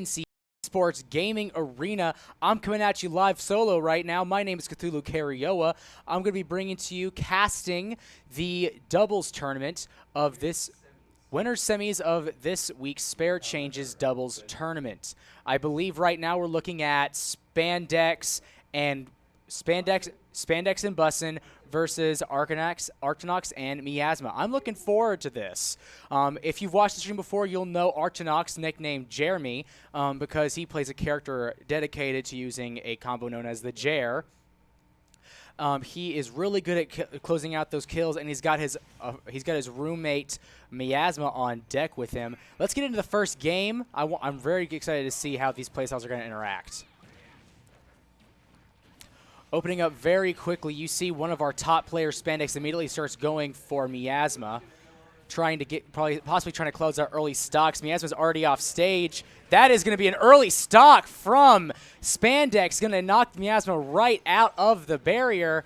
UNC Esports Gaming Arena. I'm coming at you live solo right now. My name is Cthulhu Karioa. I'm going to be bringing to you casting the doubles tournament of this winner's semis of this week's Spare Changes doubles tournament. I believe right now we're looking at Spandex and Bussin versus Archinox and Miasma. I'm looking forward to this. If you've watched the stream before, you'll know Archinox, nicknamed Jeremy, because he plays a character dedicated to using a combo known as the Jer. He is really good at closing out those kills, and he's got his roommate Miasma on deck with him. Let's get into the first game. I'm very excited to see how these playstyles are going to interact. Opening up very quickly, you see one of our top players, Spandex, immediately starts going for Miasma, trying to get possibly trying to close out early stocks. Miasma's already off stage. That is going to be an early stock from Spandex, going to knock Miasma right out of the barrier.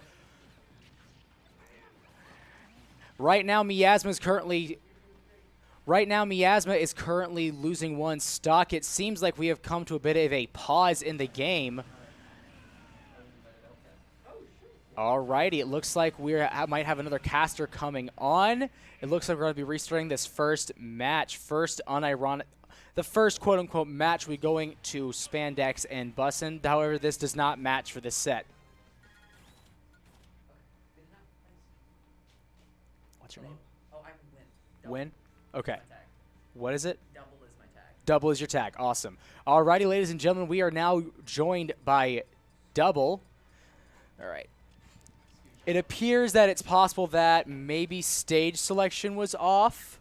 Right now, Miasma is currently losing one stock. It seems like we have come to a bit of a pause in the game. Alrighty, it looks like we might have another caster coming on. It looks like we're going to be restarting this first match. The first quote-unquote match will be going to Spandex and Bussin. However, this does not match for this set. What's your name? Oh, I'm Win. Win? Okay. What is it? Double is my tag. Double is your tag. Awesome. Alrighty, ladies and gentlemen, we are now joined by Double. All right. It appears that it's possible that maybe stage selection was off.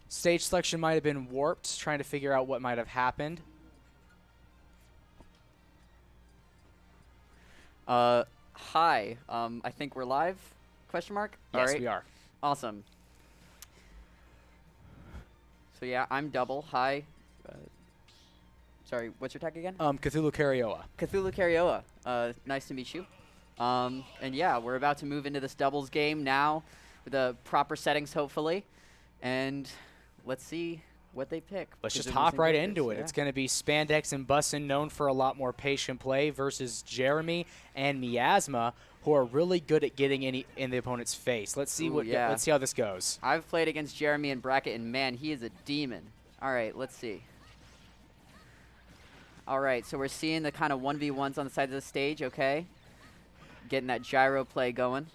Stage selection might have been warped, trying to figure out what might have happened. Hi. I think we're live? Question mark? Yes, All right. we are. Awesome. So yeah, I'm Double. Hi. Sorry, what's your tag again? Cthulhu Karioa. Cthulhu Karioa. Nice to meet you. And yeah, we're about to move into this doubles game now with the proper settings, hopefully. And let's see what they pick. Let's just hop right into it. Yeah. It's going to be Spandex and Bussin, known for a lot more patient play, versus Jeremy and Miasma, who are really good at getting in the opponent's face. Let's see let's see how this goes. I've played against Jeremy in bracket, and man, he is a demon. All right, let's see. All right, so we're seeing the kind of 1v1s on the side of the stage, okay? Getting that gyro play going.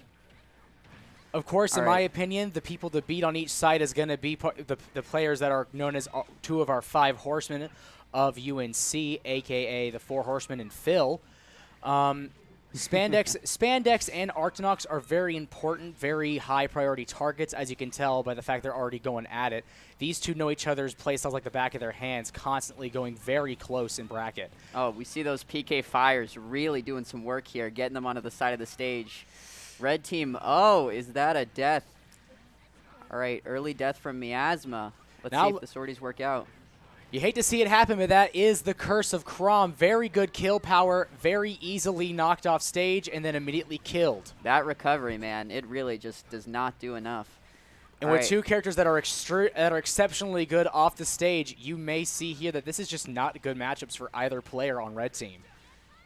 Of course, in my opinion, the people to beat on each side is going to be the players that are known as two of our 5 horsemen of UNC, a.k.a. the 4 horsemen and Phil. Spandex and Archinox are very important, very high priority targets, as you can tell by the fact they're already going at it. These two know each other's playstyles like the back of their hands, constantly going very close in bracket. Oh, we see those PK fires really doing some work here, getting them onto the side of the stage. Red team, oh, is that a death? All right, early death from Miasma. Let's see if the sorties work out. You hate to see it happen, but that is the curse of Crom. Very good kill power, very easily knocked off stage, and then immediately killed. That recovery, man, it really just does not do enough. And with two characters that are exceptionally good off the stage, you may see here that this is just not good matchups for either player on red team.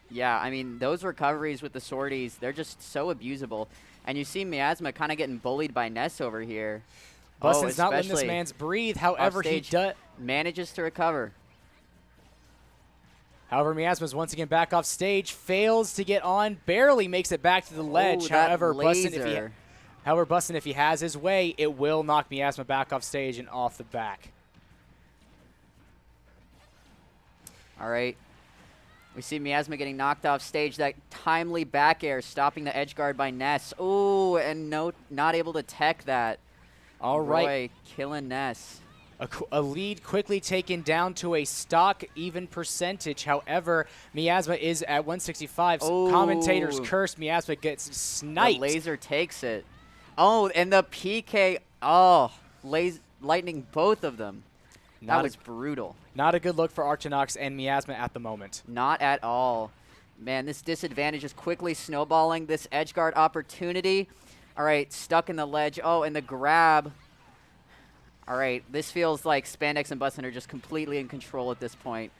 Yeah, I mean, those recoveries with the sorties, they're just so abusable. And you see Miasma kind of getting bullied by Ness over here. Bussin's not letting this man's breathe. However, he manages to recover. However, Miasma's once again back off stage, fails to get on, barely makes it back to the ledge. However, Bussin, if he has his way, it will knock Miasma back off stage and off the back. All right. We see Miasma getting knocked off stage. That timely back air stopping the edge guard by Ness. Ooh, and not able to tech that. All right. Roy killing Ness. A lead quickly taken down to a stock even percentage. However, Miasma is at 165. Oh. Commentators curse. Miasma gets sniped. The laser takes it. Oh, and the PK. Oh, lightning both of them. That was brutal. Not a good look for Archinox and Miasma at the moment. Not at all. Man, this disadvantage is quickly snowballing this edgeguard opportunity. All right, stuck in the ledge. Oh, and the grab. All right, this feels like Spandex and Bussin are just completely in control at this point.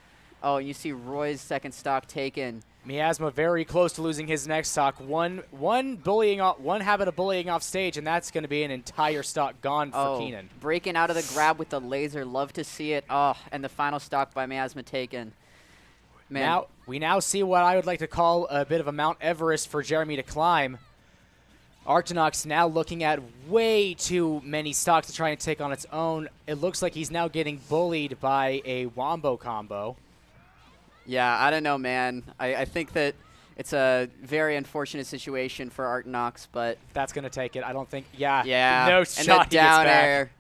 Oh, and you see Roy's second stock taken. Miasma very close to losing his next stock. One habit of bullying off stage, and that's going to be an entire stock gone for Keenan. Breaking out of the grab with the laser. Love to see it. Oh, and the final stock by Miasma taken. Man. We now see what I would like to call a bit of a Mount Everest for Jeremy to climb. Arctonox now looking at way too many stocks to try and take on its own. It looks like he's now getting bullied by a Wombo combo. Yeah, I don't know, man. I think that it's a very unfortunate situation for Arctonox, but that's going to take it. I don't think. Yeah. No shot. And the down air.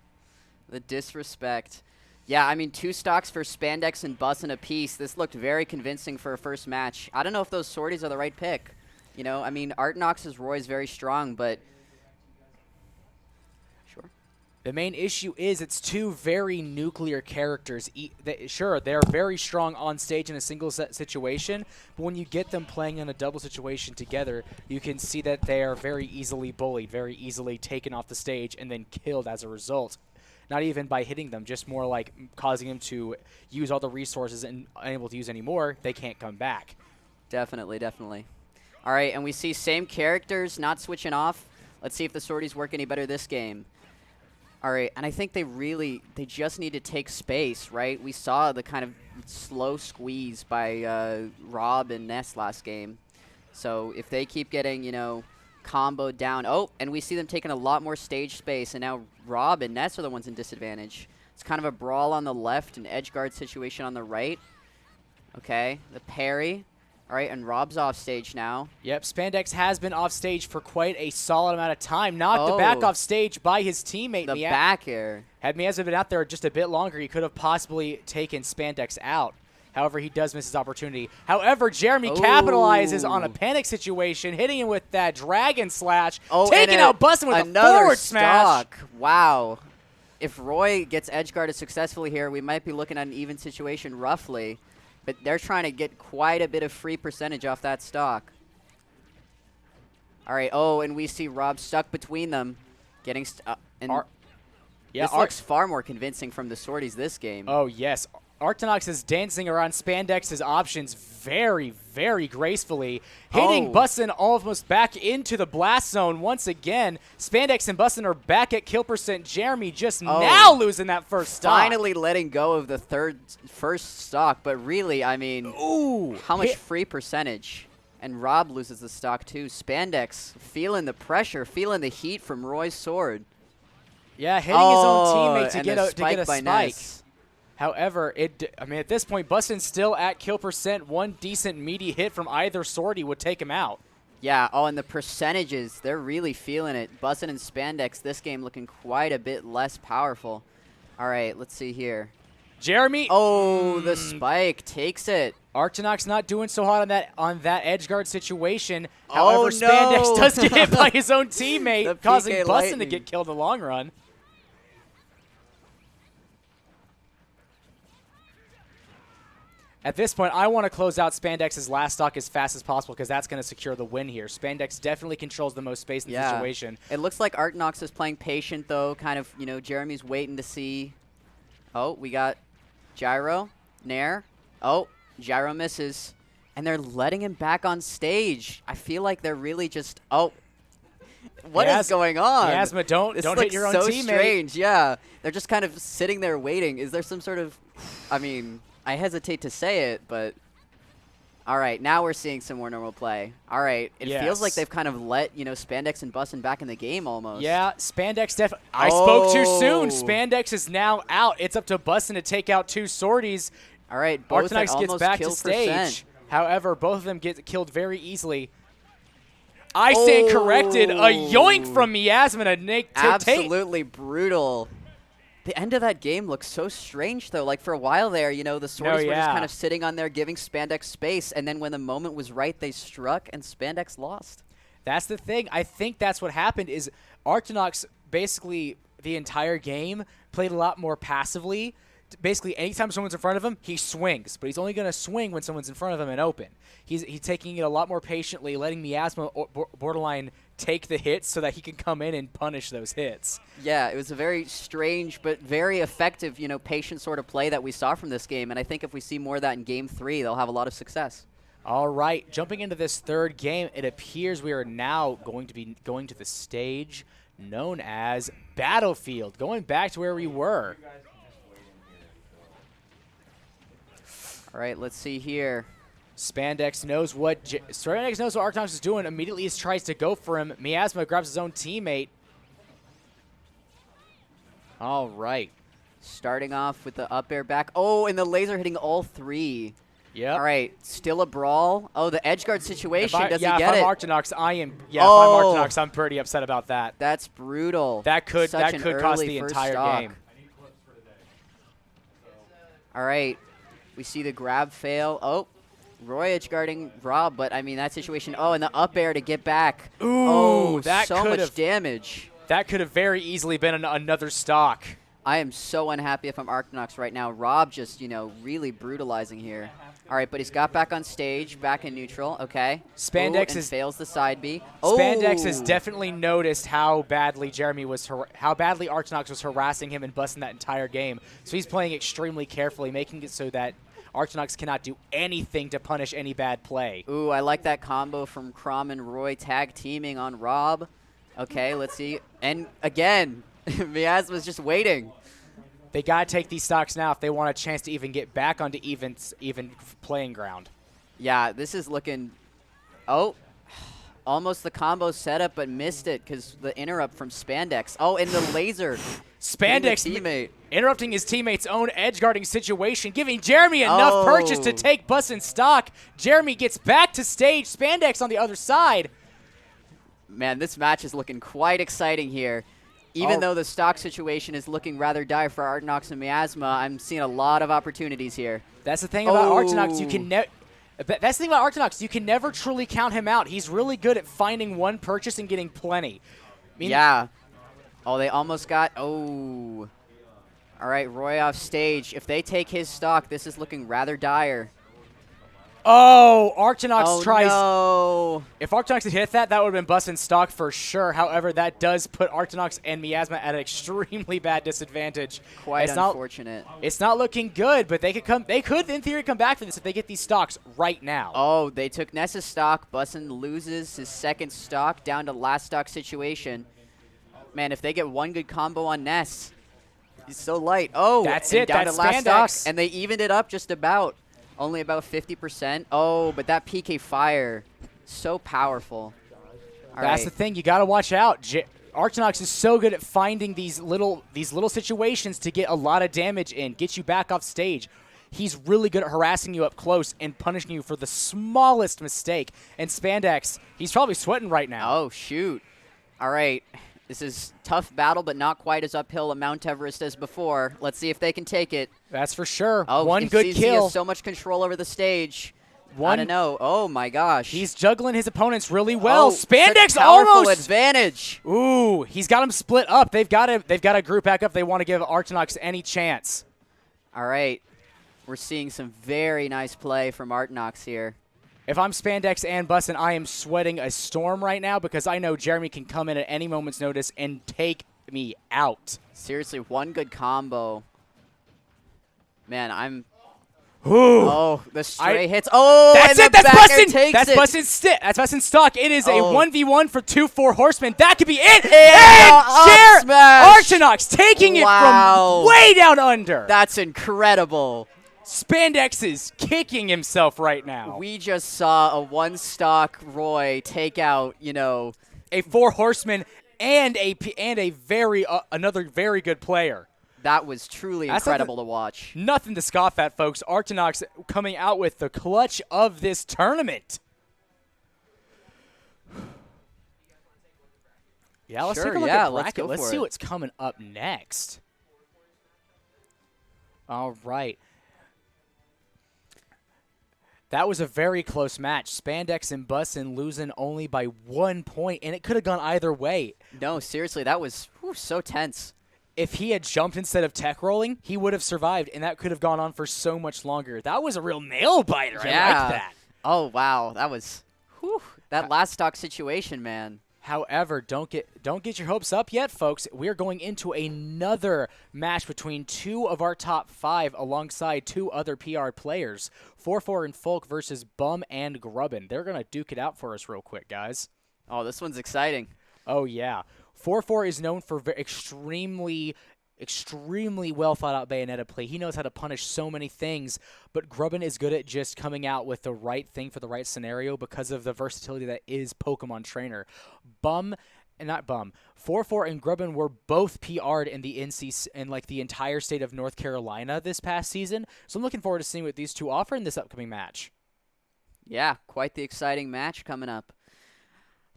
The disrespect. Yeah, I mean, 2 stocks for Spandex and Bussin' a piece. This looked very convincing for a first match. I don't know if those sorties are the right pick. You know, I mean, Arctonox's Roy is very strong, but sure. The main issue is it's 2 very nuclear characters. Sure, they're very strong on stage in a single set situation, but when you get them playing in a double situation together, you can see that they are very easily bullied, very easily taken off the stage, and then killed as a result. Not even by hitting them, just more like causing them to use all the resources and unable to use any more, they can't come back. Definitely, definitely. All right, and we see same characters not switching off. Let's see if the sorties work any better this game. All right, and I think they just need to take space, right? We saw the kind of slow squeeze by Rob and Ness last game. So if they keep getting, you know, comboed down. Oh, and we see them taking a lot more stage space, and now Rob and Ness are the ones in disadvantage. It's kind of a brawl on the left, an edge guard situation on the right. Okay, the parry. All right, and Rob's off stage now. Yep, Spandex has been off stage for quite a solid amount of time. Knocked back off stage by his teammate. The back air. Had Miasma been out there just a bit longer, he could have possibly taken Spandex out. However, he does miss his opportunity. However, Jeremy capitalizes on a panic situation, hitting him with that Dragon Slash, taking out Bussin' with a forward smash. Wow. If Roy gets edge guarded successfully here, we might be looking at an even situation roughly. But they're trying to get quite a bit of free percentage off that stock. All right. Oh, and we see Rob stuck between them, getting this looks far more convincing from the sorties this game. Oh yes, Arctonox is dancing around Spandex's options very, very gracefully, hitting Bussin' almost back into the blast zone once again. Spandex and Bussin' are back at kill percent. Jeremy just now losing that first stock. Finally letting go of the first stock, but really, I mean, how much free percentage? And Rob loses the stock too. Spandex feeling the pressure, feeling the heat from Roy's sword. Yeah, hitting his own teammate to get a spike. Ness. However, at this point, Bussin's still at kill percent. One decent meaty hit from either sortie would take him out. Yeah, and the percentages, they're really feeling it. Bussin and Spandex, this game looking quite a bit less powerful. All right, let's see here. Jeremy. The spike takes it. Arctonox not doing so hot on that edge guard situation. However, Spandex does get hit by his own teammate, causing Bussin to get killed in the long run. At this point, I want to close out Spandex's last stock as fast as possible because that's going to secure the win here. Spandex definitely controls the most space in the situation. It looks like Arctonox is playing patient, though. Kind of, you know, Jeremy's waiting to see. Oh, we got Gyro, Nair. Oh, Gyro misses. And they're letting him back on stage. I feel like they're really just, what is going on? Miasma, don't hit your own teammate. It's so strange, yeah. They're just kind of sitting there waiting. Is there some sort of, I mean, I hesitate to say it, but all right, now we're seeing some more normal play. All right, it feels like they've kind of let, you know, Spandex and Bussin back in the game almost. Yeah, Spandex definitely. I spoke too soon. Spandex is now out. It's up to Bussin to take out 2 sorties. All right, both Arctonox gets back to stage. Percent. However, both of them get killed very easily. I stand corrected. A yoink from Miasma to absolutely brutal. The end of that game looks so strange, though. Like, for a while there, you know, the sorties were just kind of sitting on there giving Spandex space, and then when the moment was right, they struck, and Spandex lost. That's the thing. I think that's what happened is Arctonox basically the entire game played a lot more passively, basically anytime someone's in front of him, he swings. But he's only going to swing when someone's in front of him and open. He's taking it a lot more patiently, letting Miasma borderline take the hits so that he can come in and punish those hits. Yeah, it was a very strange but very effective, patient sort of play that we saw from this game. And I think if we see more of that in Game 3, they'll have a lot of success. All right, jumping into this third game, it appears we are now going to be going to the stage known as Battlefield, going back to where we were. All right, let's see here. Spandex knows what Arcanox is doing. Immediately, he tries to go for him. Miasma grabs his own teammate. All right. Starting off with the up air back. Oh, and the laser hitting all three. Yeah. All right, still a brawl. Oh, the edge guard situation. Does he get if it? I'm Arcanox, if I'm Arcanox, I'm pretty upset about that. That's brutal. That could Such cost the entire game. All right, we see the grab fail. Oh, Roy edge guarding Rob, but I mean that situation. Oh, and the up air to get back. Ooh, that so much damage. That could have very easily been another stock. I am so unhappy if I'm Arcanox right now. Rob just, really brutalizing here. All right, but he's got back on stage, back in neutral. Okay. Spandex fails the side B. Spandex has definitely noticed how badly Arcanox was harassing him and busting that entire game. So he's playing extremely carefully, making it so that Arcanox cannot do anything to punish any bad play. Ooh, I like that combo from Crom and Roy tag teaming on Rob. Okay, let's see. And again, Miasma's just waiting. They got to take these stocks now if they want a chance to even get back onto even playing ground. Yeah, this is looking... Oh, almost the combo setup, but missed it because the interrupt from Spandex. Oh, and the laser. Spandex teammate interrupting his teammate's own edge guarding situation, giving Jeremy enough purchase to take Bus in stock. Jeremy gets back to stage. Spandex on the other side. Man, this match is looking quite exciting here. Even though the stock situation is looking rather dire for Arcanox and Miasma, I'm seeing a lot of opportunities here. That's the thing about Arcanox. That's the thing about Arcanox. You can never truly count him out. He's really good at finding one purchase and getting plenty. Yeah. Oh, they almost got... Oh. All right, Roy off stage. If they take his stock, this is looking rather dire. Oh, Arcanox tries. No. If Arcanox had hit that would have been busting stock for sure. However, that does put Arcanox and Miasma at an extremely bad disadvantage. Quite unfortunate. It's not looking good, but they could in theory come back for this if they get these stocks right now. Oh, they took Ness's stock. Bussin loses his second stock down to last stock situation. Man, if they get one good combo on Ness, he's so light. Oh, that's it. Down That's to last Spandex. stock, and they evened it up just about. Only about 50%. Oh, but that PK fire, so powerful. That's the thing. You got to watch out. Arcanox is so good at finding these little situations to get a lot of damage in, get you back off stage. He's really good at harassing you up close and punishing you for the smallest mistake. And Spandex, he's probably sweating right now. Oh, shoot. All right. This is tough battle, but not quite as uphill a Mount Everest as before. Let's see if they can take it. That's for sure. Oh, one good CZ kill. has so much control over the stage. I don't know. Oh my gosh. He's juggling his opponents really well. Spandex powerful almost advantage. Ooh, he's got them split up. They've got to group back up. They want to give Arcanox any chance. All right. We're seeing some very nice play from Arcanox here. If I'm Spandex and Bussin, I am sweating a storm right now because I know Jeremy can come in at any moment's notice and take me out. Seriously, one good combo. Man, I'm... Ooh. Oh, the stray hits. Oh, that's and it. the That's Bussin. That's Bussin. That's Bussin stock. It is a 1v1 for 2-4 horsemen. That could be it. And Arcanox taking it from way down under. That's incredible. Spandex is kicking himself right now. We just saw a one-stock Roy take out, a 4 horseman and another very good player. That was truly incredible to watch. Nothing to scoff at, folks. Arcanox coming out with the clutch of this tournament. Yeah, let's take a look at bracket. Let's see what's coming up next. All right. That was a very close match. Spandex and Bussin losing only by 1 point, and it could have gone either way. No, seriously, that was so tense. if he had jumped instead of tech rolling, he would have survived, and that could have gone on for so much longer. That was a real nail biter. Yeah. I like that. Oh, wow. That was that last stock situation, man. However, don't get your hopes up yet, folks. We're going into another match between two of our top 5 alongside 2 other PR players. 4-4 and Folk versus Bum and Grubbin. They're going to duke it out for us real quick, guys. Oh, this one's exciting. Oh, yeah. 4-4 is known for extremely well thought out Bayonetta play. He knows how to punish so many things, but Grubbin is good at just coming out with the right thing for the right scenario because of the versatility that is Pokemon Trainer. 4-4 and Grubbin were both PR'd in the the entire state of North Carolina this past season. So I'm looking forward to seeing what these two offer in this upcoming match. Yeah, quite the exciting match coming up.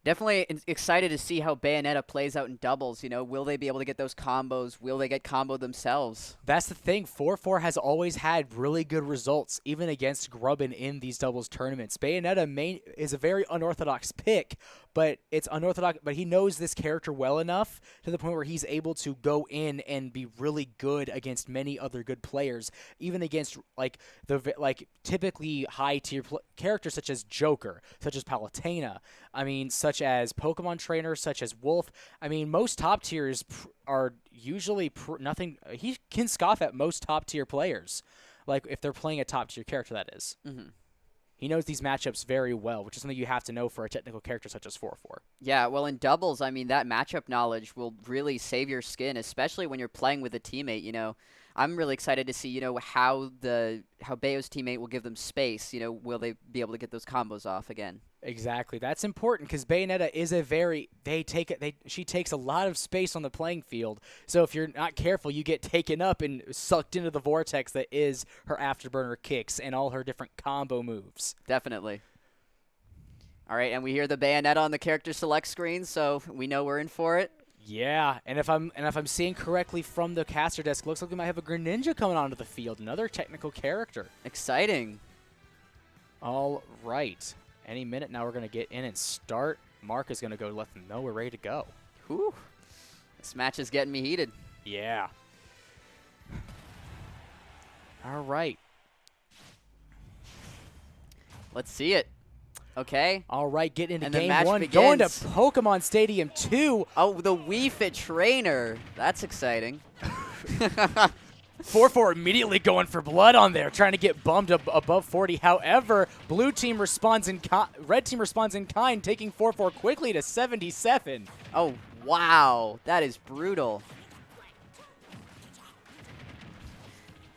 Definitely excited to see how Bayonetta plays out in doubles. Will they be able to get those combos? Will they get comboed themselves? That's the thing. 4-4 has always had really good results, even against Grubbin in these doubles tournaments. Bayonetta is a very unorthodox pick, but it's unorthodox. But he knows this character well enough to the point where he's able to go in and be really good against many other good players, even against typically high tier characters such as Joker, such as Palutena. Such as Pokemon Trainer, such as Wolf. Most top tiers are usually nothing. He can scoff at most top tier players, like if they're playing a top tier character, that is. Mm-hmm. He knows these matchups very well, which is something you have to know for a technical character such as 4-4. Yeah, well, in doubles, that matchup knowledge will really save your skin, especially when you're playing with a teammate. I'm really excited to see, how Bayo's teammate will give them space. Will they be able to get those combos off again? Exactly. That's important because Bayonetta is she takes a lot of space on the playing field. So if you're not careful, you get taken up and sucked into the vortex that is her afterburner kicks and all her different combo moves. Definitely. All right, and we hear the Bayonetta on the character select screen, so we know we're in for it. Yeah, and if I'm seeing correctly from the caster desk, looks like we might have a Greninja coming onto the field, another technical character. Exciting. All right. Any minute now we're going to get in and start. Mark is going to go let them know we're ready to go. Whew. This match is getting me heated. Yeah. All right. Let's see it. Okay. All right, getting into and game 1. Begins. Going to Pokemon Stadium 2. Oh, the Wii Fit Trainer. That's exciting. 4-4 immediately going for blood on there, trying to get bummed above 40. However, red team responds in kind, taking 4-4 quickly to 77. Oh, wow. That is brutal.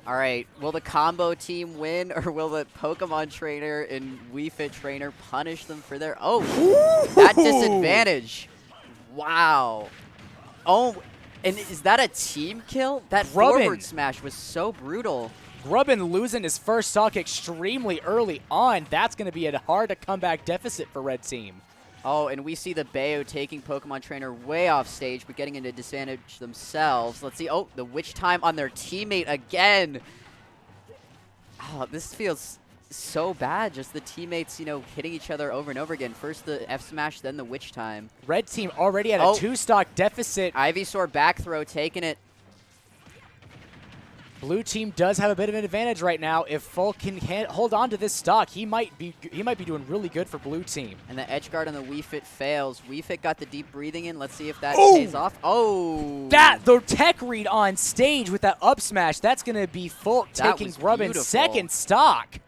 All right, will the combo team win, or will the Pokemon Trainer and Wii Fit Trainer punish them for their... Oh, that disadvantage. Wow. Oh, and is that a team kill? That forward smash was so brutal. Grubbin losing his first stock extremely early on. That's going to be a hard to comeback deficit for red team. Oh, and we see the Bayo taking Pokemon Trainer way off stage, but getting into disadvantage themselves. Let's see. Oh, the Witch Time on their teammate again. Oh, this feels so bad. Just the teammates, hitting each other over and over again. First the F Smash, then the Witch Time. Red team already at a 2-stock deficit. Ivysaur back throw, taking it. Blue team does have a bit of an advantage right now. If Folk can hold on to this stock, he might be doing really good for blue team. And the edge guard on the Wii Fit fails. Wii Fit got the deep breathing in. Let's see if that pays off. Oh! The tech read on stage with that up smash, that's going to be Folk taking Grubbin's second stock.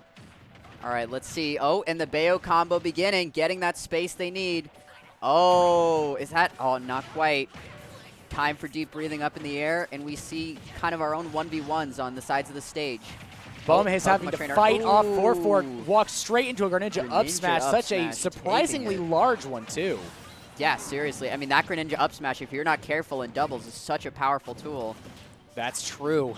All right, let's see. Oh, and the Bayo combo beginning, getting that space they need. Oh, is that? Oh, not quite. Time for deep breathing up in the air, and we see kind of our own 1v1s on the sides of the stage. Bum is having to fight off 4-4, walks straight into a Greninja up smash, such a surprisingly large one, too. Yeah, seriously. That Greninja up smash, if you're not careful in doubles, is such a powerful tool. That's true.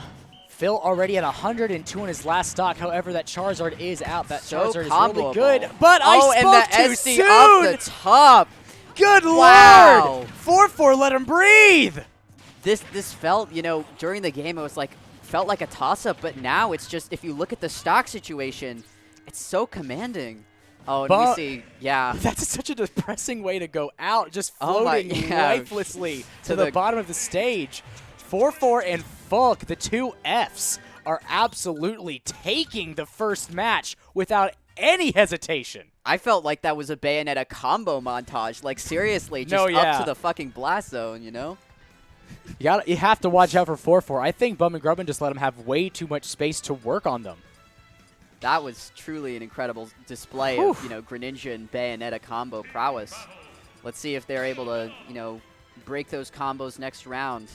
Phil already at 102 in his last stock. However, that Charizard is out. That Charizard is really good, but I spoke too soon! And the SC off the top! Good wow. Lord! 4-4, let him breathe! This felt, during the game, it was felt like a toss-up, but now it's just, if you look at the stock situation, it's so commanding. Oh, and we see, yeah. That's such a depressing way to go out, just floating lifelessly to the bottom of the stage. 4-4 and Fulk, the two Fs, are absolutely taking the first match without any hesitation. I felt like that was a Bayonetta combo montage. Like, seriously, just up to the fucking blast zone, you know? You have to watch out for 4-4. I think Bum and Grubbin just let them have way too much space to work on them. That was truly an incredible display of, Greninja and Bayonetta combo prowess. Let's see if they're able to, break those combos next round.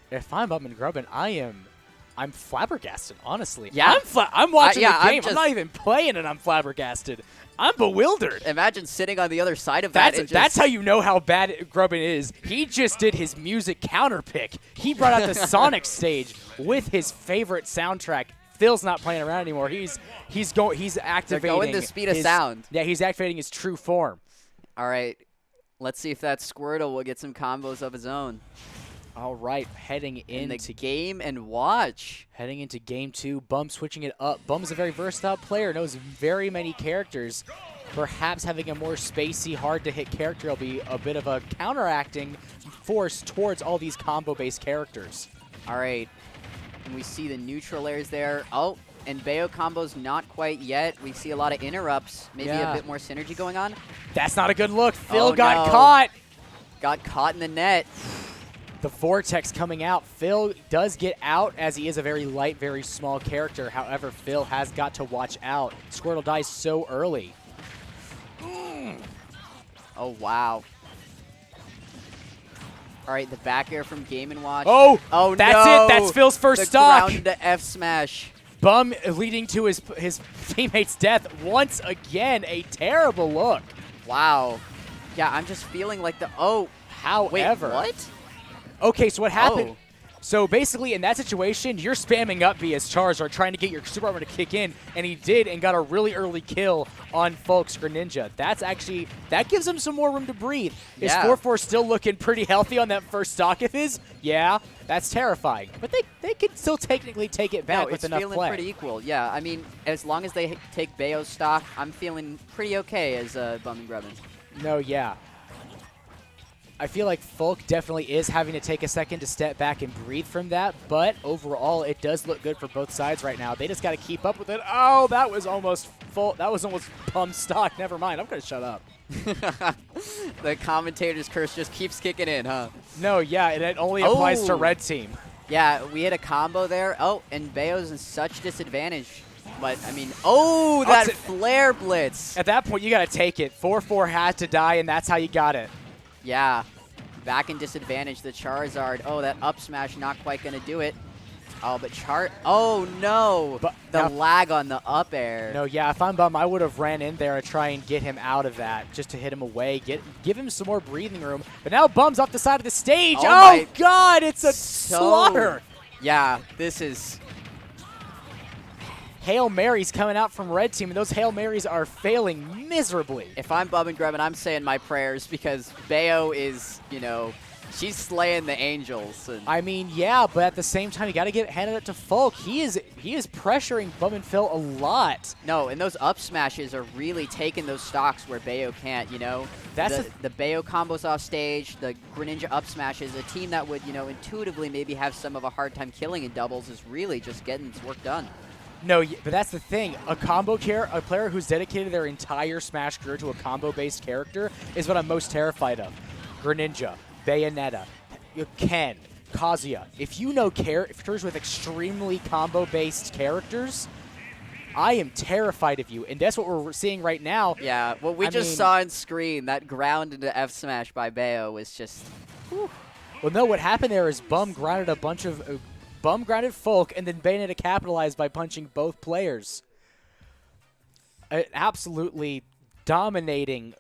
If I'm Bum and Grubbin, I'm flabbergasted, honestly. Yeah. I'm watching the game. I'm I'm not even playing and I'm flabbergasted. I'm bewildered. Imagine sitting on the other side of that. That's how you know how bad Grubbin is. He just did his music counter pick. He brought out the Sonic stage with his favorite soundtrack. Phil's not playing around anymore. He's activating. They're going the speed of sound. Yeah, he's activating his true form. All right. Let's see if that Squirtle will get some combos of his own. All right, heading into the game and watch. Heading into game 2, Bum switching it up. Bum's a very versatile player, knows very many characters. Perhaps having a more spacey, hard-to-hit character will be a bit of a counteracting force towards all these combo-based characters. All right, and we see the neutral airs there. Oh, and Bayo combos not quite yet. We see a lot of interrupts, maybe a bit more synergy going on. That's not a good look. Phil got caught. Got caught in the net. The Vortex coming out. Phil does get out as he is a very light, very small character. However, Phil has got to watch out. Squirtle dies so early. Oh, wow. All right, the back air from Game & Watch. Oh, that's it. That's Phil's first stock. Ground to F smash. Bum leading to his teammate's death once again. A terrible look. Wow. Yeah, I'm just feeling like However. Wait, what? Okay, so what happened? So basically, in that situation, you're spamming up B as Charizard, trying to get your super armor to kick in, and he did and got a really early kill on Fulk's Greninja. That gives him some more room to breathe. Is 4-4 still looking pretty healthy on that first stock of his? Yeah, that's terrifying. But they could still technically take it back with enough play. It's feeling pretty equal. Yeah, I mean, as long as they take Bayo's stock, I'm feeling pretty okay as Bum and Grubbin. No, yeah. I feel like Fulk definitely is having to take a second to step back and breathe from that, but overall, it does look good for both sides right now. They just got to keep up with it. Oh, that was almost full. That was almost Bum stock. Never mind. I'm going to shut up. The commentator's curse just keeps kicking in, huh? No, yeah, and it only applies to red team. Yeah, we hit a combo there. Oh, and Bayo's in such disadvantage. But, I mean, that flare blitz. At that point, you got to take it. 4-4 had to die, and that's how you got it. Yeah, back in disadvantage, the Charizard. Oh, that up smash not quite going to do it. Oh, but oh, no. But the lag on the up air. No, yeah, if I'm Bum, I would have ran in there to try and get him out of that, just to hit him away, give him some more breathing room. But now Bum's off the side of the stage. Oh God, it's a slaughter. Yeah, this is... Hail Marys coming out from red team, and those Hail Marys are failing miserably. If I'm Bum and Grubbin, I'm saying my prayers because Bayo is, she's slaying the Angels. And I mean, yeah, but at the same time, you got to hand it to Fulk. He is pressuring Bum and Phil a lot. No, and those up smashes are really taking those stocks where Bayo can't, That's the Bayo combos off stage, the Greninja up smashes, a team that would, intuitively maybe have some of a hard time killing in doubles is really just getting its work done. No, but that's the thing. A player who's dedicated their entire Smash career to a combo-based character is what I'm most terrified of. Greninja, Bayonetta, Ken, Kazuya. If you know characters with extremely combo-based characters, I am terrified of you, and that's what we're seeing right now. Yeah, what we just saw on screen, that ground into F smash by Bayo was just... Whew. Well, no, what happened there is Bum grounded a bunch of... Bum grounded Fulk, and then Bayonetta capitalized by punching both players. Absolutely dominating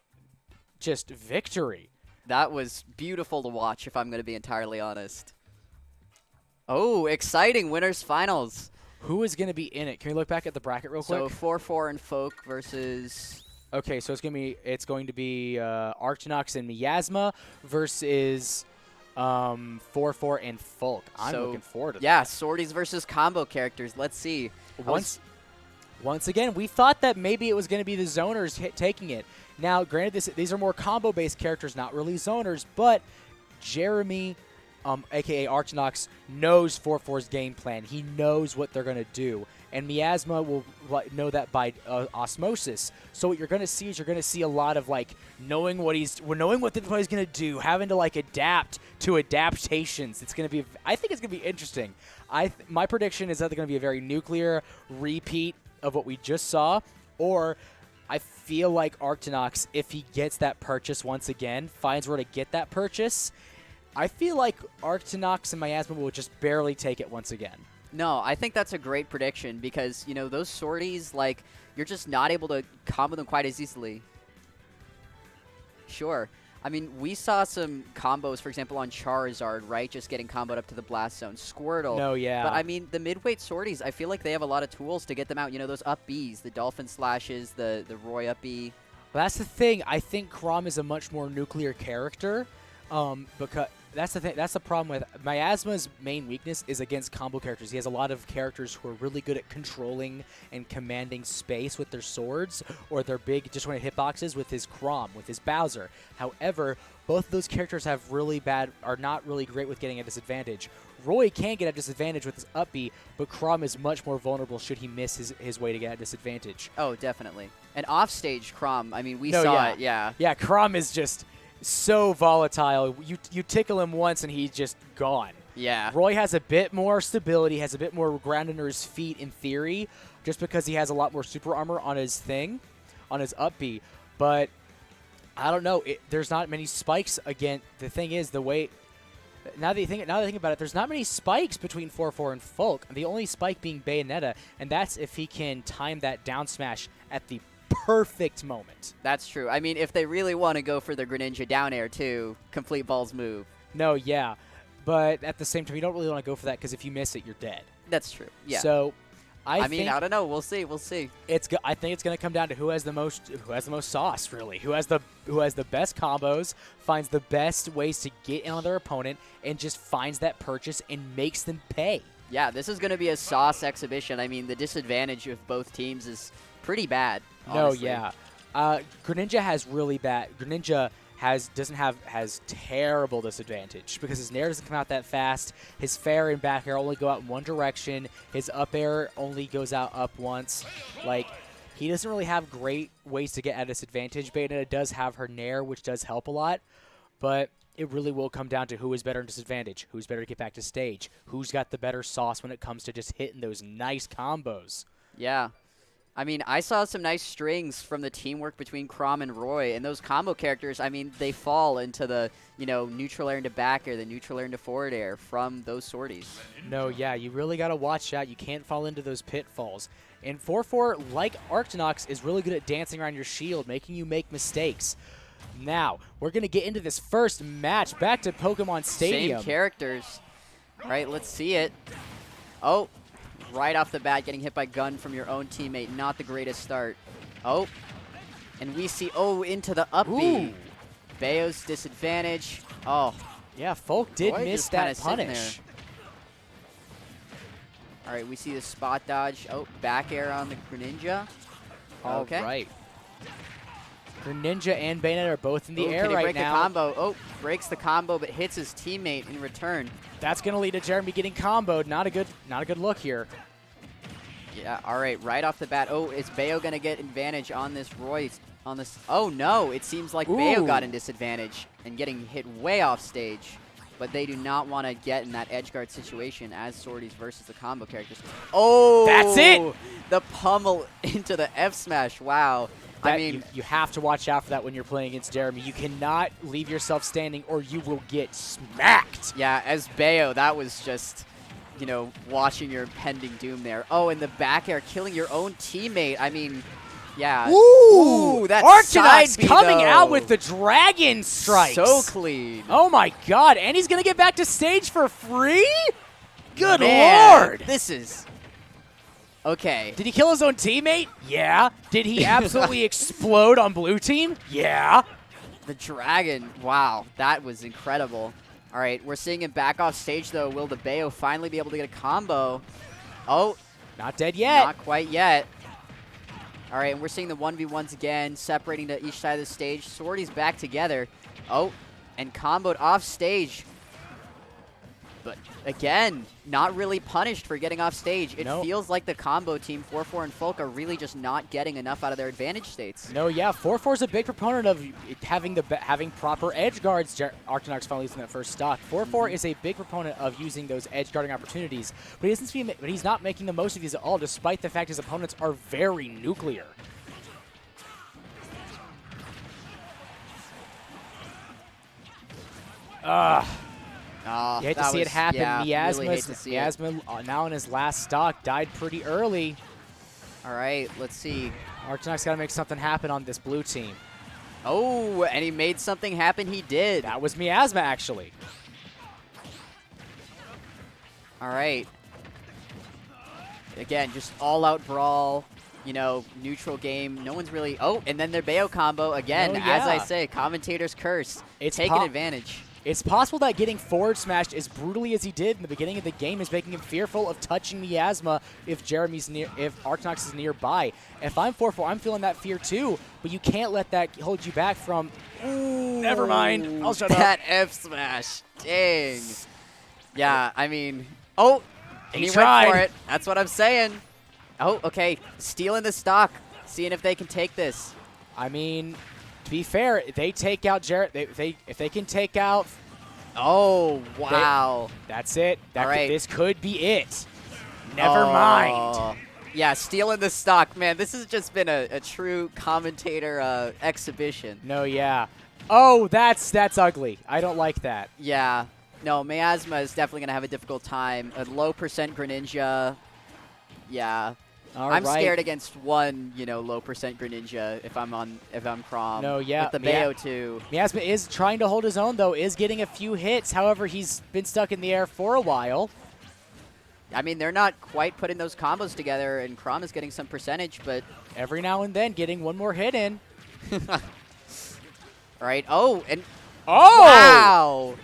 just victory. That was beautiful to watch, if I'm going to be entirely honest. Oh, exciting winners finals. Who is going to be in it? Can we look back at the bracket real quick? So 4-4 and Folk versus... Okay, so it's going to be Archinox and Miasma versus... 4-4 and Fulk. I'm looking forward to that. Yeah, sorties versus combo characters. Let's see. Once again, we thought that maybe it was going to be the zoners taking it. Now, granted, these are more combo-based characters, not really zoners, but Jeremy, a.k.a. Archinox, knows 4-4's game plan. He knows what they're going to do. And Miasma will know that by osmosis. So what you're going to see is you're going to see a lot of, like, knowing what the player's going to do, having to, like, adapt to adaptations. It's going to be – I think it's going to be interesting. My prediction is that they're going to be a very nuclear repeat of what we just saw, or – I feel like Archinox, if he gets that purchase once again, finds where to get that purchase, I feel like Archinox and Miasma will just barely take it once again. No, I think that's a great prediction because, you know, those sorties, like, you're just not able to combo them quite as easily. Sure. I mean, we saw some combos, for example, on Charizard, right? Just getting comboed up to the Blast Zone. Squirtle. No, yeah. But, I mean, the mid-weight sorties, I feel like they have a lot of tools to get them out. You know, those up Bs, the Dolphin Slashes, the Roy up B. Well, that's the thing. I think Chrom is a much more nuclear character because that's the thing. That's the problem with Miasma's main weakness is against combo characters. He has a lot of characters who are really good at controlling and commanding space with their swords, or their big disjointed hitboxes with his Chrom, with his Bowser. However, both of those characters are not really great with getting a disadvantage. Roy can get a disadvantage with his up B, but Chrom is much more vulnerable should he miss his way to get a disadvantage. Oh, definitely. And offstage Chrom, I mean, we saw it, yeah. Yeah, Chrom is just so volatile. You tickle him once and he's just gone. Yeah. Roy has a bit more stability, has a bit more ground under his feet in theory, just because he has a lot more super armor on his up B. But I don't know. There's not many spikes again. The thing is, now that I think about it, there's not many spikes between 4-4 and Folk. The only spike being Bayonetta, and that's if he can time that down smash at the perfect moment. That's true. I mean, if they really want to go for the Greninja down air too, complete balls move. No, yeah. But at the same time, you don't really want to go for that because if you miss it, you're dead. That's true. Yeah. So, I mean, I don't know. We'll see. We'll see. I think it's going to come down to who has the most sauce, really. Who has the best combos, finds the best ways to get in on their opponent, and just finds that purchase and makes them pay. Yeah, this is going to be a sauce exhibition. I mean, the disadvantage of both teams is pretty bad. Honestly. No, yeah. Greninja has really bad. Greninja has terrible disadvantage because his nair doesn't come out that fast. His fair and back air only go out in one direction. His up air only goes out up once. Like, he doesn't really have great ways to get at a disadvantage. Bayonetta does have her nair, which does help a lot, but it really will come down to who is better in disadvantage, who's better to get back to stage, who's got the better sauce when it comes to just hitting those nice combos. Yeah. I mean, I saw some nice strings from the teamwork between Chrom and Roy, and those combo characters, I mean, they fall into the, neutral air into back air, the neutral air into forward air from those sorties. No, yeah, you really got to watch out. You can't fall into those pitfalls. And 4-4, like Archinox, is really good at dancing around your shield, making you make mistakes. Now, we're going to get into this first match. Back to Pokemon Stadium. Same characters. All right, let's see it. Oh. Right off the bat, getting hit by gun from your own teammate. Not the greatest start. Oh. And we see, into the up B. Bayo's disadvantage. Oh. Yeah, Folk did Roy miss that punish. All right, we see the spot dodge. Oh, back air on the Greninja. Okay. All right. Greninja and Bayonetta are both in the air right now. Can he break the combo? Oh, breaks the combo, but hits his teammate in return. That's going to lead to Jeremy getting comboed. Not a good look here. Yeah, all right, right off the bat. Oh, is Bayo going to get advantage on this Royce? Oh, no, it seems like Bayo got in disadvantage and getting hit way off stage. But they do not want to get in that edge guard situation as sorties versus the combo characters. Oh! That's it! The pummel into the F smash. Wow. I mean, you have to watch out for that when you're playing against Jeremy. You cannot leave yourself standing or you will get smacked. Yeah, as Bayo, that was just, watching your pending doom there. Oh, and the back air, killing your own teammate. I mean, yeah. Ooh, that Archinox coming out with the Dragon Strikes. So clean. Oh, my God. And he's going to get back to stage for free? Good Man, Lord. This is... Okay. Did he kill his own teammate? Yeah. Did he absolutely explode on blue team? Yeah. The dragon. Wow. That was incredible. All right. We're seeing him back off stage, though. Will the Bayo finally be able to get a combo? Oh. Not dead yet. Not quite yet. All right. And we're seeing the 1v1s again, separating to each side of the stage. Swordy's back together. Oh. And comboed off stage. But again, not really punished for getting off stage. It No. feels like the combo team, 4-4 and Folk, are really just not getting enough out of their advantage states. No, yeah, 4-4 is a big proponent of having proper edge guards. Arctonox finally using that first stock. 4-4 is a big proponent of using those edge guarding opportunities, but he's not making the most of these at all, despite the fact his opponents are very nuclear. You hate to see it happen. Yeah, really hate to see it. Miasma, now in his last stock, died pretty early. All right, let's see. Arctonox got to make something happen on this blue team. Oh, and he made something happen. He did. That was Miasma, actually. All right. Again, just all-out brawl, you know, neutral game. No one's really... Oh, and then their Bayo combo. Again, Oh, yeah. as I say, commentator's curse. It's taking advantage. It's possible that getting forward smashed as brutally as he did in the beginning of the game is making him fearful of touching Miasma if Arctonox is nearby. If I'm 4-4, I'm feeling that fear too, but you can't let that hold you back from... Ooh, never mind. I'll shut up. That F smash. Dang. Yeah, I mean... Oh, and he tried. went for it. That's what I'm saying. Oh, okay. Stealing the stock. Seeing if they can take this. I mean... To be fair, they take out Jarrett. If they can take out, oh wow, that's it. All right. This could be it. Never mind. Yeah, stealing the stock, man. This has just been a true commentator exhibition. No, yeah. Oh, that's ugly. I don't like that. Yeah, no, Miasma is definitely gonna have a difficult time. A low percent Greninja. Yeah. I'm scared against one, you know, low percent Greninja if I'm Chrom. No, yeah. With the Bayo too. Miasma is trying to hold his own though, is getting a few hits. However, he's been stuck in the air for a while. I mean, they're not quite putting those combos together, and Chrom is getting some percentage, but every now and then getting one more hit in. All right. Oh, and wow.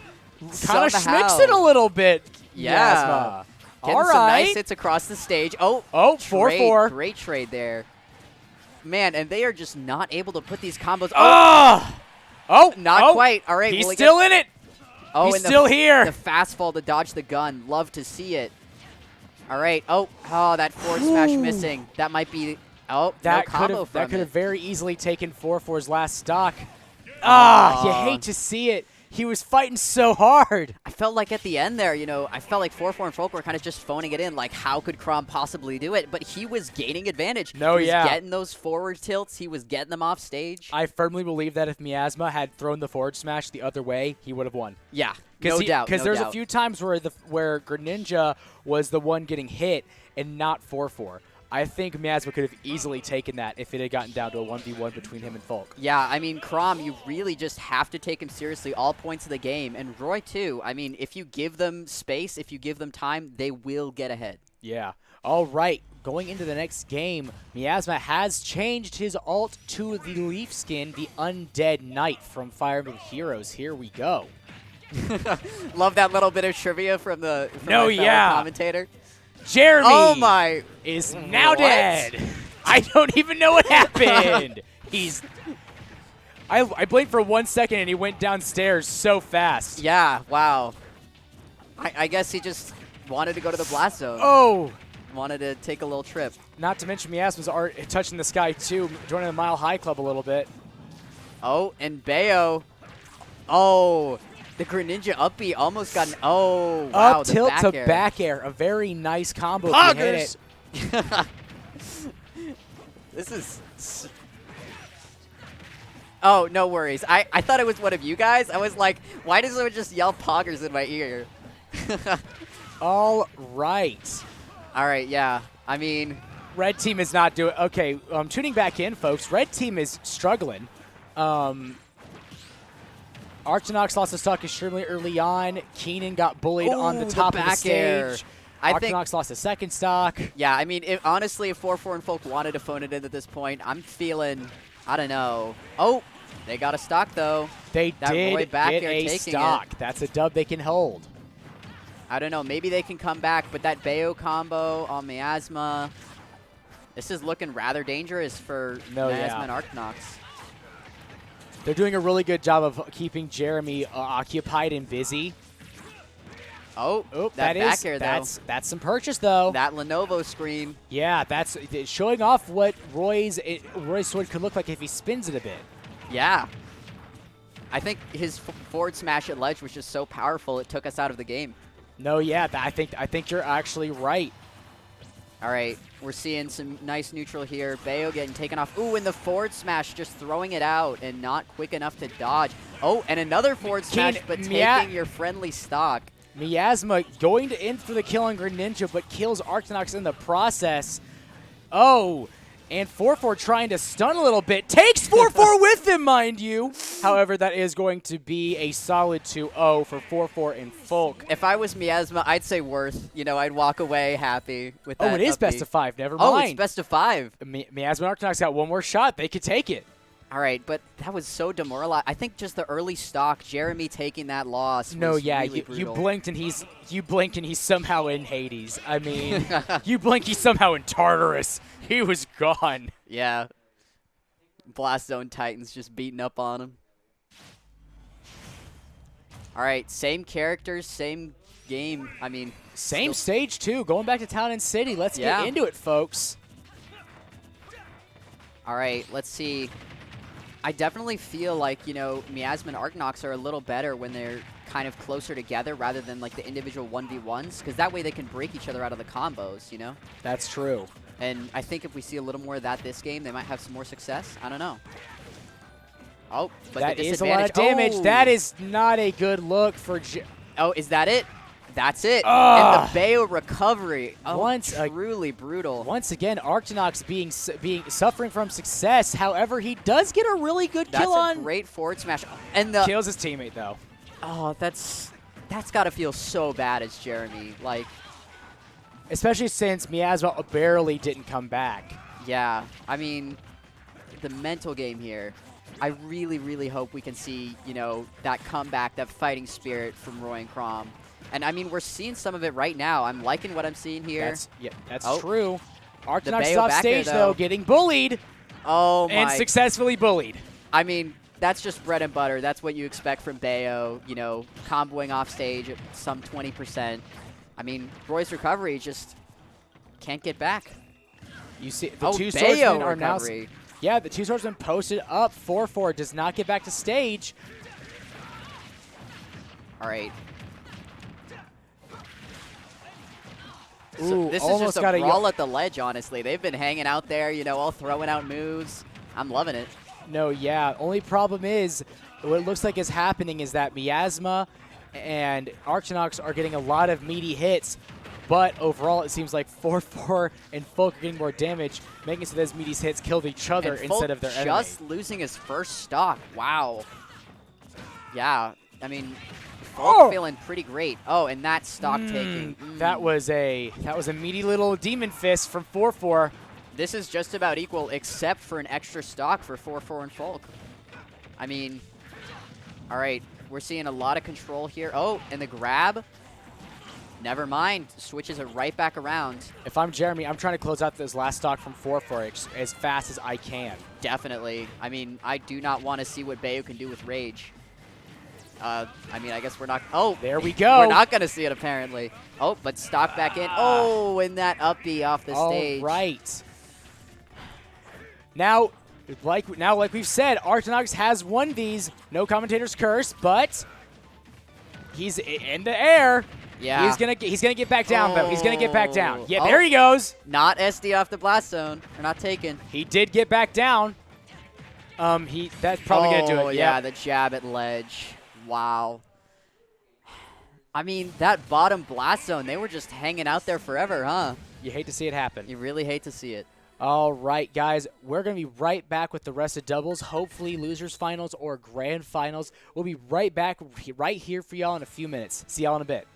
Kind of Somehow. schmicks it a little bit. Yeah. Miasma. Getting All some right. nice hits across the stage. Oh, 4-4. Great trade there. Man, and they are just not able to put these combos. Not quite. All right. He's still in it. Oh, he's still here. The fastball to dodge the gun. Love to see it. All right. Oh, that forward smash missing. That might be. Oh, that no combo from that could have it. very easily taken 4-4's last stock. You hate to see it. He was fighting so hard. I felt like at the end there, you know, I felt like 4-4 and Folk were kind of just phoning it in, like how could Chrom possibly do it? But he was gaining advantage. No, he was yeah. getting those forward tilts. He was getting them off stage. I firmly believe that if Miasma had thrown the forward smash the other way, he would have won. Yeah, no doubt. Because there's a few times where Greninja was the one getting hit and not 4-4. I think Miasma could have easily taken that if it had gotten down to a 1v1 between him and Folk. Yeah, I mean, Chrom, you really just have to take him seriously all points of the game. And Roy, too. I mean, if you give them space, if you give them time, they will get ahead. Yeah. All right. Going into the next game, Miasma has changed his ult to the Leaf Skin, the Undead Knight from Fire Emblem Heroes. Here we go. Love that little bit of trivia from my fellow commentator. Jeremy is now dead. I don't even know what happened. I blinked for 1 second and he went downstairs so fast. Yeah, wow. I guess he just wanted to go to the blast zone. Oh. Wanted to take a little trip. Not to mention Miasma's touching the sky too, joining the Mile High Club a little bit. Oh, and Bayo. Oh. The Greninja up B almost got an... Oh, wow. Up tilt to back air. A very nice combo if you hit it. This is... Oh, no worries. I thought it was one of you guys. I was like, why does someone just yell poggers in my ear? All right. All right, yeah. I mean... Red team is not doing... Okay, tuning back in, folks. Red team is struggling. Arctonox lost the stock extremely early on. Keenan got bullied on the top of the stage. Arctonox lost a second stock. Yeah, I mean, honestly, if 4-4 and Folk wanted to phone it in at this point, I'm feeling, I don't know. Oh, they got a stock, though. They did get a stock. It. That's a dub they can hold. I don't know. Maybe they can come back, but that Bayo combo on Miasma, this is looking rather dangerous for Miasma and Arctonox. They're doing a really good job of keeping Jeremy occupied and busy. Oh, Oop, that that back is air, though. that's some purchase though. That Lenovo screen. Yeah, that's showing off what Roy's sword could look like if he spins it a bit. Yeah. I think his forward smash at ledge was just so powerful it took us out of the game. No, yeah, I think you're actually right. All right, we're seeing some nice neutral here. Bayo getting taken off. Ooh, and the forward smash just throwing it out and not quick enough to dodge. Oh, and another forward smash, but taking your friendly stock. Miasma going to in for the kill on Greninja, but kills Arctonox in the process. Oh, and 4-4 trying to stun a little bit. Takes 4-4 with him, mind you. However, that is going to be a solid 2-0 for 4-4 and Folk. If I was Miasma, I'd say worth. You know, I'd walk away happy with that. Oh, it is best of 5. Never mind. Oh, it's best of 5. Miasma and Arctonox got one more shot. They could take it. All right, but that was so demoralizing. I think just the early stock, Jeremy taking that loss. No, was yeah, really you brutal. blinked and he's somehow in Hades. I mean, you blink, he's somehow in Tartarus. He was gone. Yeah. Blast Zone Titans just beating up on him. All right, same characters, same game. I mean, same stage too. Going back to Town and City. Let's get into it, folks. All right, let's see. I definitely feel like, you know, Miasma and Arcnox are a little better when they're kind of closer together rather than like the individual 1v1s, because that way they can break each other out of the combos, you know? That's true. And I think if we see a little more of that this game, they might have some more success. I don't know. Oh, but that is a lot of damage. Oh. That is not a good look for Oh, is that it? That's it. And the Bayo recovery. Oh, truly brutal. Once again, Arctonox being suffering from success. However, he does get a really good kill on. That's a great forward smash. And the kills his teammate though. Oh, that's got to feel so bad as Jeremy. Like, especially since Miasma barely didn't come back. Yeah, I mean, the mental game here. I really, really hope we can see, you know, that comeback, that fighting spirit from Roy and Crom. And, I mean, we're seeing some of it right now. I'm liking what I'm seeing here. That's true. Arctonox off stage, though, getting bullied. Oh, my. And successfully bullied. I mean, that's just bread and butter. That's what you expect from Bayo, you know, comboing off stage at some 20%. I mean, Roy's recovery just can't get back. You see, the two swordsmen are now... Yeah, the two swordsmen posted up. 4-4 does not get back to stage. All right. Ooh, so this is just a brawl at the ledge, honestly. They've been hanging out there, you know, all throwing out moves. I'm loving it. No, yeah. Only problem is, what it looks like is happening is that Miasma and Arctonox are getting a lot of meaty hits, but overall it seems like 4-4 and Folk are getting more damage, making it so those meaty hits killed each other instead of their enemy. Just losing his first stock. Wow. Yeah, I mean, Folk feeling pretty great. Oh, and that stock taking. That was a meaty little demon fist from 4-4. This is just about equal, except for an extra stock for 4-4 and Folk. I mean, all right, we're seeing a lot of control here. Oh, and the grab. Never mind. Switches it right back around. If I'm Jeremy, I'm trying to close out this last stock from 4-4 as fast as I can. Definitely. I mean, I do not want to see what Bayo can do with Rage. I mean, I guess we're not... Oh, there we go. We're not going to see it, apparently. Oh, but stock back in. Oh, and that up B off the stage. All right. Now, like we've said, Arctonox has won these. No commentator's curse, but he's in the air. Yeah. He's gonna get back down though. He's gonna get back down. Yeah, there he goes. Not SD off the blast zone. They're not taken. He did get back down. That's probably gonna do it. Yeah, the jab at ledge. Wow. I mean, that bottom blast zone, they were just hanging out there forever, huh? You hate to see it happen. You really hate to see it. All right, guys, we're going to be right back with the rest of doubles, hopefully losers finals or grand finals. We'll be right back right here for y'all in a few minutes. See y'all in a bit.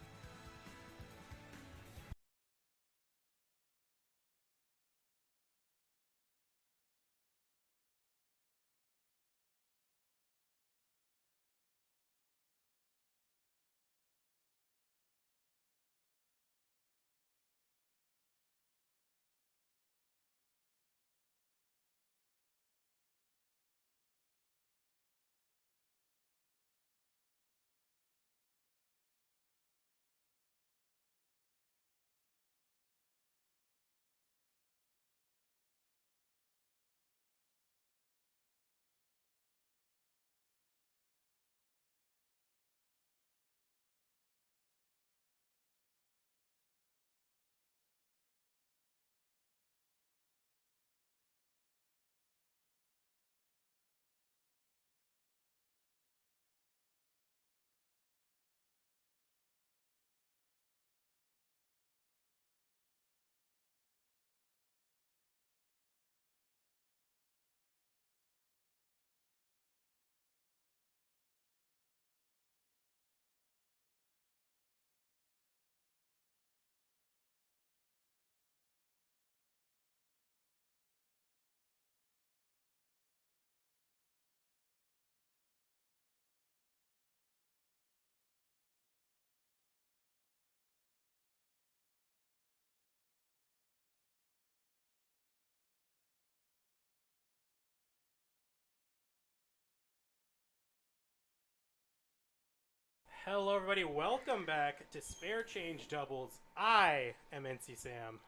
Hello, everybody. Welcome back to Spare Change Doubles. I am NC Sam.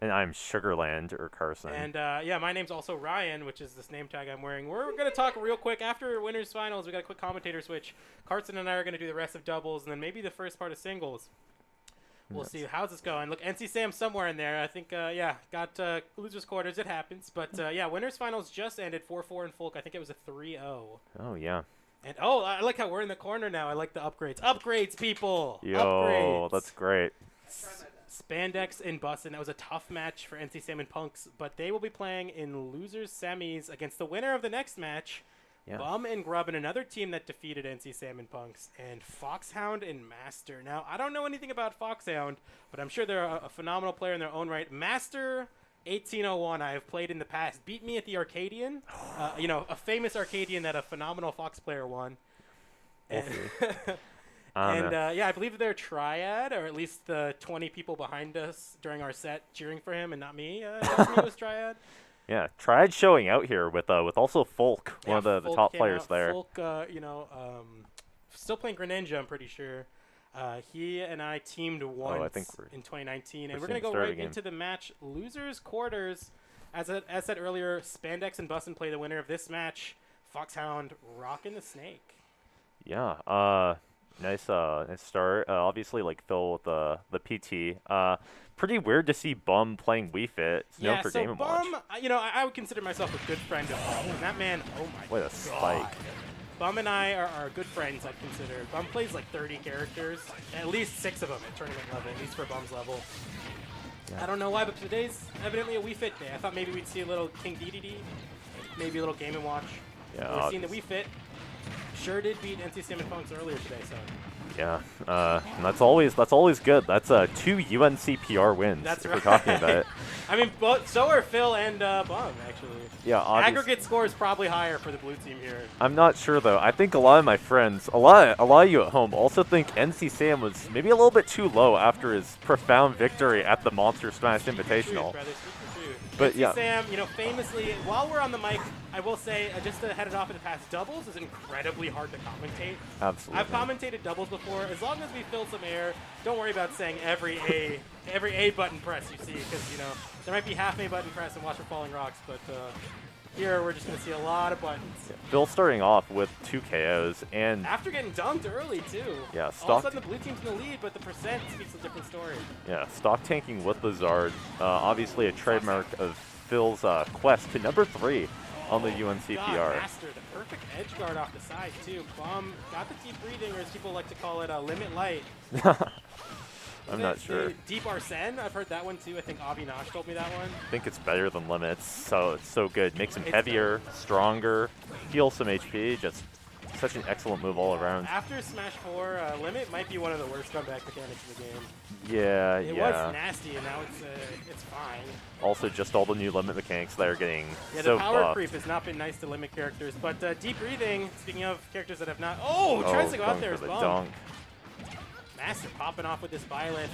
And I'm Sugarland or Carson. And yeah, my name's also Ryan, which is this name tag I'm wearing. We're going to talk real quick. After winners finals, we got a quick commentator switch. Carson and I are going to do the rest of doubles and then maybe the first part of singles. We'll see. How's this going? Look, NC Sam somewhere in there. I think, yeah, got losers quarters. It happens. But, yeah, winners finals just ended 4-4 in Folk. I think it was a 3-0. Oh, yeah. And, oh, I like how we're in the corner now. I like the upgrades. Upgrades, people! Yo, upgrades. That's great. Spandex and Bussin. That was a tough match for NC Sam and Punks, but they will be playing in losers semis against the winner of the next match, Yeah. Bum and Grub, and another team that defeated NC Sam and Punks, and Foxhound and Master. Now, I don't know anything about Foxhound, but I'm sure they're a phenomenal player in their own right. Master 1801, I have played in the past, beat me at the Arcadian, you know, a famous Arcadian that a phenomenal Fox player won. We'll And see. And yeah, I believe they're Triad, or at least the 20 people behind us during our set cheering for him, and not me. Tells me it was Triad. Yeah, Triad showing out here with also Folk, one of the Folk top came players out. there. Folk, you know, still playing Greninja, I'm pretty sure. He and I teamed once I think we're in 2019, and we're we're going to seeing go start right again. into the match. Losers quarters. As said earlier, Spandex and Bussin play the winner of this match. Foxhound rocking the snake. Yeah, nice start. Obviously, like Phil with the PT. Pretty weird to see Bum playing Wii Fit. It's known for so Game & Watch. Bum, you know, I would consider myself a good friend of Bum. And that man, oh my What a god. spike. Bum and I are good friends, I'd consider. Bum plays like 30 characters, at least 6 of them at tournament level, at least for Bum's level. Yeah. I don't know why, but today's evidently a Wii Fit day. I thought maybe we'd see a little King DDD, maybe a little Game & Watch. Yeah, We're seeing the Wii Fit. Sure did beat NC Sam and Punks earlier today, so. Yeah, and that's always good. That's 2 UNC PR wins. That's if right. we're talking about it. I mean, so are Phil and Bum, actually. Yeah, obviously. Aggregate score is probably higher for the blue team here. I'm not sure though. I think a lot of my friends, a lot of you at home, also think NC Sam was maybe a little bit too low after his profound victory at the Monster Smash Invitational. But NC yeah, Sam, you know, famously, while we're on the mic, I will say, just to head it off in the past, doubles is incredibly hard to commentate. absolutely. I've commentated doubles before. As long as we fill some air, don't worry about saying every A button press you see, because you know there might be half A button press and watch for falling rocks, but here we're just gonna see a lot of buttons. Phil starting off with 2 KOs and After getting dunked early too. Yeah, All of a stock. sudden the blue team's in the lead, but the percent speaks a different story. Yeah, stock tanking with Lazard. Obviously a trademark of Phil's quest to number 3 on the UNC God, PR. Master, the perfect edge guard off the side too. Bum got the deep breathing, or as people like to call it, limit light. I'm not The sure. Deep Arsene, I've heard that one too. I think Avinash told me that one. I think it's better than Limits, so it's so good. Makes him It's heavier, stronger, heals some HP. Just such an excellent move all around. After Smash 4, Limit might be one of the worst comeback mechanics in the game. Yeah, It yeah. was nasty, and now it's fine. Also, just all the new Limit mechanics that are getting Yeah, so the power buffed. creep has not been nice to Limit characters, but Deep Breathing, speaking of characters that have not... Oh, tries to go out going there for as the Bum. dunk. Master popping off with this Byleth.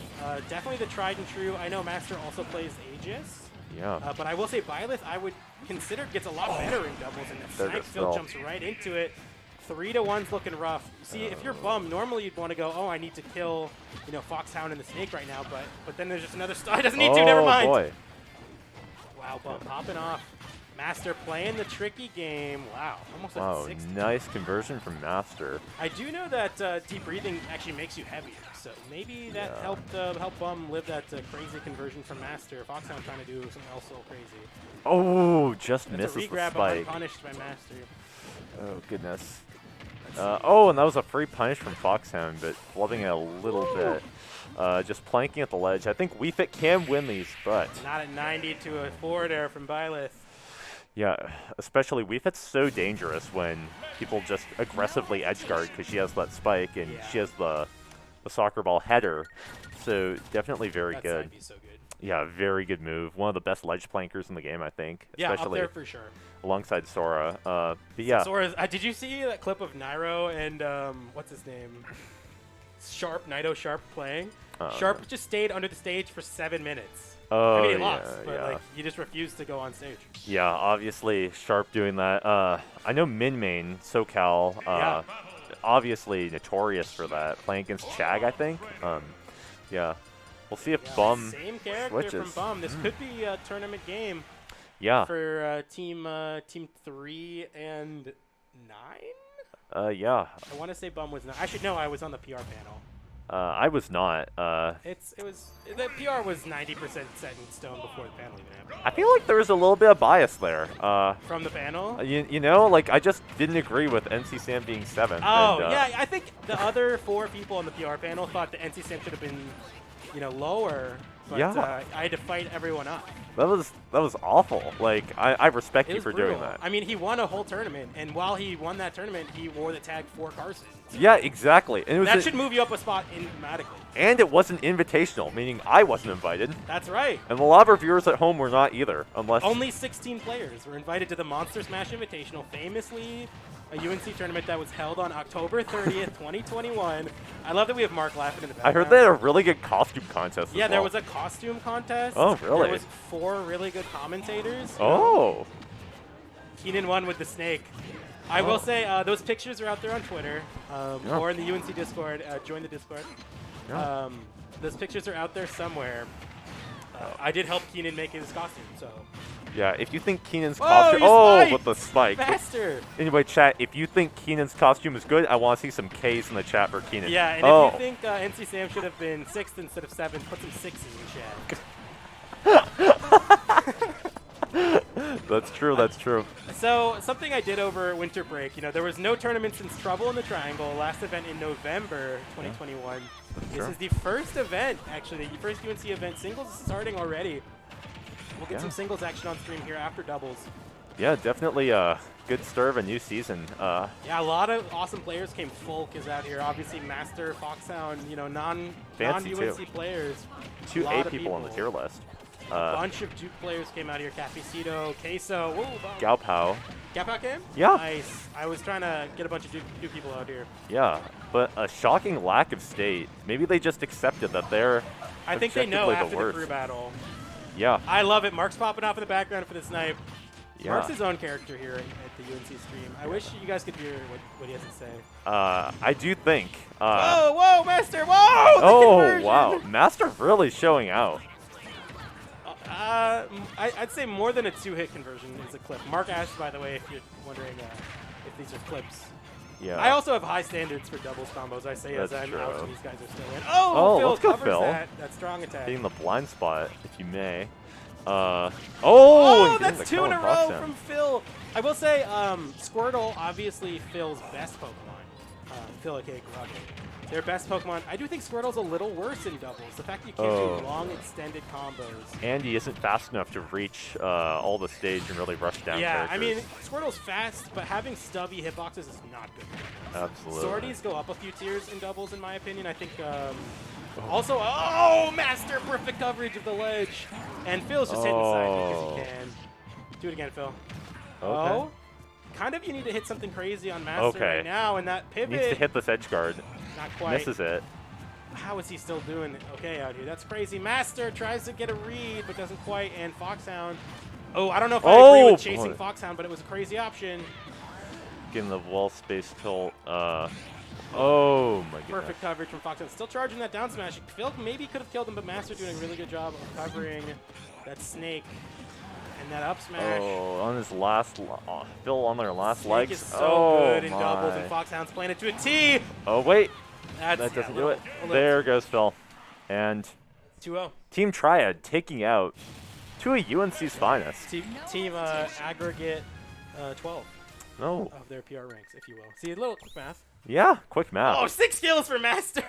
Definitely the tried and true. I know Master also plays Aegis. Yeah. But I will say Byleth, I would consider gets a lot better in doubles, and the There Snipe goes still Phil. jumps right into it. 3-1's looking rough. See, if you're Bum, normally you'd want to go, oh, I need to kill, you know, Foxhound and the Snake right now, but then there's just another star. He doesn't need to, never mind. Boy. Wow, Bum popping off. Master playing the tricky game. Wow, almost Wow, at 60. nice conversion from Master. I do know that Deep Breathing actually makes you heavier, so maybe that Yeah. helped Bum live that crazy conversion from Master. Foxhound trying to do something else so crazy. Oh, just That's a misses the regrab spike. unpunished by Master. Oh, goodness. Oh, and that was a free punish from Foxhound, but flubbing it a little bit. Just planking at the ledge. I think Wii Fit can win these, but Not at 90 to a forward air from Byleth. yeah, especially Wii Fit's so dangerous when people just aggressively edge guard because she has that spike and Yeah. she has the soccer ball header. So definitely very That good. side B's so good. Yeah, very good move. One of the best ledge plankers in the game, I think. Yeah, up Especially there for sure. alongside Sora. But yeah. Sora's, did you see that clip of Nairo and what's his name? Sharp, Naito Sharp playing? Sharp just stayed under the stage for 7 minutes. Oh, I mean, he yeah, lost, but yeah. like he just refused to go on stage. Yeah, obviously Sharp doing that. I know Min Main, SoCal. Yeah. obviously notorious for that, playing against Chag, I think. Yeah. We'll see if Bum Same character switches. from Bum. This could be a tournament game Yeah. for team 3 and 9. Yeah. I want to say Bum was not. I should know. I was on the PR panel. I was not. The PR was 90% set in stone before the panel even happened. I feel like there was a little bit of bias there. From the panel? You know, like I just didn't agree with NC Sam being 7th. Oh, and, yeah. I think the other 4 people on the PR panel thought the NC Sam should have been, lower. But Yeah. I had to fight everyone up. That was awful. Like I respect It you was for brutal. doing that. I mean, he won a whole tournament, and while he won that tournament, he wore the tag for Carson. Yeah, exactly. And it was That should move you up a spot automatically. and it wasn't invitational, meaning I wasn't invited, That's right. and a lot of our viewers at home were not either, unless Only 16 players were invited to the Monster Smash Invitational, famously a UNC tournament that was held on October 30th, 2021. I love that we have Mark laughing in the I background. heard they had a really good costume contest. Yeah, as there well. was a costume contest. Oh, really? There was 4 really good commentators. Oh. Keenan won with the snake. I will say those pictures are out there on Twitter Yeah. or in the UNC Discord. Join the Discord. Yeah. Those pictures are out there somewhere. I did help Keenan make his costume, so. Yeah, if you think Keenan's Whoa, costume... you Oh, spiked! with the spike. Faster! Anyway, chat, if you think Keenan's costume is good, I want to see some K's in the chat for Keenan. Yeah, and oh. if you think NC Sam should have been 6th instead of 7th, put some 6s in chat. That's true, that's true. So, something I did over winter break, there was no tournament since Trouble in the Triangle, last event in November 2021. This Sure. is the first event, actually, the first UNC event. Singles is starting already. We'll get Yeah. some singles action on stream here after doubles. Yeah, definitely a good start of a new season. Yeah, a lot of awesome players came. Folk is out here. Obviously, Master, Foxhound, Fancy, non-UNC too. players. Two lot A of people on the tier list. A bunch of Duke players came out here. Cafecito, Queso. Whoa, Gao Pao. Gap came? Yeah. Nice. I was trying to get a bunch of Duke people out here. Yeah, but a shocking lack of state. Maybe they just accepted that they're I think they know objectively after the worst. crew battle. Yeah, I love it. Mark's popping off in the background for the snipe. yeah. Mark's his own character here at the UNC stream. I wish you guys could hear what he has to say. I do think. Whoa, Master! Whoa! The Oh, conversion! wow. Master really showing out. I'd say more than a 2-hit conversion is a clip. Mark asked, by the way, if you're wondering if these are clips. Yeah. I also have high standards for doubles combos. I say as That's I'm out true. and these guys are still in. Oh, Phil let's go, covers Phil. that strong attack. Getting the blind spot, if you may. Oh, and getting that's the 2 in a Cullen row Fox in. from Phil. I will say, Squirtle, obviously Phil's best Pokemon. Phil, aka Gruggle. Their best Pokemon. I do think Squirtle's a little worse in doubles. The fact that you can't do long, extended combos. And he isn't fast enough to reach all the stage and really rush down Yeah, characters. I mean, Squirtle's fast, but having stubby hitboxes is not good. Absolutely. Swordies go up a few tiers in doubles, in my opinion. I think. Also, Master, perfect coverage of the ledge, and Phil's just hitting the side because he can. Do it again, Phil. Okay. Oh, kind of. You need to hit something crazy on Master right now, and that pivot. Needs to hit this edge guard. Not quite. Misses it. How is he still doing okay out here? That's crazy. Master tries to get a read, but doesn't quite. And Foxhound. Oh, I don't know if I agree with chasing boy. Foxhound, but it was a crazy option. Getting the wall space tilt. Oh my goodness. Perfect coverage from Foxhound. Still charging that down smash. Phil maybe could have killed him, but Master doing a really good job of covering that snake and that up smash. Oh, on his last, Phil on their last Snake legs. is so oh good in doubles, my. and Foxhound's playing it to a T. Oh wait, That's, that doesn't yeah, do it. a little. There goes Phil, and 2-0. Team Triad taking out two of UNC's finest. Team aggregate 12 Oh, of their PR ranks, if you will. See, a little quick math. yeah, quick math. Oh, 6 kills for Master.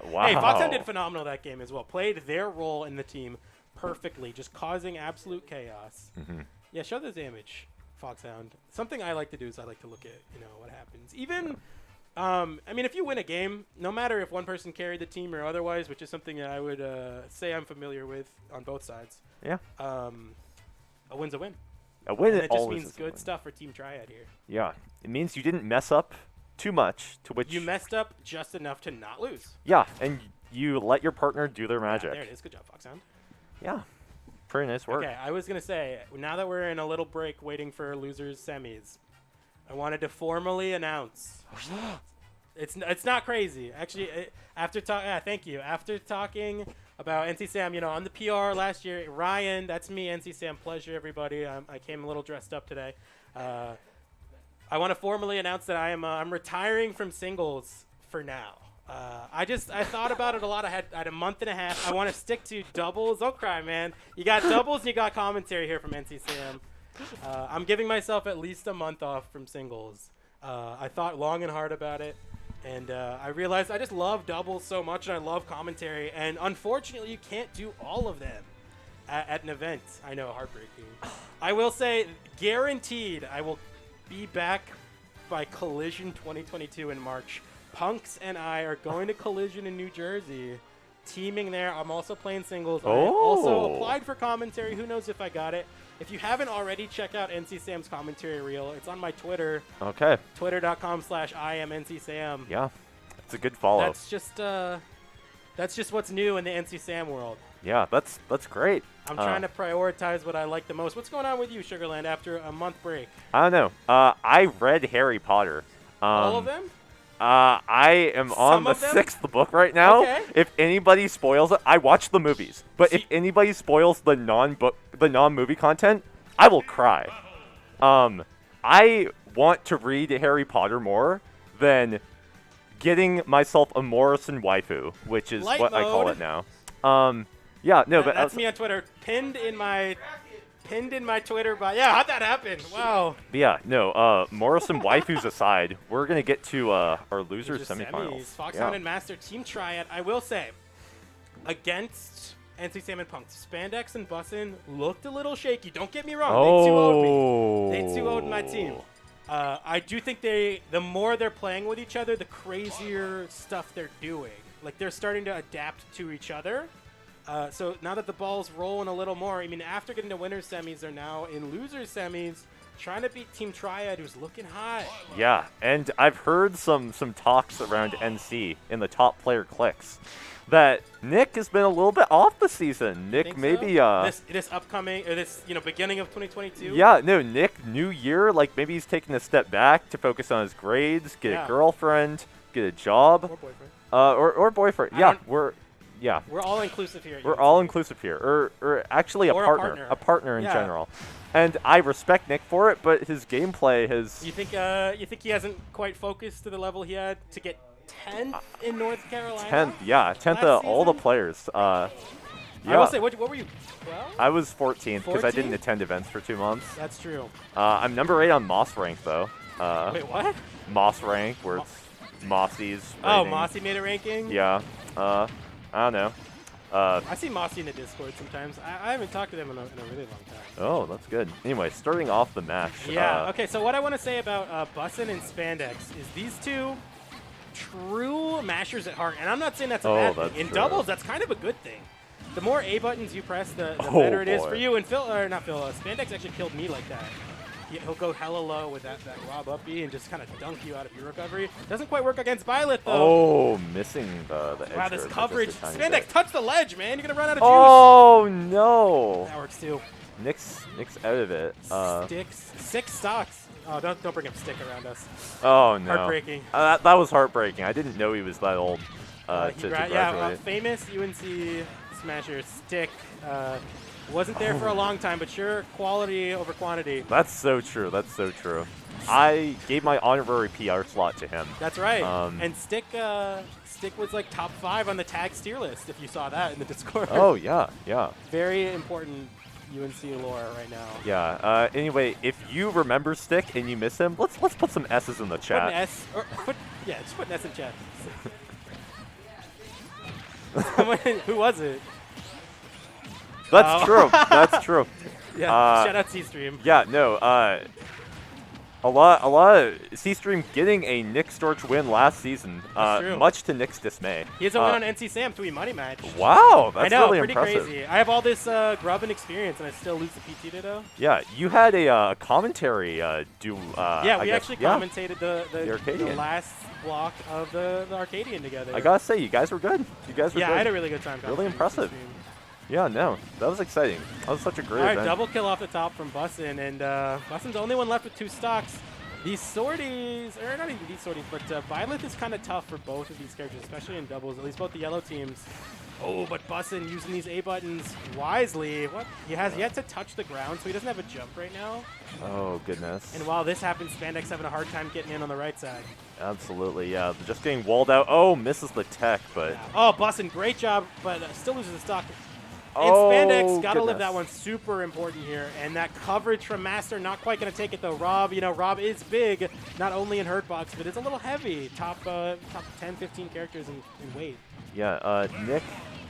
Wow. Hey, Foxhound did phenomenal that game as well. Played their role in the team perfectly, just causing absolute chaos. Yeah, show the damage, Foxhound. Something I like to do is I like to look at, what happens. Even, I mean, if you win a game, no matter if one person carried the team or otherwise, which is something that I would say I'm familiar with on both sides. Yeah. A win's a win. A win And it just always means is a good win. stuff for Team Triad here. Yeah, it means you didn't mess up too much, to which You messed up just enough to not lose. yeah, and you let your partner do their magic. There it is. Good job, Foxhound. Yeah, pretty nice work. Okay, I was going to say, now that we're in a little break waiting for losers semis, I wanted to formally announce It's not crazy. Actually, thank you. After talking about NC Sam, on the PR last year, Ryan, that's me, NC Sam. Pleasure, everybody. I came a little dressed up today. I want to formally announce that I'm retiring from singles for now. I thought about it a lot. I had a month and a half. I want to stick to doubles. Don't cry, man. You got doubles and you got commentary here from NC Sam. I'm giving myself at least a month off from singles. I thought long and hard about it. And I realized I just love doubles so much, and I love commentary. And unfortunately, you can't do all of them at an event. I know, heartbreaking. I will say, guaranteed, I will be back by Collision 2022 in March. Punks and I are going to Collision in New Jersey, teaming there. I'm also playing singles. I also applied for commentary. Who knows if I got it. If you haven't already, check out NC Sam's commentary reel. It's on my Twitter. Okay. Twitter.com/IamNCSam. Yeah, it's a good follow. That's just what's new in the NC Sam world. Yeah, that's great. I'm trying to prioritize what I like the most. What's going on with you, Sugarland, after a month break? I don't know. I read Harry Potter. All of them? I am on the 6th book right now. Okay. If anybody spoils it, I watch the movies. But if anybody spoils the non-movie content, I will cry. I want to read Harry Potter more than getting myself a Morrison waifu, which is Light what mode. I call it now. Yeah, no, but That's me on Twitter. Pinned in my Twitter bio. Yeah, how'd that happen? Wow. Yeah, no, Morrison waifus aside, we're going to get to our losers Semis. semifinals. Foxhound and Master Team Triad. I will say, against NC Sam and Punks, Spandex and Bussin looked a little shaky. Don't get me wrong. They 2-0'd my team. I do think the more they're playing with each other, the crazier stuff they're doing. Like, they're starting to adapt to each other. So now that the ball's rolling a little more, I mean, after getting to winners semis, they're now in losers semis, trying to beat Team Triad, who's looking hot. Yeah, and I've heard some talks around NC in the top player clicks that Nick has been a little bit off the season. Nick Think maybe so? This upcoming, or this beginning of 2022. Yeah, no, Nick, new year, like maybe he's taking a step back to focus on his grades, get a girlfriend, get a job, Or boyfriend. or boyfriend. Yeah, We're all inclusive here. we're all inclusive here, or actually a partner in general. And I respect Nick for it, but his gameplay has. You think he hasn't quite focused to the level he had to get 10th in North Carolina? 10th of all the players. I will say, what were you? 12? I was 14th because I 14? didn't attend events for 2 months. That's true. I'm number 8 on Moss rank though. Wait, what? Moss rank, where it's Mossy's. Oh, rating. Mossy made a ranking? Yeah. I don't know. I see Mossy in the Discord sometimes. I haven't talked to them in a really long time. Oh, that's good. Anyway, starting off the match. Yeah, okay, so what I want to say about Bussin and Spandex is these two true mashers at heart. And I'm not saying that's a bad thing. In doubles, that's kind of a good thing. The more A buttons you press, the better it is for you. And Spandex actually killed me like that. He'll go hella low with that Rob up B and just kind of dunk you out of your recovery. Doesn't quite work against Violet, though. Oh, missing the edge. Wow, this coverage. Spandex, touch the ledge, man. You're going to run out of juice. Oh, no. That works, too. Nick's out of it. Sticks. 6 stocks. Oh, don't bring up Stick around us. Oh, no. Heartbreaking. That was heartbreaking. I didn't know he was that old to graduate. Famous UNC Smasher Stick. Wasn't there for a long time, but sure, quality over quantity. That's so true. That's so true. I gave my honorary PR slot to him. That's right. And Stick was like top 5 on the tag steer list, if you saw that in the Discord. Oh, yeah, yeah. Very important UNC lore right now. Yeah. Anyway, if you remember Stick and you miss him, let's put some S's in the chat. Put an S, just put an S in chat. Who was it? That's true. That's true. Yeah. Shout out C-Stream. Yeah. No. A lot of C-Stream getting a Nick Storch win last season. Much to Nick's dismay. He has a win on NC Sam 3 money match. Wow, that's I know, really pretty impressive. crazy. I have all this grub and experience, and I still lose the PT Ditto. Yeah, you had a commentary do. Yeah, we actually commentated Arcadian. the last block of the Arcadian together. I gotta say, you guys were good. You guys were good. Yeah, I had a really good time. Really impressive. Yeah, no, that was exciting. That was such a great event. event. Double kill off the top from Bussin, and Bussin's the only one left with 2 stocks. These sorties, or not even these sorties, but Violet is kind of tough for both of these characters, especially in doubles, at least both the yellow teams. Oh, but Bussin using these A buttons wisely. What? He has yet to touch the ground, so he doesn't have a jump right now. Oh, goodness. And while this happens, Spandex having a hard time getting in on the right side. Absolutely, yeah. Just getting walled out. Oh, misses the tech, but... Oh, Bussin, great job, but still loses the stock. And Oh, Spandex, gotta live goodness. that one. Super important here. And that coverage from Master, not quite gonna take it though. Rob, Rob is big, not only in hurt box, but it's a little heavy. Top 10, 15 characters in weight. Yeah, Nick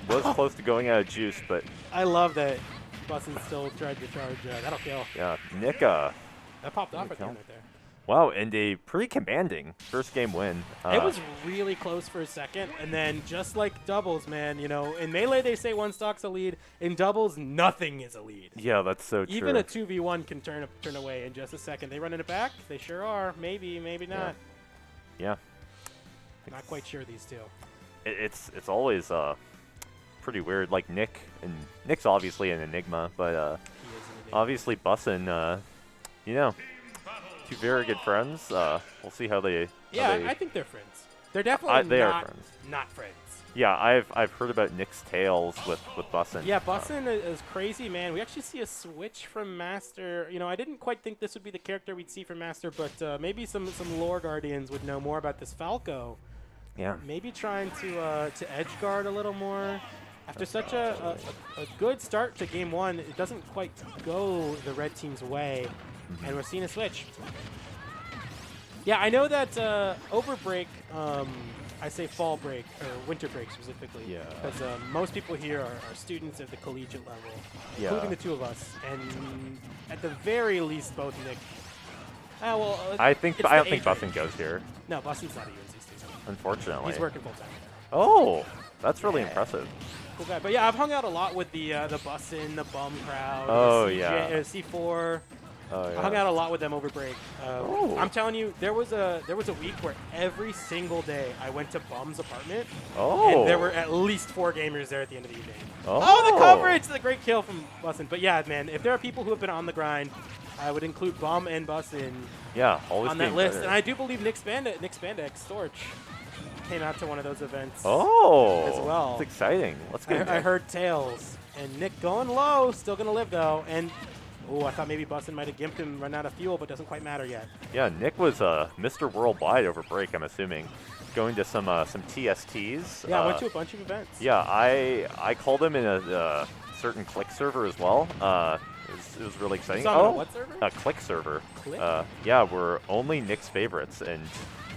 was close to going out of juice, but I love that Bussin still tried to charge. That'll kill. yeah, Nick, That popped off at the kill. end right there. wow, and a pretty commanding first game win. It was really close for a second, and then just like doubles, man, in Melee they say one stock's a lead. In doubles, nothing is a lead. Yeah, that's so true. Even a 2v1 can turn away in just a second. They running it back? They sure are. Maybe, maybe not. Yeah. Not quite sure, these two. It's always pretty weird. Like Nick's obviously an enigma, but He is an enigma. obviously Bussin, two very good friends. We'll see how they. Yeah, I think they're friends. They're definitely they are not, friends. not friends. Yeah, I've heard about Nick's tales with Bussin. Yeah, Bussin is crazy, man. We actually see a switch from Master. I didn't quite think this would be the character we'd see from Master, but maybe some lore guardians would know more about this Falco. Yeah. Maybe trying to edge guard a little more. After such a good start to game one, it doesn't quite go the red team's way, and we're seeing a switch. Yeah, I know that over break, I say fall break, or winter break specifically, Yeah. because most people here are students at the collegiate level, Yeah. including the two of us, and at the very least both Nick. I don't it's think the age range. Bussin goes here, No, Bussin's not a UNC student. unfortunately. He's working full time. Oh, that's really impressive. Cool guy. But yeah, I've hung out a lot with the Bussin, the Bum crowd, Oh, the yeah. C4. Oh, yeah. I hung out a lot with them over break. Oh. I'm telling you, there was a week where every single day I went to Bum's apartment, Oh. and there were at least 4 gamers there at the end of the evening. Oh. The coverage! The great kill from Bussin. But yeah, man, if there are people who have been on the grind, I would include Bum and Bussin Yeah, always on that being list. better. And I do believe Nick Spandex, Storch, came out to one of those events. Oh, as well. That's exciting. Let's get I heard tales. And Nick going low, still going to live though. And, I thought maybe Bussin might have gimped him, run out of fuel, but doesn't quite matter yet. Yeah, Nick was Mr. Worldwide over break, I'm assuming. Going to some TSTs. Yeah, I went to a bunch of events. Yeah, I called him in a certain click server as well. It was really exciting. You saw him on a what server? A click server. Click? Yeah, we're only Nick's favorites and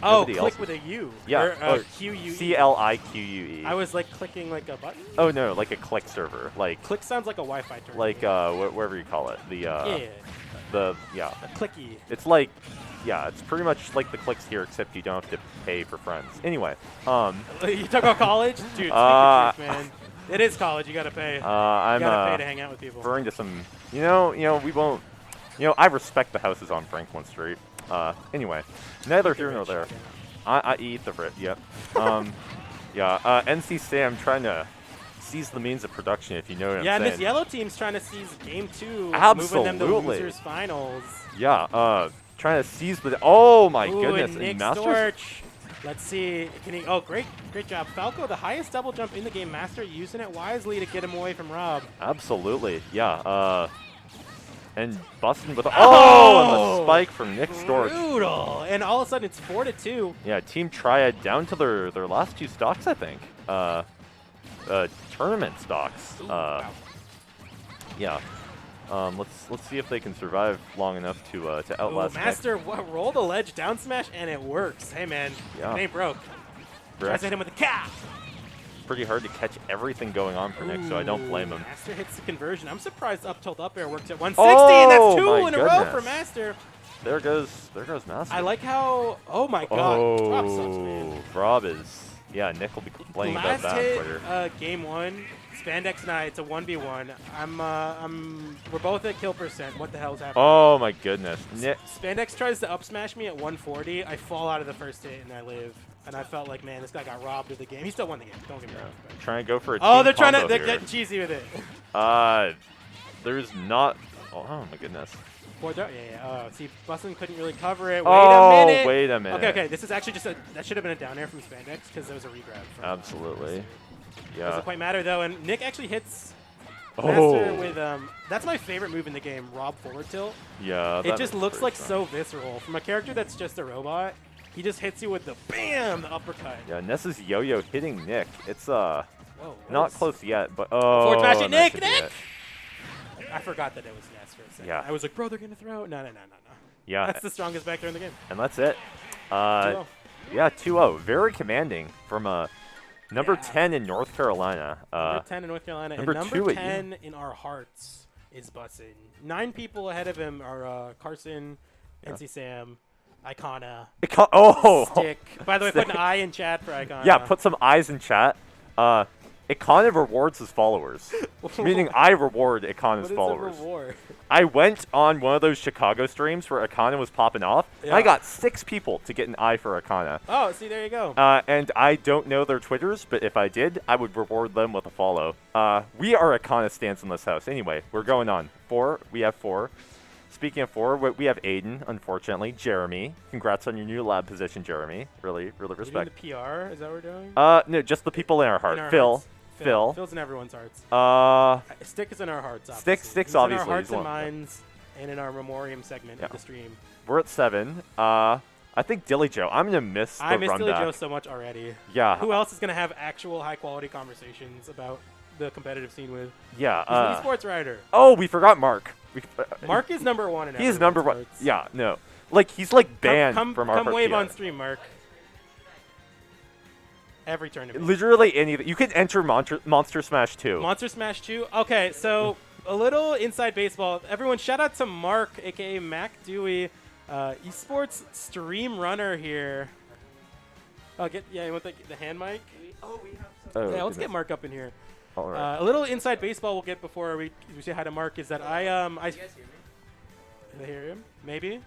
Oh, nobody click else. with a U. Yeah, Or, Q-U-E. CLIQUE. I was like clicking like a button. Oh no, like a click server, like Click sounds like a Wi-Fi term. like whatever you call it. The yeah, a clicky. It's like, yeah, it's pretty much like the clicks here, except you don't have to pay for friends. Anyway, You talk about college, dude. Speak the truth, man. It is college. You gotta pay. I'm you gotta pay to hang out with people. referring to some, we won't, I respect the houses on Franklin Street. Anyway, neither here nor there. I eat the Brit, yep. Yeah, NC Sam trying to seize the means of production, if you know what I'm Yeah, and saying. this yellow team's trying to seize game 2, moving them Absolutely. to losers finals. Yeah, trying to seize the, oh my Ooh, goodness, and Nick Masters. Storch. Let's see. Can he? Oh, great job, Falco. The highest double jump in the game. Master using it wisely to get him away from Rob. Absolutely, yeah. And Bustin with and the spike from Nick Storch. Brutal. And all of a sudden it's 4-2. Yeah, Team Triad down to their last 2 stocks, I think. Tournament stocks. Ooh, wow. Yeah. Let's see if they can survive long enough to Ooh, outlast Nick. Master roll the ledge down smash and it works. Hey man, Yeah. it ain't broke. Tries to hit him with a cap. Pretty hard to catch everything going on for Nick, so I don't blame him. Master hits the conversion. I'm surprised up tilt up air worked at 160, and that's Oh, 2 my in a row goodness. for Master. There goes Master. I like how. Oh my God, Rob sucks, man. Rob is. Yeah, Nick will be complaining about Last that hit, later. game 1, Spandex and I. It's a 1v1. We're both at kill percent. What the hell's happening? Oh my goodness, Nick. Spandex tries to up smash me at 140. I fall out of the first hit and I live. And I felt like, man, this guy got robbed of the game. He still won the game. Don't get me wrong. but- Trying to go for a Oh, team they're combo they're here. getting cheesy with it. There's not. Oh my goodness. Fourth throw? Yeah. See, Bussin couldn't really cover it. Wait a minute. Okay. This is actually just that should have been a down air from Spandex because there was a regrab. Absolutely. Yeah. Doesn't quite matter though, and Nick actually hits Master Oh. with that's my favorite move in the game, Rob forward tilt. Yeah. It just looks like so visceral from a character that's just a robot. He just hits you with the bam, the uppercut. Yeah, Ness's yo-yo hitting Nick. It's Whoa, not that's- close yet, but Forward smash it, that Nick! should be it. I forgot that it was Ness for a second. Yeah. I was like, bro, they're gonna throw. No. Yeah, That's the strongest back there in the game. and that's it. 2-0. Yeah, 2-0. Very commanding from number Yeah. 10 in North Carolina. Number 10 in North Carolina, number and number 2 at 10 in our hearts is Bussin. 9 people ahead of him are Carson, NC Sam, Icona, Stick. By the way, put an I in chat for Icona. Yeah, put some eyes in chat. Ikana rewards his followers, meaning I reward Ikana's What is followers. a reward? I went on one of those Chicago streams where Ikana was popping off. And I Yeah. got 6 people to get an eye for Ikana. Oh, see, there you go. And I don't know their Twitters, but if I did, I would reward them with a follow. We are Ikana stans in this house. Anyway, we're going on. 4. We have 4. Speaking of 4, we have Aiden, unfortunately. Jeremy. Congrats on your new lab position, Jeremy. Really We're doing respect. the PR? Is that what we're doing? No, just the people in our heart. In our Phil. hearts. Phil. Phil's in everyone's hearts. Stick Stick is in our hearts, Stick's obviously. He's obviously, in our hearts he's and one. minds, and in our memoriam segment of the stream. We're at 7. I think Dilly Joe. I'm gonna miss the I miss Dilly runback. Joe so much already. Yeah. Who else is going to have actual high-quality conversations about the competitive scene with? Yeah. He's an esports writer. Oh, we forgot Mark. Mark is number 1 in He's everyone's number 1. hearts. Yeah. No. Like he's like banned come from our Come wave yeah. on stream, Mark. Every tournament. Literally any. You can enter Monster Smash 2. Monster Smash 2. Okay, so a little inside baseball. Everyone, shout out to Mark, aka Mac Dewey, esports stream runner here. Oh, you want the hand mic? Oh, Yeah, let's goodness. get Mark up in here. All right. A little inside baseball we'll get before we say hi to Mark is that I Do you guys hear me? Can they hear him? Maybe.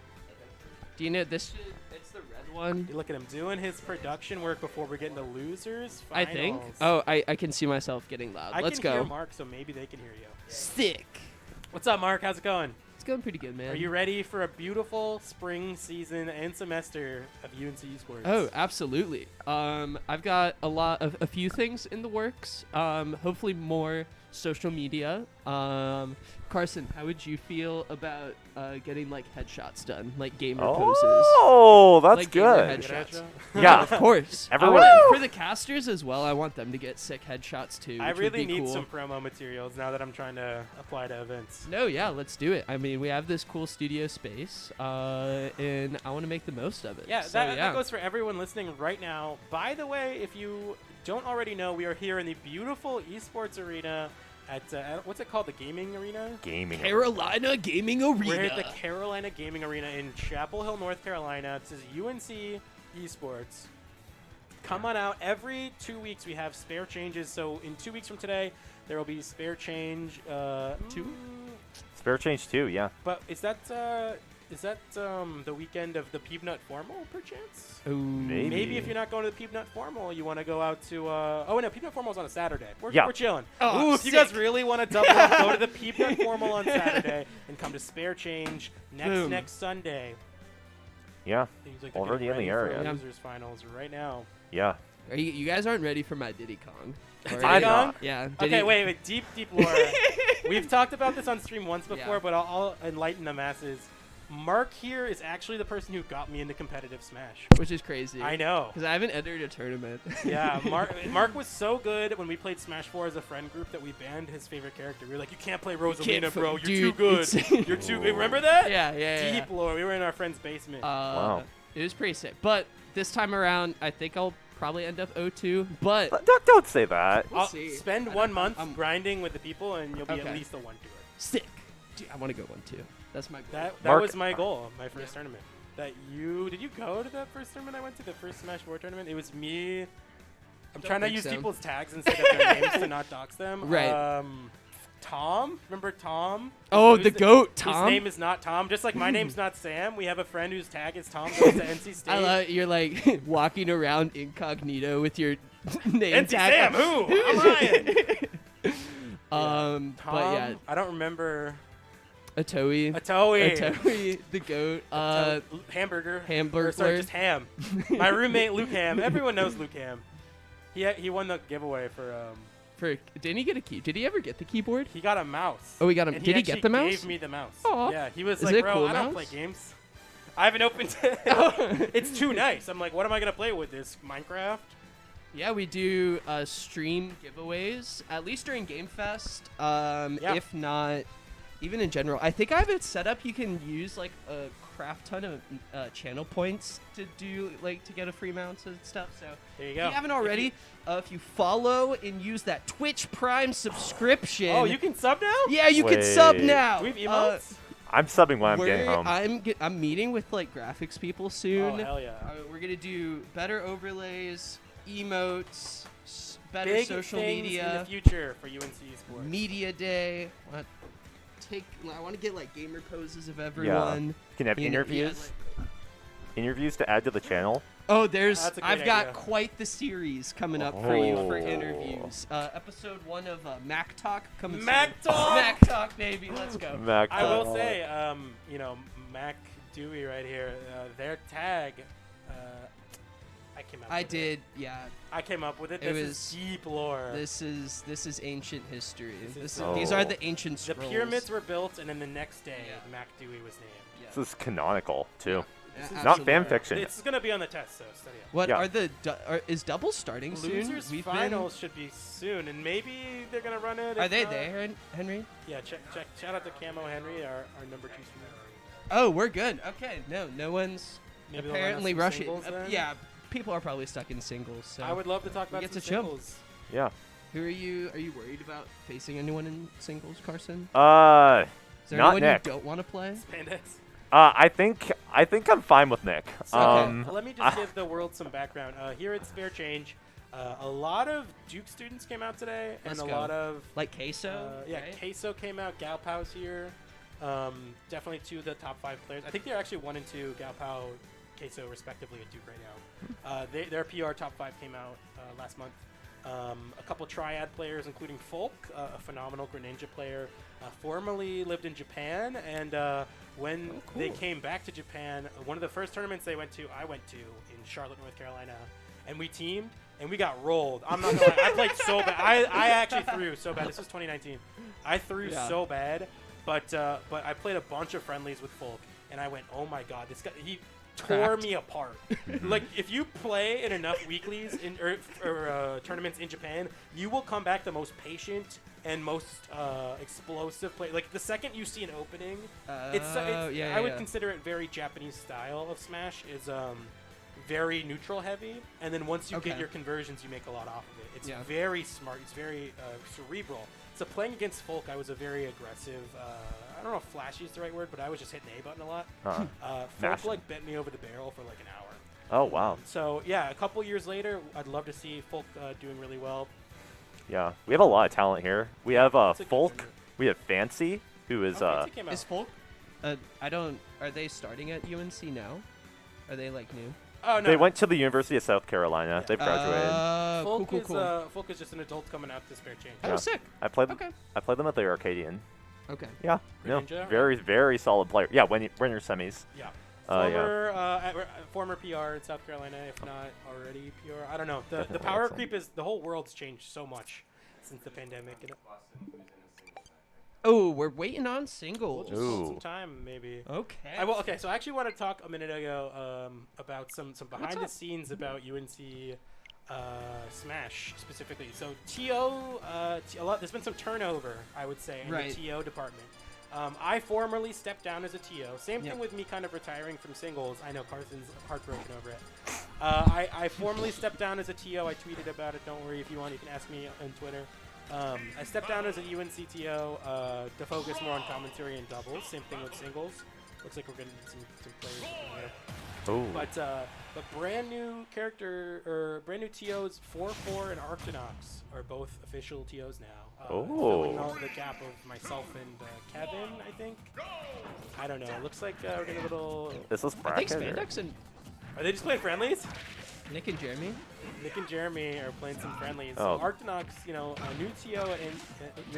Do you know this? It's the red one. You look at him doing his production work before we're getting to losers. I think. Finals. Oh, I can see myself getting loud. I Let's can hear go. Mark, so maybe they can hear you. Sick. What's up, Mark? How's it going? It's going pretty good, man. Are you ready for a beautiful spring season and semester of UNC Esports? Oh, absolutely. I've got a few things in the works. Hopefully more social media. Carson, how would you feel about getting like headshots done, like gamer poses? Oh, that's Like gamer good. headshots. Yeah. Of course. Everyone- For the casters as well, I want them to get sick headshots too. I which would really be need cool. some promo materials now that I'm trying to apply to events. No, yeah, let's do it. I mean, we have this cool studio space, and I want to make the most of it. Yeah, So, that goes for everyone listening right now. By the way, if you don't already know, we are here in the beautiful esports arena at what's it called? The gaming arena? Gaming. Carolina Gaming Arena. We're at the Carolina Gaming Arena in Chapel Hill, North Carolina. This is UNC Esports. Come on out. Every 2 weeks we have spare changes. So in 2 weeks from today, there will be spare change. 2? Spare change 2, yeah. But is that the weekend of the Peanut Formal, perchance? Ooh. Maybe if you're not going to the Peanut Formal, you want to go out to. Oh no, Peanut Formal's on a Saturday. We're chilling. Oh, Ooh, if you guys sick. really want to double up, go to the Peanut Formal on Saturday and come to Spare Change Boom. next Sunday. Yeah. Seems like they're Already getting in the ready for area. Losers finals right now. Yeah. You guys aren't ready for my Diddy Kong. Diddy Already? Kong? Yeah. Okay, Diddy- wait, deep lore. We've talked about this on stream once before, Yeah. but I'll enlighten the masses. Mark here is actually the person who got me into competitive Smash. Which is crazy. I know. Because I haven't entered a tournament. Yeah, Mark was so good when we played Smash 4 as a friend group that we banned his favorite character. We were like, you can't play Rosalina, bro. You're too Dude, good. it's- You're too good. Remember that? Yeah. Deep lore. We were in our friend's basement. Wow. It was pretty sick. But this time around, I think I'll probably end up 0-2. But Don't say that. we'll I'll see. spend I 1 don't- month I'm grinding with the people, and you'll be at Okay. least a 1-2. sick. Dude, I want to go 1-2. That's my goal. That Mark- was my goal, my first tournament. Did you go to that first tournament I went to, the first Smash 4 tournament? It was me. I'm Don't trying to think use so. people's tags instead of their names to not dox them. Right. Tom? Remember Tom? Oh, Who's the goat, Tom. His name is not Tom. Just like my name's not Sam. We have a friend whose tag is Tom, goes to NC State. I love you're like walking around incognito with your name NC tag. Sam, who? I'm Ryan. But Tom, yeah, I don't remember. Atoe, the goat. Hamburger. Hamburger. Or, sorry, just Ham. My roommate Luke Ham. Everyone knows Luke Ham. He won the giveaway for Didn't he get a key? Did he ever get the keyboard? he got a mouse. Oh, he got him. And Did he get the mouse? Gave me the mouse. Aw. Yeah, he was Is like, it a bro, cool I don't mouse? play games. I haven't opened it. It's too nice. I'm like, what am I gonna play with this? Minecraft? Yeah, we do stream giveaways, at least during Game Fest. Yeah. If not, even in general. I think I have it set up. You can use like a crap ton of channel points to do to get a free mount and stuff. So There you if go. you haven't already, if you follow and use that Twitch Prime subscription. Oh, you can sub now? Yeah, you can sub Wait. now. We have emotes? I'm subbing when I'm getting home. I'm meeting with graphics people soon. Oh, hell yeah. We're gonna do better overlays, emotes, better Big social things media, in the future for UNC Esports. media day. I want to get gamer poses of everyone. Can have You know, interviews. yeah, Interviews to add to the channel. Oh, That's a great I've got idea. quite the series coming up for you for Oh. interviews. Episode 1 of Mac Talk coming Mac soon. Talk! Mac Talk, baby. Let's go. Mac I will Talk. say, Mac Dewey right here, their tag, I came up I with did, yeah. I came up with it. It This was- is deep lore. This is ancient history. This is- These are Oh. the ancient The scrolls. pyramids were built, and then the next day, Yeah. Mac Dewey was named. Yeah. This is canonical too. Yeah, This is Not absolutely. fan fiction. It's going to be on the test, so study it. What Yeah. are the is double starting soon? Losers finals should be soon, and maybe they're going to run it. Are if they not- there, Henry? Yeah, check. Shout out to Camo Henry, our number 2 student. Oh, we're good. Okay, no one's Maybe they'll run us apparently some rushing. singles then? Yeah, people are probably stuck in singles. So I would love to talk about get some to chill. singles. Yeah. Who are you? Are you worried about facing anyone in singles, Carson? Is there Not anyone Nick. you don't want to play? Spandex. I think I'm fine with Nick. Okay. Let me just give the world some background. Here at Fair Change, a lot of Duke students came out today, Let's and go. a lot of Like Queso? yeah, right? Queso came out. Galpow's here. Definitely 2 of the top 5 players. I think they're actually 1 and 2. Galpow, Queso, respectively, at Duke right now. Their PR top 5 came out last month. A couple Triad players, including Folk, a phenomenal Greninja player, formerly lived in Japan, and when they came back to Japan, one of the first tournaments I went to in Charlotte, North Carolina, and we teamed, and we got rolled. I'm not gonna lie, I played so bad. I actually threw so bad. This was 2019. I threw so bad, but I played a bunch of friendlies with Folk, and I went, oh my god, this guy, he tore Cracked. me apart. Like, if you play in enough weeklies or tournaments in Japan, you will come back the most patient and most explosive player. Like, the second you see an opening, I would consider it very Japanese style of Smash. Is very neutral heavy, and then once you get your conversions, you make a lot off of it. It's very smart. It's very cerebral. So playing against Folk, I was a very aggressive. I don't know if flashy is the right word, but I was just hitting A button a lot. Folk Mashing. bent me over the barrel for like an hour. Oh wow. So yeah, a couple years later, I'd love to see Folk doing really well. Yeah, we have a lot of talent here. We have a good Folk. tournament. We have Fancy, who is Fancy came out. Is Folk? Are they starting at UNC now? Are they new? Oh no, They went to the University of South Carolina. Yeah. They've graduated. Cool. Folk is just an adult coming out to Spare Change. Oh, Yeah. sick. I played Okay. them at the Arcadian. Okay. Yeah. No, Greninja? very very solid player. Yeah, winner semis. Yeah. Yeah. Former PR in South Carolina, if not already PR. I don't know. The Definitely power excellent. creep is the whole world's changed so much since the pandemic. Oh, we're waiting on We'll singles. just Ooh. hold some time, maybe. Okay. Okay, so I actually want to talk a minute ago about some behind the up? scenes about UNC Smash specifically. So TO, there's been some turnover, I would say, in Right. the TO department. I formerly stepped down as a TO. Same Yep. thing with me kind of retiring from singles. I know Carson's heartbroken over it. I formally stepped down as a TO. I tweeted about it. Don't worry, if you want, you can ask me on Twitter. I stepped down as a UNC TO to focus more on commentary and doubles. Same thing with singles. Looks like we're getting some players in there. Oh. But brand new brand new TOs, 4-4 and Arctonox are both official TOs now. Filling all the gap of myself and Kevin, I think. I don't know. It looks like we're getting a little. Is this I think bracket? or- Spandex and Are they just playing friendlies? Nick and Jeremy. Nick and Jeremy are playing some friendlies. Oh. So Arctonauts, a new TO at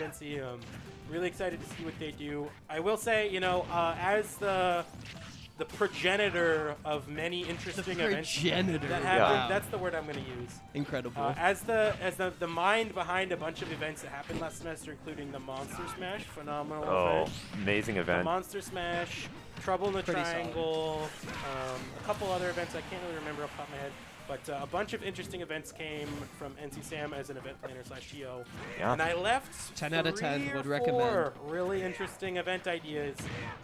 UNC. Really excited to see what they do. I will say, as the progenitor of many interesting events Progenitor. that Yeah. happen. That's the word I'm going to use. Incredible. As the mind behind a bunch of events that happened last semester, including the Monster Smash, phenomenal Oh, event. amazing The event. Monster Smash, Trouble in the Pretty solid. Triangle, a couple other events I can't really remember off the top of my head. But a bunch of interesting events came from NC Sam as an event planner / TO. Yeah. And I left 10 out of 10 3 or would 4 recommend. really interesting event ideas.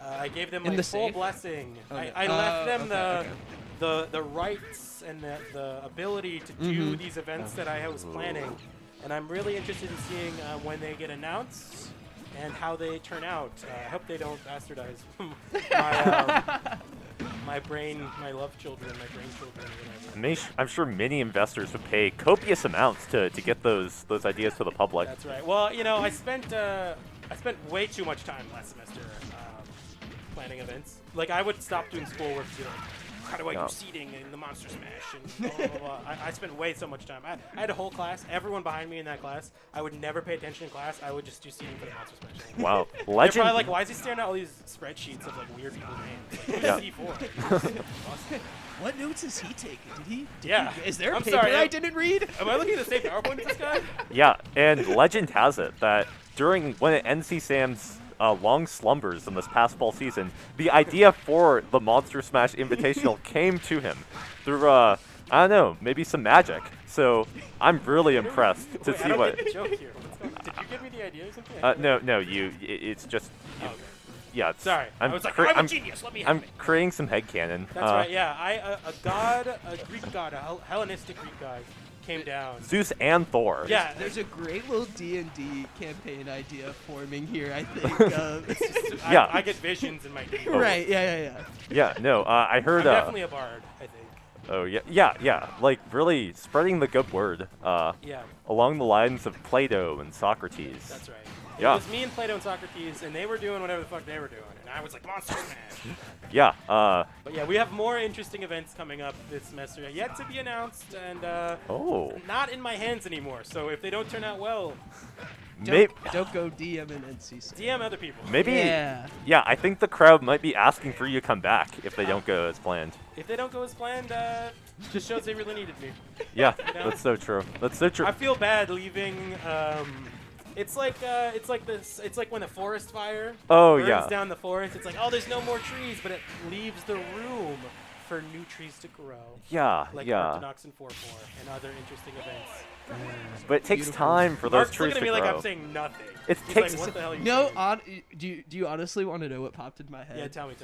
I gave them In my the full safe? blessing. Okay. I left them okay. the rights and the ability to Mm-hmm. do these events that I was planning. And I'm really interested in seeing when they get announced and how they turn out. I hope they don't bastardize my brain, my love children, my brain children, or whatever. I'm sure many investors would pay copious amounts to get those ideas to the public. That's right. Well, I spent way too much time last semester planning events. Like, I would stop doing schoolwork to be like, how do I Yeah. do seating in the Monster Smash and blah, blah, blah. I spent way so much time. I had a whole class, everyone behind me in that class. I would never pay attention in class. I would just do seating for the Monster Smash. Wow, They're legend. probably like, why is he staring at all these spreadsheets of like weird people's names? Like, Yeah. who's C4? What notes is he taking? Yeah. Is there a I'm paper sorry, I didn't read? Am I looking at the same PowerPoint as this guy? Yeah, and legend has it that during one of NC Sam's long slumbers in this past fall season, the idea for the Monster Smash Invitational came to him through, I don't know, maybe some magic. So I'm really impressed to Wait, I see don't what. get the joke here. Did you give me the idea or something? No, it's just. Oh, okay. Yeah, it's, Sorry, I was like, I'm a genius. Let me have I'm it. creating some headcanon. That's right. Yeah, a Greek god, a Hellenistic Greek god, came down. Zeus and Thor. Yeah, There's a great little D&D campaign idea forming here, I think. Yeah. I get visions in my dreams. Right, yeah. Yeah, no, I heard. I'm definitely a bard, I think. Oh yeah. Like really spreading the good word. Yeah, Along the lines of Plato and Socrates. that's right. Yeah. It was me and Plato and Socrates, and they were doing whatever the fuck they were doing, and I was like, Monster Smash. Yeah. But yeah, we have more interesting events coming up this semester, yet to be announced, and Oh. not in my hands anymore. So if they don't turn out well, Don't go DM in NCC. DM other people. Maybe. Yeah. Yeah, I think the crowd might be asking for you to come back if they don't go as planned. If they don't go as planned, just shows they really needed me. Yeah, know? that's so true. That's so true. I feel bad leaving. It's like this. It's like when a forest fire Oh, burns yeah. down the forest. It's like, oh, there's no more trees, but it leaves the room for new trees to grow. Yeah, Like yeah. Arctonauts and 4-4 and other interesting events. But it takes Beautiful. time for those Mark's trees looking to at me grow. like I'm saying nothing. It He's takes- like, what the hell are you No, saying? do you honestly want to know what popped in my head? Yeah, tell me.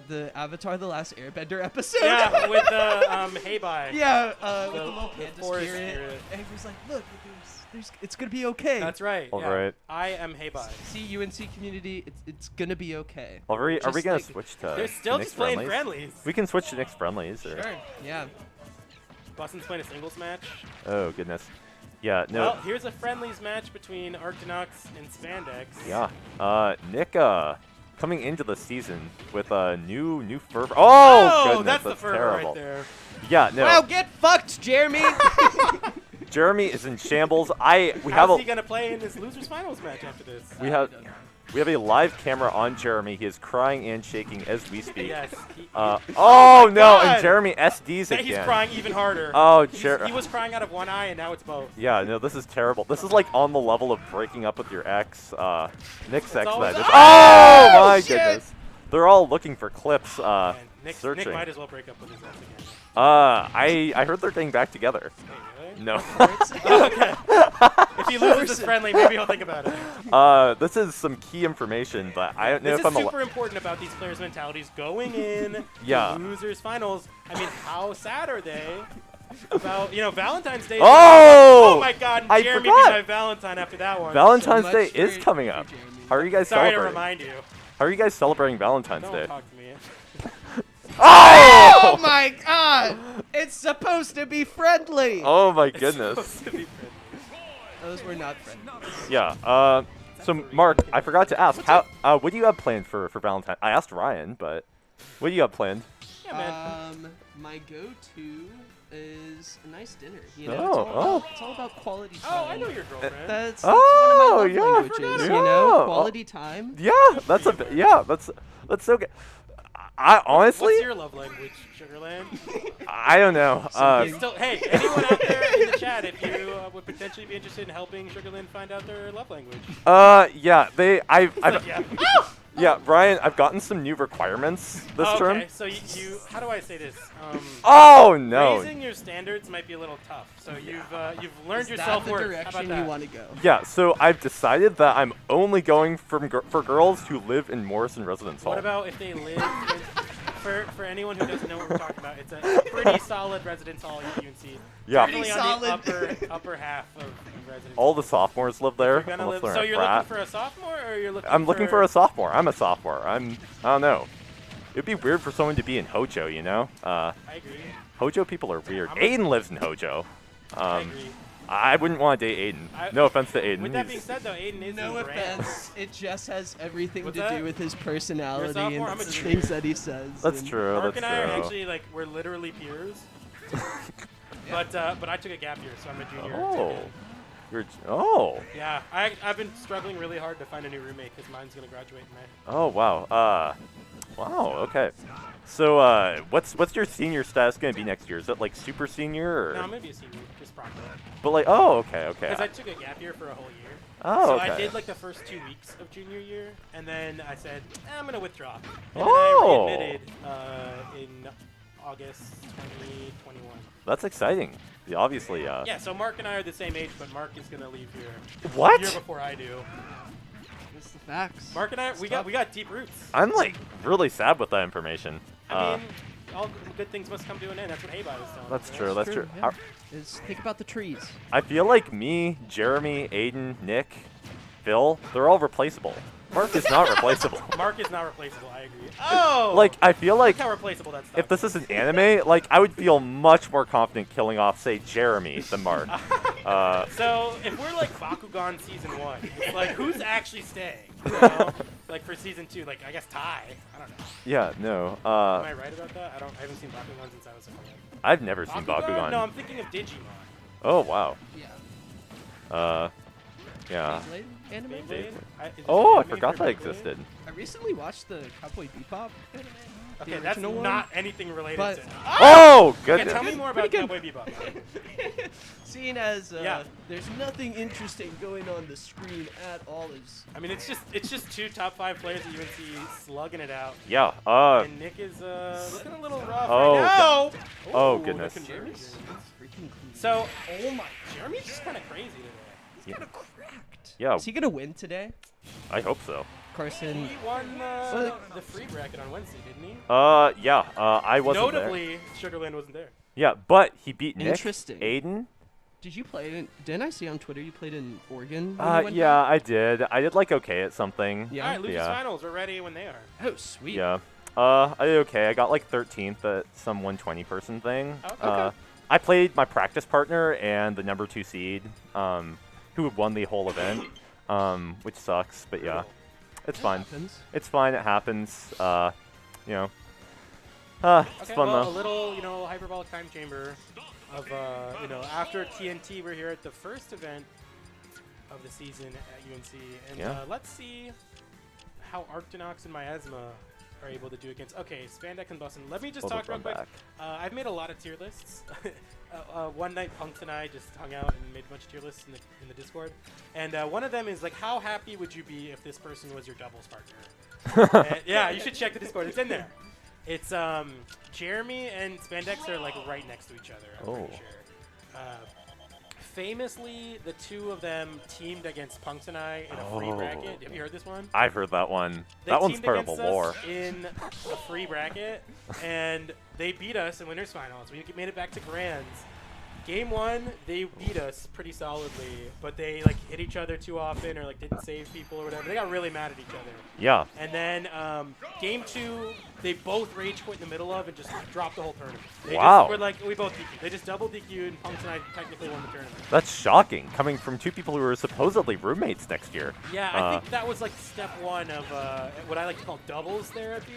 The Avatar: The Last Airbender episode. Yeah, with the hey bye. Yeah, with The- the little the panda forest spirit. spirit. And he was like, look, it's gonna be okay. That's right. All yeah. right. I am hey bye. See, UNC community, it's gonna be okay. Are we Just gonna like- switch to They're still Knicks just playing friendlies? friendlies. We can switch to Knicks friendlies. Or... Sure. Yeah. Boston's playing a singles match. Oh goodness. Yeah. No. Well, here's a friendlies match between Arctonauts and Spandex. Yeah. Nick. Coming into the season with a new fervor. Oh, goodness, that's the fervor terrible. right there. Yeah. No. Wow, get fucked, Jeremy. Jeremy is in shambles. We have How's a he gonna play in this losers finals match after this? we have a live camera on Jeremy. He is crying and shaking as we speak. Yes. Oh no! God. And Jeremy SDs Now again. he's crying even harder. Oh, He was crying out of one eye, and now it's both. Yeah, no, this is terrible. This is like on the level of breaking up with your ex. Nick's ex. always- That is. Oh, Oh my shit! goodness! They're all looking for clips. And Nick Searching. might as well break up with his ex again. I heard they're getting back together. Hey, really? No. Okay. If he loses his friendly, maybe he'll think about it. This is some key information, but I don't know This if is I'm. super important about these players' mentalities going in Yeah. to losers finals. I mean, how sad are they about Valentine's Day? Oh! Oh my God! I Jeremy forgot. be my Valentine after that one. Valentine's So Day much is for- coming for up. Jeremy. How are you guys Sorry to celebrating? remind you. How are you guys celebrating Valentine's Don't Day? talk to me. Oh! Oh my God! It's supposed to be friendly. Oh my It's goodness. supposed to be friendly. Those were not friendly. Yeah. So Mark, I forgot to ask, what do you have planned for Valentine? I asked Ryan, but what do you have planned? Yeah, man. My go-to is a nice dinner. You know, Oh, it's all about quality time. Oh, I know your girlfriend. That's Oh, one of my yeah. love languages. You Yeah. know, quality time. Yeah, that's so good. I honestly, What's your love language, Sugarland? I don't know. Still, hey, anyone out there in the chat, if you would potentially be interested in helping Sugarland find out their love language. Yeah, I've Like, yeah. yeah, Brian, I've gotten some new requirements this term. Okay, so you, how do I say this? Oh no. Raising your standards might be a little tough. So you've learned Is your that self-worth. the How about direction that? you want to go? Yeah, so I've decided that I'm only going for girls who live in Morrison Residence Hall. What about if they live in, for anyone who doesn't know what we're talking about, it's a pretty solid residence hall at UNC. Yeah. Definitely Pretty on the solid. upper half of residence. All the sophomores live there. You're gonna unless live, they're so a you're frat. looking for a sophomore, or you're looking? I'm looking for a sophomore. I'm a sophomore. I don't know. It'd be weird for someone to be in Hojo, you know? I agree. Hojo people are weird. I'm Aiden lives in Hojo. I agree. I wouldn't want to date Aiden. No offense to Aiden. With that He's- being said, though, Aiden is No in Grant. offense. It just has everything What's to that? do with his personality sophomore, and I'm a the junior. things that he says. That's and- true. Mark That's and I are true. actually we're literally peers. But I took a gap year, so I'm a junior. Oh. Oh. Yeah, I've been struggling really hard to find a new roommate because mine's gonna graduate in May. Oh wow. Wow. Okay. So what's your senior status gonna be next year? Is it like super senior or? No, I'm gonna be a senior, just proctor. But like, oh, okay, okay. Because I took a gap year for a whole year. Oh, so okay. I did like the first 2 weeks of junior year, and then I said, I'm gonna withdraw. And Oh. then I readmitted in August 2021. That's exciting. Yeah, obviously. Yeah, so Mark and I are the same age, but Mark is gonna leave here What? a year before I do. That's the facts. Mark and I, we got deep roots. I'm like really sad with that information. I mean, all good things must come to an end. That's what Hayby was telling That's us, true. right? That's true. Yeah. Think about the trees. I feel like me, Jeremy, Aiden, Nick, Phil, they're all replaceable. Mark is not replaceable. Mark is not replaceable. I agree. Oh, Like, I feel like look how replaceable that stuff. if this is an anime, like, I would feel much more confident killing off, say, Jeremy than Mark. So if we're like Bakugan season 1, it's like who's actually staying? You know? Like for season 2, like I guess Ty. I don't know. Yeah, no. Am I right about that? I haven't seen Bakugan since I was a kid. I've never seen Bakugan. No, I'm thinking of Digimon. Oh, wow. Yeah. Yeah. Beyblade anime? Beyblade? Is there Oh, I anime forgot for that Beyblade? existed. I recently watched the Cowboy Bebop anime. Okay, the that's original one. not anything related But- to. Oh, Okay, goodness. tell me more about Pretty Cowboy Bebop. Seeing as Yeah. there's nothing interesting going on the screen at all, is I mean, it's just 2 top 5 players at UNC slugging it out. Yeah. And Nick is looking a little rough Oh, right now. oh, Ooh, the goodness. conversions. freaking clean. So, oh my, Jeremy's just kind of crazy today. He's kind of cracked. Yeah, Is he gonna win today, I hope so. Carson? He won the free bracket on Wednesday, didn't he? Yeah, I wasn't there. Notably, Sugarland wasn't there. Yeah, but he beat Nick, Interesting. Aiden. Did you play? Didn't I see on Twitter you played in Oregon? when you went Yeah, back? I did. I did like okay at something. Yeah. All right, Lucas Yeah. Finals. We're ready when they are. Oh, sweet. Yeah. I did okay. I got like 13th at some 120 person thing. Okay. I played my practice partner and the number 2 seed, who won the whole event, which sucks, but yeah, it's fine. Happens. It's fine. It happens. You know. It's Okay, fun well, a though. little, hyperbolic time chamber of, after TNT, we're here at the first event of the season at UNC, and Yeah. let's see how Arctonox and Miasma are able to do against. Okay, Spandex and Bussin. Let me just Hold talk up, real run quick. back. I've made a lot of tier lists. One night, Punks and I just hung out and made a bunch of tier lists in the Discord, and one of them is like, how happy would you be if this person was your doubles partner? And, yeah, you should check the Discord. It's in there. It's Jeremy and Spandex are like right next to each other. I'm pretty sure. Famously, the two of them teamed against Punks and I in a free bracket. Have you heard this one? I've heard that one. They That one's teamed part of the against us lore. in a free bracket, and they beat us in winners finals. We made it back to grands, Game 1, they beat us pretty solidly, but they like hit each other too often or like didn't save people or whatever. They got really mad at each other. Yeah. And then Game 2, they both rage quit in the middle of and just dropped the whole tournament. They Wow. Just were like, we both DQ'd. They just double DQ'd, and Punks and I technically won the tournament. That's shocking, coming from two people who are supposedly roommates next year. Yeah, I think that was like step 1 of what I like to call doubles therapy.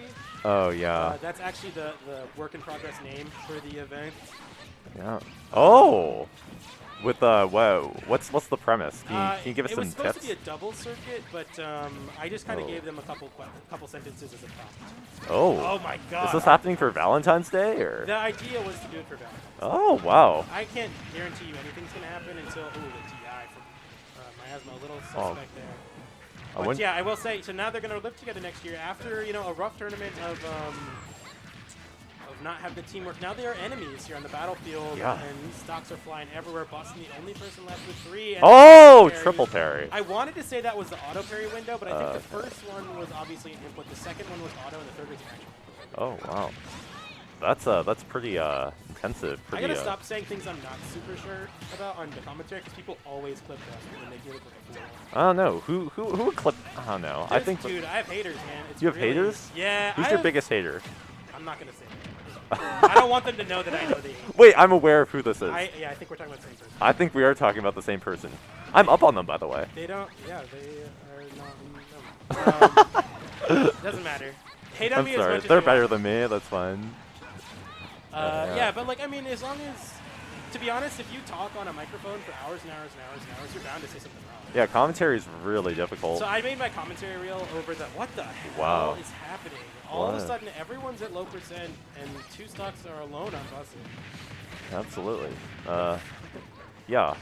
Oh, yeah. That's actually the work in progress name for the event. Yeah. Oh! With, whoa. What's the premise? Can you give us it some was supposed tips? to be a double circuit, but I just kind of gave them a couple sentences as a prompt. Oh. Oh my god. Is this happening for Valentine's Day, or? The idea was to do it for Valentine's. Oh, wow. I can't guarantee you anything's going to happen until, ooh, the TI from Miasma, a little Oh. suspect there. I But wouldn't- yeah, I will say, so now they're going to live together next year after, you know, a rough tournament of not having the teamwork. Now they are enemies here on the battlefield, Yeah. and stocks are flying everywhere. Boston, the only person left with 3. And Oh, parry. triple parry. I wanted to say that was the auto parry window, but I think the first one was obviously an input. The second one was auto, and the third was an actual. Oh, wow. That's pretty intensive. I Pretty, gotta stop saying things I'm not super sure about on the commentary because people always clip Boston and make me look like a fool. I don't know. Who would clip? I don't know. I think. Dude, I have haters, man. It's You have really- haters? Yeah. Who's I your have- biggest hater? I'm not gonna say that. I don't want them to know that I know they hate. Wait, I'm aware of who this is. I think we're talking about the same person. I think we are talking about the same person. I'm up on them, by the way. They don't. Yeah, they are not. Doesn't matter. Hate on I'm me as sorry. much as They're you better want. than me. That's fine. Yeah, but like I mean, as long as, to be honest, if you talk on a microphone for hours and hours and hours and hours, you're bound to say something wrong. Yeah, commentary is really difficult. So I made my commentary reel over the what the hell Wow. is happening? All of a What? sudden, everyone's at low percent, and 2 stocks are alone on buses. Absolutely. Yeah.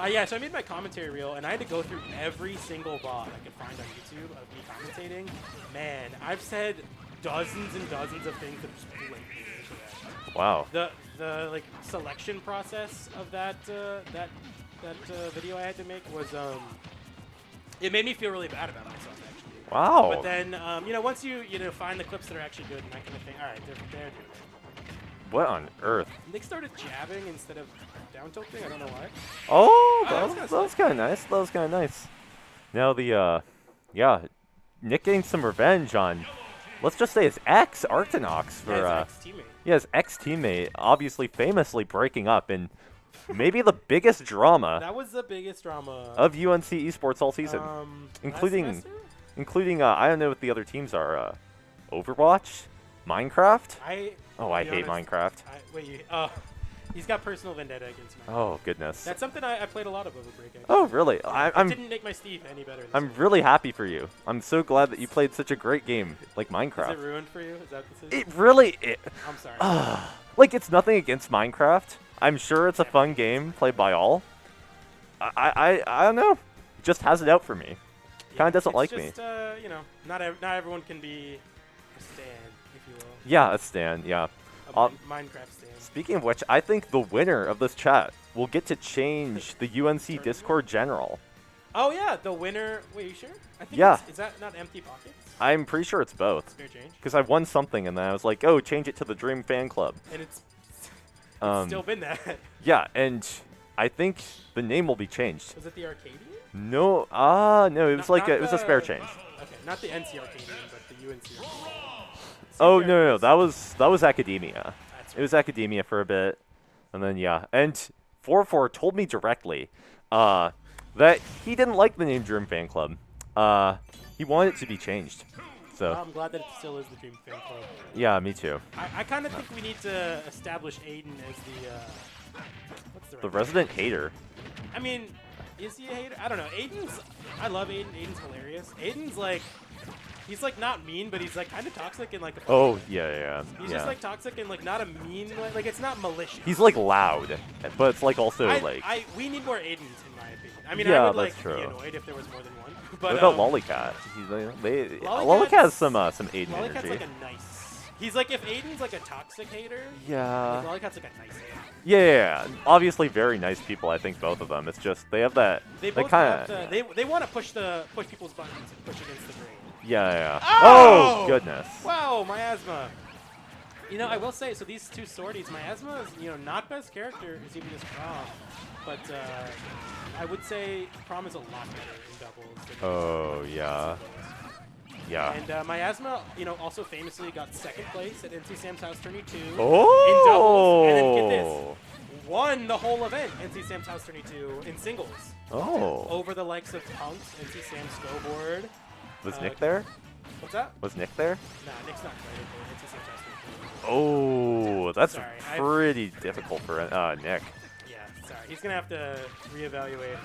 Yeah, so I made my commentary reel, and I had to go through every single VOD I could find on YouTube of me commentating. Man, I've said dozens and dozens of things that are just blatantly incorrect. Wow. The like selection process of that video I had to make was it made me feel really bad about myself actually. Wow. But then you know, once you find the clips that are actually good and that kind of thing, all right, they're doing it. What on earth? And they started jabbing instead of down tilting. I don't know why. Oh, that's that kinda was kind of nice. That was kind of nice. Now yeah, Nick getting some revenge on, let's just say his ex, Arctinox, for Yeah, his ex-teammate. yeah, his ex-teammate, obviously famously breaking up in maybe the biggest drama That was the biggest drama of UNC Esports all season, last including semester? I don't know what the other teams are. Overwatch, Minecraft. I I hate Minecraft. He's got personal vendetta against me. Oh goodness. That's something I played a lot of over break. Actually. Oh really? It I'm didn't make my Steve any better. This I'm year. really happy for you. I'm so glad that you played such a great game like Is Minecraft. it ruined for you? Is that what this is? It really, I'm sorry. like it's nothing against Minecraft. I'm sure it's a fun game played by all. I don't know. It just has it out for me. Kind of doesn't like me. It's just, you know, not everyone can be a stan, if you will. Yeah, a stand. Yeah. A Minecraft stan. Speaking of which, I think the winner of this chat will get to change the UNC Discord general. Oh yeah, the winner. Wait, you sure? I think Yeah. Is that not empty pockets? I'm pretty sure it's both. Spare change. Because I won something and then I was like, oh, change it to the Dream Fan Club. And it's Um, still been that. Yeah, and I think the name will be changed. Was it the Arcadian? No, no, it was Not it was a spare change. Okay, not the NC Arcadian, but the UNC Arcadian. Oh Same no, characters. that was Academia. That's It was Academia for a bit, and then yeah, and 4-4 told me directly that he didn't like the name Dream Fan Club. He wanted it to be changed. So I'm glad that it still is the Dream Fan Club. yeah, me too. I kind of think we need to establish Aiden as the what's the The right resident hater. I mean, is he a hater? I don't know. I love Aiden. Aiden's hilarious. Aiden's like, he's like not mean, but he's like kind of toxic and like. A Oh yeah. He's yeah. just like toxic and like not a mean way. Like it's not malicious. He's like loud, but it's like also like. We need more Aidens in my opinion. I mean, Yeah, I would that's like true. be annoyed if there was more than one. But What about Lollycat? Lollycat Lollycat's- has some Aiden Lollycat's energy. like a nice. He's like if Aiden's like a toxic hater. Yeah. Lollycat's like a nice hater. Yeah, obviously very nice people. I think both of them. It's just they have that. They both kind have of. the, they want to push people's buttons and push against the grain. Yeah. Oh! Oh goodness. Wow, Miasma. You know, I will say, so these two sorties, Miasma is, not best character is even as Prom, but I would say Prom is a lot better in doubles. Than Oh, yeah. Yeah. And Miasma, also famously got second place at NC Sam's House Tourney 2 Oh! in doubles, and then get this, won the whole event, NC Sam's House Tourney 2 in singles. Oh. Over the likes of Punks, NC Sam's Snowboard. Was Nick there? What's that? Was Nick there? Nah, Nick's not playing for NC Sam's House Tourney 2. Oh, that's Sorry, pretty difficult for Nick. Yeah, sorry. He's going to have to reevaluate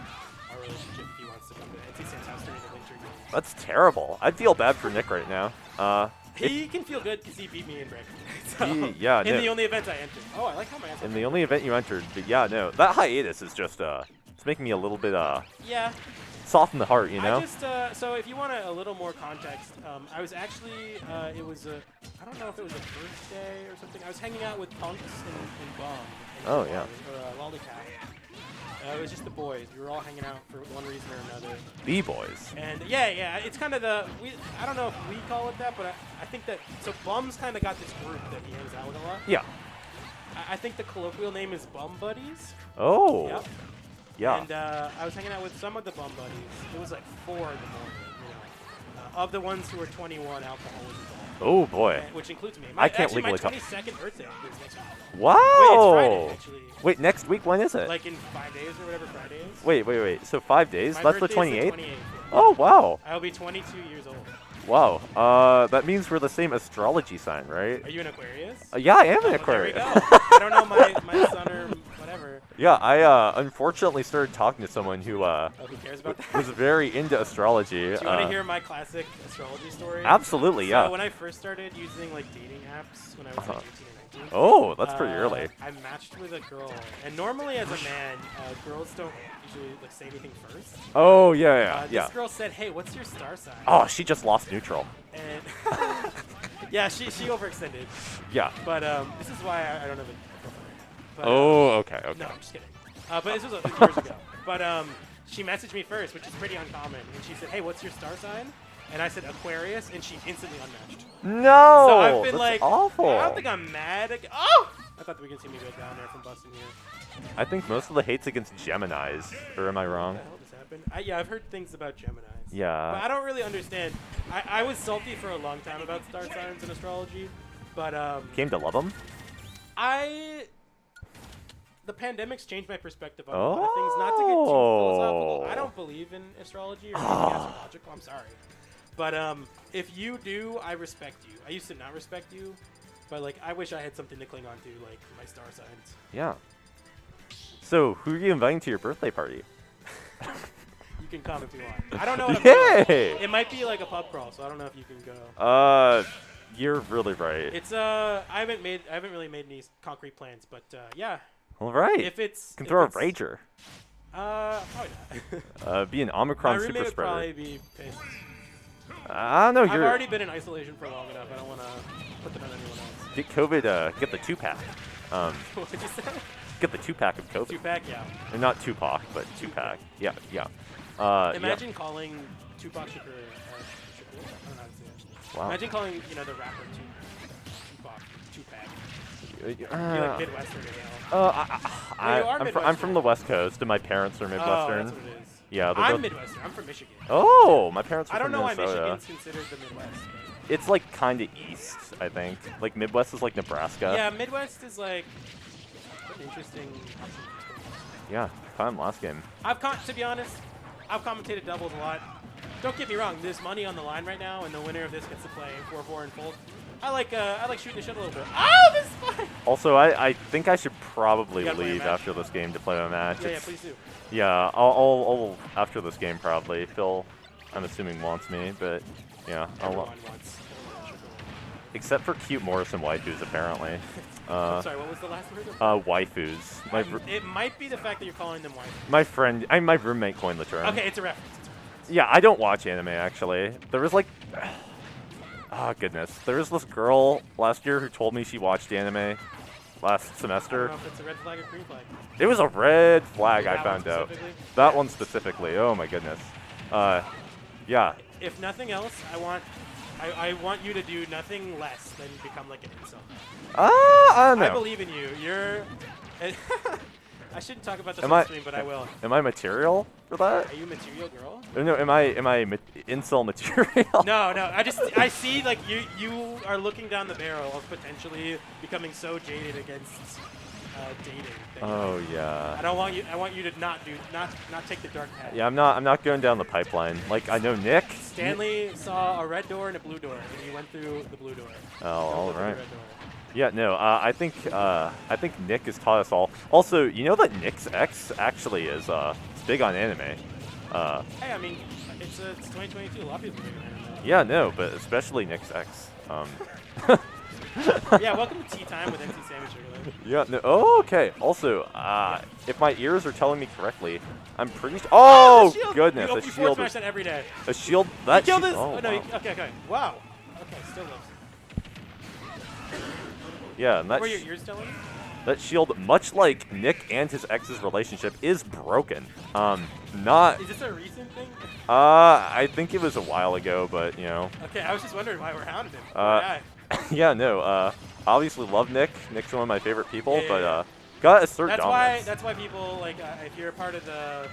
our relationship if he wants to come to NC Sam's House Tourney to winter games. That's terrible. I'd feel bad for Nick right now. He can feel good because he beat me in break. So, yeah, in no. the only event I entered. Oh, I like how my answer. In the only event you entered, but yeah, no, that hiatus is just it's making me a little bit Yeah. soft in the heart, you know. I just so if you want a little more context, I was actually it was I don't know if it was a birthday or something. I was hanging out with Punks and Bomb. Oh, yeah. Or Lollipop. It was just the boys. We were all hanging out for one reason or another. The boys. And yeah, it's kind of I don't know if we call it that, but I think that, so Bum's kind of got this group that he hangs out with a lot. Yeah. I think the colloquial name is Bum Buddies. Oh. Yep. Yeah. And I was hanging out with some of the Bum Buddies. It was like 4 in the morning, of the ones who were 21, alcohol was involved. Oh boy. Which includes me. I can't actually, legally my talk. 22nd birthday is next week. Wow. Wait, it's Friday, actually. Wait, next week? When is it? Like in 5 days or whatever Friday is. Wait. So 5 days? My That's the birthday is 28th? 28th. Oh, wow. I'll be 22 years old. Wow. That means we're the same astrology sign, right? Are you an Aquarius? Yeah, I am an Oh, Aquarius. There we go. I don't know my sun or whatever. Yeah, I unfortunately started talking to someone who Who cares about that? was very into astrology. Do you want to hear my classic astrology story? Absolutely, yeah. So when I first started using like dating apps when I was like 18 and 19. Oh, that's pretty early. I matched with a girl, and normally as a man, girls don't usually like say anything first. Oh, yeah. This girl said, "Hey, what's your star sign?" Oh, she just lost neutral. And yeah, she overextended. Yeah. But this is why I don't have a girlfriend. But, Oh, okay. No, I'm just kidding. But this was years ago. But she messaged me first, which is pretty uncommon, and she said, "Hey, what's your star sign?" And I said Aquarius, and she instantly unmatched. No! So I've been that's like, awful. I don't think I'm mad. Oh! I thought we could see me go down there from busting here. I think most of the hate's against Geminis, or am I wrong? What the hell just happened? Yeah, I've heard things about Geminis. Yeah. But I don't really understand. I was salty for a long time about star signs and astrology, but Came to love them? the pandemic's changed my perspective on a lot of things. Not to get too philosophical, I don't believe in astrology or anything astrological. I'm sorry. But if you do, I respect you. I used to not respect you, but like I wish I had something to cling on to, like my star signs. Yeah. So, who are you inviting to your birthday party? You can come if you want. I don't know what I'm doing. Yay! It might be like a pub crawl, so I don't know if you can go. You're really right. It's I haven't really made any concrete plans, but yeah. All right. If it's Can if throw a it's- rager. Probably not. Be an My Omicron roommate super would spreader. probably be pissed. I don't know. I've You're already been in isolation for long enough. I don't want to put that on anyone else. get COVID. Get the 2-pack. What did you say? Get the 2-pack of COVID. 2-pack, yeah. And not Tupac, but 2-pack. Yeah. Imagine calling Tupac Shakur. Shakur? I don't know how to say that. Wow. Imagine calling the rapper Tupac 2-pack. You're Yeah. like Midwestern as hell. you are I'm Midwestern. from the West Coast, and my parents are Oh, Midwestern. that's what it is. Yeah, they're I'm both- Midwestern. I'm from Michigan. Oh, my parents are I don't from know why Minnesota. Michigan's considered the Midwest. It's like kind of east, I think. Like Midwest is like Nebraska. Yeah, Midwest is like an interesting. Yeah, fine last game. To be honest, I've commentated doubles a lot. Don't get me wrong. There's money on the line right now, and the winner of this gets to play 4-4 and fold. I like shooting the shit a little bit. Oh, this is fine. Also, I think I should probably You gotta play a leave match? after this game to play my match. Yeah, It's- please do. Yeah, I'll after this game probably. Phil, I'm assuming wants me, but yeah, Everyone wants. except for cute Morrison waifus apparently. I'm sorry, what was the last word? Waifus. It might be the fact that you're calling them white. My friend, my roommate coined the term. Okay, it's a reference. Yeah, I don't watch anime actually. There was like, oh goodness, there was this girl last year who told me she watched anime last I don't semester. know if it's a red flag or green flag. It was a red flag, I That one found out. specifically? That one specifically. Oh my goodness. Yeah. If nothing else, I want I want you to do nothing less than become like an insult. I don't know. I believe in you. You're. I shouldn't talk about this Am on I- stream, but I will. Am I material for that? Are you material girl? No, am I incel material? No. I see like you are looking down the barrel of potentially becoming so jaded against dating. that Oh yeah. I want you to not take the dark path. Yeah, I'm not going down the pipeline. Like I know Nick. Stanley saw a red door and a blue door, and he went through the blue door. Oh, Don't all look at the right. red door. Yeah, no. I think Nick has taught us all. Also, you know that Nick's ex actually is big on anime. Hey, I mean, it's 2022. A lot of people are doing that. Yeah, no, but especially Nick's ex. Yeah, welcome to Tea Time with NC Sandwich Sugarland. Yeah, no. Oh, okay. Also, if my ears are telling me correctly, I'm pretty. Oh, the shield! goodness, You a forward shield smash is that every day. a shield. That Kill shield. this! Oh, no, wow. okay. Wow. Okay, still lives. Yeah, and What that were your ears telling you? that shield, much like Nick and his ex's relationship, is broken. Not. Is this a recent thing? I think it was a while ago, but you know. Okay, I was just wondering why we're hounding him. Uh, Yeah, no. Obviously love Nick. Nick's one of my favorite people, Yeah, but yeah. gotta assert dominance. That's why people like if you're a part of the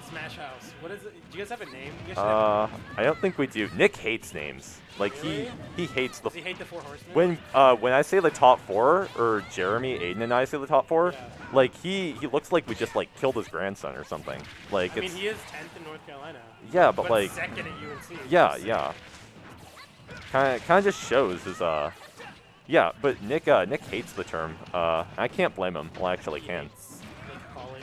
Smash House. What is it? Do you guys have a name? You guys should have I don't think we do. Nick hates names. Like Really? he hates the. Does he hate the Four Horsemen? When I say the top four, or Jeremy, Aiden, and I say the top four, Yeah. like he looks like we just like killed his grandson or something. Like I mean, it's he is 10th in North Carolina. yeah, but like second at UNC. yeah. Kind of just shows his yeah. But Nick hates the term. I can't blame him. Well, I actually can.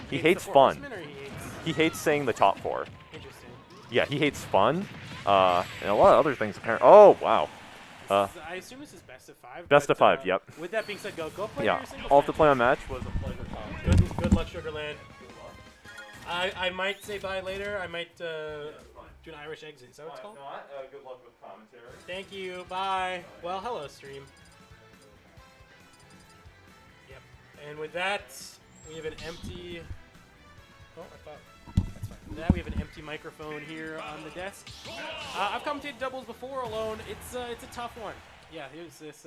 He hates the Four fun. Horsemen, or he hates. He hates saying the top four. Interesting. Yeah, he hates fun. And a lot of other things. Apparently. Oh wow. I assume this is best of 5. Best but, of 5, yep. With that being said, go play Yeah. your single All to matches. play on match was a pleasure. Tom. Good luck, Sugarland. I might say bye later. I might do an Irish exit. Is that what it's called? Good luck with commentary. Thank you. Bye. Well, hello, stream. Yep. And with that, we have an empty. Oh, I thought. That's fine. With that, we have an empty microphone here on the desk. I've commentated doubles before alone. It's a tough one. Yeah. Here's this.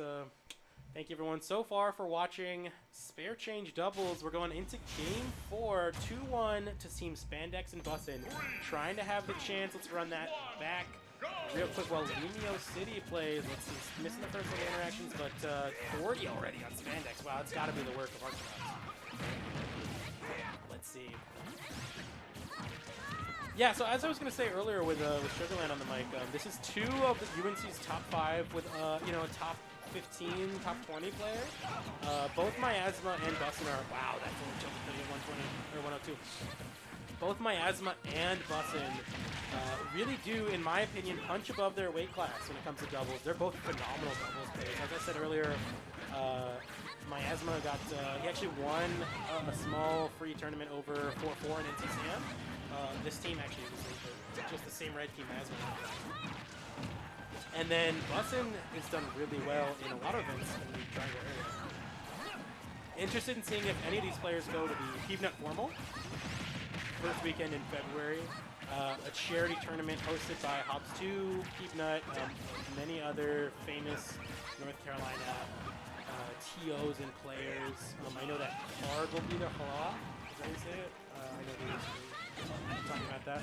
Thank you everyone so far for watching Spare Change Doubles. We're going into Game 4, 2-1 to Team Spandex and Bussin. Trying to have the chance. Let's run that back real quick while Lumio City plays. Let's see, missing the first little interactions, but 40 already on Spandex. Wow, it's got to be the work of Archibald. Let's see. Yeah, so as I was going to say earlier with Sugarland on the mic, this is 2 of the UNC's top 5 with a top 15, top 20 players. Both Miasma and Bussin are, wow, that's only jumped to 120 or 102. Both Miasma and Bussin really do, in my opinion, punch above their weight class when it comes to doubles. They're both phenomenal doubles players. As I said earlier, Miasma got, he actually won a small free tournament over 4-4 in NTCM. This team actually was just the same red team Miasma had. And then Bussin has done really well in a lot of events in the Triangle area. Interested in seeing if any of these players go to the Peanut Formal, first weekend in February. A charity tournament hosted by Hobbs2, Peanut, many other famous North Carolina TOs and players. I know that Card will be there. Hala, is that how you say it? I know he's talking about that.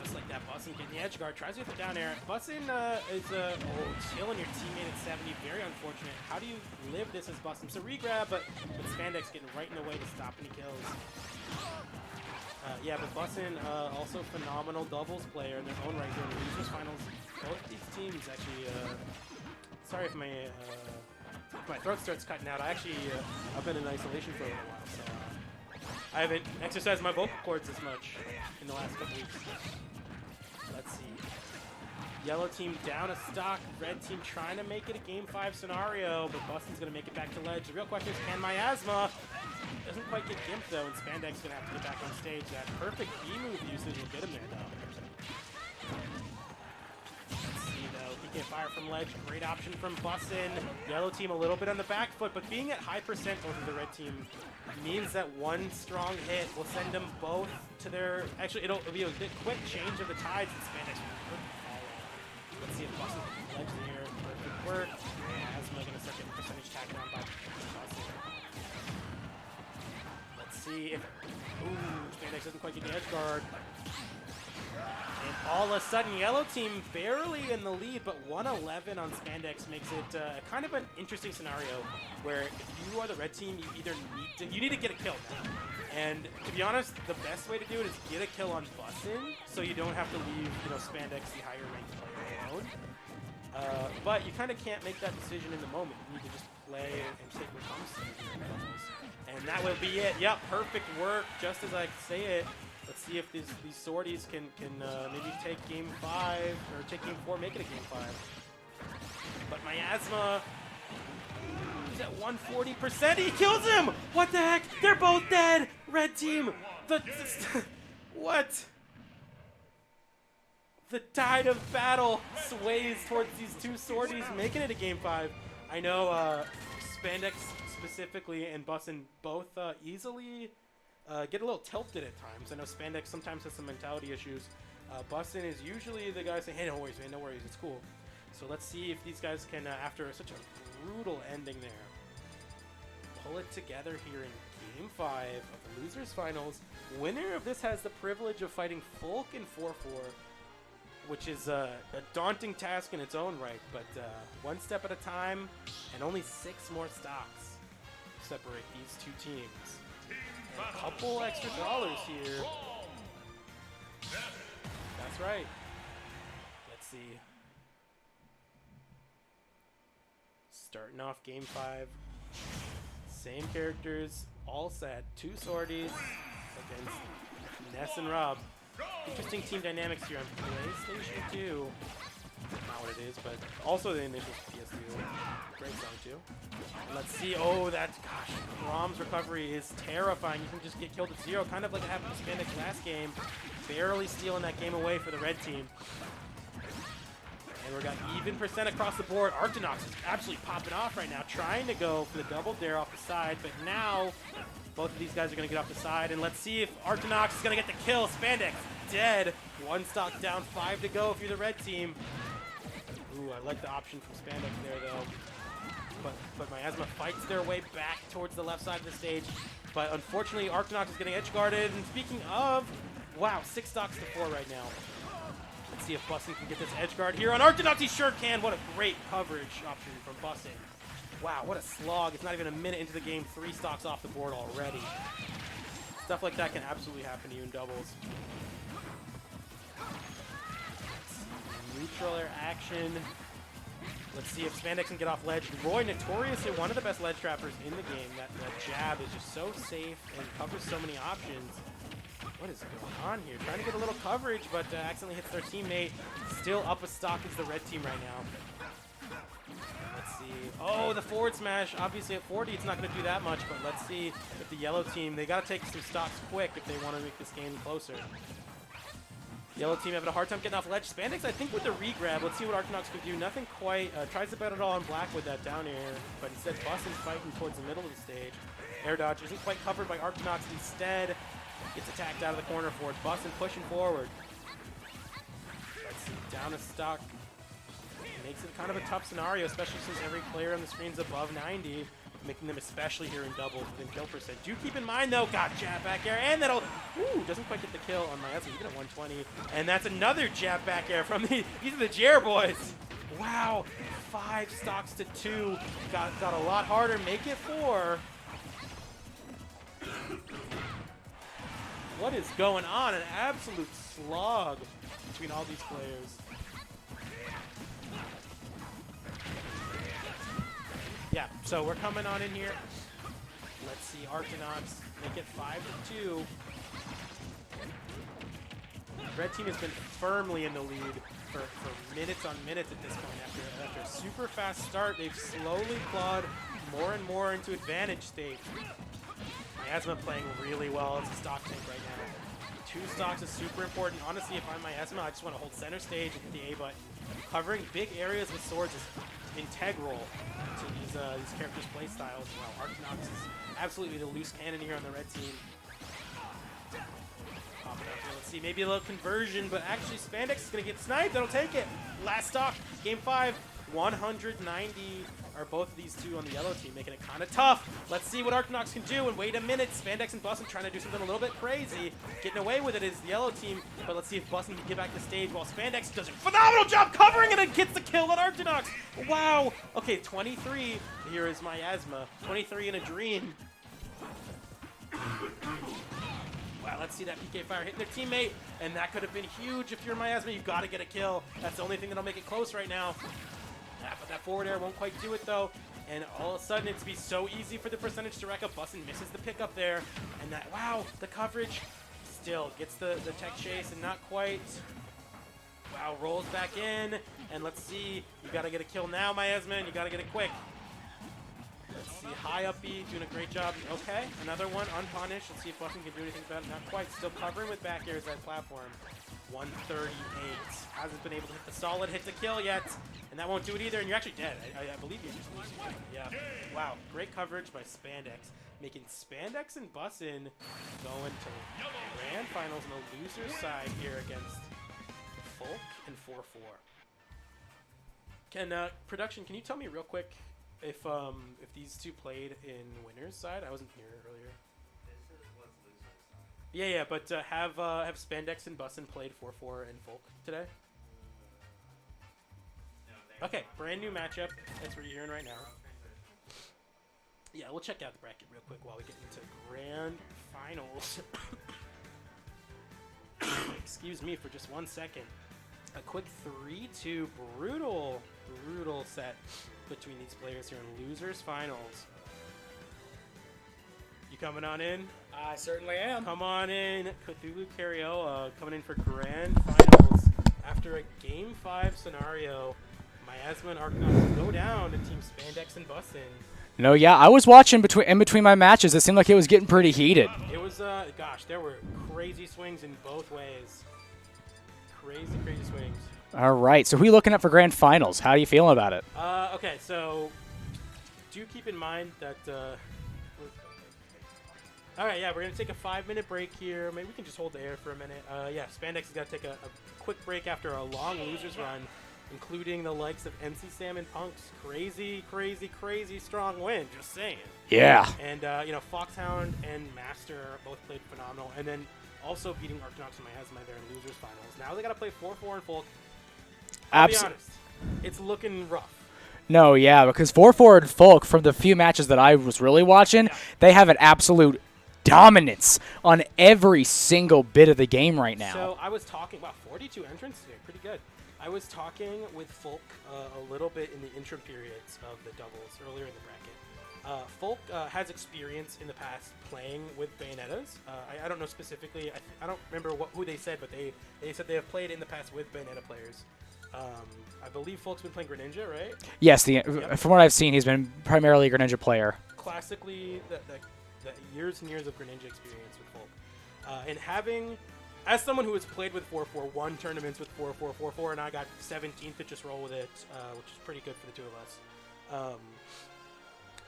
Just like that, Bussin getting the edge guard, tries to get the down air. Bussin is killing your teammate at 70, very unfortunate. How do you live this as Bussin? So regrab, but Spandex getting right in the way to stop any kills. Yeah, but Bussin also phenomenal doubles player in their own right here in the losers finals. Both these teams actually, sorry if my throat starts cutting out. I've been in isolation for a little while, so I haven't exercised my vocal cords as much in the last couple weeks. Let's see. Yellow team down a stock. Red team trying to make it a Game 5 scenario, but Bustin's going to make it back to ledge. The real question is, can Miasma? Doesn't quite get gimped, though, and Spandex going to have to get back on stage. That perfect B-move usage will get him there, though. Let's see, though. He can fire from ledge. Great option from Bustin. Yellow team a little bit on the back foot, but being at high percent over the red team means that one strong hit will send them both to their... Actually, it'll be a bit quick change of the tides, and Spandex will follow. Let's see see if Boston can ledge there. Perfect work. Asma going to start getting percentage tacked on by Boston. Let's see if... Ooh, Spandex doesn't quite get the edge guard. And all of a sudden, yellow team barely in the lead, but 111 on Spandex makes it kind of an interesting scenario where if you are the red team, you either need to get a kill now. And to be honest, the best way to do it is get a kill on Bussin, so you don't have to leave, Spandex, the higher ranked player, alone. But you kind of can't make that decision in the moment. You need to just play and take what comes to you. And that will be it. Yep, perfect work, just as I say it. Let's see if these sorties can maybe take game 5 or take game 4, make it a game 5. But Miasma, he's at 140%. He kills him. What the heck? They're both dead. Red team. What? The tide of battle sways towards these two sorties, making it a game 5. I know Spandex specifically and Bussin both easily get a little tilted at times. I know Spandex sometimes has some mentality issues. Bussin is usually the guy saying, hey, no worries, man, no worries, it's cool. So let's see if these guys can, after such a brutal ending there, pull it together here in Game 5 of the Losers Finals. Winner of this has the privilege of fighting Folk in 4-4, which is a daunting task in its own right, but one step at a time, and only 6 more stocks separate these two teams. And a couple extra dollars here. That's right. Let's see. Starting off Game 5. Same characters, all set. 2 sorties against Ness and Rob. Interesting team dynamics here on PlayStation 2. Not what it is, but also the initial PS2. Great song too. And let's see. Oh, gosh. Rom's recovery is terrifying. You can just get killed at 0, kind of like it happened to Spandex last game. Barely stealing that game away for the red team. And we got even percent across the board. Arctonox is absolutely popping off right now, trying to go for the double dare off the side, but now both of these guys are going to get off the side, and let's see if Arctonox is going to get the kill. Spandex dead. 1 stock down, 5 to go if you're the red team. Ooh, I like the option from Spandex there, though. But Miasma fights their way back towards the left side of the stage. But unfortunately, Arctonox is getting edge guarded. And speaking of, wow, 6 stocks to 4 right now. Let's see if Bussin can get this edge guard here on Arctonox. He sure can. What a great coverage option from Bussin. Wow, what a slog. It's not even a minute into the game. 3 stocks off the board already. Stuff like that can absolutely happen to you in doubles. Neutral air action. Let's see if Spandex can get off ledge. Roy, notoriously one of the best ledge trappers in the game. That jab is just so safe and covers so many options. What is going on here? Trying to get a little coverage, but accidentally hits their teammate. Still up a stock is the red team right now. Let's see. Oh, the forward smash. Obviously at 40, it's not going to do that much, but let's see if the yellow team, they got to take some stocks quick if they want to make this game closer. Yellow team having a hard time getting off ledge. Spandex, I think, with the re-grab. Let's see what Arctonox can do. Nothing quite. Tries to bet it all on black with that down air, but instead Bussin's fighting towards the middle of the stage. Air dodge isn't quite covered by Arctonox. Instead, gets attacked out of the corner for it. Bussin pushing forward. Let's see. Down a stock. Makes it kind of a tough scenario, especially since every player on the screen is above 90. Making them especially here in doubles within kill percent. Do keep in mind though, got jab back air, and that'll, ooh, doesn't quite get the kill on Miasma, even at 120. And that's another jab back air from these are the Jer boys. Wow, 5 stocks to 2. Got a lot harder, make it 4. What is going on? An absolute slog between all these players. Yeah, so we're coming on in here. Let's see, Arctonox make it 5-2. Red team has been firmly in the lead for minutes on minutes at this point. After a super fast start, they've slowly clawed more and more into advantage state. Miasma playing really well as a stock tank right now. 2 stocks is super important. Honestly, if I'm Miasma, I just want to hold center stage and hit the A button. Covering big areas with swords is integral to these characters' play styles. Wow, Arctonox is absolutely the loose cannon here on the red team. Pop it up here. Let's see, maybe a little conversion, but actually Spandex is going to get sniped. That'll take it. Last stock, game 5, 190 are both of these two on the yellow team, making it kind of tough. Let's see what Arcanox can do, and wait a minute, Spandex and Bussin trying to do something a little bit crazy. Getting away with it is the yellow team, but let's see if Bussin can get back to stage while Spandex does a phenomenal job covering it and gets the kill on Arcanox. Wow. Okay, 23. Here is Miasma. 23 in a dream. Wow, let's see that PK Fire hitting their teammate, and that could have been huge if you're Miasma. You've got to get a kill. That's the only thing that'll make it close right now. Yeah, but that forward air won't quite do it, though. And all of a sudden, it's be so easy for the percentage to rack up. Bussin misses the pickup there. And that, wow, the coverage still gets the tech chase and not quite. Wow, rolls back in. And let's see, you got to get a kill now, Miasma, and you got to get it quick. Let's see, high up B, doing a great job. Okay, another one, unpunished. Let's see if Bussin can do anything about it. Not quite, still covering with back airs that platform. 138. Hasn't been able to hit the solid hit to kill yet. And that won't do it either, and you're actually dead. I believe you're just losing. Yeah. Wow, great coverage by Spandex. Making Spandex and Bussin going to grand finals on the loser side here against Folk and 4-4. Production, can you tell me real quick if these two played in winners side? I wasn't here earlier. This is what's loser side. Yeah, but have Spandex and Bussin played 4-4 and Folk today? No, Okay, brand new matchup. That's what you're hearing right now. Yeah, we'll check out the bracket real quick while we get into grand finals. Excuse me for just 1 second. A quick 3-2 brutal set between these players here in losers finals. You coming on in? I certainly am. Come on in, Cthulhu Cariola coming in for grand finals after a game 5 scenario. Miasma and Arcanox go down to Team Spandex and Bussin. No, yeah, I was watching in between my matches. It seemed like it was getting pretty heated. It was, gosh, there were crazy swings in both ways. Crazy swings. All right, so who are you looking at for grand finals? How are you feeling about it? Okay, so do keep in mind that, all right, yeah, we're going to take a 5-minute break here. Maybe we can just hold the air for a minute. Yeah, Spandex has got to take a quick break after a long losers run, including the likes of MC Sam and Punk's crazy strong win, just saying. Yeah. And, Foxhound and Master both played phenomenal. And then also beating Arcanox and Miasma there in losers finals. Now they got to play 4-4 and Folk. I'll be honest, it's looking rough. No, yeah, because 4-4 and Folk, from the few matches that I was really watching, they have an absolute dominance on every single bit of the game right now. So I was talking, wow, 42 entrants today, pretty good. I was talking with Folk a little bit in the interim periods of the doubles earlier in the bracket. Folk has experience in the past playing with Bayonettas. I don't know specifically, I don't remember who they said, but they said they have played in the past with Bayonetta players. I believe Folk's been playing Greninja, right? Yes, from what I've seen, he's been primarily a Greninja player. Classically, the years and years of Greninja experience with Folk. And having, as someone who has played with 4-4, won tournaments with 4-4, and I got 17th to just roll with it, which is pretty good for the two of us.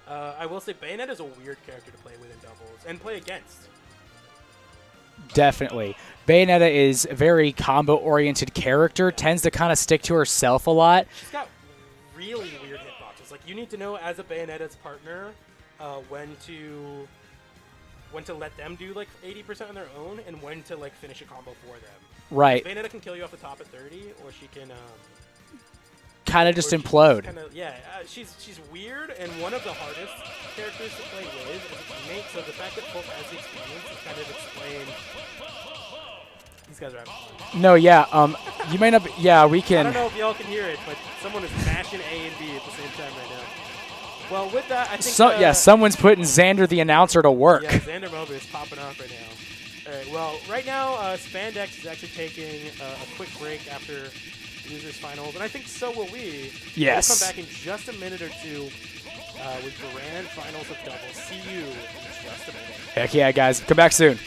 I will say Bayonetta is a weird character to play with in doubles and play against. Definitely. Bayonetta is a very combo-oriented character, tends to kind of stick to herself a lot. She's got really weird hitboxes. Like, you need to know as a Bayonetta's partner when to let them do like 80% on their own and when to like finish a combo for them. Right. Bayonetta can kill you off the top at 30, or she can kind of just implode. She's weird and one of the hardest characters to play with as a teammate. So the fact that Folk has the experience is kind of explain. These guys are having fun. No, yeah. You may not. Yeah, we can. I don't know if y'all can hear it, but someone is mashing A and B at the same time right now. Well, with that, I think. Yeah, someone's putting Xander the announcer to work. Yeah, Xander Mobley is popping off right now. All right. Well, right now, Spandex is actually taking a quick break after losers finals, and I think so will we. Yes. We'll come back in just a minute or two with grand finals of doubles. See you in just a minute. Heck yeah, guys. Come back soon.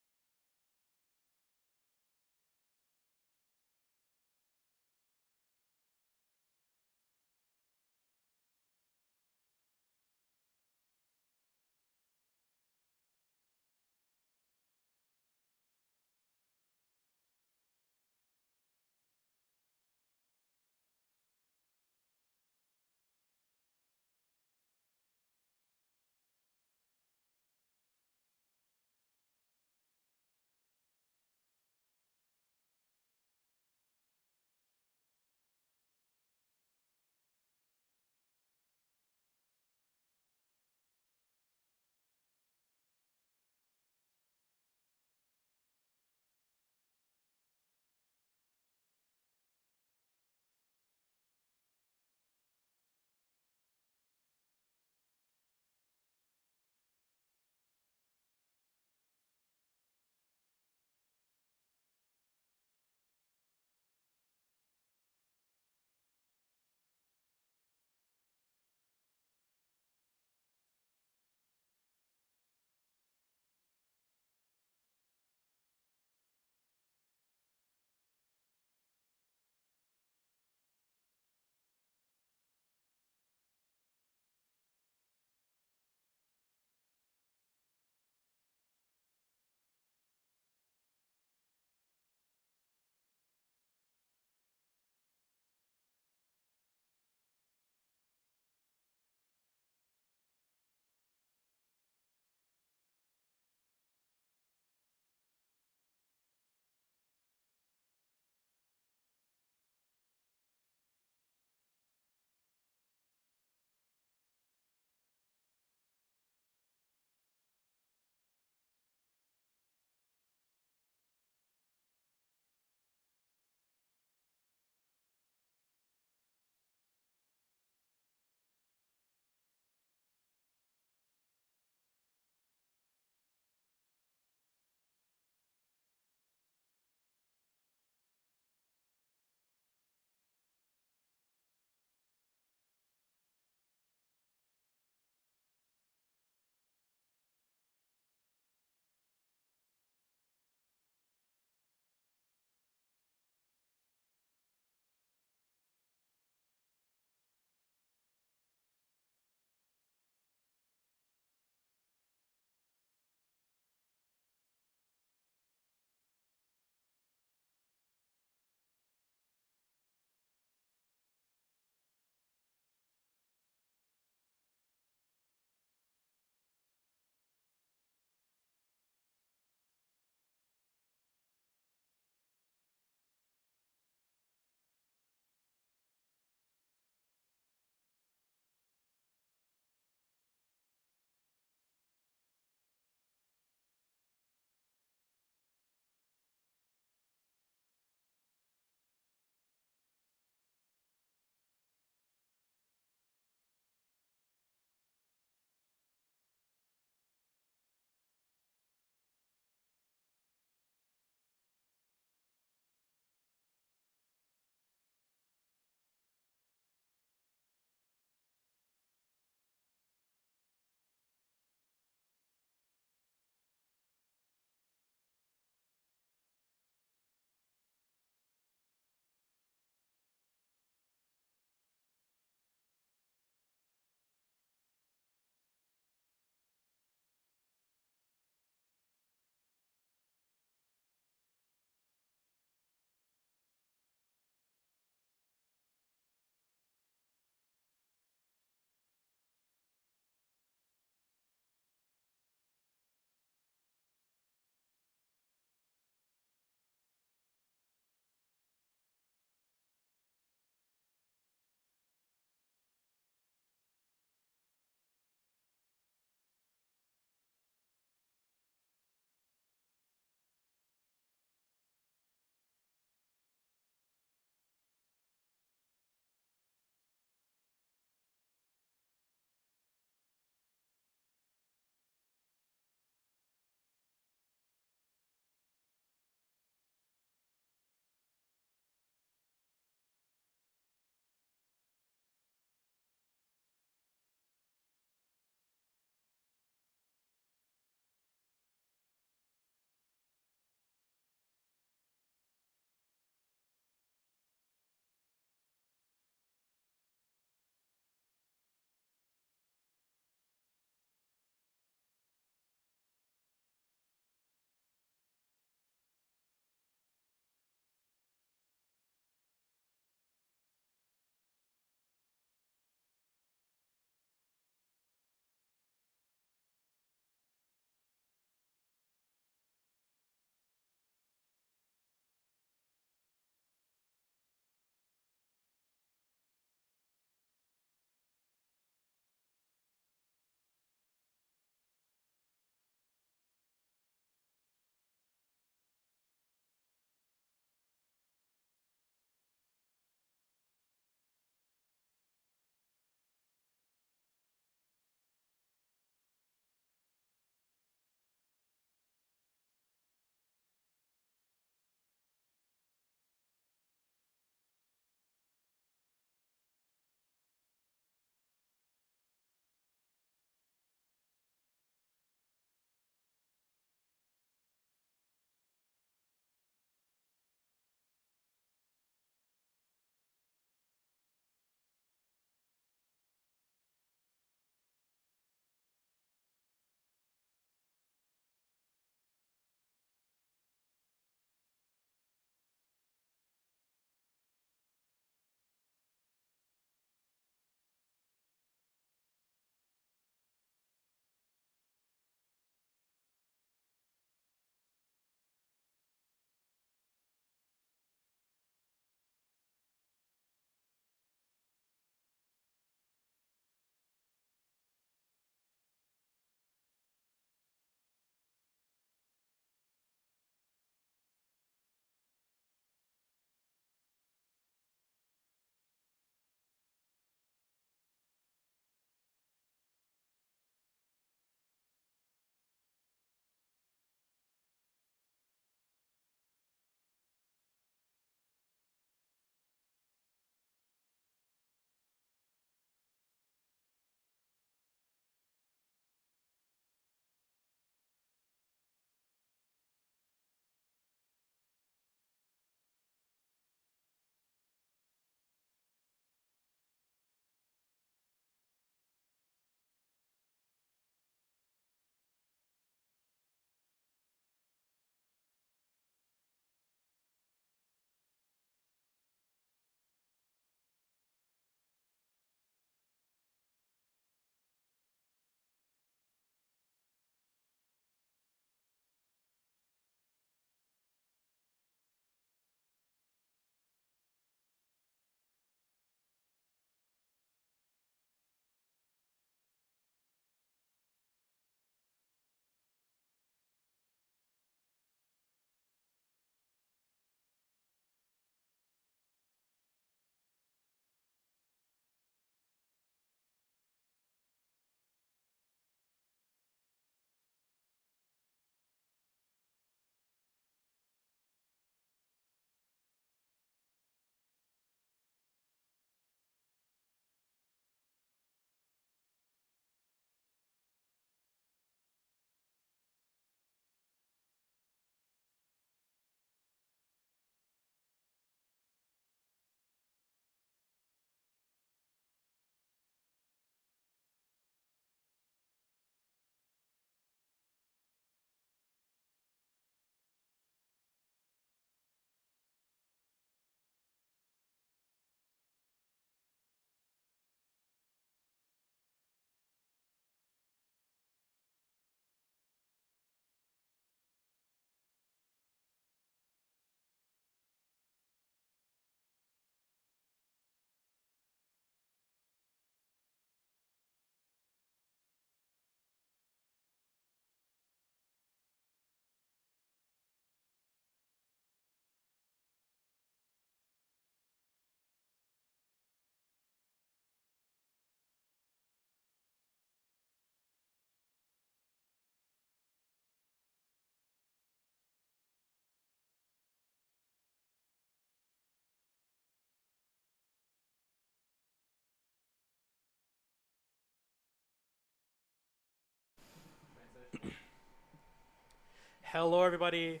Hello, everybody,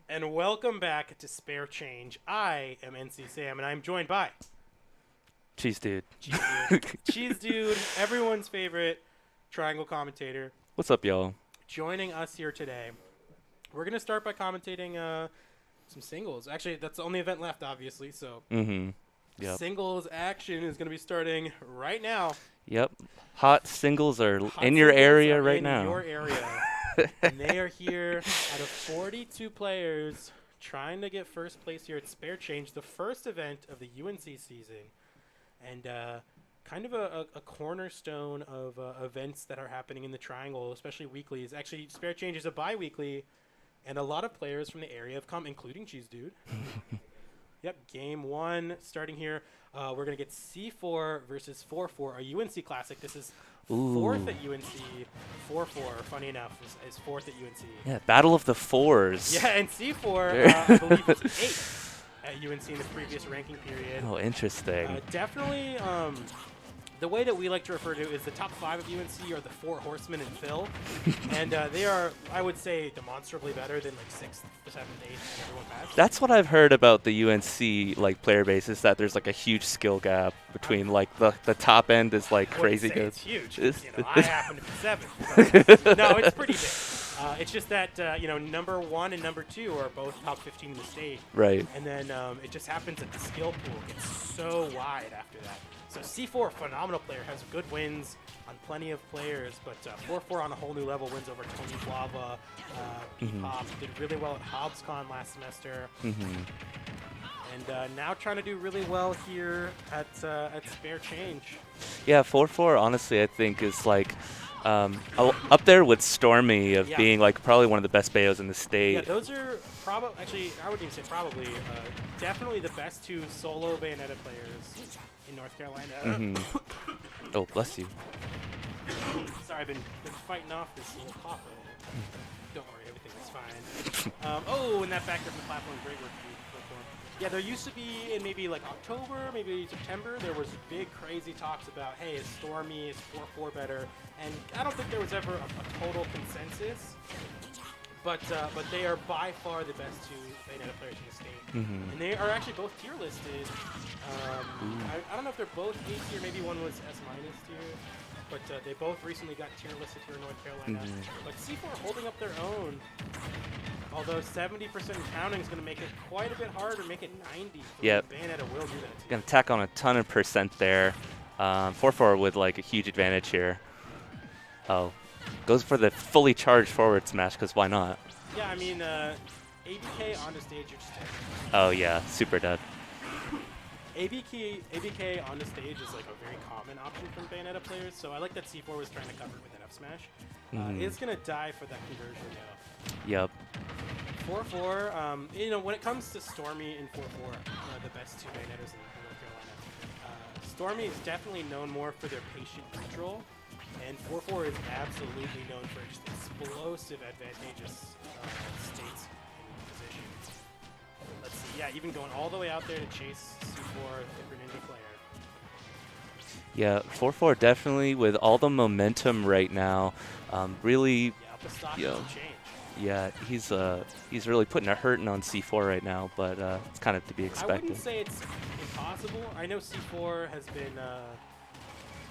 and welcome back to Spare Change. I am NC Sam, and I'm joined by Cheese dude. Cheese Dude, everyone's favorite triangle commentator, What's up, y'all? joining us here today. We're going to start by commentating some singles. Actually, that's the only event left, obviously, so Mm-hmm. Yep. singles action is going to be starting right now. Yep. Hot singles are Hot in your singles area are right in now. your area. And they are here out of 42 players trying to get first place here at Spare Change, the first event of the UNC season. And kind of a cornerstone of events that are happening in the Triangle, especially weeklies. Actually, Spare Change is a bi-weekly, and a lot of players from the area have come, including Cheese Dude. Yep, game one starting here. We're going to get C4 versus 4-4, a UNC classic. This is fourth Ooh. at UNC. 4-4, funny enough, is fourth at UNC. Yeah, Battle of the Fours. Yeah, and C4, I believe, was eighth at UNC in the previous ranking period. Oh, interesting. Definitely, the way that we like to refer to it is the top 5 of UNC are the 4 horsemen and Phil. And they are, I would say, demonstrably better than like 6th, 7th, 8th, and everyone past. That's what I've heard about the UNC like player base is that there's like a huge skill gap between like the top end is like I wouldn't crazy say good. It's huge. Is- You know, I happen to be 7th. but no, it's pretty big. It's just that number 1 and number 2 are both top 15 in the state, Right. and then it just happens that the skill pool gets so wide after that. So C4, phenomenal player, has good wins on plenty of players, but 4-4 on a whole new level, wins over Tony Guava, P-Pop, did really well at HobbsCon last semester, and now trying to do really well here at Spare Change. Yeah, 4-4 honestly I think is like up there with Stormy of Yeah. being like probably one of the best Bayos in the state. Yeah, those are probably, actually, I wouldn't even say probably, definitely the best 2 solo Bayonetta players in North Carolina. Mhm. Oh, bless you. Sorry, I've been fighting off this little cough. Don't worry, everything is fine. Oh, and that backer from the platform, great work. Yeah, there used to be in maybe like October, maybe September, there was big crazy talks about, hey, is Stormy, is 4-4 better? And I don't think there was ever a total consensus. But they are by far the best 2 Bayonetta players in the state. And they are actually both tier listed. I don't know if they're both A tier, maybe one was S- tier. But they both recently got tier listed here in North Carolina. But C4 holding up their own. Although 70% counting is going to make it quite a bit harder, make it 90. Yep. Bayonetta will do that too. Gonna tack on a ton of percent there. 4-4 with like a huge advantage here. Oh, goes for the fully charged forward smash because why not? Yeah, I mean, ABK on the stage, you're just Oh yeah, super dead. ABK on the stage is like a very common option from Bayonetta players, so I like that C4 was trying to cover it with an F smash. It's gonna die for that conversion though. Yep. 4-4, when it comes to Stormy and 4-4, the best 2 Bayonettas in North Carolina, Stormy is definitely known more for their patient neutral, and 4-4 is absolutely known for just explosive, advantageous states and positions. Let's see, yeah, even going all the way out there to chase C4, the Greninja player. Yeah, 4-4 definitely with all the momentum right now. Really, Yeah, up the stock Yeah. doesn't change. yeah, he's really putting a hurting on C4 right now, but it's kind of to be I expected. wouldn't say it's impossible. I know C4 has been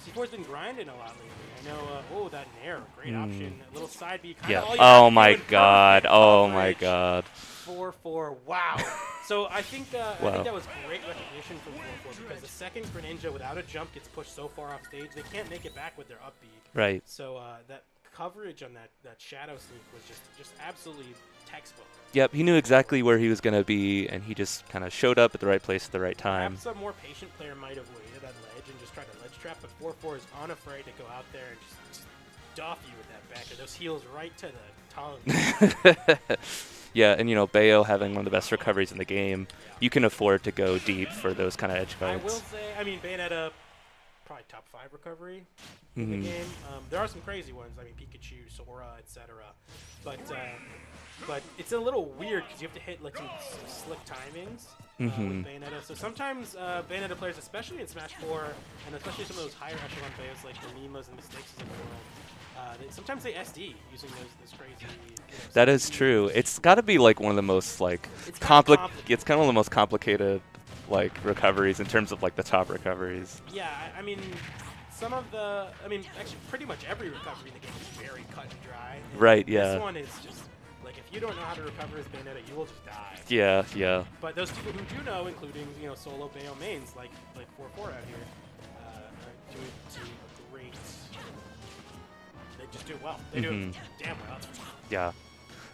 C4's been grinding a lot lately. I know. That Nair, great option. A little side B. Yeah. All you have Oh to my do in God. perfect Oh my coverage. God. 4-4. Wow. So I think I Wow. think that was great recognition from 4-4 because the second Greninja without a jump gets pushed so far off stage, they can't make it back with their up B. Right. So that coverage on that shadow sneak was just absolutely textbook. Yep. He knew exactly where he was gonna be, and he just kind of showed up at the right place at the right time. Perhaps a more patient player might have waited at ledge and just tried to ledge trap, but 4-4 is unafraid to go out there and just doff you with that backer. Those heels right to the tongue. Yeah, and Bayo having one of the best recoveries in the game, you can afford to go deep for those kind of edge I will fights. say, Bayonetta, probably top 5 recovery in the game. There are some crazy ones. I mean, Pikachu, Sora, etc. But it's a little weird because you have to hit like some slick timings with Bayonetta. So sometimes Bayonetta players, especially in Smash 4, and especially some of those higher echelon players like the Nimas and Mistakes of the world, Sometimes they SD using those crazy. That is true. It's got to be like one of the most like It's kinda complicated. It's kind of one of the most complicated like recoveries in terms of like the top recoveries. Yeah, I mean, some of the, actually pretty much every recovery in the game is very cut and dry. And Right, yeah. This one is just, like, if you don't know how to recover as Bayonetta, you will just die. Yeah, yeah. But those people who do know, including, solo Bayo mains, like 4-4 out here, are doing a great, they just do it well. They do it damn well. Yeah.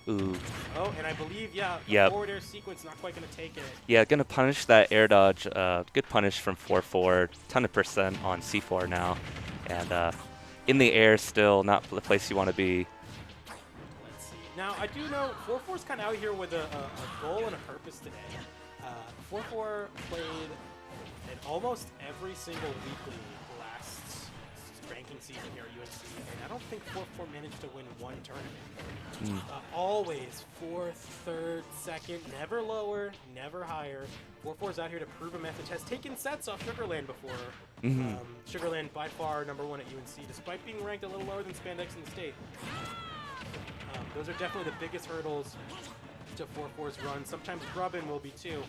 Ooh. Oh, and I believe, the Yep. forward air sequence not quite going to take it. Yeah, gonna punish that air dodge. Good punish from 4-4. Ton of percent on C4 now. And in the air still, not the place you want to be. Let's see. Now, I do know 4-4's kind of out here with a goal and a purpose today. 4-4 played in almost every single weekly last ranking season here at UNC, and I don't think 4-4 managed to win one tournament. Always 4th, 3rd, 2nd, never lower, never higher. 4-4's out here to prove a method. Has taken sets off Sugarland before. Sugarland by far #1 at UNC, despite being ranked a little lower than Spandex in the state. Those are definitely the biggest hurdles to 4-4's run. Sometimes Grubbin will be too.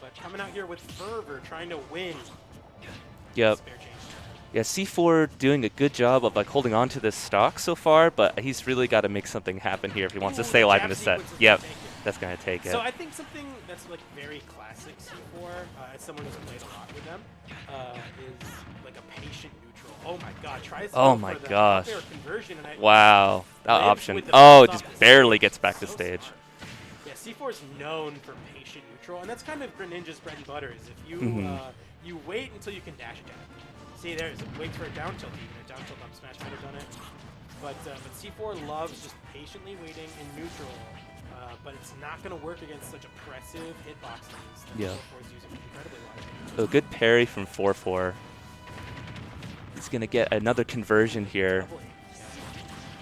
But coming out here with fervor, trying to win. Yep. Spare change. Yeah, C4 doing a good job of like holding on to this stock so far, but he's really got to make something happen here if he wants to stay alive in the set. Yep, that's gonna take it. So I think something that's like very classic C4, as someone who's played a lot with them, is like a patient neutral. Oh my God! Tries to Oh go my for the gosh. up air conversion, and Wow, that lives option. with the Oh, it bounce just off the barely stage. gets back to So stage. smart. Yeah, C4 is known for patient neutral, and that's kind of Greninja's bread and butter. Is if you you wait until you can dash attack. See, there's wait for a down tilt even. A down tilt up smash might have done it. But C4 loves just patiently waiting in neutral. But it's not going to work against such oppressive hitboxes that 4-4 is using incredibly well. A good parry from 4-4. He's gonna get another conversion here. Doubly.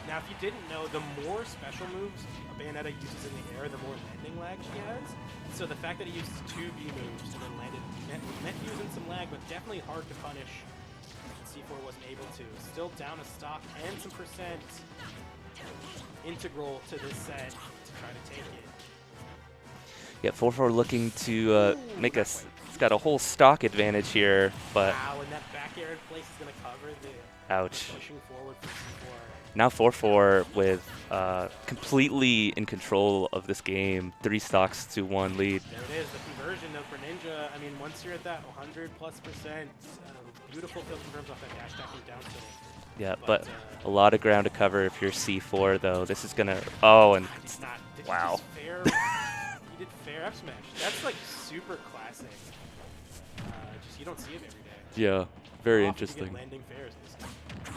Now, if you didn't know, the more special moves a Bayonetta uses in the air, the more landing lag she has. So the fact that he uses 2 B moves and then landed meant using some lag, but definitely hard to punish. C4 wasn't able to. Still down a stock and some percent. Integral to this set to try to take it. Yeah, 4-4 looking to make us. He's got a whole stock advantage here, but Wow, and that back air in place is going to cover the ouch. pushing forward for C4. Now 4-4 with completely in control of this game. 3 stocks to 1 lead. There it is, the conversion of Greninja. I mean, once you're at that 100+%, beautiful kill confirms off that dash attacking down tilt. Yeah, but a lot of ground to cover if you're C4 though. This is gonna. Oh, and Did not. Did wow. He, just fair, he did fair F smash. That's like super classic. Just you don't see it every day. yeah, very Often you get interesting. landing fairs in this game.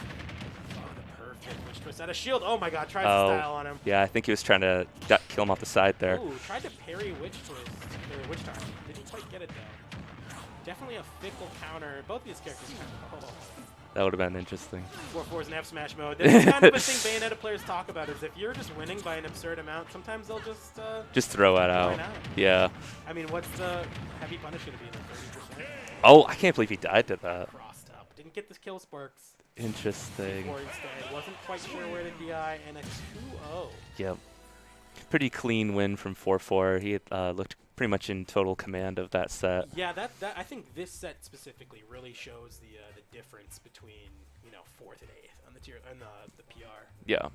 Oh, the perfect witch twist out of shield. Oh my God, tries to Oh, style on him. yeah, I think he was trying to kill him off the side there. Ooh, tried to parry witch twist or witch time. Didn't quite get it though. Definitely a fickle counter. Both of these characters. That would have been interesting. 4-4's in F smash mode. This is kind of a thing Bayonetta players talk about. Is if you're just winning by an absurd amount, sometimes they'll just Throw it throw out. it out. Yeah. I mean, what's the heavy punish going to be? Like 30%? Oh, I can't believe he died to that. Crossed up. Didn't get this kill sparks. Interesting. Or instead, wasn't quite sure where to DI, and a 2-0. Yep. Pretty clean win from 4-4. He looked pretty much in total command of that set. Yeah, that I think this set specifically really shows the difference between 4th and 8th on the tier and the PR. Yeah.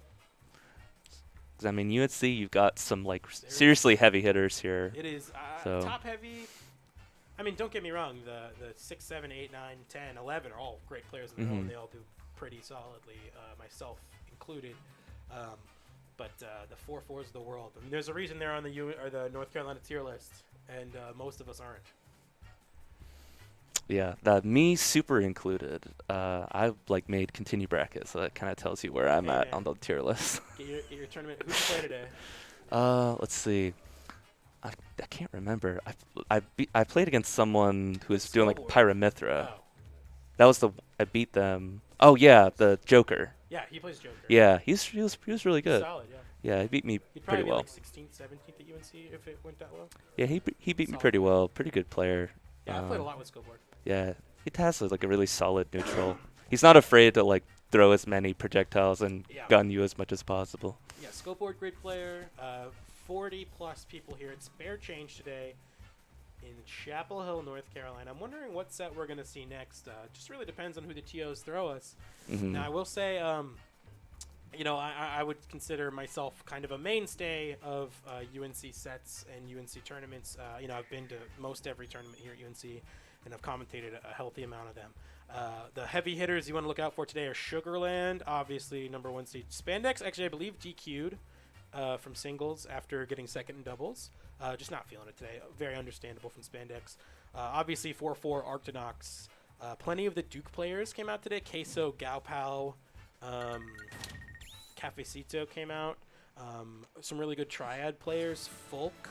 'Cause, I mean, UNC, you've got some like seriously heavy hitters here. It is So- top heavy. I mean, don't get me wrong. The 6, 7, 8, 9, 10, 11 are all great players in their own. They all do pretty solidly, myself included. But the 4-4s of the world. I mean, there's a reason they're on the North Carolina tier list, and most of us aren't. Yeah, me super included. I like made continue brackets, so that kind of tells you where I'm Hey, at man. on the tier list. Get your tournament. Who'd you play today? Let's see. I can't remember. I played against someone who was doing like Snowboard. Pyramithra. Oh, That was I beat them. Oh yeah, the Joker. yeah, he plays Joker. Yeah, he was really He's good. solid, yeah. Yeah, he beat me He'd probably pretty be well. like 16th, 17th at UNC if it went that well. Yeah, he beat me Solid. pretty well. Pretty good player. Yeah, I played a lot with Skillboard. Yeah, he has like a really solid neutral. He's not afraid to like throw as many projectiles and Yeah. gun you as much as possible. Yeah, Scoreboard Grid player, 40 plus people here. It's fair change today in Chapel Hill, North Carolina. I'm wondering what set we're going to see next. Just really depends on who the TOs throw us. Mhm. Now, I will say, you know, I would consider myself kind of a mainstay of UNC sets and UNC tournaments. You know, I've been to most every tournament here at UNC, and I've commentated a healthy amount of them. The heavy hitters you want to look out for today are Sugarland, obviously #1 seed. Spandex, actually, I believe DQ'd from singles after getting second in doubles. Just not feeling it today. Very understandable from Spandex. Obviously, 4-4 Arctonox. Plenty of the Duke players came out today. Queso, Gaopao, Cafecito came out. Some really good Triad players. Folk,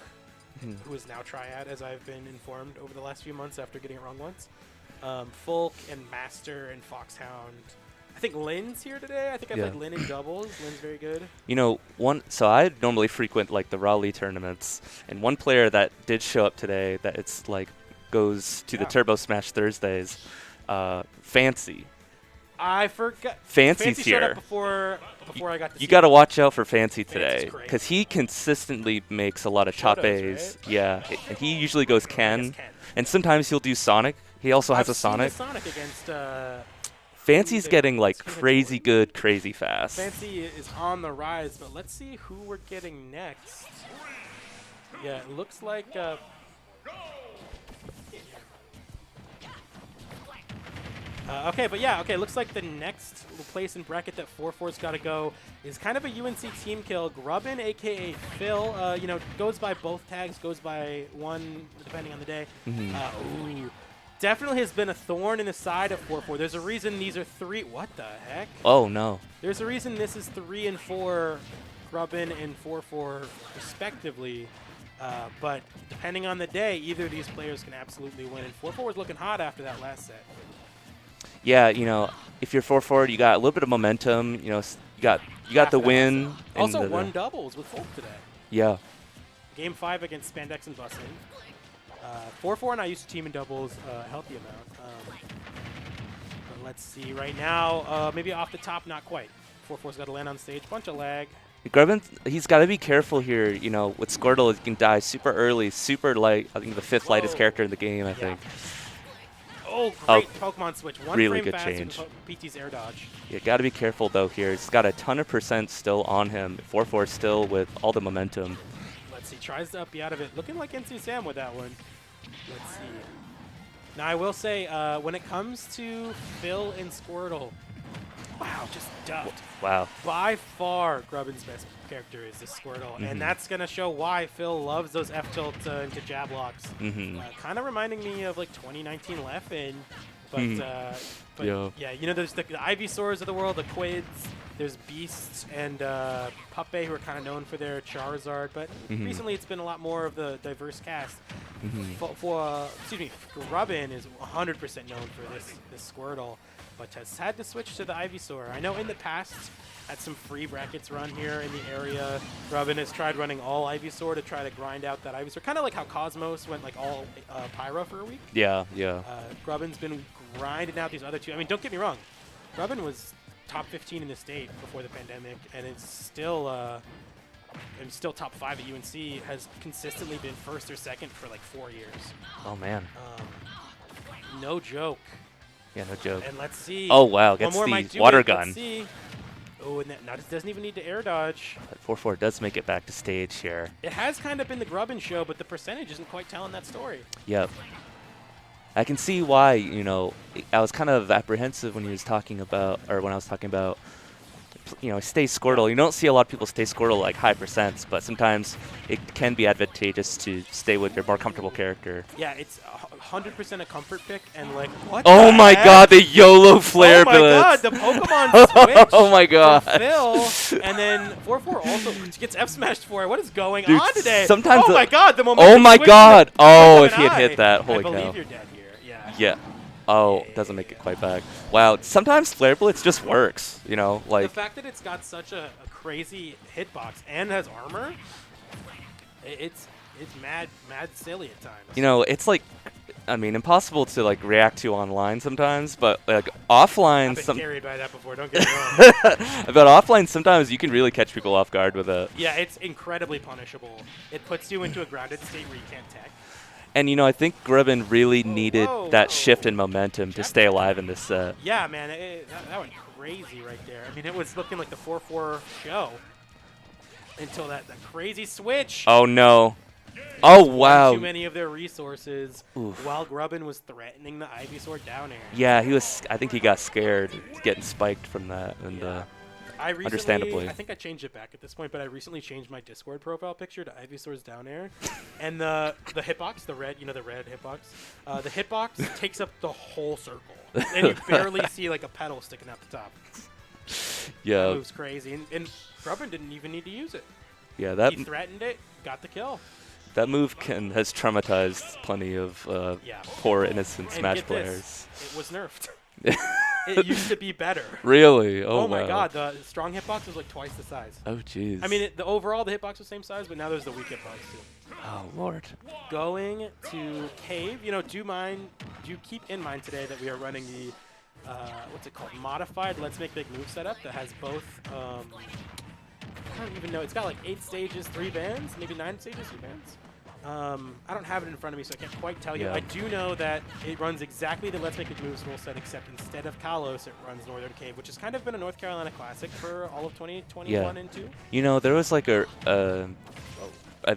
who is now Triad, as I've been informed over the last few months after getting it wrong once. Folk and Master and Foxhound. I think Lynn's here today. I think I Yeah. played Lynn in doubles. Lynn's very good. You know, so I normally frequent like the Raleigh tournaments, and one player that did show up today that it's like goes to the Yeah. Turbo Smash Thursdays, Fancy. I forgot. Fancy's Fancy showed here. up before I got to see You got to him. watch out for Fancy Fancy's today, great. because he consistently makes a lot of chop Shotos, A's. right? Yeah, and he usually goes I guess Ken, Ken. and sometimes he'll do Sonic. He also has I've a Sonic. seen the Sonic against Fancy's they- getting like it's kinda crazy good, crazy fast. Fancy is on the rise, but let's see who we're getting next. Yeah, it looks like okay, but yeah, okay, looks like the next place in bracket that 4-4's got to go is kind of a UNC team kill. Grubbin, aka Phil, you know, goes by both tags, goes by one depending on the day. Ooh, definitely has been a thorn in the side of 4-4. There's a reason these are three. What the heck? Oh no. There's a reason this is 3 and 4, Grubbin and 4-4 respectively. But depending on the day, either of these players can absolutely win. And 4-4 was looking hot after that last set. Yeah, you know, if you're 4-4, you got a little bit of momentum. You know, you got After the that win. last set. Also and won doubles with Folk today. Yeah. Game 5 against Spandex and Bussin. 4-4 and I used to team in doubles a healthy amount. But let's see right now. Maybe off the top, not quite. 4-4's got to land on stage. Bunch of lag. Grubbin, he's got to be careful here. You know, with Squirtle, he can die super early, super light. I think the 5th lightest Whoa. character in the game, I think. Oh, great Pokemon switch. One really frame good faster change. than PT's air dodge. You got to be careful, though, here. He's got a ton of % still on him. 4-4 still with all the momentum. Let's see. Tries to up you out of it. Looking like NC Sam with that one. Let's see. Now, I will say, when it comes to Phil and Squirtle, wow, just ducked. Wow. By far, Grubbin's best character is this Squirtle, and that's going to show why Phil loves those F-tilt into jab locks. Kind of reminding me of, like, 2019 Leffen, but Yo. yeah, you know, there's the Ivysaurs of the world, the Quids, there's Beasts and Puppe, who are kind of known for their Charizard, but recently it's been a lot more of the diverse cast. Grubbin is 100% known for this Squirtle, but has had to switch to the Ivysaur. I know in the past, had some free brackets run here in the area. Grubbin has tried running all Ivysaur to try to grind out that Ivysaur, kind of like how Cosmos went like all Pyra for a week. Yeah, yeah. Grubbin's been grinding out these other two. I mean, don't get me wrong. Grubbin was top 15 in the state before the pandemic, and it's still top 5 at UNC. Has consistently been first or second for like 4 years. Oh, man. No joke. Yeah, no joke. And let's see. Oh, wow. One Gets more the might do water it. gun. Let's see. Oh, and that doesn't even need to air dodge. 4-4 does make it back to stage here. It has kind of been the Grubbin show, but the percentage isn't quite telling that story. Yep. I can see why, you know, I was kind of apprehensive when he was talking about, or when I was talking about, you know, stay Squirtle. You don't see a lot of people stay Squirtle like high %, but sometimes it can be advantageous to stay with your more comfortable character. Yeah, it's 100% a comfort pick, and like, what Oh the my heck? god, the YOLO flare Oh my god, blitz. the Pokemon switch Oh my god. from Phil, and then 4-4 also gets F-smashed for it. What is going Dude, on today? sometimes oh the- my god, the momentum Oh my switch god. in the blink Oh, of if an he had eye. hit that, holy I believe cow. you're dead here. Yeah. Yeah. Oh, doesn't make it quite back. Wow, sometimes flare blitz just works, you know, The like fact that it's got such a crazy hitbox and has armor, it's mad silly at times. you know, it's like I mean, impossible to like react to online sometimes, but like offline, I've been carried by that before. Don't get me wrong. but offline sometimes you can really catch people off guard with it. Yeah, it's incredibly punishable. It puts you into a grounded state where you can't tech. And you know, I think Grubbin really needed whoa, that whoa. shift in momentum to stay alive in this set. Yeah, man, that went crazy right there. I mean, it was looking like the 4-4 show until that crazy switch. Oh no. Oh One wow. Too many of their resources Oof. while Grubbin was threatening the Ivy Sword down air. Yeah, he was. I think he got scared getting spiked from that, and Yeah. understandably. I think I changed it back at this point, but I recently changed my Discord profile picture to Ivy Sword's down air, and the hitbox, the red hitbox, the hitbox takes up the whole circle, and you barely see like a pedal sticking out the top. That yeah, move's crazy, and Grubbin didn't even need to use it. yeah. That He threatened it, got the kill. that move has traumatized plenty of Yeah. poor innocent And Smash get players. this, it was nerfed. It used to be better. Really? Oh, Oh, my wow. god, the strong hitbox was like twice the size. Oh jeez. I mean, the overall the hitbox was the same size, but now there's the weak hitbox too. oh lord. Going to cave, do keep in mind today that we are running the what's it called, modified Let's Make Big Move setup that has both I don't even know, it's got like 8 stages, 3 bands, maybe 9 stages, 3 bands. I don't have it in front of me, so I can't quite tell you. Yeah. I do know that it runs exactly the Let's Make Big Moves rule set, except instead of Kalos, it runs Northern Cave, which has kind of been a North Carolina classic for all of 2021 and 2. You know, there was like a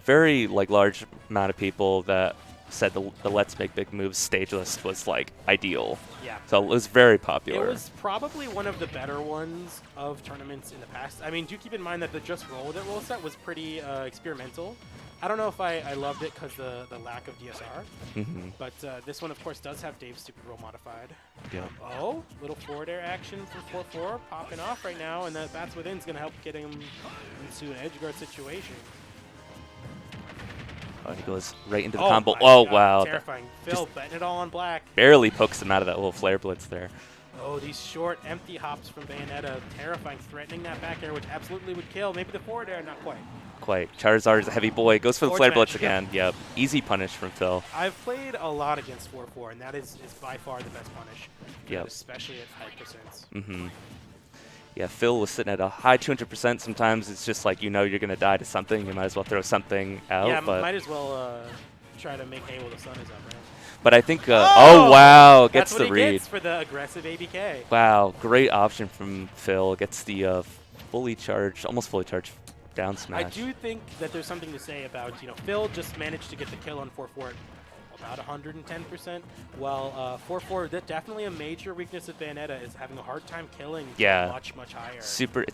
very like large amount of people that said the Let's Make Big Moves stage list was like ideal. Yeah. So it was very It popular. was probably one of the better ones of tournaments in the past. I mean, do keep in mind that the Just Roll With It rule set was pretty experimental. I don't know if I loved it because the lack of DSR, but this one, of course, does have Dave's Stupid Roll modified. Yeah. Little forward air action for 4-4 popping off right now, and that Bats Within is going to help get him into an edge guard situation. Oh, he goes right into the Oh combo. my Oh God, wow. Terrifying. Phil betting it all on black. Barely pokes him out of that little flare blitz there. Oh, these short, empty hops from Bayonetta. Terrifying, threatening that back air, which absolutely would kill. Maybe the forward air, not quite. Quite. Charizard is a heavy boy. Goes for the Forward flare smash, blitz yep. again. Yep. Easy punish from Phil. I've played a lot against 4-4, and that is by far the best punish. Yep. Especially at high percents. Mm-hmm. Yeah, Phil was sitting at a high 200%. Sometimes it's just like, you're going to die to something. You might as well throw something out. Yeah, but might as well try to make hay while the sun is up, right? But I think, oh wow, gets That's what the he read. gets for the aggressive ABK. Wow, great option from Phil. Gets the fully charged, almost fully charged down smash. I do think that there's something to say about, Phil just managed to get the kill on 4-4 about 110%, while 4-4, that's definitely a major weakness of Bayonetta is having a hard time killing much, much higher. It's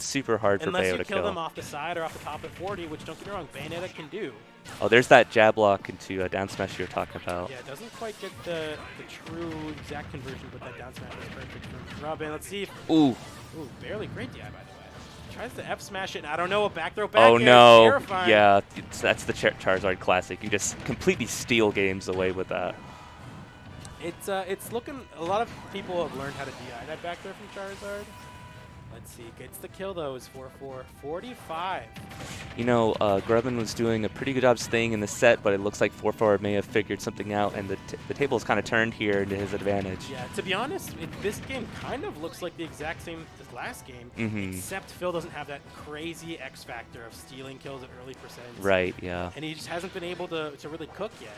super hard Unless for Bayo you to kill them off the side or off the top at 40, which, don't get me wrong, Bayonetta can do. Oh, there's that jab lock into down smash you were talking about. Yeah, it doesn't quite get the true exact conversion, but that down smash is perfect from Robin. Let's see if... Ooh. Ooh, barely great DI, by the way. Tries to F smash it, and I don't know, a back throw back Oh air is no. terrifying. Yeah, that's the Charizard classic. You just completely steal games away with that. It's looking, a lot of people have learned how to DI that back throw from Charizard. Let's see, gets the kill though, is 4-4, 45. Grubbin was doing a pretty good job staying in the set, but it looks like 4-4 may have figured something out, and the table is kind of turned here into his advantage. Yeah, to be honest, this game kind of looks like the exact same as last game, except Phil doesn't have that crazy X factor of stealing kills at early percents. Right, yeah. And he just hasn't been able to really cook yet,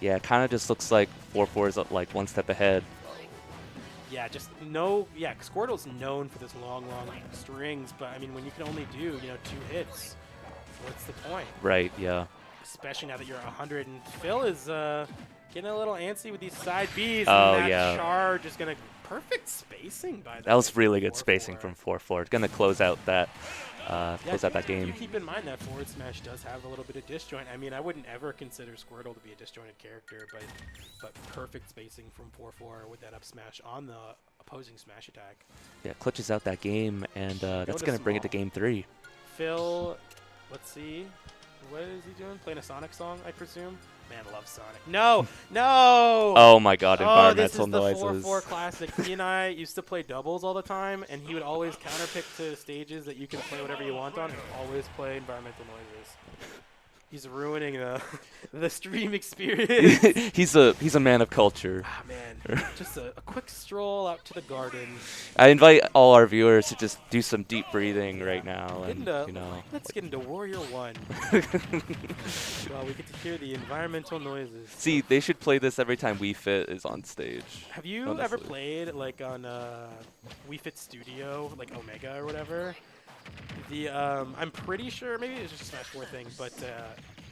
Yeah, it kind of just looks like 4-4 is like one step ahead. Yeah, Squirtle's known for this long strings, but I mean, when you can only do, 2 hits, what's the point? Right, yeah. Especially now that you're 100, and Phil is getting a little antsy with these side Bs, Oh, and that yeah. charge is going to... Perfect spacing, by the way. That was really good 4-4. spacing from 4-4. Going to close out that that game. You keep in mind that forward smash does have a little bit of disjoint. I mean, I wouldn't ever consider Squirtle to be a disjointed character, but perfect spacing from 4-4 with that up smash on the opposing smash attack. Yeah, clutches out that game, and that's going to bring it to game 3. Phil, let's see. What is he doing? Playing a Sonic song, I presume? Man, I love Sonic. No! No! Oh my god, environmental this is noises. the 4-4 classic. He and I used to play doubles all the time, and he would always counterpick to stages that you can play whatever you want on, and always play environmental noises. He's ruining the stream experience. he's a man of culture. Ah, man. Just a quick stroll out to the garden. I invite all our viewers to just do some deep breathing right now, and Let's get into Warrior 1. Well, we get to hear the environmental noises. See, they should play this every time Wii Fit is on stage. Have you ever honestly. played like on Wii Fit Studio, like Omega or whatever? I'm pretty sure, maybe it's just a Smash 4 thing, but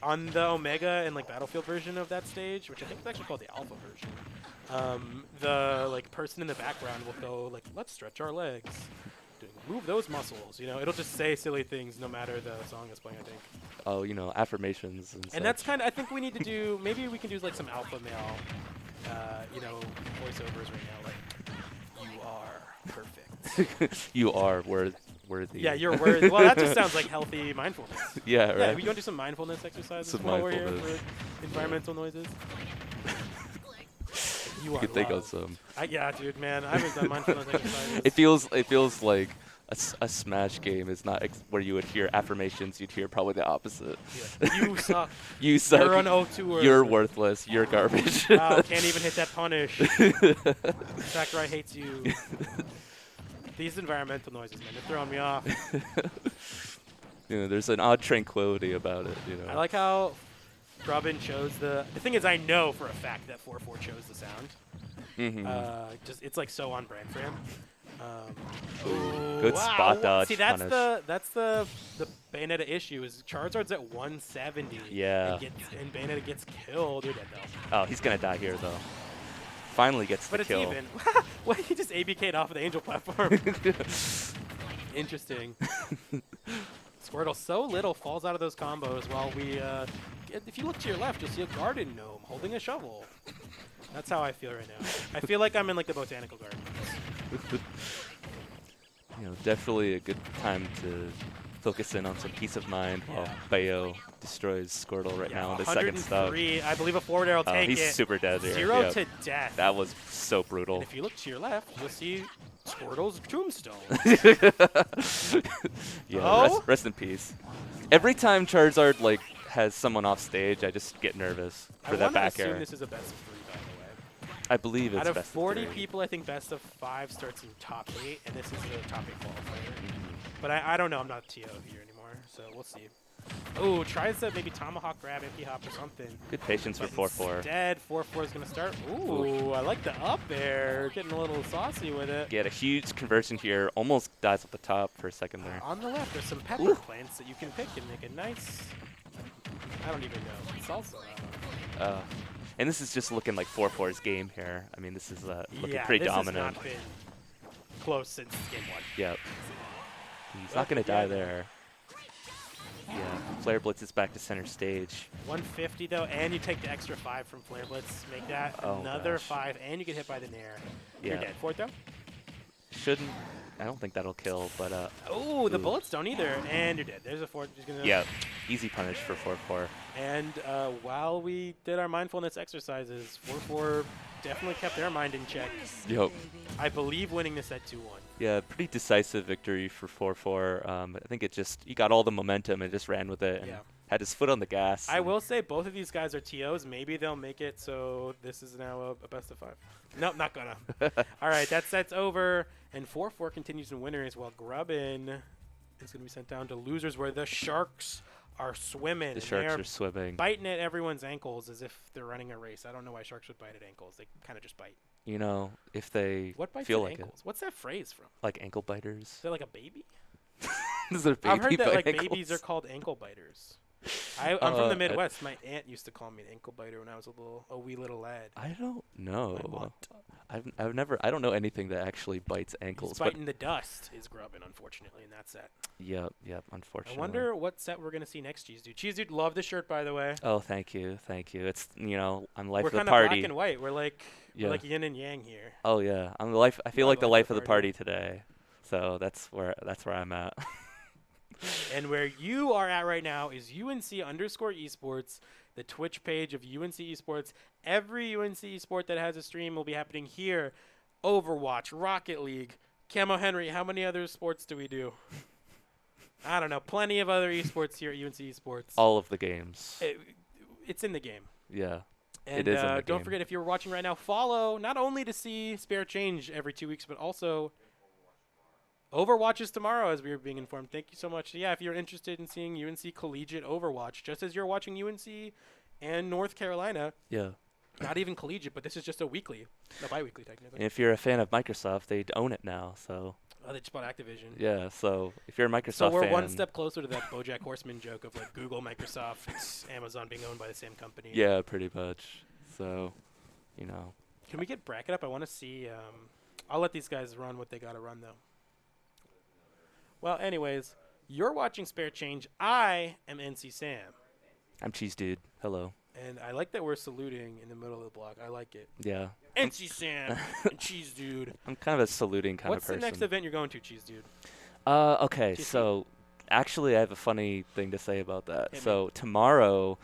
on the Omega and like Battlefield version of that stage, which I think is actually called the Alpha version, the like person in the background will go like, "Let's stretch our legs, move those muscles." You know, it'll just say silly things no matter the song is playing, I think. Oh, affirmations and And that's kind of, I think we need to do, maybe we can do like some alpha male, voiceovers right now, like, "You are perfect." You are worthy. Yeah, you're worthy. Well, that just sounds like healthy mindfulness. Yeah, Yeah, right. you want to do some mindfulness exercises Some while we're here mindfulness. for environmental noises? You You are could think of loved. some. Yeah, dude, man. I haven't done mindfulness exercises. It feels like a Smash game is not where you would hear affirmations. You'd hear probably the opposite. Yeah. You suck. You suck. You're an O2. You're worthless. You're garbage. Wow, can't even hit that punish. Sakurai hates you. These environmental noises, man, they're throwing me off. There's an odd tranquility about it. I like how Robin chose the thing is, I know for a fact that 4-4 chose the sound. Mm-hmm. It's like so on brand for him. Good spot dodge. See, that's punish. the Bayonetta issue is Charizard's at 170. Yeah. And Bayonetta gets killed. You're dead though. Oh, he's gonna die here though. Finally gets But the it's kill. even. What, he just ABK'd off of the Angel platform. Interesting. Squirtle so little falls out of those combos while we, if you look to your left, you'll see a garden gnome holding a shovel. That's how I feel right now. I feel like I'm in like the botanical garden. Definitely a good time to focus in on some peace of mind while Bayo destroys Squirtle right now in the second stop. 103. I believe a forward arrow take He's it. super dead here. 0 Yep. to death. That was so brutal. And if you look to your left, you'll see Squirtle's tombstone. Yeah, Oh? rest in peace. Every time Charizard has someone off stage, I just get nervous for that back I air. assume this is a best of 3, by the way. I believe it's Out of best 40 of 3. people, I think best of 5 starts in top 8, and this is the top 8 qualifier. But I don't know. I'm not TO here anymore, so we'll see. Oh, tries to maybe tomahawk grab, empty hop or something. Good patience But for 4-4. instead, 4-4 is going to start. Ooh, I like the up air. Getting a little saucy with it. Get a huge conversion here. Almost dies at the top for a second there. On the left, there's some pepper plants that you can pick and make a nice, I don't even know, salsa. And this is just looking like 4-4's game here. I mean, this is looking pretty this dominant. has not been close since game 1. Yep. He's not going to die there. Yeah, Flare Blitz is back to center stage. 150 though, and you take the extra 5 from Flare Blitz. Make that Oh, another gosh. 5, and you get hit by the Nair. You're Yeah. dead. Fourth though? Shouldn't. I don't think that'll kill, but Oh, the Ooh. bullets don't either, and you're dead. There's a 4. He's gonna yeah, easy punish for 4-4. And while we did our mindfulness exercises, 4-4 definitely kept their mind in check. Yep. I believe winning this at 2-1. Yeah, pretty decisive victory for 4-4. I think he got all the momentum and just ran with it and Yeah. had his foot on the gas. I and- will say both of these guys are TOs. Maybe they'll make it, so this is now a best of 5. Nope, not gonna. All right, that set's over, and 4-4 continues in winners while Grubbin is going to be sent down to losers where the Sharks are swimming. The and Sharks they're are swimming. biting at everyone's ankles as if they're running a race. I don't know why Sharks would bite at ankles. They kind of just bite. If they What bites feel at like ankles? What's that phrase from? it. Like ankle biters. Is that like a baby? Is it a baby I've heard that bite like ankles? babies are called ankle biters. I'm from the I- Midwest. My aunt used to call me an ankle biter when I was a wee little lad. I don't know. My aunt. I don't know anything that actually bites ankles. He's But biting the dust is Grubbin, unfortunately, and that's it. yep, I unfortunately. wonder what set we're gonna see next, Cheese Dude. Cheese Dude, love the shirt, by the way. Oh, thank you. It's I'm life We're of the kind of party. black and white. We're like Yeah. yin and yang here. Oh yeah, I'm the life. I feel are like the life of the party. party today. So that's where I'm at. And where you are at right now is UNC_Esports, the Twitch page of UNC Esports. Every UNC Esport that has a stream will be happening here. Overwatch, Rocket League, Camo Henry. How many other sports do we do? I don't know, plenty of other esports here at UNC Esports. All of the games. It's in the game. Yeah. And It is in the don't game. forget, if you're watching right now, follow not only to see Spare Change every 2 weeks, but also Overwatch is tomorrow, as we were being informed. Thank you so much. Yeah, if you're interested in seeing UNC Collegiate Overwatch, just as you're watching UNC and North Carolina, Yeah. not even collegiate, but this is just a bi-weekly technically. And if you're a fan of Microsoft, they own it now. So Oh, they just bought Activision. yeah. So if you're a Microsoft So we're fan, one step closer to that BoJack Horseman joke of like Google, Microsoft, Amazon being owned by the same company. Yeah, pretty much. So, you know. Can we get bracket up? I want to see. I'll let these guys run what they got to run, though. Well, anyways, you're watching Spare Change. I am NC Sam. I'm Cheese Dude. Hello. And I like that we're saluting in the middle of the block. I like it. Yeah. NC Sam and Cheese Dude. I'm kind of a saluting kind What's of person. the next event you're going to, Cheese Dude? Okay, TC. so actually I have a funny thing to say about that. Hit me. So tomorrow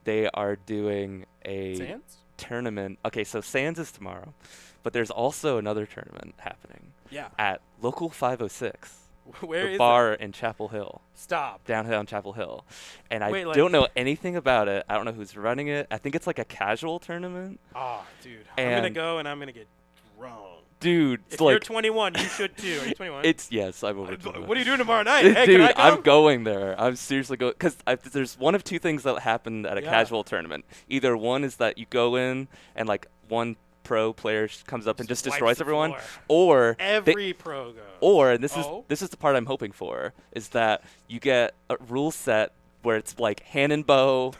they are doing a Sands? tournament. Okay, so Sands is tomorrow, but there's also another tournament happening Yeah. at Local 506, Where the is bar in Chapel Hill, it? Stop. downtown Chapel Hill. And I Wait, like- don't know anything about it. I don't know who's running it. I think it's like a casual tournament. Oh, dude. I'm going to And- go and I'm going to get drunk. Dude, If it's you're like 21, you should too. Are you 21? it's yes, I'm over 21. What are you doing tomorrow night? Hey, Dude, can I come? I'm going there. I'm seriously going because there's one of two things that happen at a Yeah. casual tournament. Either one is that you go in and like one pro player comes up and just Wipes destroys the everyone, floor. or Every pro goes. or and this Oh. is the part I'm hoping for is that you get a rule set where it's like hand and bow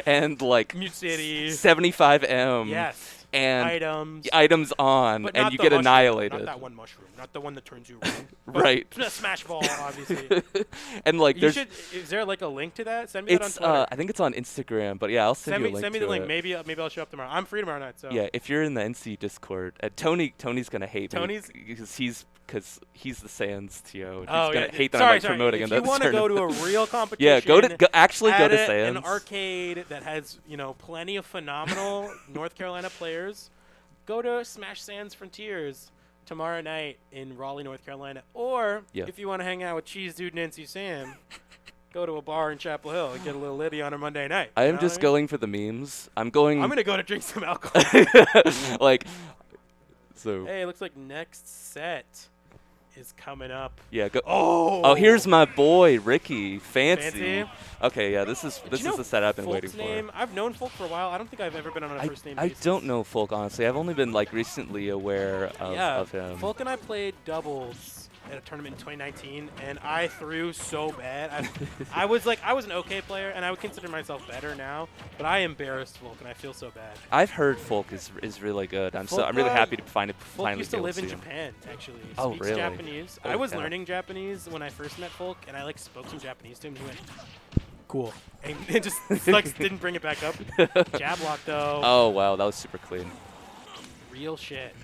and like Mute City. 75M Yes. and Items. items on But and not you the get mushroom, annihilated. Not that one mushroom. Not the one that turns you red. But Right. The smash ball, obviously. And like You there's should. Is there like a link to that? Send me that on it's Twitter. I think it's on Instagram, but yeah, I'll send you a link Send me to the link. it. Maybe I'll show up tomorrow. I'm free tomorrow night. So. Yeah, if you're in the NC Discord, Tony's gonna hate Tony's- me because he's the Sans TO. And Oh he's gonna yeah. hate that sorry, I'm like sorry. promoting If him. you want to go to a real competition, yeah, go to actually go at to an Sans. arcade that has plenty of phenomenal North Carolina players. Go to Smash Sans Frontiers tomorrow night in Raleigh, North Carolina. Or Yeah. if you want to hang out with Cheese Dude and NC Sam, go to a bar in Chapel Hill and get a little litty on a Monday night. I You am know just what I mean? going for the memes. I'm going I'm gonna go to drink some alcohol. like so. Hey, it looks like next set is coming up. Yeah, go. Oh, Oh, here's my boy Ricky, fancy. Fancy? Okay, yeah, this is Do you know the set I've been Folk's waiting name? I've known Folk for a while. I don't think I've ever been on a for. first name I basis. don't know Folk honestly. I've only been like recently aware of him. Folk and I played doubles at a tournament in 2019, and I threw so bad. I was an okay player, and I would consider myself better now, but I embarrassed Folk, and I feel so bad. I've heard Folk is really good. I'm really Folk, happy to Folk finally used be to able live in see him. Japan, actually. He Oh, speaks really? Japanese. Oh, I was yeah. learning Japanese when I first met Folk, and I spoke some Japanese to him. He went, cool. And it just didn't bring it back up. Jab lock, though. Oh wow, that was super clean. Real shit.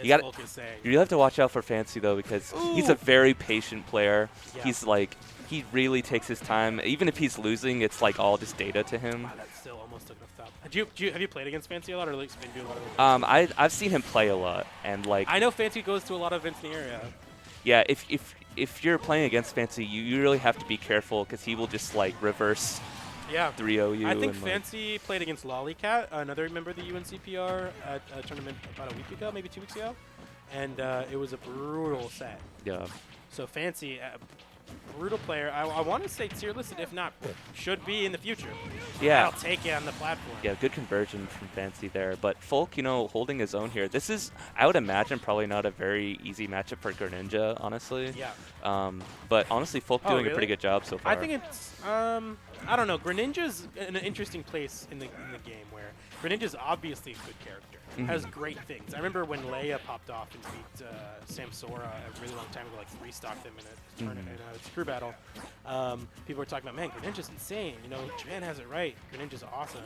You gotta- Folk is saying. You really have to watch out for Fancy though because he's a very patient player. Yeah. He's like he really takes his time. Even if he's losing, it's like all just data to him. Wow, that still almost took enough top. Have you played against Fancy a lot, or at least been doing a lot of I've seen him play a lot and like I know Fancy goes to a lot of events in the area. yeah, if you're playing against Fancy, you really have to be careful because he will just like reverse Yeah. 3-0 you. I think and, like, Fancy played against Lollycat, another member of the UNCPR, at a tournament about a week ago, maybe 2 weeks ago. And it was a brutal set. yeah. So Fancy, brutal player. I want to say tier listed, if not, should be in the future. Yeah. I'll take it on the platform. Yeah, good conversion from Fancy there. But Folk, holding his own here. This is, I would imagine, probably not a very easy matchup for Greninja, honestly. Yeah. But honestly, Folk Oh, doing a really? pretty good job so far. I think it's, I don't know. Greninja's in an interesting place in the game where Greninja's obviously a good character. Has great things. I remember when Leia popped off and beat Samsora a really long time ago, like restocked them in a tournament, in a screw battle. People were talking about, man, Greninja's insane. Japan has it right. Greninja's awesome.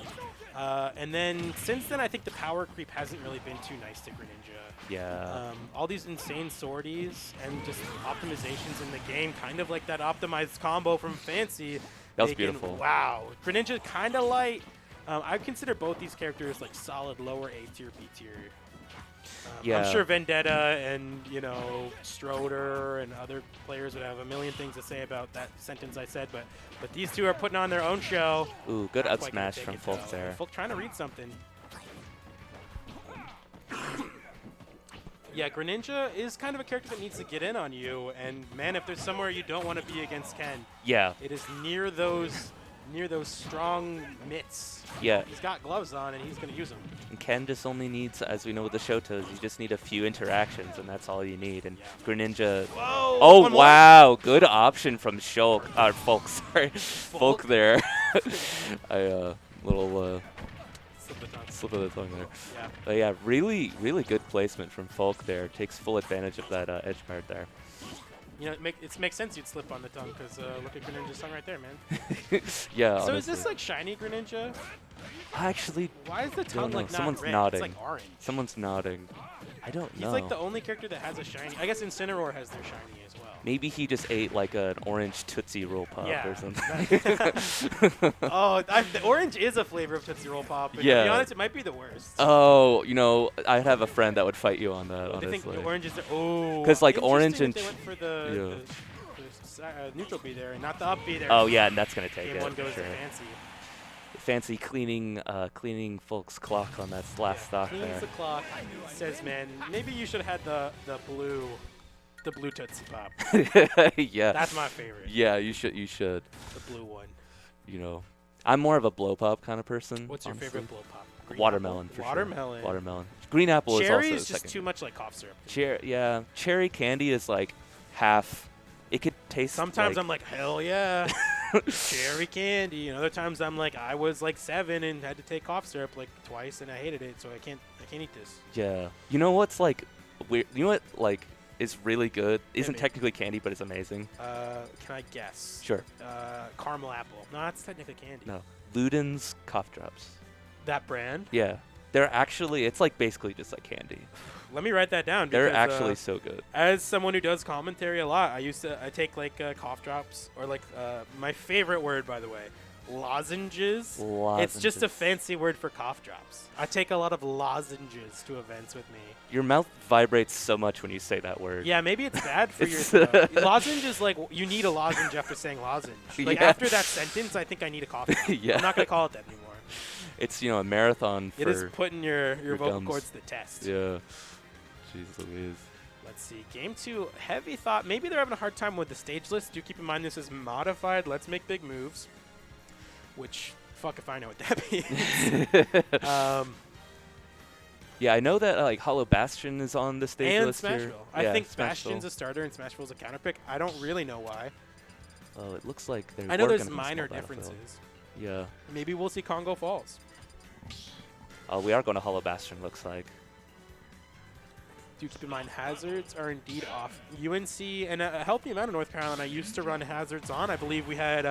And then since then, I think the power creep hasn't really been too nice to Greninja. Yeah. All these insane sorties and just optimizations in the game, kind of like that optimized combo from Fancy. That was making- beautiful. Wow. Greninja kind of light. I consider both these characters like solid lower A tier, B tier. Yeah. I'm sure Vendetta and, you know, Stroder and other players would have a million things to say about that sentence I said, but these two are putting on their own show. Ooh, good Not up quite gonna smash take from it, Folk though. there. Folk trying to read something. Yeah, Greninja is kind of a character that needs to get in on you, and man, if there's somewhere you don't want to be against Ken, Yeah. it is near those strong mitts. Yeah. He's got gloves on, and he's going to use them. And Ken just only needs, as we know with the Shotos, you just need a few interactions, and that's all you need. And Yeah. Greninja. Whoa! Oh, one more. wow. Good option from Folk, sorry. Folk there. Little Slip the tongue. slip of the tongue there. Yeah. But yeah, really, really good placement from Folk there. Takes full advantage of that edge guard there. You know, it makes sense you'd slip on the tongue because look at Greninja's tongue right there, man. Yeah, So honestly. is this like shiny Greninja? Actually, Why is the tongue know. like not Someone's red? nodding. It's like orange. someone's nodding. I don't know. He's like the only character that has a shiny. I guess Incineroar has their shiny as well. Maybe he just ate like an orange Tootsie Roll Pop Yeah. or something. Oh, the orange is a flavor of Tootsie Roll Pop. And to Yeah. be honest, it might be the worst. Oh, you know, I'd have a friend that would fight you on that, What do you think honestly. the orange is? Oh, 'Cause, like, interesting orange that and they went for the neutral B there and not the up B there. Oh yeah, and that's gonna take Game it. one goes for to sure. fancy. Fancy cleaning Folk's clock on that last stock Cleans there. the clock. Says, man, maybe you should have had the blue Tootsie Pop. Yeah. That's my favorite. Yeah, you should. The blue one. You know, I'm more of a blow pop kind of person. What's your honestly. favorite blow pop? Green Watermelon apple? for Watermelon. sure. Watermelon. Green apple Cherry is is also just second. too much like cough syrup. Yeah, cherry candy is like half. It could taste. Sometimes like, I'm like, hell yeah, cherry candy. And other times I'm like, I was like 7 and had to take cough syrup like twice, and I hated it, so I can't eat this. Yeah. You know what's like weird? You know what like is really good? Isn't me. technically candy, but it's amazing. Can I guess? Sure. Caramel apple. No, that's technically candy. No. Luden's cough drops. That brand. Yeah. They're actually. It's like basically just like candy. Let me write that down. They're because, actually so good. as someone who does commentary a lot, I take like cough drops or like my favorite word, by the way, lozenges. It's just a Lozenges. fancy word for cough drops. I take a lot of lozenges to events with me. Your mouth vibrates so much when you say that word. Yeah, maybe it's bad for your It's- throat. Lozenge is like you need a lozenge after saying lozenge. Like Yeah. after that sentence, I think I need a cough drop. Yeah. I'm not gonna call it that anymore. It's a marathon for. It is putting your vocal gums. cords to the test. Yeah. Jeez Louise. Let's see. Game 2, heavy thought. Maybe they're having a hard time with the stage list. Do keep in mind this is modified. Let's make big moves. Which, fuck if I know what that means. Yeah, I know that like Hollow Bastion is on the stage And list here. Smashville. I Yeah, think Smashville. Bastion's a starter and Smashville's a counter pick. I don't really know why. Oh, it looks like there's. I know there's minor differences. Yeah. Maybe we'll see Congo Falls. Oh, we are going to Hollow Bastion. Looks like. Do keep in mind hazards are indeed off. UNC and a healthy amount of North Carolina used to run hazards on. I believe we had.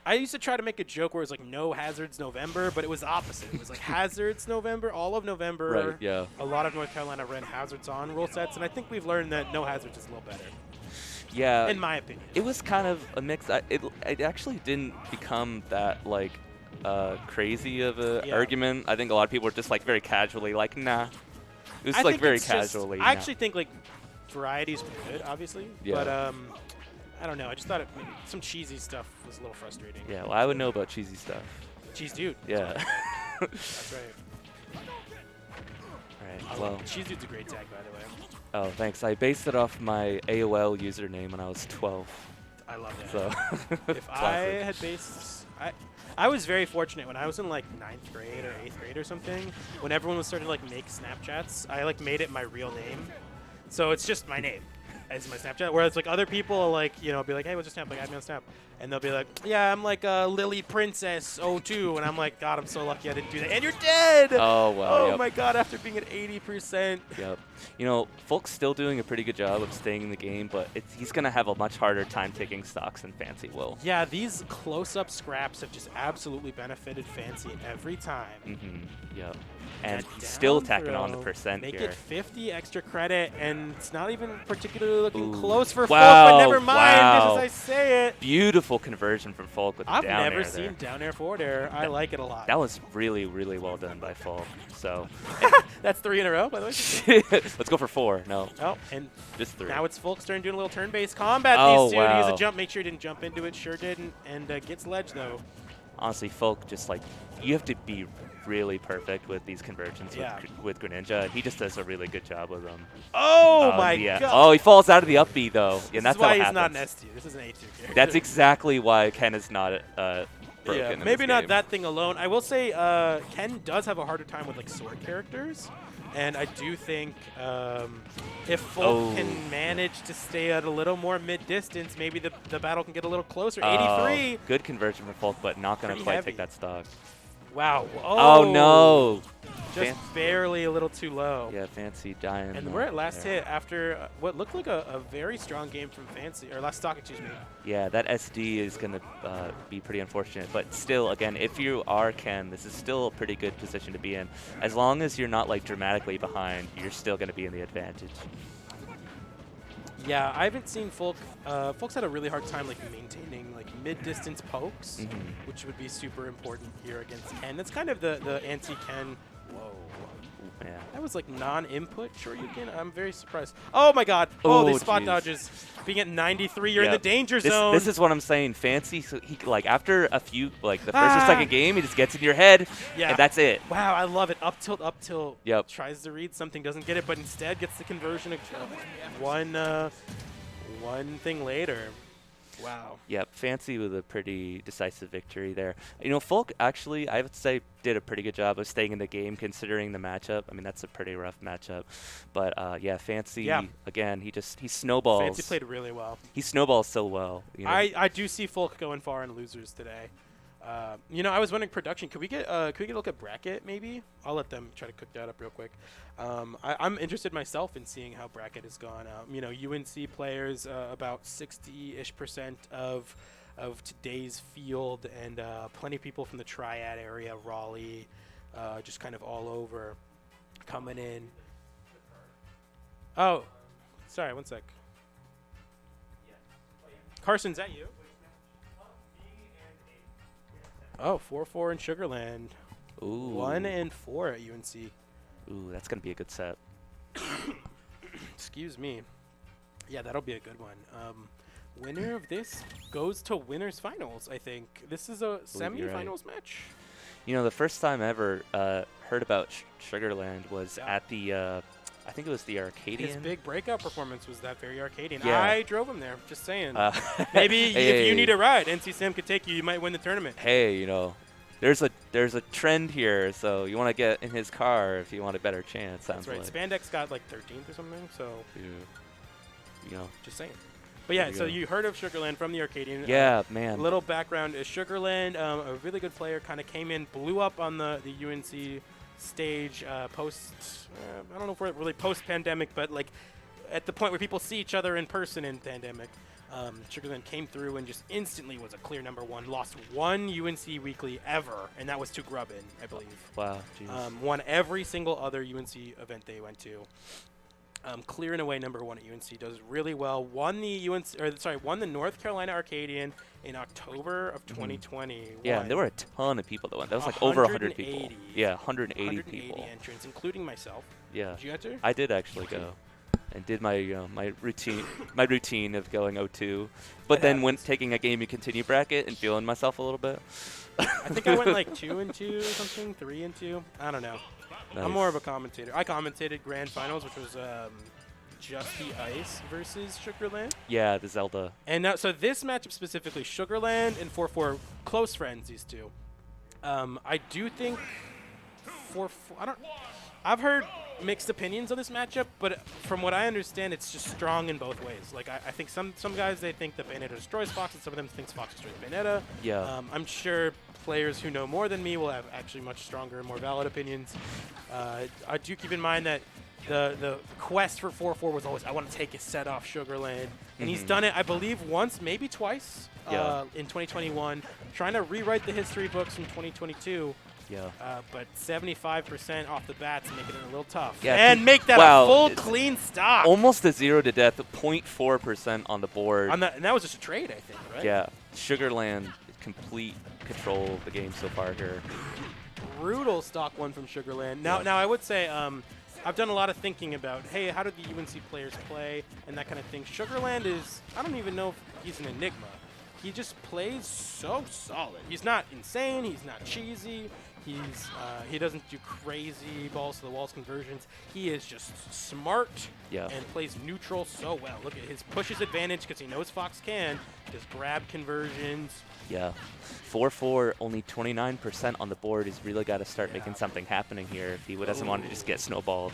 I used to try to make a joke where it was like no hazards November, but it was opposite. It was like hazards November, all of November. Right. Yeah. A lot of North Carolina ran hazards on rule sets, and I think we've learned that no hazards is a little better, Yeah. in my opinion. It was kind of a mix. It actually didn't become that like crazy of a Yeah. argument. I think a lot of people were just like very casually like, nah. It was I like think very it's just- casually. I nah. actually think like varieties were good, obviously, Yeah. but I don't know. I just thought some cheesy stuff was a little frustrating. Yeah. Well, I would know about cheesy stuff. Cheese dude. Yeah. That's right. Right. Well. Cheese dude's a great tag, by the way. Oh, thanks. I based it off my AOL username when I was 12. I love that. So. If I Classic. had based, I was very fortunate when I was in like 9th grade or 8th grade or something. When everyone was starting to like make Snapchats, I like made it my real name, so it's just my name as my Snapchat. Whereas like other people will, like be like, hey, what's your Snap? Like, add me on Snap, and they'll be like, yeah, I'm like Lily Princess 02, and I'm like, God, I'm so lucky I didn't do that. And you're dead. Oh wow. Oh Yep. my God! After being at 80%. Yep. Folk's still doing a pretty good job of staying in the game, but he's going to have a much harder time taking stocks than Fancy will. Yeah, these close-up scraps have just absolutely benefited Fancy every time. Mm-hmm. Yep. And That he's still down tacking on the throw, percent make here. it 50 extra credit, and it's not even particularly looking Ooh. close for Wow, Folk, but never mind, wow. as I say it. Beautiful beautiful conversion from Folk with the I've down never air seen there. down air forward air. I like it a lot. That was really, really well done by Folk. So That's 3 in a row, by the way. let's go for 4. No, Oh, and just 3. now it's Folk's turn doing a little turn-based combat. Oh, These two, he has wow. a jump. Make sure he didn't jump into it. Sure didn't, and gets ledge though. Honestly, Folk just like, you have to be really perfect with these conversions Yeah. with Greninja. He just does a really good job with them. Oh my yeah. god! Oh, he falls out of the up B though. This And that's is why how it he's not an happens. S2. This is an A2 character. That's exactly why Ken is not broken. Yeah, in maybe this not game. that thing alone. I will say Ken does have a harder time with like sword characters, and I do think if Folk can manage to stay at a little more mid-distance, maybe the battle can get a little closer. 83. Good conversion from Folk, but not going to Pretty quite heavy. take that stock. Wow. Oh, no. Just barely a little too low. Yeah, Fancy dying. And we're at last hit after what looked like a very strong game from Fancy, or last stock, excuse me. Yeah, that SD is going to be pretty unfortunate. But still, again, if you are Ken, this is still a pretty good position to be in. As long as you're not like dramatically behind, you're still going to be in the advantage. Yeah, I haven't seen Folk. Folk's had a really hard time like maintaining like mid-distance pokes, which would be super important here against Ken. That's kind of the anti-Ken. Whoa. Yeah. That was like non-input Shoryuken. I'm very surprised. Oh my god. Oh, these spot jeez. dodges. Being at 93, you're in the Yep. danger This, zone. this is what I'm saying. Fancy, so he like after a few like the first or second game, he just gets in your head, Yeah. and that's it. Wow, I love it. Up tilt. Yep. Tries to read something, doesn't get it, but instead gets the conversion of one thing later. Wow. Yep, Fancy with a pretty decisive victory there. You know, Folk actually, I would say, did a pretty good job of staying in the game considering the matchup. I mean, that's a pretty rough matchup. But yeah, Fancy, again, he snowballs. Fancy played really well. He snowballs so well. You know? I do see Folk going far in losers today. You know, I was wondering production. Could we get a look at bracket maybe? I'll let them try to cook that up real quick. I'm interested myself in seeing how bracket has gone. You know, UNC players about 60-ish% of today's field, and plenty of people from the Triad area, Raleigh, just kind of all over coming in. Oh, sorry, one sec. Carson, is that you? Oh, 4-4 in Sugarland. Ooh. 1 and 4 at UNC. Ooh, that's going to be a good set. Excuse me. Yeah, that'll be a good one. Winner of this goes to winners finals, I think. This is a semi-finals match. You know, the first time I ever heard about Sugarland was at the, I think it was the Arcadian. His big breakout performance was that very Arcadian. Yeah. I drove him there, just saying. Maybe if you need a ride, NC Sam could take you. You might win the tournament. Hey, you know, there's a trend here, so you want to get in his car if you want a better chance. That's Sounds right. like. Spandex got like 13th or something, so You know. just saying. But yeah, There you so go. you heard of Sugarland from the Arcadian. Yeah, man. Little background is Sugarland, a really good player, kind of came in, blew up on the UNC stage post, I don't know if we're really post-pandemic, but like at the point where people see each other in person in pandemic. Sugarland came through and just instantly was a clear #1. Lost one UNC weekly ever, and that was to Grubbin, I believe. Wow, jeez. Won every single other UNC event they went to. Clear and away #1 at UNC, does really well. Won the North Carolina Arcadian in October of 2020. Yeah, there were a ton of people that went. That was like over 100 people. 180. Yeah, 180 people. 180 entrants, including myself. Yeah. Did you enter? I did actually go, and did my my routine of going 0-2, but It then when happens. taking a game you continue bracket and feeling myself a little bit. I think I went like 2 and 2 or something, 3 and 2. I don't know. Nice. I'm more of a commentator. I commentated Grand Finals, which was Just the Ice versus Sugarland. Yeah, the Zelda. And now, so this matchup specifically, Sugarland and 4-4, close friends, these two. I do think 4-4, I've heard mixed opinions of this matchup, but from what I understand, it's just strong in both ways. Like, I think some guys, they think that Bayonetta destroys Fox, and some of them think Fox destroys Bayonetta. Yeah. I'm sure players who know more than me will have actually much stronger and more valid opinions. I do keep in mind that the quest for 4-4 was always, I want to take a set off Sugarland. And he's done it, I believe, once, maybe twice in 2021, trying to rewrite the history books in 2022. Yeah. But 75% off the bat's making it a little tough. Yeah, And make that wow, a full, it's clean stock. Almost a 0 to death, 0.4% on the board. And that was just a trade, I think, right? Yeah. Sugarland complete control of the game so far here. Brutal stock one from Sugarland. Now, Yeah. now I would say I've done a lot of thinking about, hey, how do the UNC players play and that kind of thing. Sugarland is, I don't even know if he's an enigma. He just plays so solid. He's not insane. He's not cheesy. He doesn't do crazy balls to the walls conversions. He is just smart Yeah. and plays neutral so well. Look at his pushes advantage because he knows Fox can. Just grab conversions. Yeah. 4-4, only 29% on the board. He's really got to start Yeah. making something happening here if he doesn't want to just get snowballed.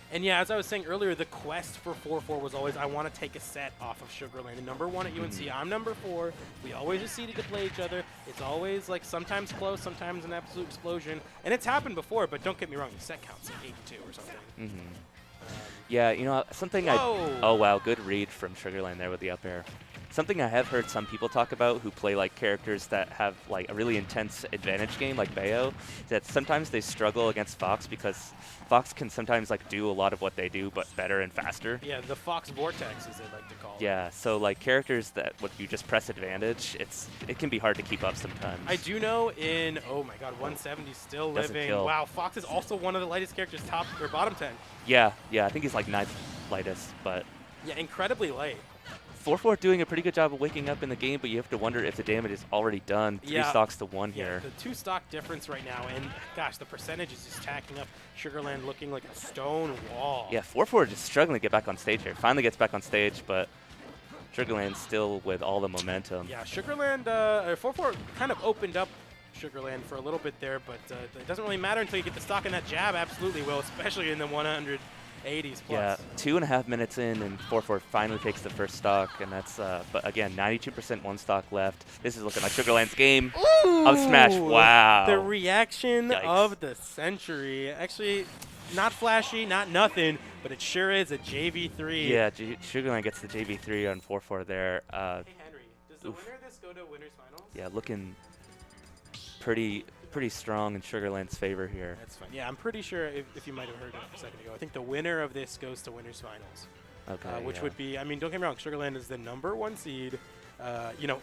And yeah, as I was saying earlier, the quest for 4-4 was always, I want to take a set off of Sugarland. The number 1 at UNC, I'm number 4. We always just seeded to play each other. It's always like sometimes close, sometimes an absolute explosion. And it's happened before, but don't get me wrong, the set counts like 8-2 or something. Yeah, you know, something Whoa. Oh, wow, good read from Sugarland there with the up air. Something I have heard some people talk about who play like characters that have like a really intense advantage game like Bayo, that sometimes they struggle against Fox because Fox can sometimes like do a lot of what they do but better and faster. Yeah, the Fox Vortex, as they like to call it. Yeah, so like characters that would you just press advantage, it can be hard to keep up sometimes. I do know in, oh my god, 170 still Doesn't living. kill. Wow, Fox is also one of the lightest characters, top or bottom 10. Yeah, I think he's like 9th lightest, but Yeah, incredibly light. 4-4 doing a pretty good job of waking up in the game, but you have to wonder if the damage is already done. 3 Yeah. stocks to 1 Yeah, here. the 2 stock difference right now, and gosh, the percentage is just tacking up. Sugarland looking like a stone wall. Yeah, 4-4 just struggling to get back on stage here. Finally gets back on stage, but Sugarland still with all the momentum. Yeah, Sugarland, 4-4 kind of opened up Sugarland for a little bit there, but it doesn't really matter until you get the stock in that jab. Absolutely will, especially in the 180s plus. Yeah, 2.5 minutes in, and 4-4 finally takes the first stock, and that's, but again, 92% 1 stock left. This is looking like Sugarland's game. Up smash, wow. The reaction Yikes. of the century. Actually, not flashy, not nothing, but it sure is a JV3. Yeah, Sugarland gets the JV3 on 4-4 there. Hey, Henry, does the Oof. winner of this go to winners finals? Yeah, looking pretty strong in Sugarland's favor here. That's fine. Yeah, I'm pretty sure if you might have heard it a second ago, I think the winner of this goes to winners finals. Okay, Which yeah. would be, I mean, don't get me wrong, Sugarland is the number 1 seed, you know,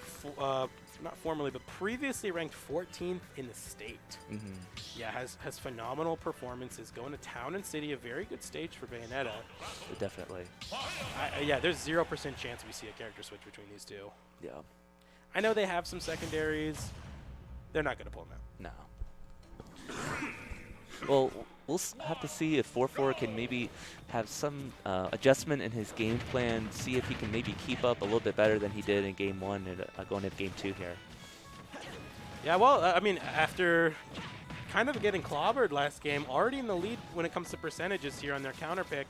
not formally, but previously ranked 14th in the state. Yeah, has phenomenal performances, going to town and city, a very good stage for Bayonetta. Definitely. Yeah, there's 0% chance we see a character switch between these two. Yeah. I know they have some secondaries. They're not going to pull them out. No. Well, we'll have to see if 4-4 can maybe have some adjustment in his game plan, see if he can maybe keep up a little bit better than he did in Game 1 and going into Game 2 here. Yeah, well, I mean, after kind of getting clobbered last game, already in the lead when it comes to percentages here on their counter pick,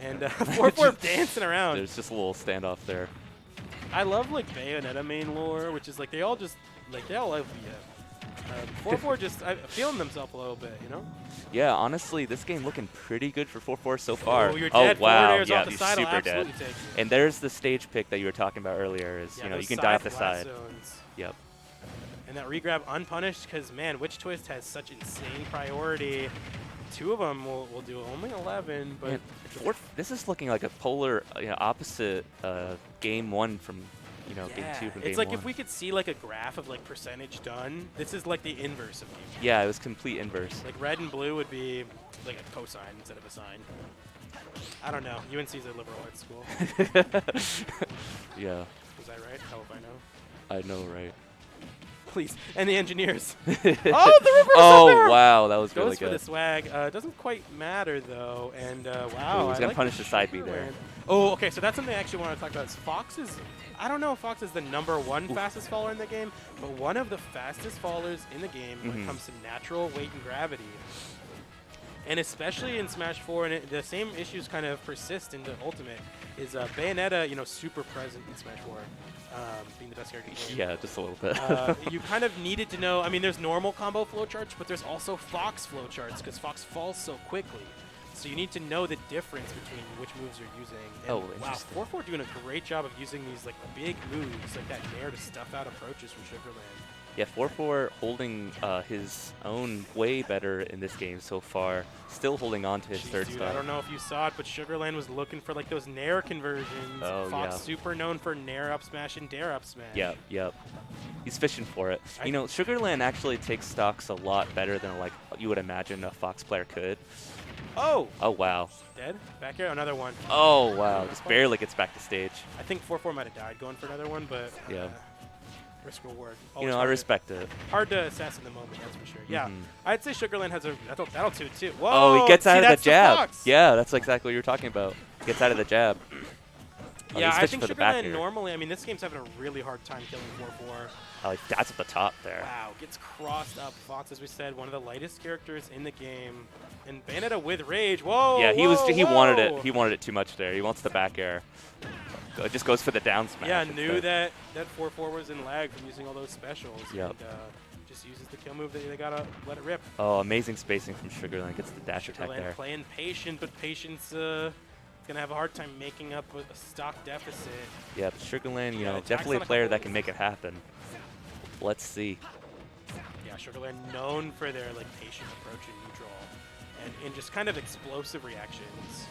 and 4-4 dancing around. There's just a little standoff there. I love like Bayonetta main lore, which is like they all love the 4-4 just feeling themselves a little bit, you know? Yeah, honestly, this game looking pretty good for 4-4 so far. Oh, you're Oh, dead. wow. Forward airs Yeah, off the he's side, I'll super dead. absolutely take it. And there's the stage pick that you were talking about earlier is, Yeah, you know, those you can die off the blast side. zones. Yep. And that regrab unpunished because, man, Witch Twist has such insane priority. 2 of them will do only 11, but Man, this is looking like a polar, opposite Game 1 from, Game 2 from Game it's like 1. if we could see like a graph of like percentage done, this is like the inverse of Game 2. Yeah, it was complete inverse. Like red and blue would be like a cosine instead of a sine. I don't know. UNC's a liberal arts school. Yeah, Was I right? How if I know? I know, right? Please. And the engineers. Oh, the reverse Oh, up air! wow, that was Goes really for the good. swag. Doesn't quite matter though. And wow. Oh, he's I gonna like punish the side B Sugarland. there. Oh, okay. So that's something I actually want to talk about. Is Fox is. I don't know if Fox is the number 1 fastest faller in the game, but one of the fastest fallers in the game when it comes to natural weight and gravity. And especially in Smash 4, and the same issues kind of persist into Ultimate, is Bayonetta, super present in Smash 4, being the best character in the game. Yeah, just a little bit. You kind of needed to know, I mean, there's normal combo flowcharts, but there's also Fox flowcharts, because Fox falls so quickly. So you need to know the difference between which moves you're using. And Oh, wow, interesting. 4-4 doing a great job of using these like big moves, like that nair to stuff out approaches from Sugarland. Yeah, 4-4 holding his own way better in this game so far. Still holding on to his Jeez, third dude, stock. I don't know if you saw it, but Sugarland was looking for like those Nair conversions. Oh, Fox yeah. super known for Nair up smash and Dare up smash. Yep. He's fishing for it. You know, Sugarland actually takes stocks a lot better than like you would imagine a Fox player could. Oh! Oh, wow. Dead? Back here, another one. Oh, wow. Just barely gets back to stage. I think 4-4 might have died going for another one, but Yeah. risk reward. You Always know, I hard to- respect it. Hard to assess in the moment, that's for sure. Yeah, Mhm. I'd say Sugarland has a that'll do it too. Whoa! Oh, he gets see, out of that's the jab. Fox. Yeah, that's exactly what you were talking about. Gets out of the jab. Oh, Yeah, he's I fishing think for the back Sugarland here. normally. I mean, this game's having a really hard time killing 4-4. Oh, that's at the top there. Wow, gets crossed up. Fox, as we said, one of the lightest characters in the game, and Bayonetta with rage. Whoa! Yeah, he whoa. wanted it. He wanted it too much there. He wants the back air. It just goes for the down smash. Yeah, knew instead. that 4-4 was in lag from using all those specials. Yep. And just uses the kill move that they gotta let it rip. Oh, amazing spacing from Sugarland. Gets the dash attack Sugarland there. playing patient, but patience gonna have a hard time making up a stock deficit. Yeah, but Sugarland, you Yeah, know, attacks definitely on a a player couple that can make it happen. Let's see. Yeah, Sugarland known for their like patient approach in neutral, and just kind of explosive reactions.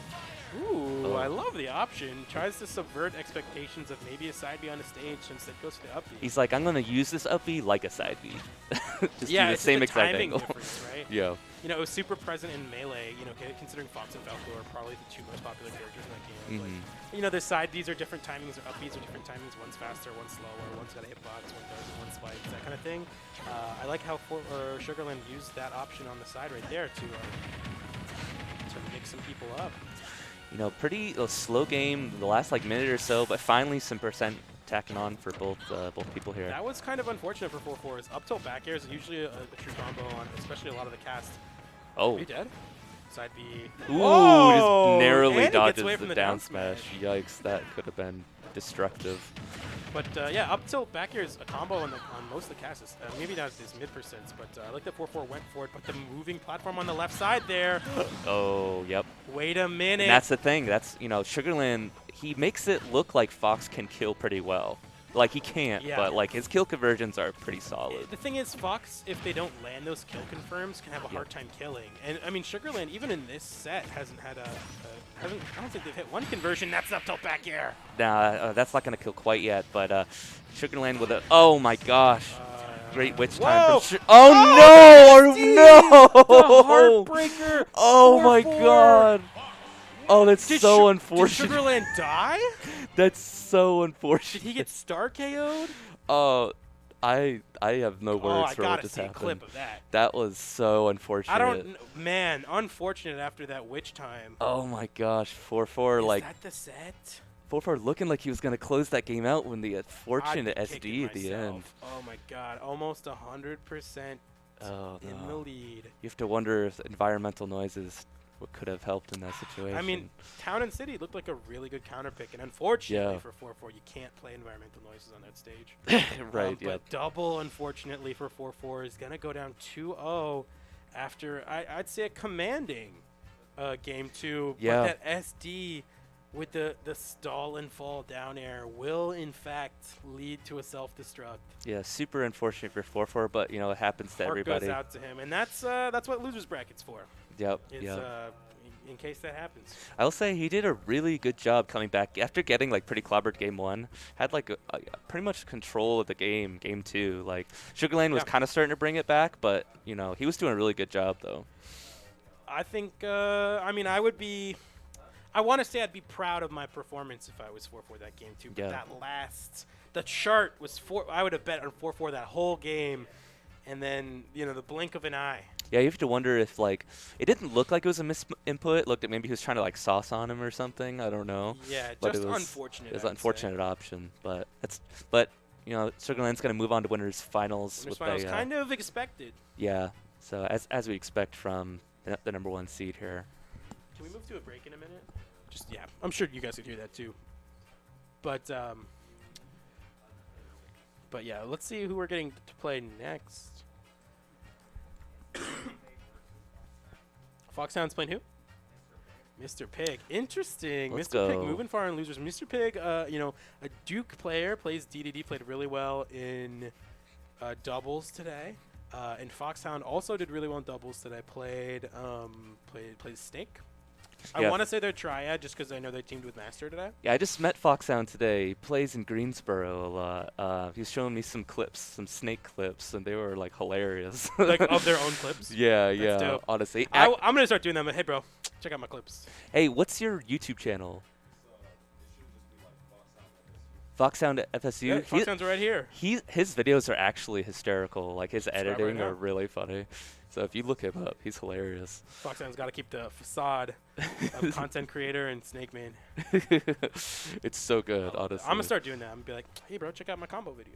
Ooh, Oh. I love the option. Tries to subvert expectations of maybe a side B on the stage, instead goes for the up B. He's like, I'm gonna use this up B like a side B. Just yeah, do the it's same just the exact timing angle. difference, right? Yeah. You know, it was super present in Melee, you know, considering Fox and Falco are probably the two most popular characters in that game. Mhm. Like, you know, the side Bs are different timings, or up Bs are different timings. One's faster, one's slower, one's got a hitbox, one does, one spikes, that kind of thing. I like how Sugarland used that option on the side right there to mix some people up. You know, pretty slow game the last like minute or so, but finally some percent tacking on for both people here. That was kind of unfortunate for 4-4s. Up tilt back air is usually a true combo on especially a lot of the cast. Oh. Are you dead? Side B. Ooh, Whoa! just narrowly And he gets dodges away the from down smash. Yikes, that could have been destructive. But yeah, up tilt back air is a combo on most of the casts. Maybe not his mid percents, but I like that 4-4 went for it. But the moving platform on the left side there. Oh, yep. Wait a minute. And that's the thing. That's, you know, Sugarland, he makes it look like Fox can kill pretty well. Like, he can't, Yeah. but, like, his kill conversions are pretty solid. The thing is, Fox, if they don't land those kill confirms, can have a hard time killing. And I mean, Sugarland, even in this set, hasn't had I don't think they've hit one conversion. That's up tilt back air. Nah, that's not going to kill quite yet, but Sugarland with a, oh my gosh. Great witch time Whoa! from Oh, Steve! no! The No! heartbreaker. Oh my 4-4. god. Oh, that's Did so Did unfortunate. Sugarland die? That's so Did unfortunate. he get star KO'd? Oh, I have no Oh, words I for what gotta just see a happened. clip of that. That was so unfortunate. I don't, man, unfortunate after that witch time. Oh my gosh, 4-4 Is like that the set? 4-4 looking like he was gonna close that game out when the I'd unfortunate be kicking SD at the end. myself. Oh my god, almost 100% Oh in the no. lead. You have to wonder if environmental noises what could have helped in that situation. I mean, Town and City looked like a really good counter pick, and unfortunately Yeah. for 4-4, you can't play environmental noises on that stage. right, yeah. But double, unfortunately, for 4-4 is going to go down 2-0 after, I'd say, a commanding game 2. Yeah. But that SD with the stall and fall down air will, in fact, lead to a self-destruct. Yeah, super unfortunate for 4-4, but you know it happens to Heart everybody. goes out to him, and that's what losers bracket's for. Yep, It's yep. in case that happens. I'll say he did a really good job coming back after getting like pretty clobbered game 1. Had like a pretty much control of the game 2. Like Sugarland was Yeah. kind of starting to bring it back, but you know he was doing a really good job though. I think, I mean, I want to say I'd be proud of my performance if I was 4-4 that game too. But Yeah. that the chart was I would have bet on 4-4 that whole game, and then the blink of an eye. Yeah, you have to wonder if like it didn't look like it was a misinput. It looked like maybe he was trying to like sauce on him or something. I don't know. Yeah, But just it was, unfortunate. It was I an would say. unfortunate option, but you know Sugarland's gonna move on to winners finals Winners with finals a kind of expected. yeah. So as we expect from the number 1 seed here. Can we move to a break in a minute? Just I'm sure you guys could hear that too. But yeah, let's see who we're getting to play next. Foxhound's playing who? Mr. Pig. Interesting. Let's Mr. Pig go. moving far in losers. Mr. Pig, a Duke player, plays DDD, played really well in doubles today. And Foxhound also did really well in doubles today. Played Snake. I Yeah. want to say they're Triad just because I know they teamed with Master today. Yeah, I just met Foxhound today. He plays in Greensboro a lot. He's showing me some clips, some Snake clips, and they were like hilarious. Like of their own clips. Yeah, That's yeah. dope. Honestly, I'm going to start doing them. Hey, bro, check out my clips. hey, what's your YouTube channel? Foxhound FSU. Yeah, Foxhound's right here. His videos are actually hysterical. Like his Subscribe right editing now. are really funny. So if you look him up, he's hilarious. Foxhound's got to keep the facade of content creator and Snake Man. It's so good, honestly. I'm going to start doing that. I'm going to be like, hey, bro, check out my combo video.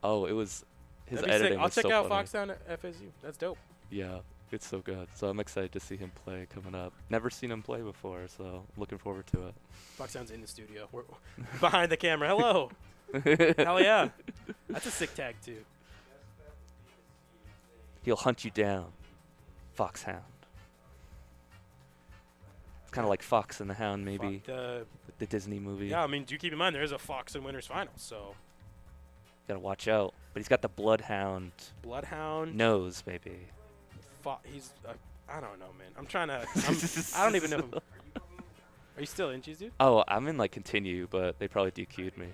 Oh, it was his That'd be sick. editing. I'll was check so out funny. Foxhound at FSU. That's dope. Yeah, it's so good. So I'm excited to see him play coming up. Never seen him play before, so looking forward to it. Foxhound's in the studio. We're behind the camera. Hello. Hell yeah. That's a sick tag, too. He'll hunt you down, Foxhound. It's kind of like Fox and the Hound, maybe, The the Disney movie. Yeah, I mean, do keep in mind there is a Fox in Winners Finals, so Gotta watch out. But he's got the Bloodhound Bloodhound. nose, maybe. He's I don't know, man. I'm trying to. I don't even know. Are you still in, Cheese Dude? Oh, I'm in like continue, but they probably DQ'd me.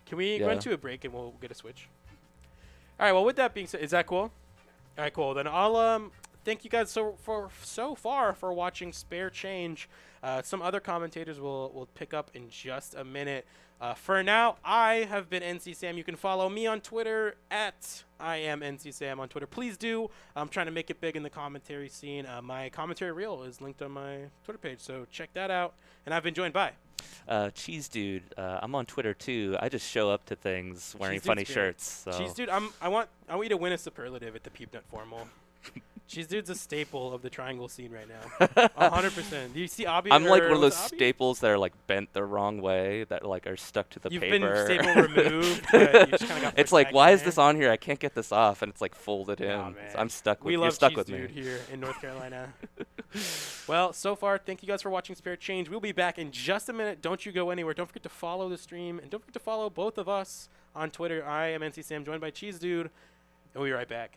Can we Yeah. run to a break and we'll get a switch? All right. Well, with that being said, is that cool? All right, cool. Then I'll thank you guys so far for watching Spare Change. Some other commentators will pick up in just a minute. For now, I have been NC Sam. You can follow me on Twitter at I am NC Sam on Twitter. Please do. I'm trying to make it big in the commentary scene. My commentary reel is linked on my Twitter page, so check that out. And I've been joined by Cheese Dude, I'm on Twitter too. I just show up to things wearing Cheese funny Dude's great. shirts. So. Cheese Dude. I want you to win a superlative at the Peep Nut Formal. Cheese Dude's a staple of the triangle scene right now. 100%. Do you see Abby? I'm like one of was those it Abby? staples that are like bent the wrong way, that like are stuck to the You've paper. been staple removed, but you just kind of got It's pushed like, back why in is there. this on here? I can't get this off, and it's like folded in. Aw, So man. I'm stuck with. We You're love stuck Cheese with Dude me. here in North Carolina. Well, so far, thank you guys for watching Spare Change. We'll be back in just a minute. Don't you go anywhere. Don't forget to follow the stream, and don't forget to follow both of us on Twitter. I am NC Sam, joined by Cheese Dude, and we'll be right back.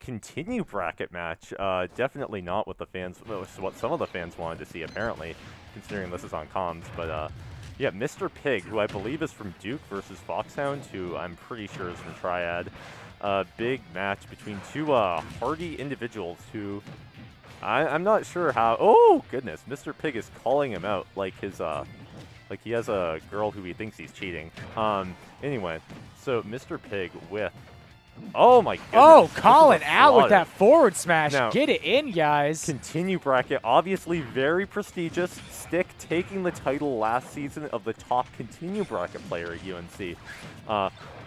continue bracket match. Definitely not what the fans, what some of the fans wanted to see, apparently, considering this is on comms. But yeah, Mr. Pig, who I believe is from Duke, versus Foxhound, who I'm pretty sure is from Triad. Big match between two hardy individuals who I'm not sure how. Oh goodness, Mr. Pig is calling him out like his like he has a girl who he thinks he's cheating. Anyway, so Mr. Pig with. Oh my goodness. Oh, calling this is a out with slaughter. that forward smash. Now, Get it in, guys. Continue bracket, obviously very prestigious. Stick taking the title last season of the top continue bracket player at UNC.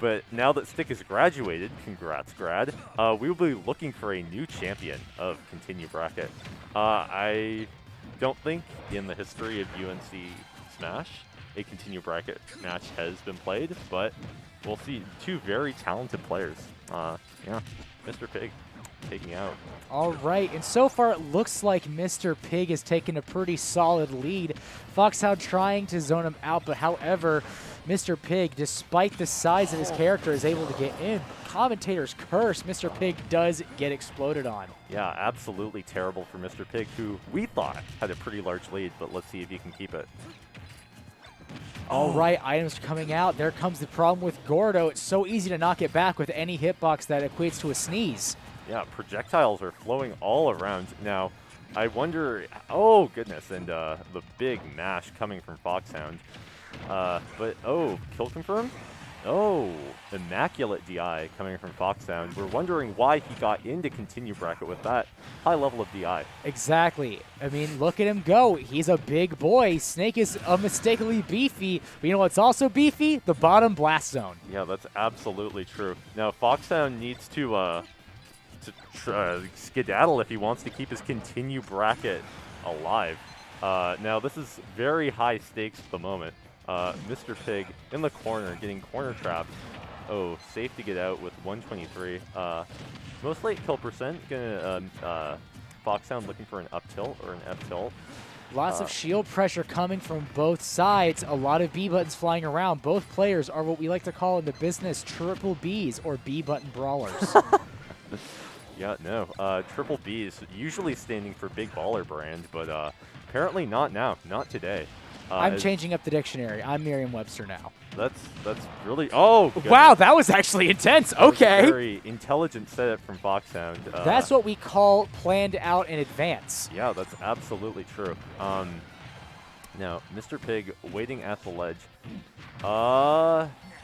But now that Stick has graduated, congrats grad, we will be looking for a new champion of continue bracket. I don't think in the history of UNC Smash a continue bracket match has been played, but we'll see. Two very talented players. Yeah, Mr. Pig taking out. All right, and so far it looks like Mr. Pig has taken a pretty solid lead. Foxhound trying to zone him out, but however, Mr. Pig, despite the size of his character, is able to get in. Commentator's curse, Mr. Pig does get exploded on. Yeah, absolutely terrible for Mr. Pig, who we thought had a pretty large lead, but let's see if he can keep it. All right, items are coming out. There comes the problem with Gordo. It's so easy to knock it back with any hitbox that equates to a sneeze. Yeah, projectiles are flowing all around. Now, I wonder. Oh goodness, and the big mash coming from Foxhound. But oh, kill confirmed. Oh, immaculate DI coming from Foxhound. We're wondering why he got into continue bracket with that high level of DI. Exactly. I mean, look at him go. He's a big boy. Snake is unmistakably beefy. But you know what's also beefy? The bottom blast zone. Yeah, that's absolutely true. Now, Foxhound needs to skedaddle if he wants to keep his continue bracket alive. Now, this is very high stakes at the moment. Mr. Pig in the corner, getting corner trapped. Oh, safe to get out with 123. Most late kill percent. Gonna Foxhound looking for an up tilt or an F tilt. Lots of shield pressure coming from both sides. A lot of B buttons flying around. Both players are what we like to call in the business triple Bs, or B button brawlers. Yeah, no. Triple B is usually standing for Big Baller Brand, but apparently not now. Not today. I'm changing up the dictionary. I'm Merriam-Webster now. That's really. Oh, goodness. Wow, that was actually intense. That was a Okay. very intelligent setup from Foxhound. That's what we call planned out in advance. Yeah, that's absolutely true. Now, Mr. Pig waiting at the ledge.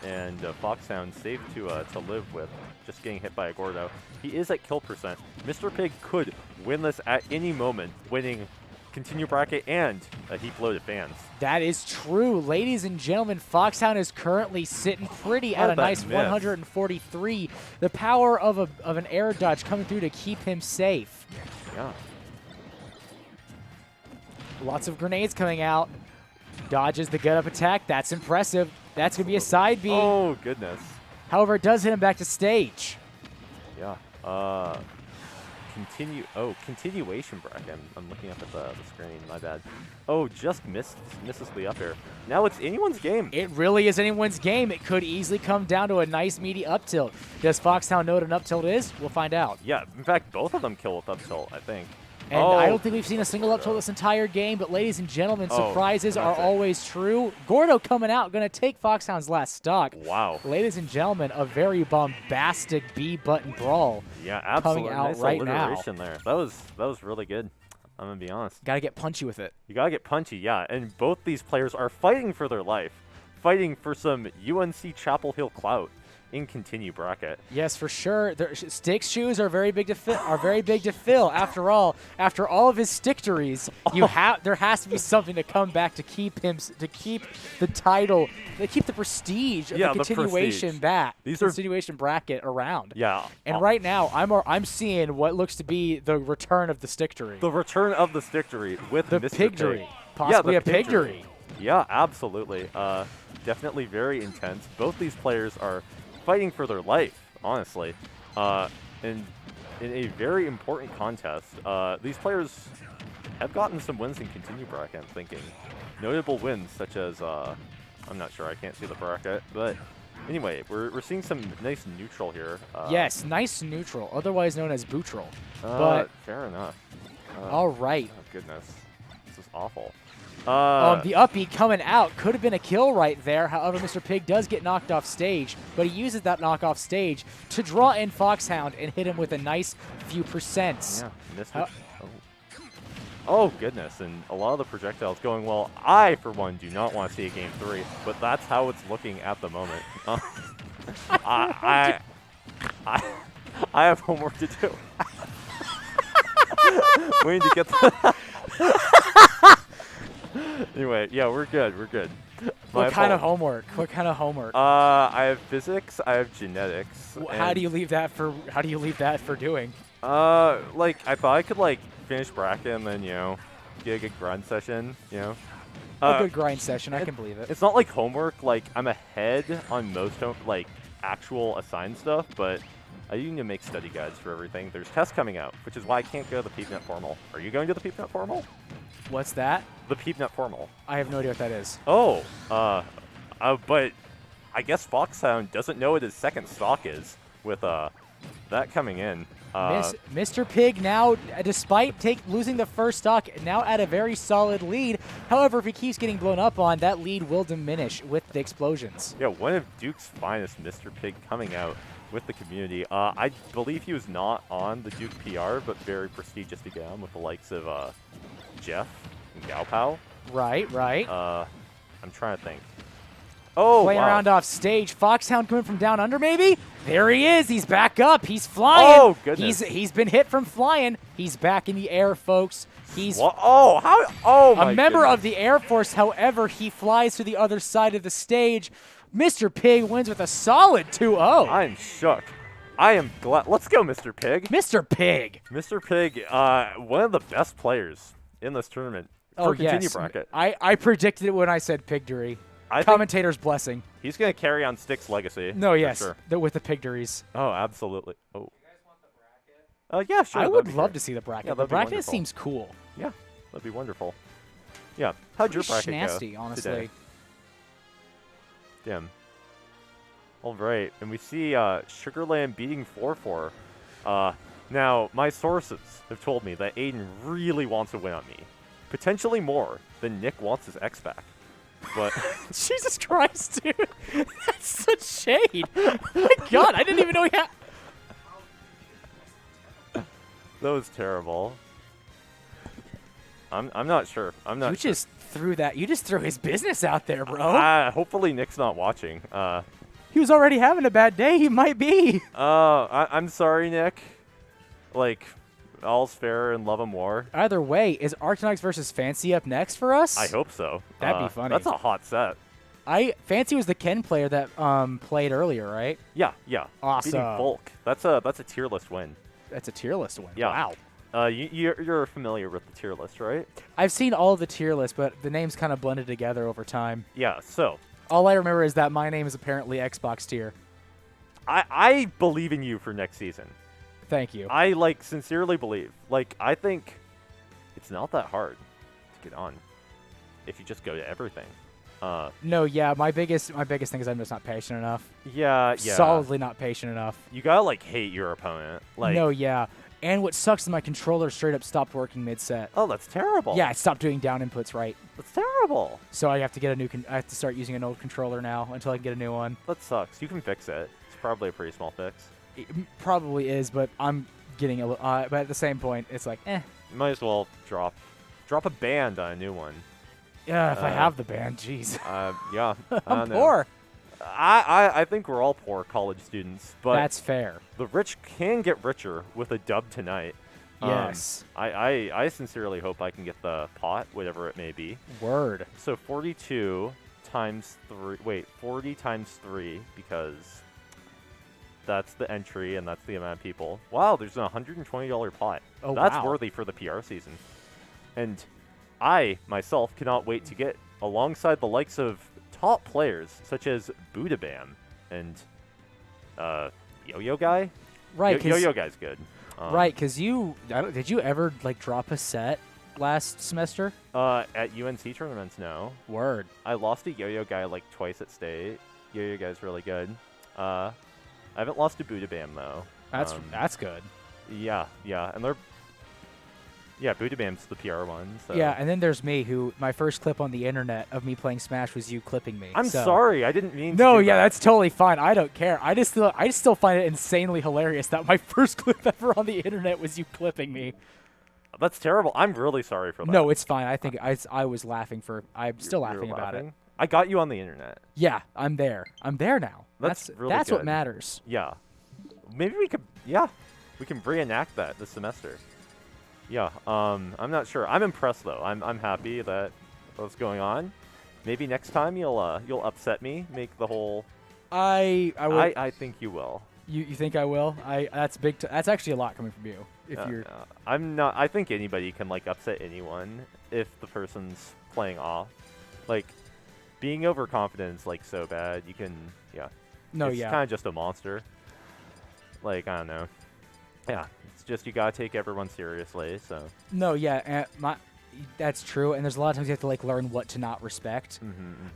And Foxhound safe to live with, just getting hit by a Gordo. He is at kill percent. Mr. Pig could win this at any moment, winning continue bracket and a heap load of fans. That is true. Ladies and gentlemen, Foxhound is currently sitting pretty How at did a that nice miss? 143. The power of an air dodge coming through to keep him safe. Yeah. Lots of grenades coming out. Dodges the get-up attack. That's impressive. That's going to be a side B. Oh, goodness. However, it does hit him back to stage. Yeah. Continuation bracket. I'm looking up at the screen. My bad. Oh, just misses the up air. Now it's anyone's game. It really is anyone's game. It could easily come down to a nice, meaty up tilt. Does Foxhound know what an up tilt is? We'll find out. Yeah, in fact, both of them kill with up tilt, I think. And Oh, I don't think we've seen a single up tilt this entire game, but ladies and gentlemen, Oh, surprises are that's it. always true. Gordo coming out, going to take Foxhound's last stock. Wow. Ladies and gentlemen, a very bombastic B-button brawl. Yeah, absolutely. out Nice right now. alliteration there. That was really good. I'm gonna be honest. Got to get punchy with it. You gotta get punchy, yeah. And both these players are fighting for their life, fighting for some UNC Chapel Hill clout in continue bracket. Yes, for sure. Stick's shoes are very big to fill. After all of his stictories, there has to be something to come back to keep the title, to keep the prestige of Yeah, the the continuation prestige. continuation bracket around. Yeah. And right now, I'm seeing what looks to be the return of the sticktory, The return of the sticktory with the Mr. piggery, Pig. possibly yeah, a piggery. Yeah, absolutely. Definitely very intense. Both these players are fighting for their life, honestly. And in a very important contest, these players have gotten some wins in continue bracket, I'm thinking. Notable wins such as, I'm not sure, I can't see the bracket, but Anyway, we're seeing some nice neutral here. Yes, nice neutral, otherwise known as bootral. But fair enough. all right. Oh goodness, this is awful. The up B coming out could have been a kill right there. However, Mr. Pig does get knocked off stage, but he uses that knock off stage to draw in Foxhound and hit him with a nice few percents. Yeah, missed it. Oh goodness, and a lot of the projectiles going well. I, for one, do not want to see a game 3, but that's how it's looking at the moment. I have homework to do. We need to get to Anyway, yeah, we're good. We're good. What kind of homework? What kind of homework? I have physics. I have genetics. How do you leave that for? How do you leave that for doing? Like I thought I could like finish bracket and then get a good grind session. A good grind session. I can believe it. It's not like homework. Like I'm ahead on most actual assigned stuff, but I do need to make study guides for everything. There's tests coming out, which is why I can't go to the PeepNet Formal. Are you going to the PeepNet Formal? What's that? The PeepNet Formal. I have no idea what that is. Oh, but I guess Foxhound doesn't know what his second stock is with that coming in. Mr. Pig now, despite losing the first stock, now at a very solid lead. However, if he keeps getting blown up on, that lead will diminish with the explosions. Yeah, one of Duke's finest, Mr. Pig, coming out with the community. I believe he was not on the Duke PR, but very prestigious to get on with the likes of Jeff and Gaopao. Right. I'm trying to think. Oh, Playing wow. around off stage. Foxhound coming from down under, maybe? There he is. He's back up. He's flying. Oh, goodness. He's been hit from flying. He's back in the air, folks. He's a member of the Air Force. However, he flies to the other side of the stage. Mr. Pig wins with a solid 2-0. I'm shook. I am glad. Let's go, Mr. Pig. Mr. Pig. Mr. Pig, one of the best players in this tournament. Oh, Continue yes. bracket. I predicted it when I said Pigdery. I think Commentator's blessing. he's going to carry on Stick's legacy. No, for yes. Sure. With the Pigderies. Oh, absolutely. Oh. Yeah, sure. I that'd would be love great. to see the bracket. Yeah, the that'd be bracket wonderful. seems cool. Yeah, that'd be wonderful. Yeah. How'd your Pretty bracket schnasty, go honestly. today? Damn. All right, and we see Sugarland beating 4-4. Now, my sources have told me that Aiden really wants to win on me. Potentially more than Nick wants his X back. But Jesus Christ, dude. That's such shade. Oh my God, I didn't even know he had... that was terrible. I'm not sure. I'm not You sure. just threw his business out there, bro. Hopefully Nick's not watching. He was already having a bad day. He might be. I'm sorry, Nick. Like, all's fair in love and war. Either way, is Arctonox versus Fancy up next for us? I hope so. That'd be funny. That's a hot set. Fancy was the Ken player that played earlier, right? Yeah. Awesome. Beating Volk. That's a tier list win. That's a tier list one. Yeah. Wow. You're familiar with the tier list, right? I've seen all of the tier lists, but the names kind of blended together over time. Yeah. So All I remember is that my name is apparently Xbox tier. I believe in you for next season. Thank you. I sincerely believe. I think it's not that hard to get on if you just go to everything. No, yeah, my biggest thing is I'm just not patient enough. Yeah. Solidly not patient enough. You gotta hate your opponent. No, yeah. And what sucks is my controller straight up stopped working mid-set. Oh, that's terrible. Yeah, it stopped doing down inputs right. That's terrible. So I have to get a new. I have to start using an old controller now until I can get a new one. That sucks. You can fix it. It's probably a pretty small fix. It probably is, but I'm getting a little. But at the same point, it's like, eh. You might as well drop a band on a new one. Yeah, if I have the band, jeez. Yeah. I I'm don't know. poor. I think we're all poor college students, but That's fair. the rich can get richer with a dub tonight. Yes. I sincerely hope I can get the pot, whatever it may be. Word. So 42 times 3. Wait, 40 times 3 because that's the entry and that's the amount of people. Wow, there's a $120 pot. Oh, That's wow. worthy for the PR season. And I, myself, cannot wait to get alongside the likes of top players such as Budabam and Yo-Yo Guy. Right. 'cause- Yo-Yo Guy's good. Right, because did you ever drop a set last semester? At UNC tournaments, no. Word. I lost a Yo-Yo Guy twice at state. You guys really good. I haven't lost to Budabam though. That's good. Yeah, and they're Budabam's the PR one. So. Yeah, and then there's me, who my first clip on the internet of me playing Smash was you clipping me. I'm so. sorry, I didn't mean. No, to do yeah, that. that's totally fine. I don't care. I just still find it insanely hilarious that my first clip ever on the internet was you clipping me. That's terrible. I'm really sorry for that. No, it's fine. I think I was laughing for. I'm still You're laughing about it. I got you on the internet. Yeah, I'm there. I'm there now. That's really that's what good. matters. Yeah. Maybe we could. Yeah, we can reenact that this semester. Yeah. I'm not sure. I'm impressed though. I'm happy that what's going on. Maybe next time you'll upset me. Make the whole. I think you will. You think I will? That's big. That's actually a lot coming from you. If you're. I'm not. I think anybody can like upset anyone if the person's playing off. Like, being overconfident is like so bad. You can. Yeah. No. It's yeah. kind of just a monster. Like, I don't know. Yeah. It's just you gotta take everyone seriously. So. No. Yeah. That's true. And there's a lot of times you have to like learn what to not respect.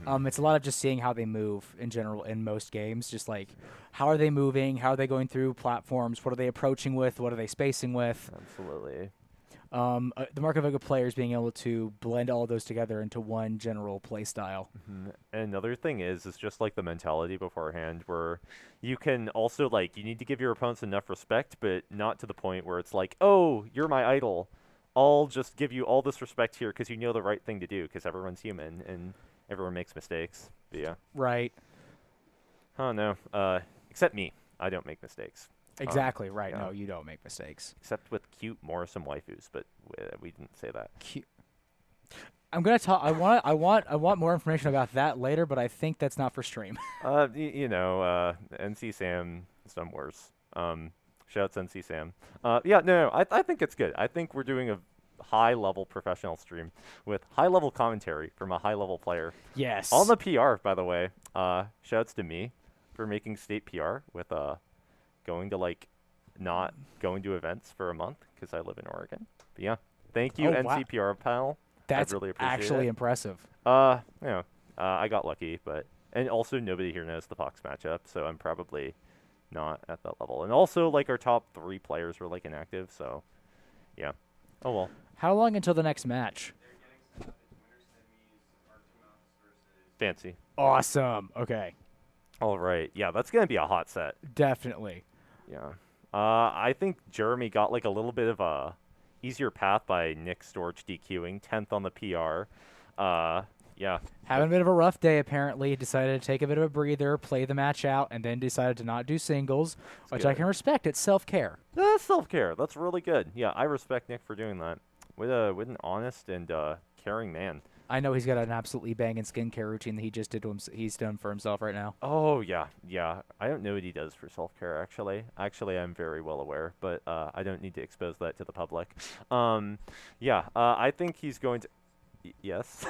It's a lot of just seeing how they move in general in most games. Just like how are they moving? How are they going through platforms? What are they approaching with? What are they spacing with? Absolutely. The mark of a good player is being able to blend all of those together into one general play style. And another thing is just like the mentality beforehand, where you can also like you need to give your opponents enough respect, but not to the point where it's like, oh, you're my idol. I'll just give you all this respect here because you know the right thing to do because everyone's human and everyone makes mistakes. But yeah. Right. Oh no. Except me. I don't make mistakes. Exactly right. Yeah. No, you don't make mistakes. Except with cute Morrison waifus, but we didn't say that. Cute. I'm gonna talk. I want more information about that later, but I think that's not for stream. NC Sam has done worse. Shouts NC Sam. I think it's good. I think we're doing a high-level professional stream with high-level commentary from a high-level player. Yes. On the PR, by the way. Shouts to me for making state PR with going to not going to events for a month because I live in Oregon. But yeah, thank you, Oh, wow. NC PR panel. That's I really appreciate actually it. impressive. I got lucky, and also nobody here knows the Fox matchup, so I'm probably not at that level. And also, like, our top 3 players were like inactive, so yeah. Oh well. How long until the next match? Fancy. Awesome. Okay. All right. Yeah, that's gonna be a hot set. Definitely. Yeah. I think Jeremy got like a little bit of a easier path by Nick Storch DQing 10th on the PR. Yeah. Having a bit of a rough day, apparently. Decided to take a bit of a breather, play the match out, and then decided to not do singles, which I good. can respect. It's self-care. That's self-care. That's really good. Yeah, I respect Nick for doing that. With an honest and caring man. I know he's got an absolutely banging skincare routine that he just did to him. He's done for himself right now. Oh, yeah. I don't know what he does for self-care, actually. Actually, I'm very well aware, but I don't need to expose that to the public. I think he's going to... Yes?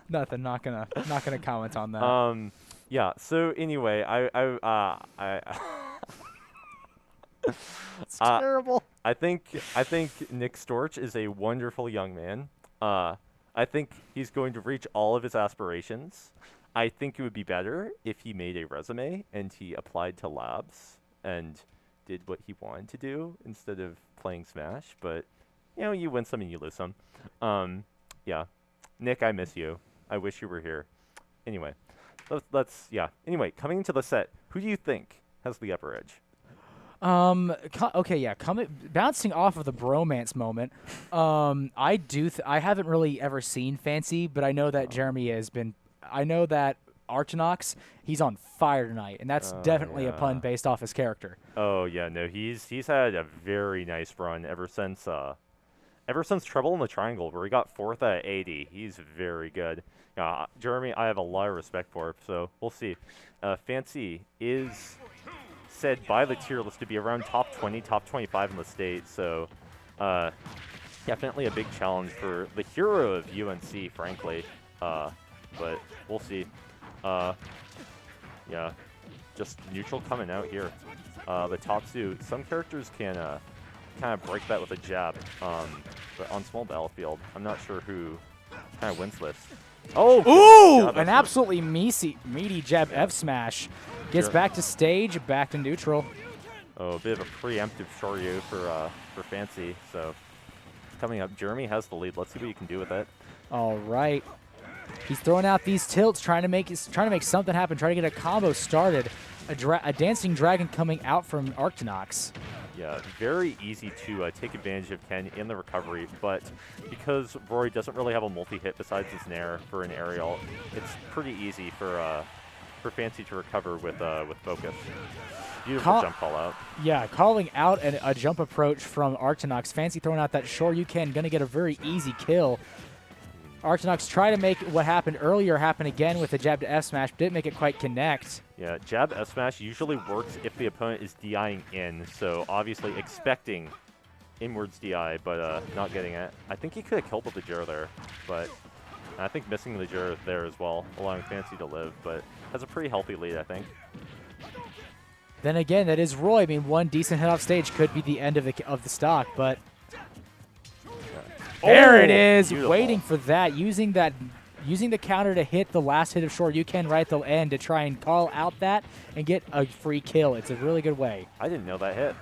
Nothing. Not gonna comment on that. Yeah, so anyway, It's terrible. I think Nick Storch is a wonderful young man. I think he's going to reach all of his aspirations. I think it would be better if he made a resume and he applied to labs and did what he wanted to do instead of playing Smash. But, you win some and you lose some. Yeah. Nick, I miss you. I wish you were here. Anyway, Anyway, coming into the set, who do you think has the upper edge? Okay, yeah. Bouncing off of the bromance moment, I haven't really ever seen Fancy, but I know that Jeremy has been. I know that Archinox, he's on fire tonight, and that's definitely a pun based off his character. Oh yeah, no, he's had a very nice run ever since Trouble in the Triangle, where he got 4th out of 80. He's very good. Jeremy, I have a lot of respect for, so we'll see. Fancy is said by the tier list to be around top 20, top 25 in the state, so definitely a big challenge for the hero of UNC, frankly. But we'll see. Yeah, just neutral coming out here. The top 2, some characters can kind of break that with a jab, but on small battlefield, I'm not sure who kind of wins this. Oh, Ooh, God, an that's absolutely meaty jab F smash. Gets Sure. back to stage, back to neutral. Oh, a bit of a preemptive Shoryu for Fancy. So coming up, Jeremy has the lead. Let's see what you can do with it. All right. He's throwing out these tilts, trying to make something happen, trying to get a combo started. A dancing dragon coming out from Arctonox. Yeah, very easy to take advantage of Ken in the recovery, but because Rory doesn't really have a multi-hit besides his Nair for an aerial, it's pretty easy for Fancy to recover with focus. Beautiful jump call out. Yeah, calling out a jump approach from Arctonox. Fancy throwing out that Shoryuken, going to get a very easy kill. Arctonox try to make what happened earlier happen again with a jab to F smash, didn't make it quite connect. Yeah, jab F smash usually works if the opponent is DIing in, so obviously expecting inwards DI, but not getting it. I think he could have killed with the Jur there, but I think missing the Jur there as well, allowing Fancy to live, but has a pretty healthy lead, I think. Then again, that is Roy. I mean, one decent hit off stage could be the end of the stock, but there it is, beautiful. waiting for that, using the counter to hit the last hit of Shoryuken right at the end to try and call out that and get a free kill. It's a really good way. I didn't know that hit.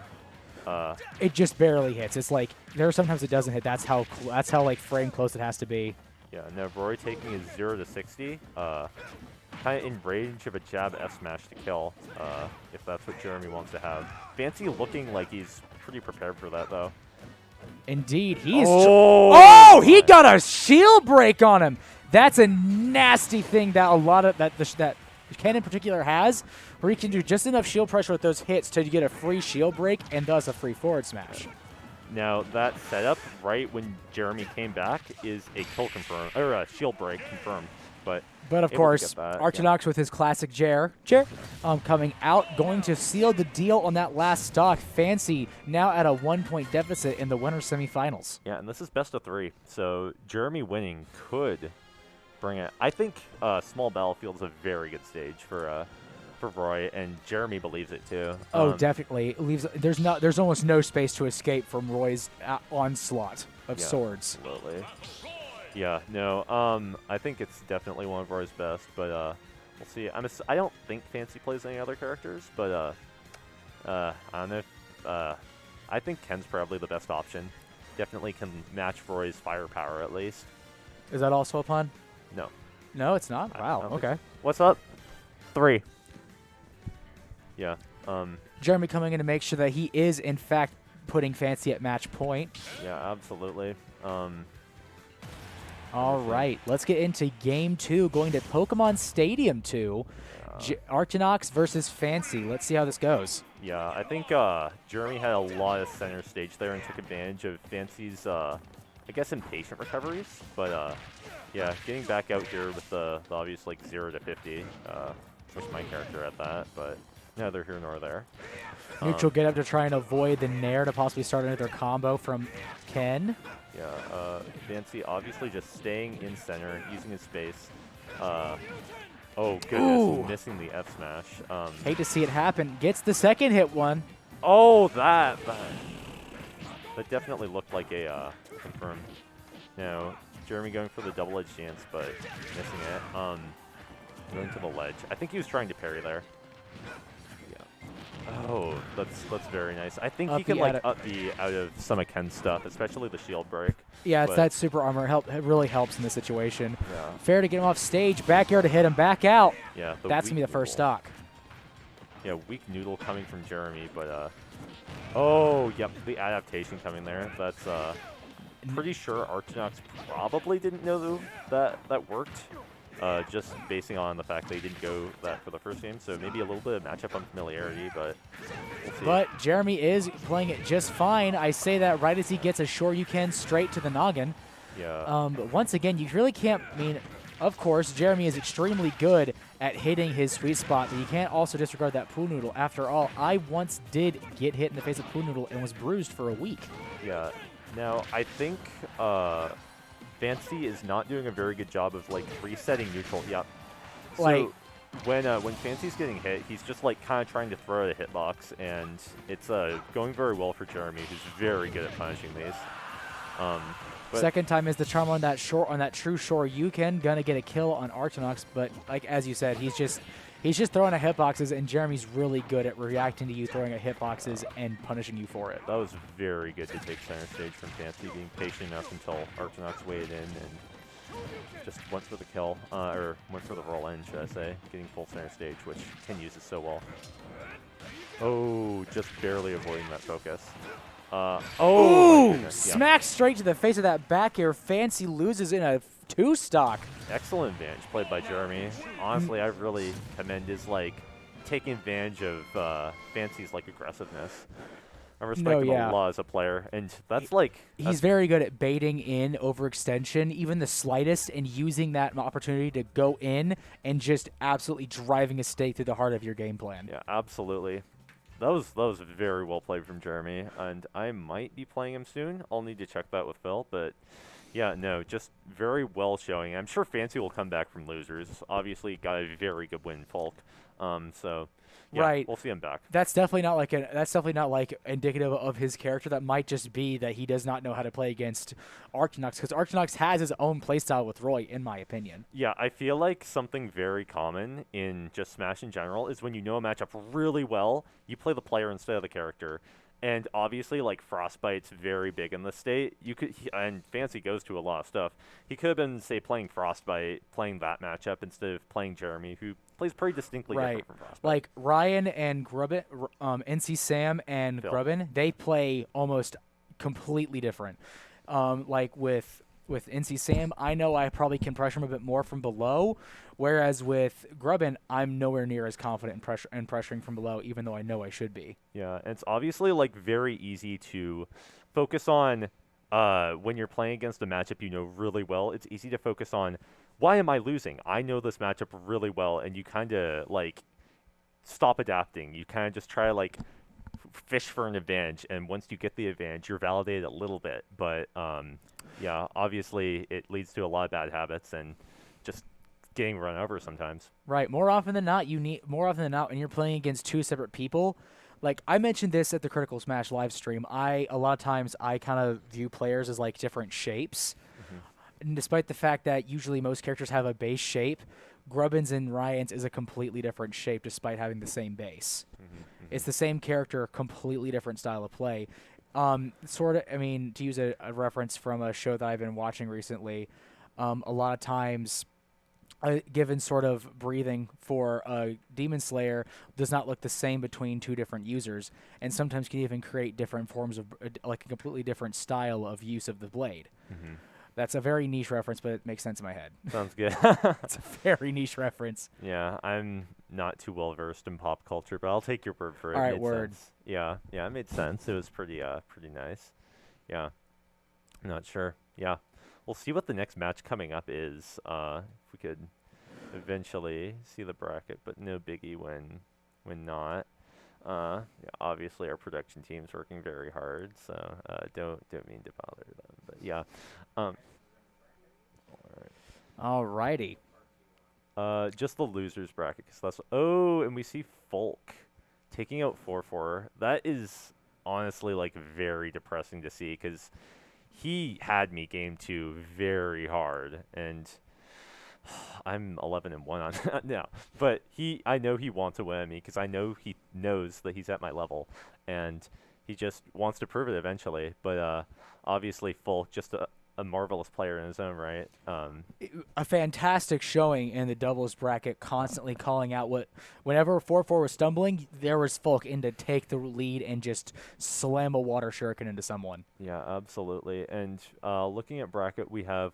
It just barely hits. It's like there are sometimes it doesn't hit. That's how like frame close it has to be. Yeah, no, Rory taking his 0 to 60, kind of in range of a jab F smash to kill, if that's what Jeremy wants to have. Fancy looking like he's pretty prepared for that though. Indeed, he's. Oh, He got a shield break on him. That's a nasty thing that a lot of that Ken in particular has, where he can do just enough shield pressure with those hits to get a free shield break and thus a free forward smash. Now that setup right when Jeremy came back is a kill confirmed or a shield break confirmed, but of able to course, get that, Arctonox with his classic Jer, coming out, going to seal the deal on that last stock. Fancy now at a 1-point deficit in the winners semifinals. Yeah, and this is best of 3, so Jeremy winning could bring it. I think Small Battlefield is a very good stage for Roy, and Jeremy believes it too. Definitely. It leaves. There's almost no space to escape from Roy's onslaught of swords. Absolutely. Yeah, no, I think it's definitely one of Roy's best, but we'll see. I don't think Fancy plays any other characters, but I don't know. I think Ken's probably the best option. Definitely can match Roy's firepower at least. Is that also a pun? No. No, it's not. I Wow. don't think Okay. so. What's up? 3. Yeah. Jeremy coming in to make sure that he is in fact putting Fancy at match point. Yeah, absolutely. All right, let's get into Game 2, going to Pokemon Stadium 2. Arctonox versus Fancy. Let's see how this goes. Yeah, I think Jeremy had a lot of center stage there and took advantage of Fancy's, I guess, impatient recoveries. But yeah, getting back out here with the obvious like 0 to 50. Wish my character at that, but neither here nor there. Neutral get up to try and avoid the Nair to possibly start another combo from Ken. Yeah, Fancy obviously just staying in center and using his space. Oh goodness, Ooh. missing the F smash. Hate to see it happen. Gets the second hit one. Oh, that definitely looked like a confirmed. No, Jeremy going for the double edge dance, but missing it. Going to the ledge. I think he was trying to parry there. Yeah. Oh, that's very nice. I think he can like up B out of some of Ken's stuff, especially the shield break. Yeah, it's that super armor. It really helps in this situation. Yeah. Fair to get him off stage. Back air to hit him. Back out. Yeah. That's going to be the first stock. Yeah, weak noodle coming from Jeremy, but oh, yep, the adaptation coming there. That's pretty sure Arctonox probably didn't know that worked. Just basing on the fact they didn't go that for the first game, so maybe a little bit of matchup unfamiliarity, but we'll see. But Jeremy is playing it just fine. I say that right as he gets a Shoryuken straight to the noggin. Yeah. But once again, you really can't. I mean, of course, Jeremy is extremely good at hitting his sweet spot, but you can't also disregard that Pool Noodle. After all, I once did get hit in the face of Pool Noodle and was bruised for a week. Yeah. Now, I think Fancy is not doing a very good job of like resetting neutral. Yep. So Like- when Fancy's getting hit, he's just like kind of trying to throw at a hitbox, and it's going very well for Jeremy, who's very good at punishing these. But Second time is the charm on that true shore. You can gonna get a kill on Archinox, but like as you said, he's just throwing at hitboxes, and Jeremy's really good at reacting to you throwing at hitboxes and punishing you for it. that was very good to take center stage from Fancy, being patient enough until Archinox weighed in and just went for the kill, or went for the roll in, should I say, getting full center stage, which Ken uses so well. Oh, just barely avoiding that focus. Oh, my goodness, yeah. Smack straight to the face of that back air. Fancy loses in a 2-stock. Excellent advantage played by Jeremy. Honestly, I really commend his taking advantage of Fancy's aggressiveness. I respect him a lot as a player, and that's He's very good at baiting in overextension, even the slightest, and using that opportunity to go in and just absolutely driving a stake through the heart of your game plan. Yeah, absolutely. That was very well played from Jeremy, and I might be playing him soon. I'll need to check that with Phil, but yeah, no, just very well showing. I'm sure Fancy will come back from losers. Obviously, got a very good win, Folk. So yeah, Right. we'll see him back. That's definitely not indicative of his character. That might just be that he does not know how to play against Archinox, because Archinox has his own playstyle with Roy, in my opinion. Yeah, I feel like something very common in just Smash in general is when you know a matchup really well, you play the player instead of the character. And obviously, Frostbite's very big in the state. And Fancy goes to a lot of stuff. He could have been, say, playing Frostbite, playing that matchup instead of playing Jeremy, who plays pretty distinctly different from Frostbite. Like Ryan and Grubbin, NC Sam and Phil. Grubbin, they play almost completely different. With NC Sam, I know I probably can pressure him a bit more from below, whereas with Grubbin, I'm nowhere near as confident in pressuring from below, even though I know I should be. Yeah, and it's obviously very easy to focus on when you're playing against a matchup you know really well. It's easy to focus on, why am I losing? I know this matchup really well, and you kind of stop adapting. You kind of just try to fish for an advantage, and once you get the advantage, you're validated a little bit. But yeah, obviously it leads to a lot of bad habits and just getting run over sometimes. Right. More often than not, when you're playing against two separate people. I mentioned this at the Critical Smash live stream. A lot of times I kind of view players as different shapes. And despite the fact that usually most characters have a base shape, Grubbin's and Ryan's is a completely different shape despite having the same base. It's the same character, completely different style of play. To use a reference from a show that I've been watching recently, a lot of times given sort of breathing for a Demon Slayer does not look the same between two different users, and sometimes can even create different forms of a completely different style of use of the blade. That's a very niche reference, but it makes sense in my head. Sounds good. It's a very niche reference. Yeah, I'm not too well versed in pop culture, but I'll take your word for it. All right, It made word. sense. Yeah, it made sense. It was pretty nice. Yeah, I'm not sure. Yeah, we'll see what the next match coming up is. If we could eventually see the bracket, but no biggie when not. Yeah, obviously our production team's working very hard, so don't mean to bother them. But yeah. Alrighty. Just the losers bracket, because that's and we see Folk taking out 4-4. That is honestly very depressing to see, because he had me game 2 very hard, and I'm 11-1 on that now. But I know he wants to win at me, because I know he knows that he's at my level, and he just wants to prove it eventually. But obviously Folk, just a marvelous player in his own right. A fantastic showing in the doubles bracket, constantly calling out whenever 4-4 was stumbling, there was Folk in to take the lead and just slam a water shuriken into someone. Yeah, absolutely. And looking at bracket, we have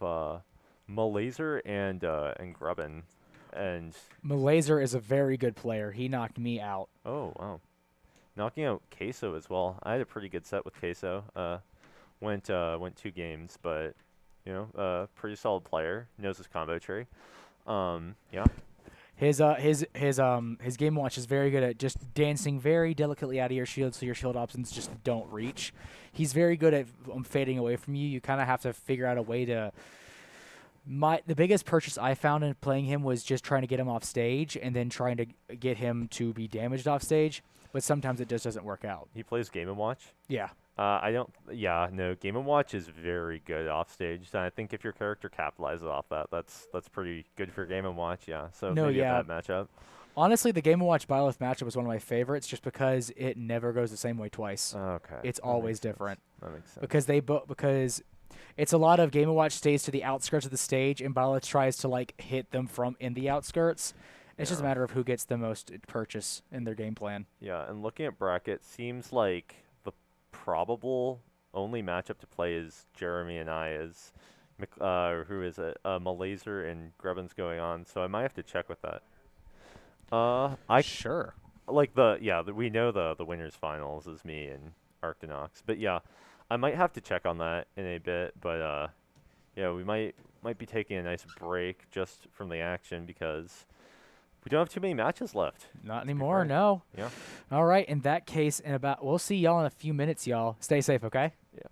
Malazer and Grubbin. And Malazer is a very good player. He knocked me out. oh wow, knocking out Queso as well. I had a pretty good set with Queso. Went 2 games, but pretty solid player. Knows his combo tree. Yeah. His game watch is very good at just dancing very delicately out of your shield, so your shield options just don't reach. He's very good at fading away from you. You kind of have to figure out a way to. The biggest purchase I found in playing him was just trying to get him off stage and then trying to get him to be damaged off stage, but sometimes it just doesn't work out. He plays Game & Watch. Yeah. I don't. Yeah, no. Game and Watch is very good off stage, and I think if your character capitalizes off that, that's pretty good for Game and Watch. Yeah. So No, maybe yeah. a bad matchup. Honestly, the Game & Watch Byleth matchup was one of my favorites just because it never goes the same way twice. Okay. It's that always makes sense. different. That makes sense. Because it's a lot of Game & Watch stays to the outskirts of the stage, and Byleth tries to, like, hit them from in the outskirts. It's just a Yeah. matter of who gets the most purchase in their game plan. Yeah, and looking at bracket, seems like the probable only matchup to play is Jeremy and I as who is it? Malazer and Grebbin's going on, so I might have to check with that. Sure. Like we know the winners finals is me and Arctonox, but yeah, I might have to check on that in a bit, but yeah, we might be taking a nice break just from the action because we don't have too many matches left. Not anymore, frank. no. Yeah. All right, in that case, we'll see y'all in a few minutes, y'all. Stay safe, okay? Yeah.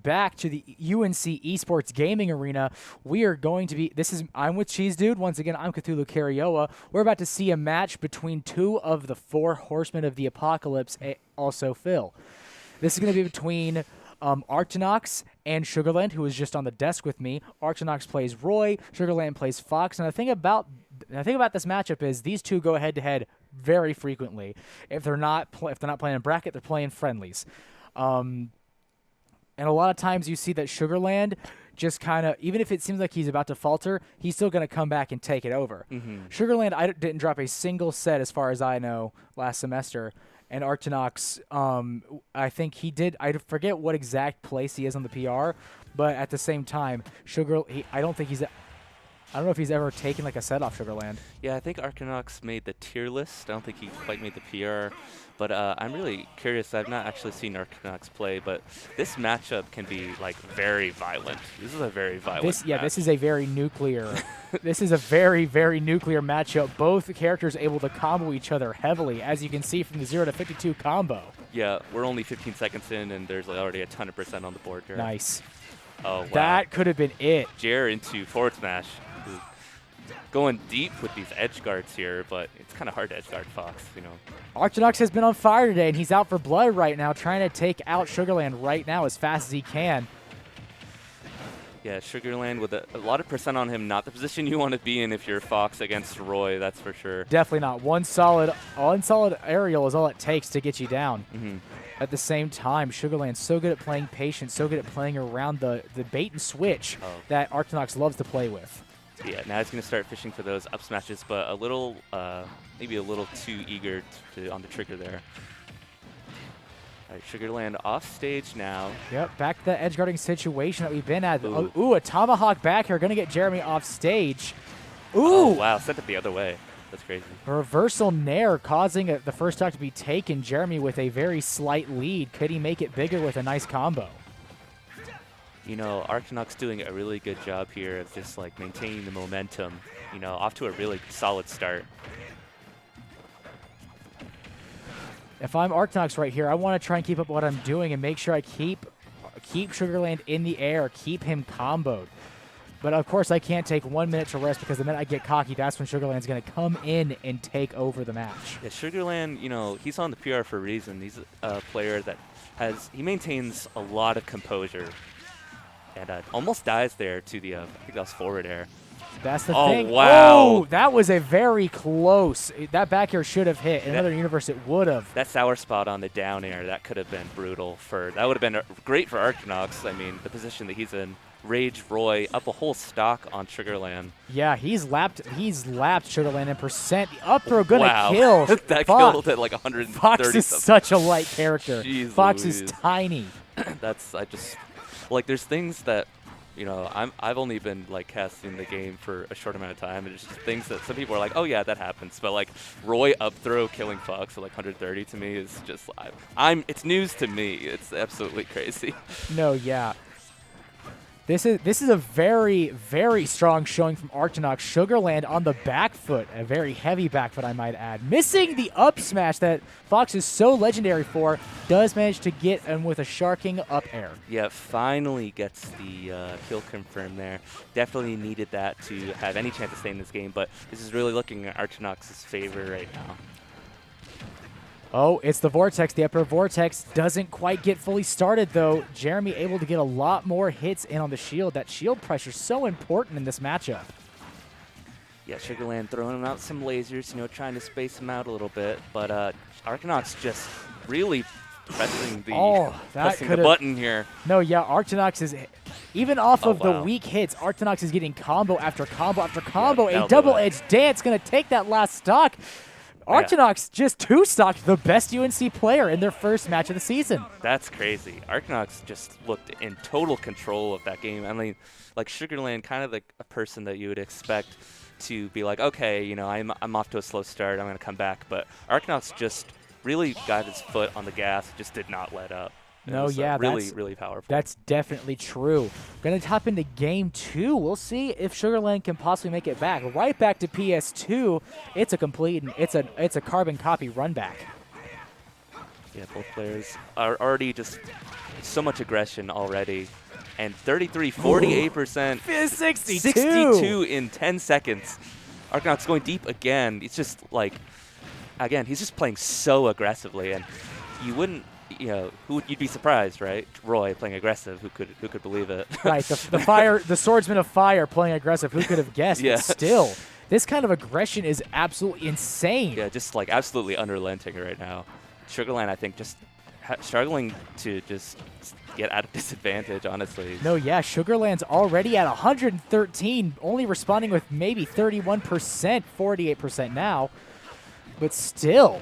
Back to the UNC Esports Gaming Arena. We are going to be, I'm with Cheese Dude. Once again, I'm Cthulhu Karioa. We're about to see a match between two of the four horsemen of the apocalypse, also Phil. This is going to be between Arctonox and Sugarland, who was just on the desk with me. Arctonox plays Roy, Sugarland plays Fox, and the thing about this matchup is these two go head-to-head very frequently. If they're not playing a bracket, they're playing friendlies. And a lot of times you see that Sugarland just kind of, even if it seems like he's about to falter, he's still going to come back and take it over. Sugarland didn't drop a single set as far as I know last semester. And Archinox, I think he did. I forget what exact place he is on the PR, but at the same time, I don't know if he's ever taken like a set off Sugarland. Yeah, I think Archinox made the tier list. I don't think he quite made the PR. But I'm really curious. I've not actually seen Archinox play, but this matchup can be like very violent. This is a very violent match. This is a very nuclear. This is a very, very nuclear matchup. Both characters able to combo each other heavily, as you can see from the 0 to 52 combo. Yeah, we're only 15 seconds in, and there's already a ton of percent on the board here. Nice. Oh, wow. That could have been it. Jer into forward smash. Going deep with these edge guards here, but it's kind of hard to edge guard Fox, you know. Archinox has been on fire today, and he's out for blood right now, trying to take out Sugarland right now as fast as he can. Yeah, Sugarland with a lot of percent on him, not the position you want to be in if you're Fox against Roy, that's for sure. Definitely not. One solid aerial is all it takes to get you down. At the same time, Sugarland's so good at playing patient, so good at playing around the bait and switch that Archinox loves to play with. Yeah, now he's going to start fishing for those up smashes, but a little, maybe a little too eager on the trigger there. All right, Sugarland off stage now. Yep, back to the edge guarding situation that we've been at. Ooh, a tomahawk back here, going to get Jeremy off stage. Ooh! Oh, wow, sent it the other way. That's crazy. A reversal nair causing the first stock to be taken. Jeremy with a very slight lead. Could he make it bigger with a nice combo? You know, Archinox doing a really good job here of just like maintaining the momentum, you know, off to a really solid start. If I'm Archinox right here, I want to try and keep up what I'm doing and make sure I keep Sugarland in the air, keep him comboed. But of course, I can't take 1 minute to rest because the minute I get cocky, that's when Sugarland's going to come in and take over the match. Yeah, Sugarland, you know, he's on the PR for a reason. He's a player that he maintains a lot of composure. And almost dies there to the, I think that was forward air. That's the thing. Wow. Oh, that was a very close. That back air should have hit. In another universe, it would have. That sour spot on the down air, that could have been brutal. That would have been great for Archinox. I mean, the position that he's in. Rage Roy up a whole stock on Sugarland. Yeah, he's lapped Sugarland in percent. The up throw gonna wow. kill. That killed at like 130. Fox is such a light character. Jeez Fox Louise. is tiny. Like there's things that, you know, I've only been like casting the game for a short amount of time, and there's just things that some people are like, oh yeah, that happens. But like Roy up throw killing Fox at like 130 to me is just it's news to me. It's absolutely crazy. No, yeah. This is a very, very strong showing from Archinox. Sugarland on the back foot, a very heavy back foot, I might add. Missing the up smash that Fox is so legendary for, does manage to get in with a sharking up air. Yeah, finally gets the kill confirmed there. Definitely needed that to have any chance of staying in this game, but this is really looking at Archinox's favor right now. Oh, it's the Vortex. The upper Vortex doesn't quite get fully started, though. Jeremy able to get a lot more hits in on the shield. That shield pressure is so important in this matchup. Yeah, Sugarland throwing out some lasers, you know, trying to space them out a little bit. But Archinox just really pressing the button here. No, yeah, Archinox is, even off of wow. the weak hits, Archinox is getting combo after combo after combo. A double-edged dance going to take that last stock. Archinox just two-stocked the best UNC player in their first match of the season. That's crazy. Archinox just looked in total control of that game. I mean, like Sugarland, kind of like a person that you would expect to be like, okay, you know, I'm off to a slow start. I'm going to come back. But Archinox just really got his foot on the gas, just did not let up. No, yeah, really powerful. That's definitely true. Going to hop into game 2. We'll see if Sugarland can possibly make it back. Right back to PS2. It's a complete, it's a carbon copy run back. Yeah, both players are already just so much aggression already. And 33, 48%. 62 in 10 seconds. Archinox going deep again. It's just like, again, he's just playing so aggressively, and you wouldn't, you know, you'd be surprised, right? Roy playing aggressive. Who could believe it? Right. The swordsman of fire playing aggressive. Who could have guessed? Yeah. But still, This kind of aggression is absolutely insane. Yeah, just like absolutely unrelenting right now. Sugarland, I think, just struggling to just get out of disadvantage, honestly. No, yeah, Sugarland's already at 113, only responding with maybe 31%, 48% now. But still,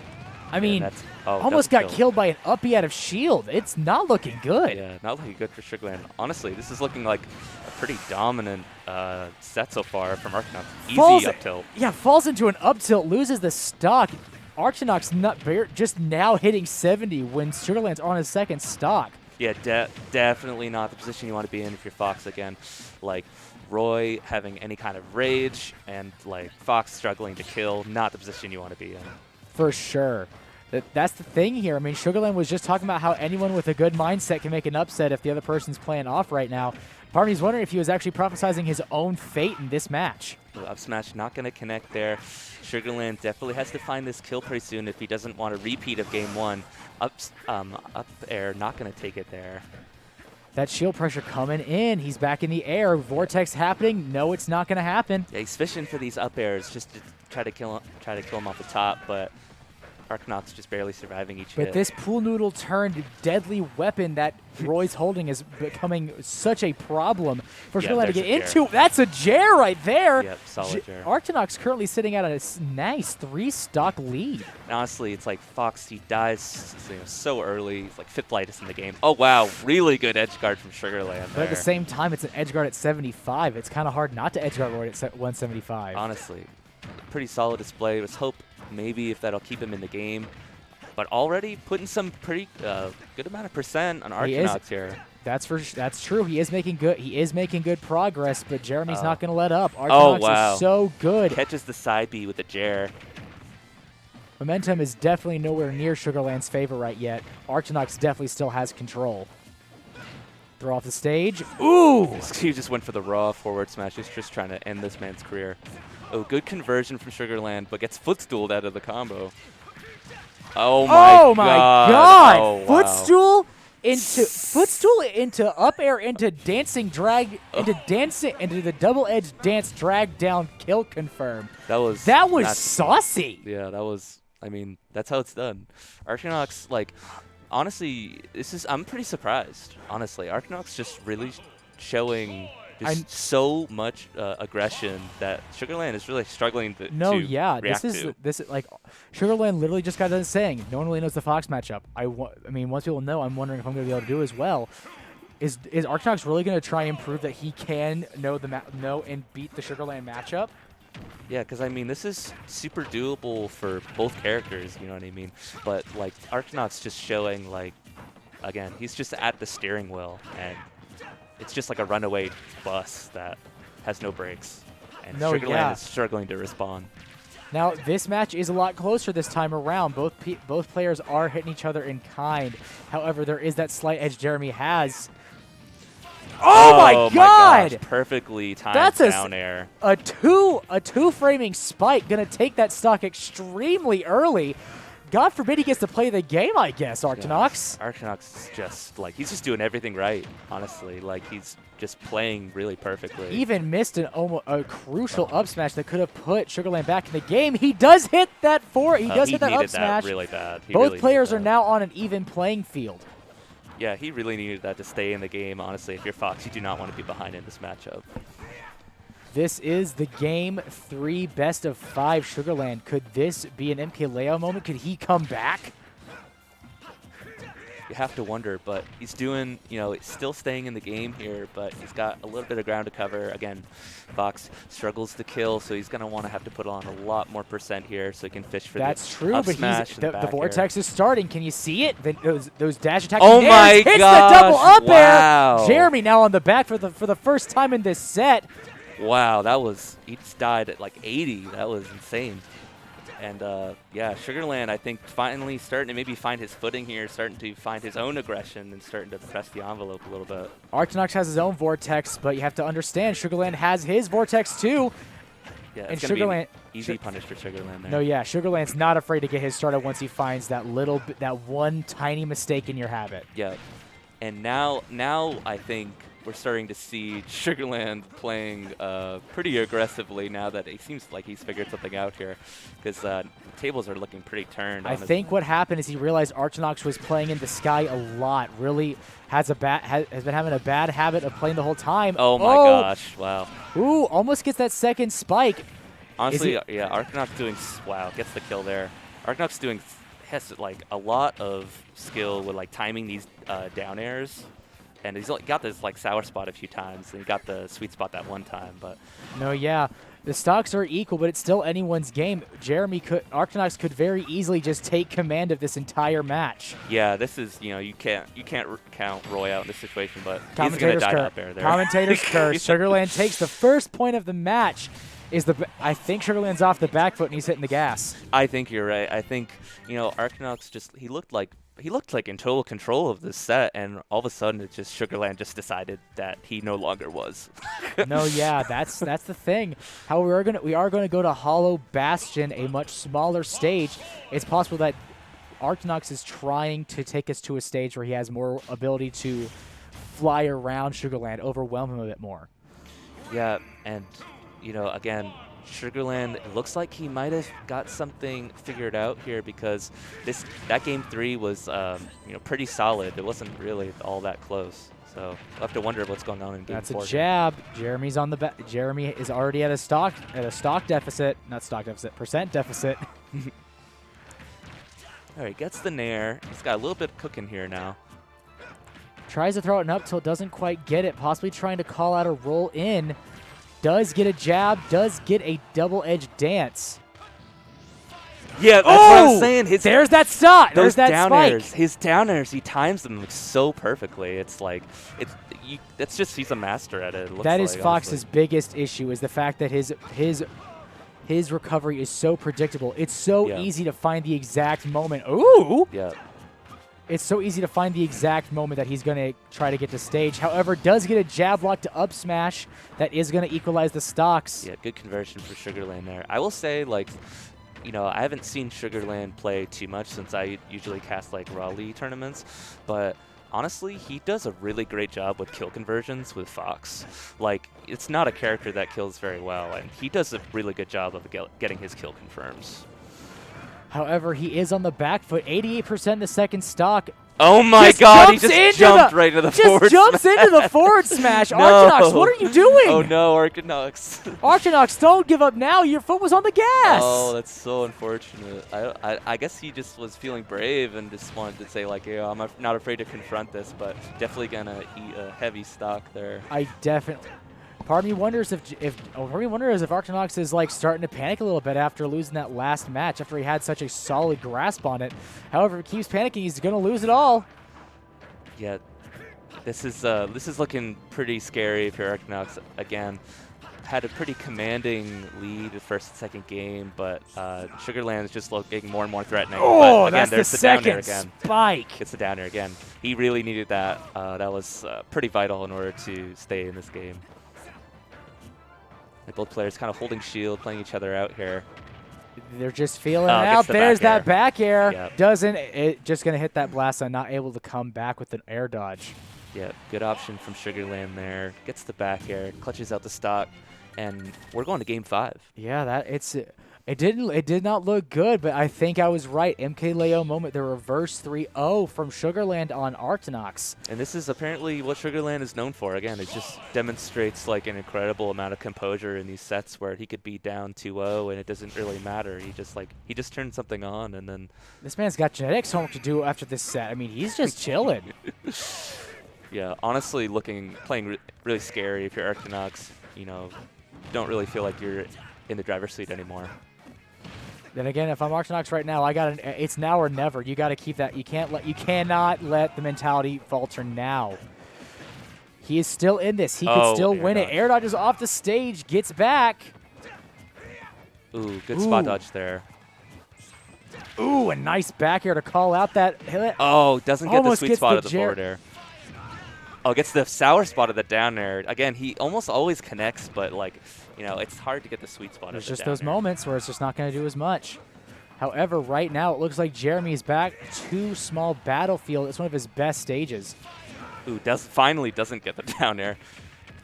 I mean, almost got killed by an uppie out of shield. It's not looking good. Yeah, not looking good for Sugarland. Honestly, this is looking like a pretty dominant set so far from Arcanauts. Easy up tilt. Yeah, falls into an up tilt, loses the stock. Arcanauts just now hitting 70 when Sugarland's on his second stock. Yeah, definitely not the position you want to be in if you're Fox again. Like, Roy having any kind of rage and, like, Fox struggling to kill, not the position you want to be in. For sure. That's the thing here. I mean, Sugarland was just talking about how anyone with a good mindset can make an upset if the other person's playing off right now. Part of me is wondering if he was actually prophesizing his own fate in this match. Up smash not going to connect there. Sugarland definitely has to find this kill pretty soon if he doesn't want a repeat of game one. Up air, not going to take it there. That shield pressure coming in. He's back in the air. Vortex happening. No, it's not going to happen. Yeah, he's fishing for these up airs just to try to kill him off the top, but Arcanauts just barely surviving each hit. But this pool noodle turned deadly weapon that Roy's holding is becoming such a problem for Sugarland to get into. That's a Jer right there. Yep, solid Jer. Arcanauts currently sitting at a nice 3-stock lead. And honestly, it's like Fox, he dies so early. He's like 5th lightest in the game. Oh, wow. Really good edge guard from Sugarland But at the same time, it's an edge guard at 75. It's kind of hard not to edge guard Roy at 175. Honestly, pretty solid display. Let's hope maybe if that'll keep him in the game. But already putting some pretty good amount of percent on Arcanauts here. That's true. He is making good progress, but Jeremy's not going to let up. Arcanauts is so good. Catches the side B with the Jer. Momentum is definitely nowhere near Sugarland's favor right yet. Arcanauts definitely still has control. Throw off the stage. Ooh! He just went for the raw forward smash. He's just trying to end this man's career. Oh, good conversion from Sugarland, but gets footstooled out of the combo. Oh my god! Oh, wow. Footstool into up air into dancing drag into the double edge dance drag down kill confirm. That was saucy. Yeah, that was. I mean, that's how it's done. Arcanauts, like, honestly, I'm pretty surprised. Honestly, Arcanauts just really showing so much aggression that Sugarland is really struggling to react to. This is like Sugarland literally just got done saying no one really knows the Fox matchup. I mean, once people know, I'm wondering if I'm going to be able to do as well. Is Arcanauts really going to try and prove that he can know and beat the Sugarland matchup? Yeah, because I mean, this is super doable for both characters, you know what I mean? But like, Arcanauts just showing, like, again, he's just at the steering wheel, and it's just like a runaway bus that has no brakes. And Sugarland is struggling to respond. Now, this match is a lot closer this time around. Both players are hitting each other in kind. However, there is that slight edge Jeremy has. Oh my god! Gosh, perfectly timed down air. A two framing spike gonna take that stock extremely early. God forbid he gets to play the game, I guess, Arcanauts. Arcanauts is just, like, he's just doing everything right, honestly. Like, he's just playing really perfectly. Even missed a crucial up smash that could have put Sugarland back in the game. He does hit that hit that up smash. That really bad. Both players are now on an even playing field. Yeah, he really needed that to stay in the game, honestly. If you're Fox, you do not want to be behind in this matchup. This is the Game 3 best of 5 Sugarland. Could this be an MKLeo moment? Could he come back? You have to wonder, but he's doing, still staying in the game here, but he's got a little bit of ground to cover. Again, Fox struggles to kill, so he's going to want to have to put on a lot more percent here so he can fish for That's true, up but smash the Vortex is starting. Can you see it? Those dash attacks. Oh my hits gosh, the double up wow. air. Jeremy now on the back for the first time in this set. Wow, he just died at like 80. That was insane. And yeah, Sugarland, I think, finally starting to maybe find his footing here, starting to find his own aggression and starting to press the envelope a little bit. Arcanauts has his own Vortex, but you have to understand Sugarland has his Vortex too. Yeah, it's going to be an easy punish for Sugarland there. No, yeah, Sugarland's not afraid to get his started once he finds that one tiny mistake in your habit. Yeah, and now I think we're starting to see Sugarland playing pretty aggressively now that it seems like he's figured something out here, because tables are looking pretty turned. I think what happened is he realized Archinox was playing in the sky a lot. Really has been having a bad habit of playing the whole time. Oh my gosh! Wow. Ooh, almost gets that second spike. Honestly, yeah, Archinox doing wow, gets the kill there. Archinox has like a lot of skill with like timing these down airs, and he's only got this like sour spot a few times, and he got the sweet spot that one time. But No, yeah, the stocks are equal, but it's still anyone's game. Archinox could very easily just take command of this entire match. yeah, this is you can't count Roy out in this situation, but he's gonna die out there. Commentator's curse. Sugarland takes the first point of the match. I think Sugarland's off the back foot and he's hitting the gas. I think you're right. I think Archinox he looked like in total control of this set, and all of a sudden it just Sugarland just decided that he no longer was. No, yeah, that's the thing. How we are gonna go to Hollow Bastion, a much smaller stage. It's possible that Archinox is trying to take us to a stage where he has more ability to fly around Sugarland, overwhelm him a bit more. Yeah, and again, Sugarland, it looks like he might have got something figured out here, because that game 3 was pretty solid. It wasn't really all that close. So we'll have to wonder what's going on in game 4. That's a jab. Jeremy's on the back. Jeremy is already at a stock deficit, not stock deficit, percent deficit. All right, gets the nair. He's got a little bit cooking here now. Tries to throw it up till doesn't quite get it, possibly trying to call out a roll in. Does get a jab, does get a double-edged dance. Yeah, that's what I'm saying. There's that stock. There's that down spike. airs, his down airs, he times them so perfectly. It's like he's a master at it. It looks That like, is Fox's honestly. biggest issue, is the fact that his recovery is so predictable. It's so easy to find the exact moment. Ooh! Yeah. It's so easy to find the exact moment that he's going to try to get to stage. However, does get a jab lock to up smash that is going to equalize the stocks. Yeah, good conversion for Sugarland there. I will say, I haven't seen Sugarland play too much since I usually cast Raleigh tournaments, but honestly, he does a really great job with kill conversions with Fox. It's not a character that kills very well, and he does a really good job of getting his kill confirms. However, he is on the back foot. 88% the second stock. Oh my god, he just jumped right into the forward smash. Just jumps into the forward smash. No. Archinox, what are you doing? Oh no, Archinox. Archinox, don't give up now. Your foot was on the gas. Oh, that's so unfortunate. I guess he just was feeling brave and just wanted to say, yeah, I'm not afraid to confront this, but definitely gonna eat a heavy stock there. Part of me wonders if Archinox is starting to panic a little bit after losing that last match, after he had such a solid grasp on it. However, if he keeps panicking, he's going to lose it all. Yeah, this is looking pretty scary for Archinox. Again, had a pretty commanding lead the first and second game, but Sugarland is just looking more and more threatening. Oh, but again, that's there's the down air second again. spike. It's the down air again. He really needed that. That was pretty vital in order to stay in this game. Both players kind of holding shield, playing each other out here. They're just feeling it out. There's that back air. Yep. Just going to hit that blast and not able to come back with an air dodge. Yeah, good option from Sugarland there. Gets the back air, clutches out the stock, and we're going to game 5. Yeah, it did not look good, but I think I was right. MK Leo moment, the reverse 3-0 from Sugarland on Archinox. And this is apparently what Sugarland is known for. Again, it just demonstrates an incredible amount of composure in these sets where he could be down 2-0 and it doesn't really matter. He just turned something on, and then this man's got genetics homework to do after this set. I mean, he's just chilling. Yeah, honestly, playing really scary if you're Archinox. Don't really feel like you're in the driver's seat anymore. Then again, if I'm Archinox right now, it's now or never. You got to keep that. You cannot let the mentality falter now. He is still in this. He could still win it. Air dodges off the stage, gets back. Ooh, good spot dodge there. Ooh, a nice back air to call out that hit. Oh, doesn't get the sweet spot of the forward air. Oh, gets the sour spot of the down air. Again, he almost always connects, but it's hard to get the sweet spot. There's just those moments where it's just not going to do as much. However, right now it looks like Jeremy's back. Too small battlefield. It's one of his best stages. Ooh, finally doesn't get the down air.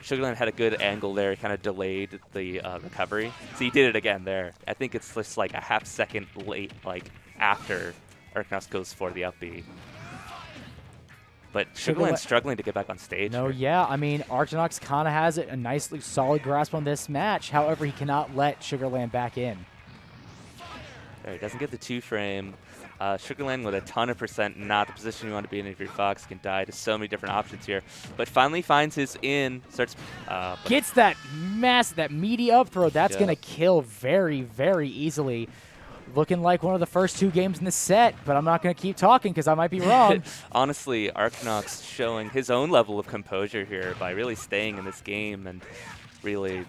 Sugarland had a good angle there, kind of delayed the recovery. So he did it again there. I think it's just like a half second late, like after Arcanox goes for the up B. But Sugarland's struggling to get back on stage. No, here. yeah. I mean, Arcanox kind of has a nicely solid grasp on this match. However, he cannot let Sugarland back in. There, he doesn't get the 2-frame. Sugarland with a ton of percent, not the position you want to be in if you're Fox. Can die to so many different options here. But finally finds his in, starts... Gets that that meaty up throw. That's Yeah. going to kill very, very easily. Looking like one of the first 2 games in the set, but I'm not going to keep talking because I might be wrong. Honestly, Arcanox showing his own level of composure here by really staying in this game and really,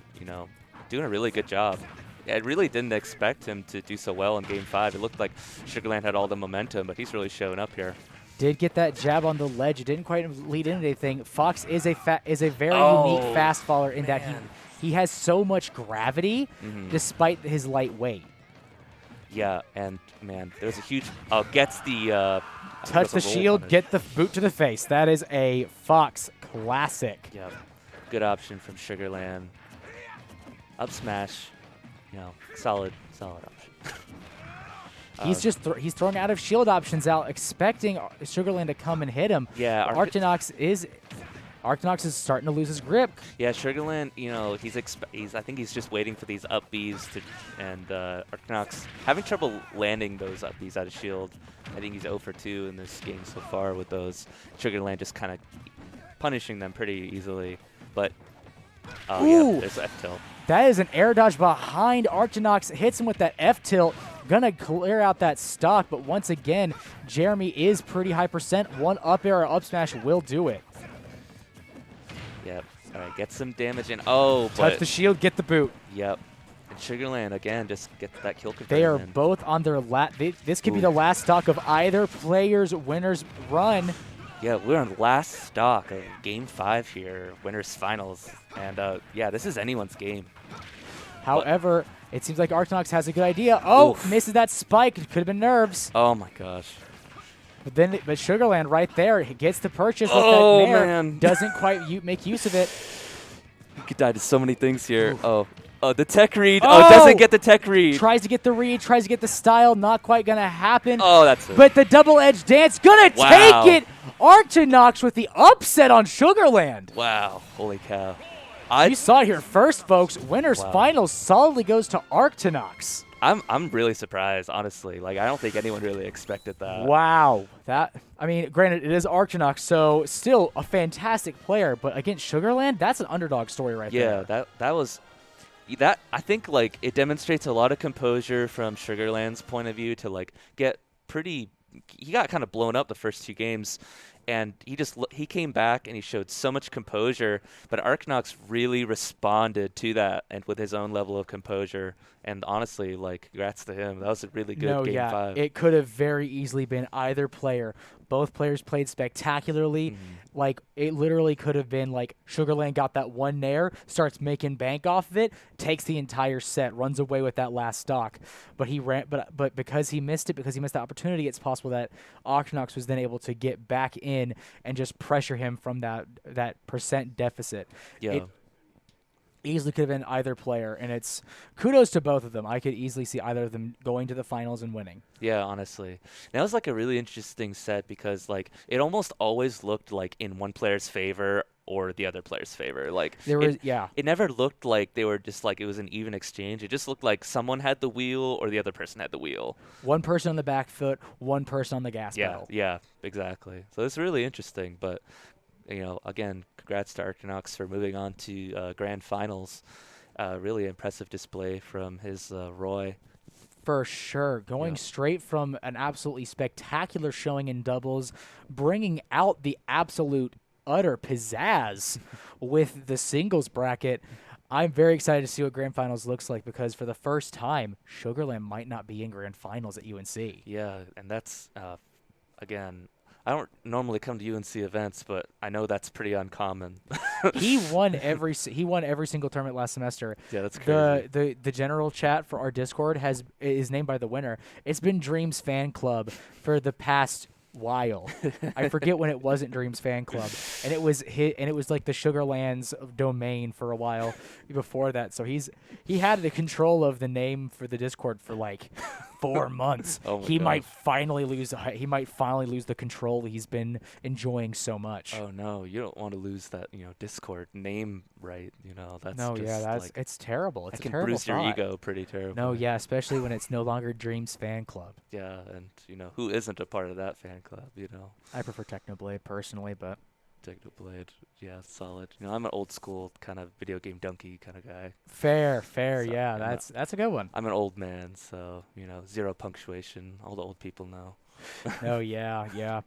doing a really good job. I really didn't expect him to do so well in Game 5. It looked like Sugarland had all the momentum, but he's really showing up here. Did get that jab on the ledge. It didn't quite lead into anything. Fox is a very unique fast faller in that he has so much gravity despite his light weight. Yeah, and man, there's a huge... Oh, gets the... Touch the shield, get the boot to the face. That is a Fox classic. Yeah, good option from Sugarland. Up smash. Solid option. He's throwing out of shield options out, expecting Sugarland to come and hit him. Yeah, Arcanox is starting to lose his grip. Yeah, Sugarland, I think he's just waiting for these up Bs and Arcanox having trouble landing those up Bs out of shield. I think he's 0 for 2 in this game so far with those. Sugarland just kind of punishing them pretty easily. But, yeah, there's F tilt. That is an air dodge behind Arcanox. Hits him with that F tilt. Gonna clear out that stock, but once again, Jeremy is pretty high percent. One up air or up smash will do it. Yep. All right, get some damage in. Oh, Touch the shield, get the boot. Yep. And Sugarland, again, just gets that kill conversion. They are both on their this could be the last stock of either player's winner's run. Yeah, we're on last stock of Game 5 here, winners finals. And, yeah, this is anyone's game. However, it seems like Arcanox has a good idea. Oh, misses that spike. It could have been nerves. Oh, my gosh. But Sugarland right there, he gets the purchase with Oh, that nair. man. Doesn't quite make use of it. You could die to so many things here. Oh, the tech read. Oh! Doesn't get the tech read. Tries to get the read, tries to get the style. Not quite going to happen. Oh, that's it. But the double-edged dance, going to Wow. take it. Arcanox with the upset on Sugarland. Wow. Holy cow. You saw it here first, folks. Winners Wow. finals solidly goes to Arcanox. I'm really surprised, honestly. Like, I don't think anyone really expected that. Wow. Granted, it is Arcanox, so still a fantastic player. But against Sugarland, that's an underdog story right there. Yeah, that was... That, I think, like, it demonstrates a lot of composure from Sugarland's point of view to, like, get pretty... He got kind of blown up the first 2 games, and he came back and he showed so much composure, but Arcanox really responded to that and with his own level of composure. And honestly, like, congrats to him. That was a really good Game 5. It could have very easily been either player. Both players played spectacularly. Like, it literally could have been like Sugarland got that one nair, starts making bank off of it, takes the entire set, runs away with that last stock. But he ran, but because he missed it, because he missed the opportunity, it's possible that Arcanox was then able to get back in and just pressure him from that percent deficit. Yeah. It easily could have been either player, and it's kudos to both of them. I could easily see either of them going to the finals and winning. Yeah, honestly. That was like a really interesting set because like it almost always looked like in one player's favor or the other player's favor. Like it never looked like they were just like it was an even exchange. It just looked like someone had the wheel or the other person had the wheel. One person on the back foot, one person on the gas pedal. Yeah, exactly. So it's really interesting, but again, congrats to Arcanox for moving on to grand finals. Really impressive display from his Roy. For sure. Going straight from an absolutely spectacular showing in doubles, bringing out the absolute utter pizzazz with the singles bracket. I'm very excited to see what grand finals looks like because for the first time, Sugarland might not be in grand finals at UNC. Yeah, and that's, again, I don't normally come to UNC events, but I know that's pretty uncommon. He won every single tournament last semester. Yeah, that's crazy. The general chat for our Discord is named by the winner. It's been Dream's fan club for the past while. I forget when it wasn't Dreams Fan Club, and it was like the Sugarlands domain for a while before that. So he had the control of the name for the Discord for like 4 months. Oh my he gosh. might finally lose the control he's been enjoying so much. Oh no, you don't want to lose that, Discord name, right? That's No, just, yeah, like, it's terrible. It's that a can terrible bruise your thought. ego pretty terribly. No, yeah, especially when it's no longer Dreams Fan Club. Yeah, and who isn't a part of that fan club? I prefer Technoblade personally, but Technoblade, yeah, solid. I'm an old school kind of video game donkey kind of guy. fair, So, yeah, yeah, that's a good one. I'm an old man, so zero punctuation. All the old people know. Oh yeah.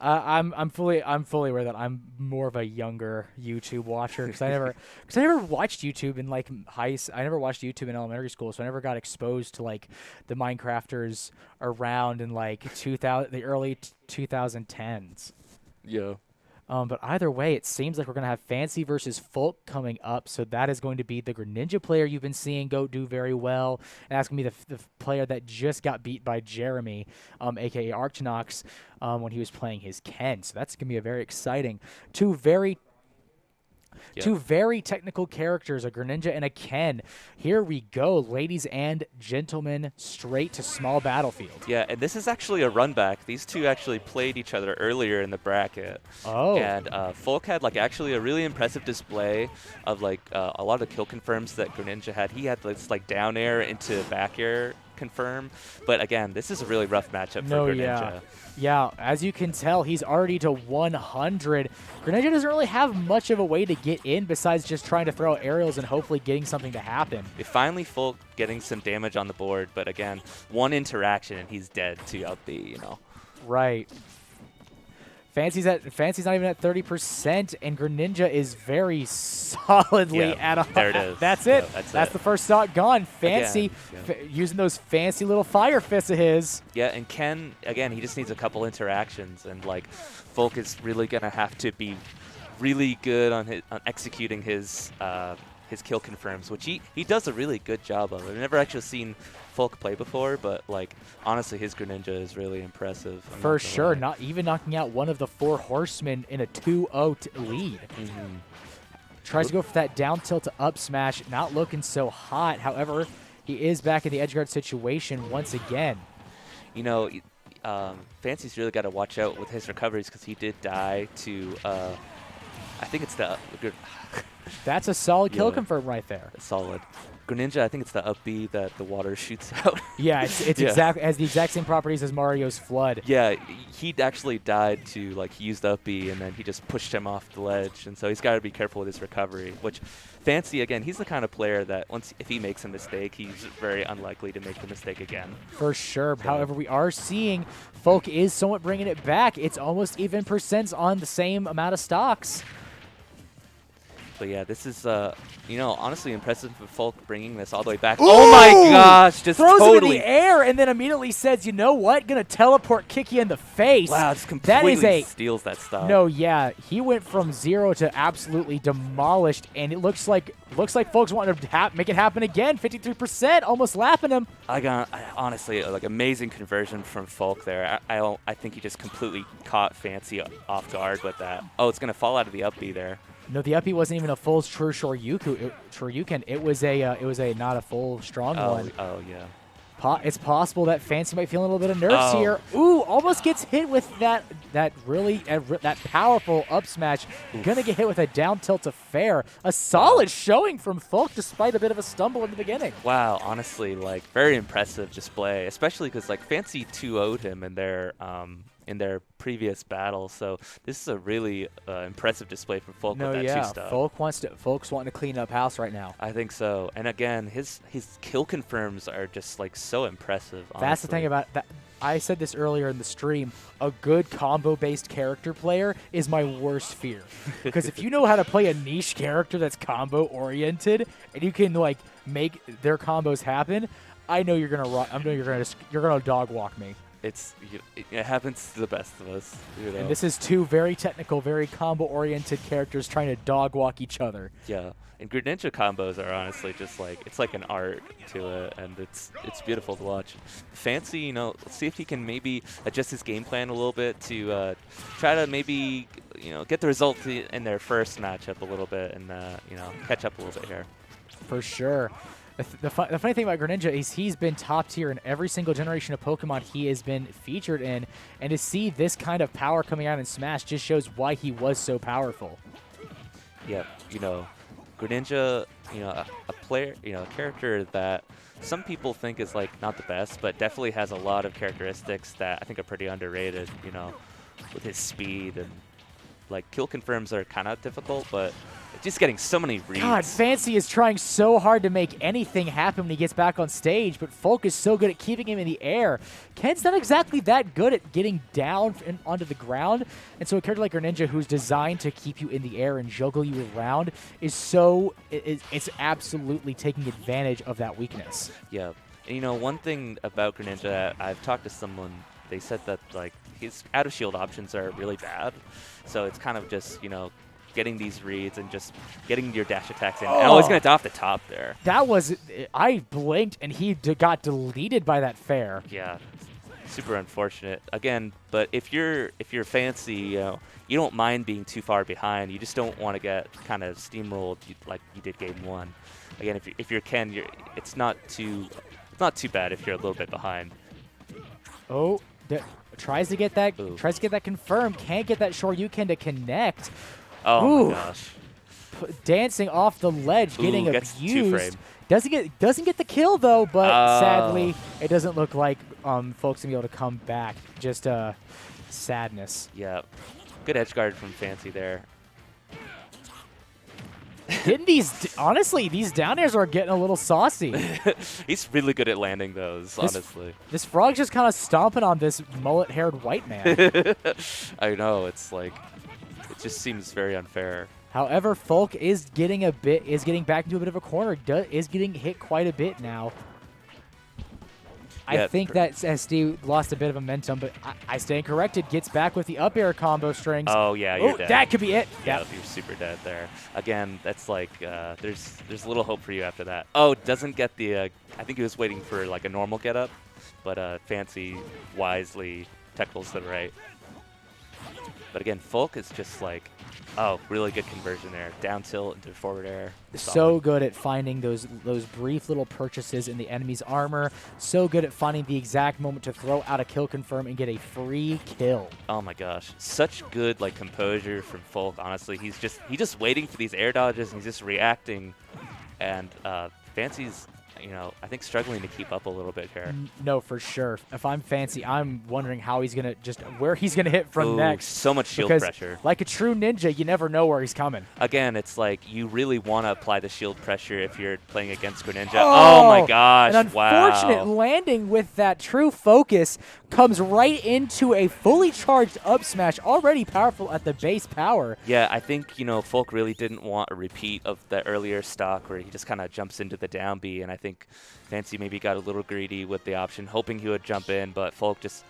I'm fully aware that I'm more of a younger YouTube watcher because I never watched YouTube in like I never watched YouTube in elementary school, so I never got exposed to like the Minecrafters around in like the early 2010s. Yeah. But either way, it seems like we're going to have Fancy versus Folk coming up. So that is going to be the Greninja player you've been seeing do very well. And that's going to be the player that just got beat by Jeremy, a.k.a. Archnox, when he was playing his Ken. So that's going to be a very exciting. Two very technical characters, a Greninja and a Ken. Here we go, ladies and gentlemen, straight to small battlefield. Yeah, and this is actually a run back. These two actually played each other earlier in the bracket. Oh. And Folk had actually a really impressive display of a lot of the kill confirms that Greninja had. He had this down air into back air confirm. But again, this is a really rough matchup for Greninja. Yeah, as you can tell, he's already to 100. Greninja doesn't really have much of a way to get in besides just trying to throw aerials and hopefully getting something to happen. Finally, Folk getting some damage on the board, but again, one interaction and he's dead to up B, Right. Fancy's not even at 30%, and Greninja is very solidly at a. There it is. That's it. Yeah, that's the first stock gone. Fancy Again, using those fancy little fire fists of his. Yeah, and Ken, again, he just needs a couple interactions, and Folk is really gonna have to be really good on executing his kill confirms, which he does a really good job of. I've never actually seen Folk play before, but honestly, his Greninja is really impressive. For sure, not even knocking out one of the 4 horsemen in a 2-0 lead. Mm-hmm. Tries to go for that down tilt to up smash, not looking so hot. However, he is back in the edge guard situation once again. Fancy's really got to watch out with his recoveries because he did die to, I think it's the That's a solid kill Yeah. confirm right there. solid. Greninja, I think it's the up B that the water shoots out. Yeah, it's Yeah. has the exact same properties as Mario's Flood. Yeah, he actually died to he used up B and then he just pushed him off the ledge, and so he's got to be careful with his recovery. Which Fancy, again, he's the kind of player that if he makes a mistake, he's very unlikely to make the mistake again. For sure. However, we are seeing Folk is somewhat bringing it back. It's almost even percents on the same amount of stocks. But yeah, this is honestly impressive for Folk bringing this all the way back. Oh my gosh, just throws totally it in the air and then immediately says, "You know what? Gonna teleport, kick you in the face." Wow, just completely steals that stuff. No, yeah, he went from 0 to absolutely demolished, and it looks like folks wanting to make it happen again. 53%, almost lapping him. Honestly, amazing conversion from Folk there. I think he just completely caught Fancy off guard with that. Oh, it's gonna fall out of the up B there. No, the uppie wasn't even a full true Shoryuken. It was a not a full strong one. Oh yeah. It's possible that Fancy might feel a little bit of nerves here. Ooh, almost gets hit with that powerful up smash. Oof. Gonna get hit with a down tilt to fair. A solid showing from Folk despite a bit of a stumble in the beginning. Wow, honestly, very impressive display, especially because Fancy 2-0'd him in their previous battle. So this is a really impressive display from Folk with that 2-star. Folks wanting to clean up house right now. I think so. And again, his kill confirms are just so impressive. Honestly. That's the thing about that. I said this earlier in the stream. A good combo-based character player is my worst fear. Because if you know how to play a niche character that's combo-oriented and you can make their combos happen, I know you're gonna dog walk me. it happens to the best of us. You know? And this is two very technical, very combo-oriented characters trying to dog walk each other. Yeah, and Greninja combos are honestly just like it's like an art to it, and it's beautiful to watch. Fancy, let's see if he can maybe adjust his game plan a little bit to try to maybe get the result in their first matchup a little bit, and catch up a little bit here. For sure. The funny thing about Greninja is he's been top tier in every single generation of Pokemon he has been featured in, and to see this kind of power coming out in Smash just shows why he was so powerful. Yeah, Greninja, a player, a character that some people think is like not the best, but definitely has a lot of characteristics that I think are pretty underrated. With his speed and like kill confirms are kind of difficult, but just getting so many reads. God, Fancy is trying so hard to make anything happen when he gets back on stage, but Folk is so good at keeping him in the air. Ken's not exactly that good at getting down and onto the ground, and so a character like Greninja, who's designed to keep you in the air and juggle you around, it's absolutely taking advantage of that weakness. Yeah, and one thing about Greninja, I've talked to someone, they said that like his out of shield options are really bad, so it's kind of just getting these reads and just getting your dash attacks in. Oh, he's going to off the top there. That was, I blinked and he got deleted by that fair. Yeah, super unfortunate. Again, but if you're Fancy, you don't mind being too far behind. You just don't want to get kind of steamrolled like you did game one. Again, if you're Ken, it's not too bad if you're a little bit behind. Oh, tries to get that confirmed. Can't get that Shoryuken to connect. Oh my gosh. Dancing off the ledge, getting gets abused. Doesn't get the kill though, but sadly it doesn't look like folks gonna be able to come back. Just sadness. Yeah. Good edge guard from Fancy there. Honestly, these down airs are getting a little saucy. He's really good at landing those, honestly. This frog's just kind of stomping on this mullet-haired white man. I know, it's like it just seems very unfair. However, Folk is getting back into a bit of a corner. Is getting hit quite a bit now. Yeah, I think that SD lost a bit of momentum, but I stand corrected. Gets back with the up air combo strings. Oh yeah, you're dead. That could be it. Yeah, you're super dead there. Again, that's like there's a little hope for you after that. Oh, doesn't get the. I think he was waiting for like a normal get up, but Fancy wisely technicals to the right. But again, Folk is just like, really good conversion there. Down tilt into forward air. So good at finding those brief little purchases in the enemy's armor. So good at finding the exact moment to throw out a kill confirm and get a free kill. Oh my gosh, such good composure from Folk. Honestly, he's just waiting for these air dodges and he's just reacting. And Fancy's I think struggling to keep up a little bit here. No, for sure. If I'm Fancy, I'm wondering how he's gonna where he's gonna hit from next. So much shield because pressure. Like a true ninja, you never know where he's coming. Again, it's like you really want to apply the shield pressure if you're playing against Greninja. Oh my gosh! An unfortunate landing with that true focus comes right into a fully charged up smash, already powerful at the base power. Yeah, I think Folk really didn't want a repeat of the earlier stock where he just kind of jumps into the down B, and I think Fancy maybe got a little greedy with the option, hoping he would jump in, but Folk just,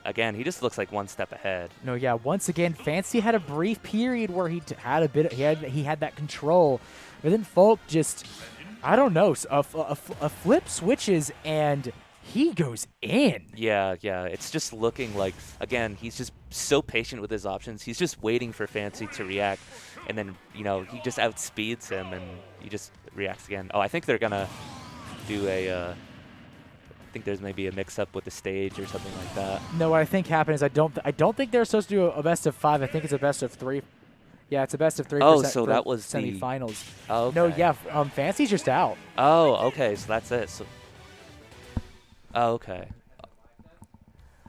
again, he just looks like one step ahead. No, yeah, once again, Fancy had a brief period where he had that control, but then Folk just, I don't know, a flip switches and he goes in. Yeah, it's just looking like, again, he's just so patient with his options. He's just waiting for Fancy to react, and then, he just outspeeds him, and he just reacts again. Oh, I think they're going to do I think there's maybe a mix-up with the stage or something like that. No, what I think happened is I don't think they're supposed to do a best of 5. I think it's a best of 3. Yeah, it's a best of 3. Oh, so that was semifinals. Oh, okay. No, yeah, Fancy's just out. Oh, okay, so that's it. So, okay.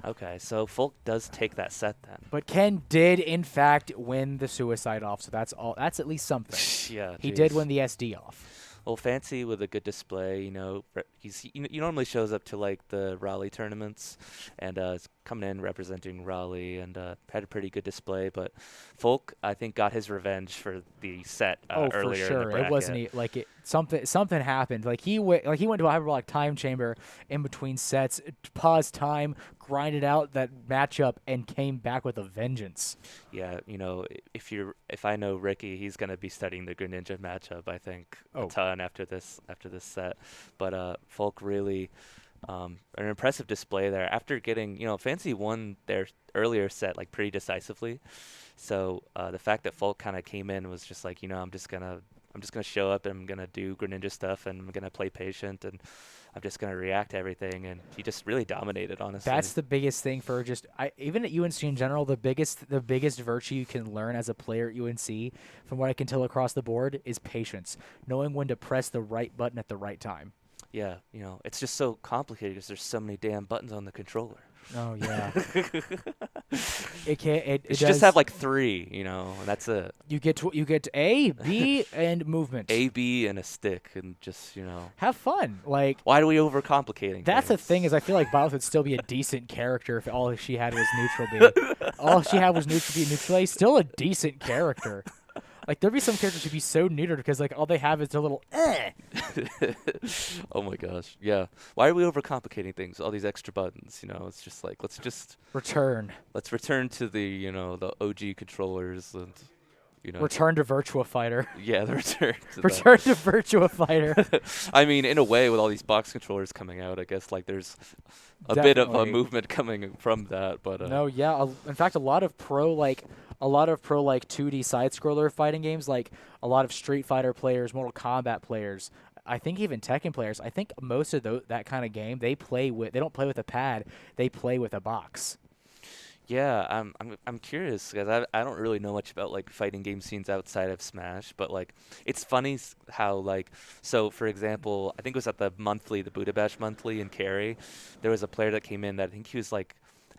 Okay, so Folk does take that set then. But Ken did, in fact, win the suicide off, so that's all. That's at least something. Yeah, he did win the SD off. Well, Fancy with a good display, he normally shows up to like the Raleigh tournaments, and is coming in representing Raleigh, and had a pretty good display. But Folk, I think, got his revenge for the set earlier for sure. in the bracket. It wasn't something happened. Like he went to a hyperbolic time chamber in between sets, paused time, grinded out that matchup and came back with a vengeance. Yeah, you know, if I know Ricky, he's gonna be studying the Greninja matchup. I think Oh. a ton after this set. But Folk really, an impressive display there. After getting, you know, Fancy won their earlier set like pretty decisively. So the fact that Folk kind of came in was just like, you know, I'm just gonna show up and I'm gonna do Greninja stuff and I'm gonna play patient and I'm just gonna react to everything. And he just really dominated, honestly. That's the biggest thing for even at UNC in general. The biggest virtue you can learn as a player at UNC, from what I can tell across the board, is patience, knowing when to press the right button at the right time. Yeah, you know, it's just so complicated because there's so many damn buttons on the controller. Oh yeah. It can't. It should just have like 3, you know, and that's it. You get A, B, and movement. A, B, and a stick, and just, you know. Have fun. Like, why do we overcomplicating that's the things? thing, is I feel like Byleth would still be a decent character if all she had was neutral B. All she had was neutral B, neutral A. Still a decent character. Like, there'd be some characters who'd be so neutered because, like, all they have is their little Oh my gosh, yeah. Why are we overcomplicating things? All these extra buttons, you know. It's just like, let's return to the, you know, the OG controllers and, you know. Return to Virtua Fighter. Yeah, the return to Return to Virtua Fighter. I mean, in a way, with all these box controllers coming out, I guess like there's a bit of a Definitely. movement coming from that. But No, yeah. In fact, a lot of pro 2D side scroller fighting games, like a lot of Street Fighter players, Mortal Kombat players, I think even Tekken players, I think most of that kind of game they don't play with a pad, they play with a box. yeah, I'm curious because I don't really know much about like fighting game scenes outside of Smash, but like it's funny how like, so for example, I think it was at the Buddha Bash monthly in Cary, there was a player that came in that I think he was like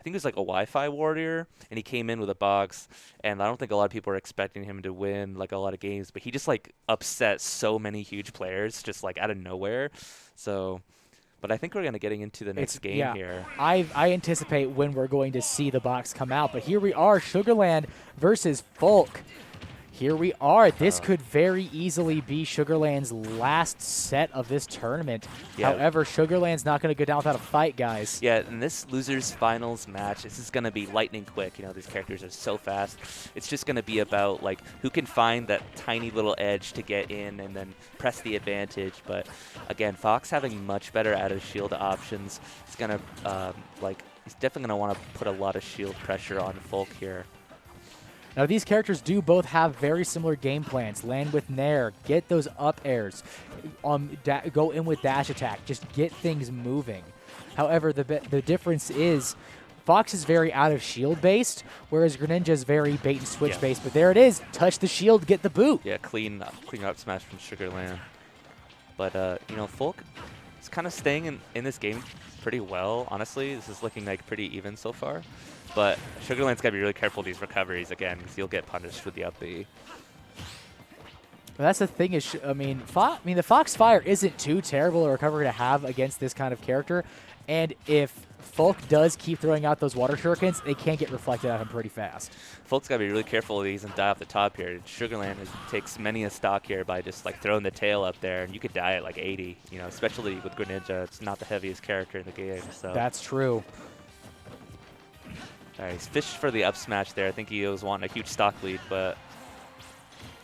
a Wi-Fi warrior, and he came in with a box, and I don't think a lot of people were expecting him to win like a lot of games, but he just like upset so many huge players just like out of nowhere. So, but I think we're gonna getting into the next game here. I anticipate when we're going to see the box come out, but here we are, Sugarland versus Folk. Here we are. This could very easily be Sugarland's last set of this tournament. Yeah. However, Sugarland's not going to go down without a fight, guys. Yeah, in this losers finals match, this is going to be lightning quick. You know, these characters are so fast. It's just going to be about like who can find that tiny little edge to get in and then press the advantage. But again, Fox having much better out of shield options. He's going to he's definitely going to want to put a lot of shield pressure on Folk here. Now, these characters do both have very similar game plans. Land with Nair, get those up airs, go in with dash attack, just get things moving. However, the difference is Fox is very out of shield based, whereas Greninja is very bait and switch based. But there it is, touch the shield, get the boot. Yeah, clean up smash from Sugarland. But you know, Folk is kind of staying in this game pretty well. Honestly, this is looking like pretty even so far. But Sugarland's got to be really careful with these recoveries again, because you'll get punished with the up B. Well, that's the thing is, the Foxfire isn't too terrible a recovery to have against this kind of character. And if Folk does keep throwing out those water shurikens, they can get reflected at him pretty fast. Folk's got to be really careful of these and die off the top here. Sugarland takes many a stock here by just like throwing the tail up there, and you could die at like 80, you know, especially with Greninja. It's not the heaviest character in the game. So That's true. All right, he's fished for the up smash there. I think he was wanting a huge stock lead, but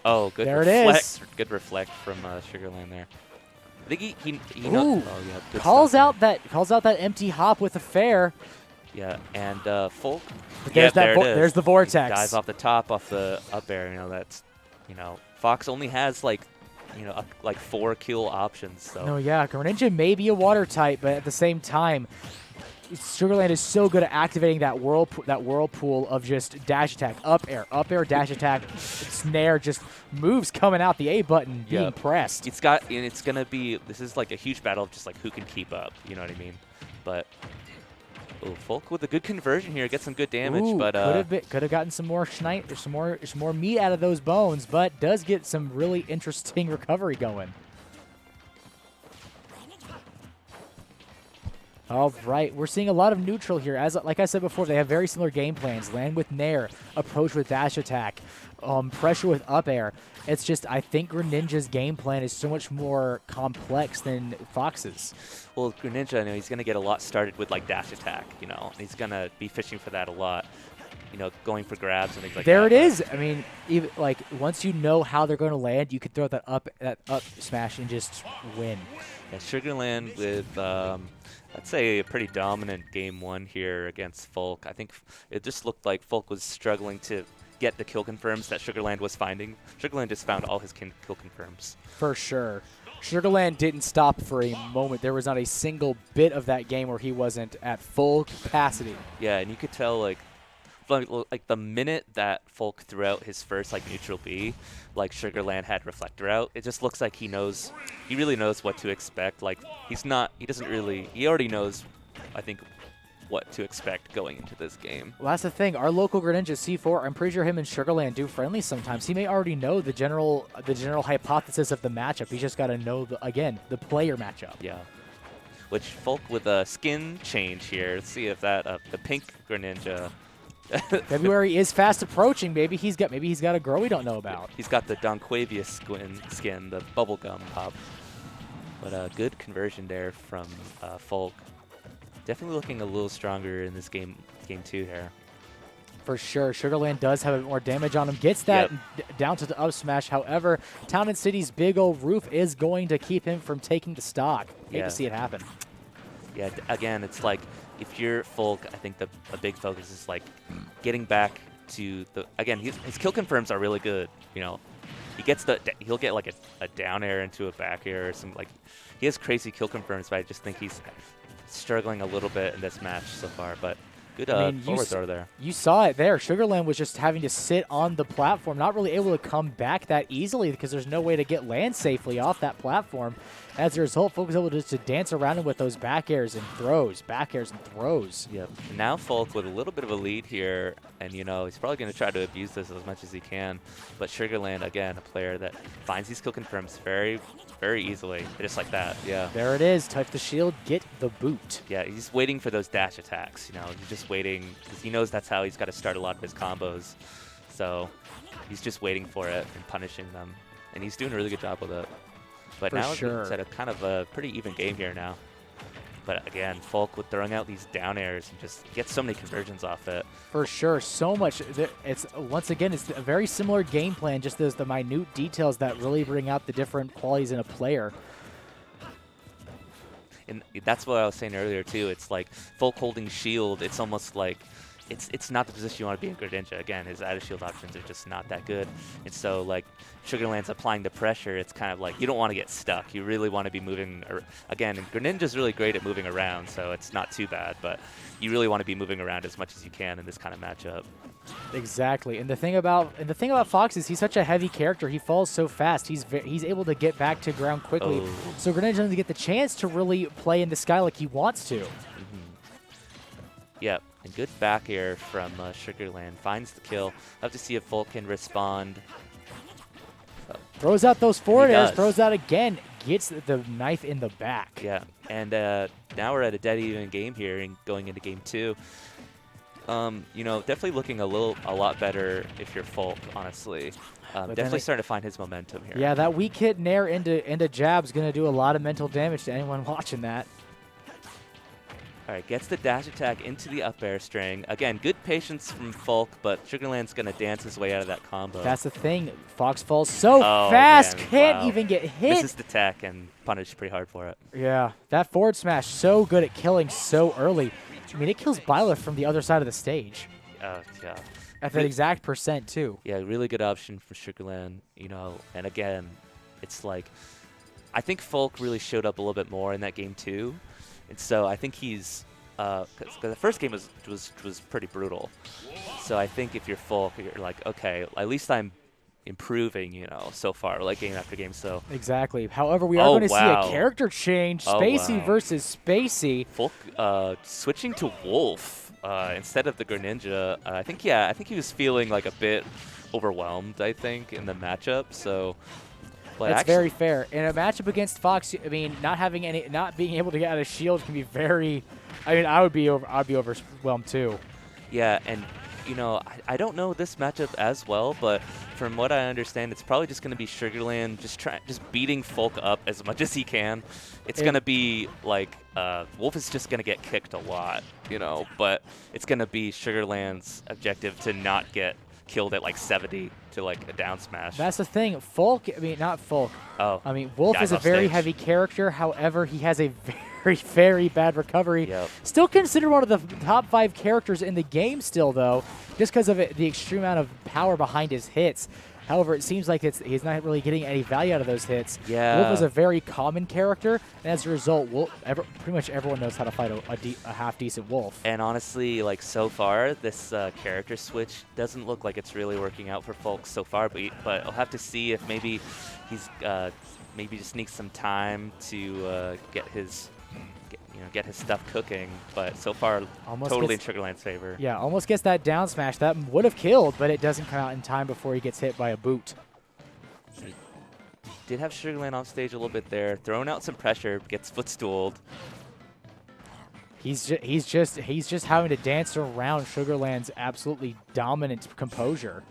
oh, good There reflect. it is. Good reflect from Sugarland there. I think he Ooh, knows. Oh yeah, good calls stuff out that empty hop with a fair. there. Yeah, and Folk. But Yeah, there's there it is. there's the vortex. Dives off the top, off the up air. You know, that's, you know, Fox only has like, you know, like 4 kill options. So No, yeah, Greninja may be a water type, but at the same time, Sugarland is so good at activating that whirlpool of just dash attack, up air, dash attack, snare, just moves coming out the A button, being Yep. pressed. it's gonna be, this is like a huge battle of just like who can keep up. You know what I mean? But Folk with a good conversion here, gets some good damage. Ooh, But could have gotten some more schneid, some more meat out of those bones, but does get some really interesting recovery going. All right, we're seeing a lot of neutral here. As like I said before, they have very similar game plans. Land with Nair, approach with dash attack, pressure with up air. It's just I think Greninja's game plan is so much more complex than Fox's. Well, Greninja, he's going to get a lot started with like dash attack. He's going to be fishing for that a lot. Going for grabs and things like that. There it is. I mean, even like once you know how they're going to land, you could throw that up smash and just win. Yeah, Sugarland with I'd say a pretty dominant game 1 here against Folk. I think it just looked like Folk was struggling to get the kill confirms that Sugarland was finding. Sugarland just found all his kill confirms. For sure. Sugarland didn't stop for a moment. There was not a single bit of that game where he wasn't at full capacity. Yeah, and you could tell like the minute that Folk threw out his first like neutral B, like Sugarland had Reflector out, it just looks like he really knows what to expect. Like he already knows, I think, what to expect going into this game. Well, that's the thing. Our local Greninja C4, I'm pretty sure him and Sugarland do friendly sometimes. He may already know the general hypothesis of the matchup. He's just got to know, the player matchup. Yeah. Which Folk with a skin change here. Let's see if that, the pink Greninja. February is fast approaching, baby. Maybe he's got a girl we don't know about. He's got the Donquavia skin, the bubblegum pop. But a good conversion there from Folk. Definitely looking a little stronger in this game 2 here. For sure. Sugarland does have a bit more damage on him. Gets that down to the up smash. However, Town and City's big old roof is going to keep him from taking the stock. Hate to see it happen. Yeah, again, it's like if you're Folk, I think a big focus is like getting back to the, again, his kill confirms are really good. He'll get like a down air into a back air or some, like, he has crazy kill confirms, but I just think he's struggling a little bit in this match so far. But good forward throw there. You saw it there. Sugarland was just having to sit on the platform, not really able to come back that easily because there's no way to get land safely off that platform. As a result, Folk was able just to dance around him with those back airs and throws, Yep. Now Folk with a little bit of a lead here, and he's probably going to try to abuse this as much as he can. But Sugarland, again, a player that finds these kill confirms very, very easily, just like that. Yeah. There it is. Touch the shield, get the boot. Yeah, he's waiting for those dash attacks. He's just waiting because he knows that's how he's got to start a lot of his combos. So he's just waiting for it and punishing them, and he's doing a really good job with it. But now it's at a kind of a pretty even game here now. But again, Folk with throwing out these down airs and just gets so many conversions off it. For sure, so much. It's once again, it's a very similar game plan. Just there's the minute details that really bring out the different qualities in a player. And that's what I was saying earlier too. It's like Folk holding shield. It's almost like it's not the position you want to be in Greninja. Again, his out of shield options are just not that good. And so like Sugarland's applying the pressure. It's kind of like you don't want to get stuck. You really want to be moving. Again, and Greninja's really great at moving around, so it's not too bad. But you really want to be moving around as much as you can in this kind of matchup. Exactly. And the thing about Fox is he's such a heavy character. He falls so fast. He's able to get back to ground quickly. Oh. So Greninja doesn't get the chance to really play in the sky like he wants to. Yep, and good back air from Sugarland. Finds the kill. Have to see if Folk can respond. Throws out those forward airs, throws out again, gets the knife in the back. Yeah, and now we're at a dead even game here and going into game 2. Definitely looking a lot better if you're Folk, honestly. Definitely starting to find his momentum here. Yeah, that weak hit Nair into jab's going to do a lot of mental damage to anyone watching that. All right, gets the dash attack into the up air string. Again, good patience from Folk, but Sugarland's going to dance his way out of that combo. That's the thing. Fox falls so fast, man, can't even get hit. Misses the tech and punished pretty hard for it. Yeah, that forward smash so good at killing so early. I mean, it kills Byleth from the other side of the stage. Yeah. At that exact percent, too. Yeah, really good option for Sugarland, and again, it's like, I think Folk really showed up a little bit more in that game 2. And so I think he's, because the first game was pretty brutal. So I think if you're Folk, you're like, okay, at least I'm improving, so far, like game after game. So exactly. However, we are going to see a character change, Spacey versus Spacey. Folk switching to Wolf instead of the Greninja. I think he was feeling like a bit overwhelmed, I think, in the matchup. So But That's actually, very fair. In a matchup against Fox, I mean, not being able to get out of shield can be very. I mean, I'd be overwhelmed too. yeah, and I don't know this matchup as well, but from what I understand, it's probably just going to be Sugarland just beating Folk up as much as he can. It's going to be like Wolf is just going to get kicked a lot, but it's going to be Sugarland's objective to not get killed at like 70 to like a down smash. That's the thing. Not Folk. Oh, I mean, Wolf guys is a off very stage. heavy character. However, he has a very, very bad recovery. Yep. Still considered one of the top 5 characters in the game still, though, just because of the extreme amount of power behind his hits. However, it seems like he's not really getting any value out of those hits. Yeah. Wolf is a very common character, and as a result, pretty much everyone knows how to fight a half-decent Wolf. And honestly, like so far, this character switch doesn't look like it's really working out for folks so far. But I'll have to see if maybe he's maybe just needs some time to get his stuff cooking. But so far, Almost totally in gets- Sugarland's favor. Yeah, almost gets that down smash. That would have killed, but it doesn't come out in time before he gets hit by a boot. Did have Sugarland on stage a little bit there, throwing out some pressure, gets footstooled. He's just having to dance around Sugarland's absolutely dominant composure.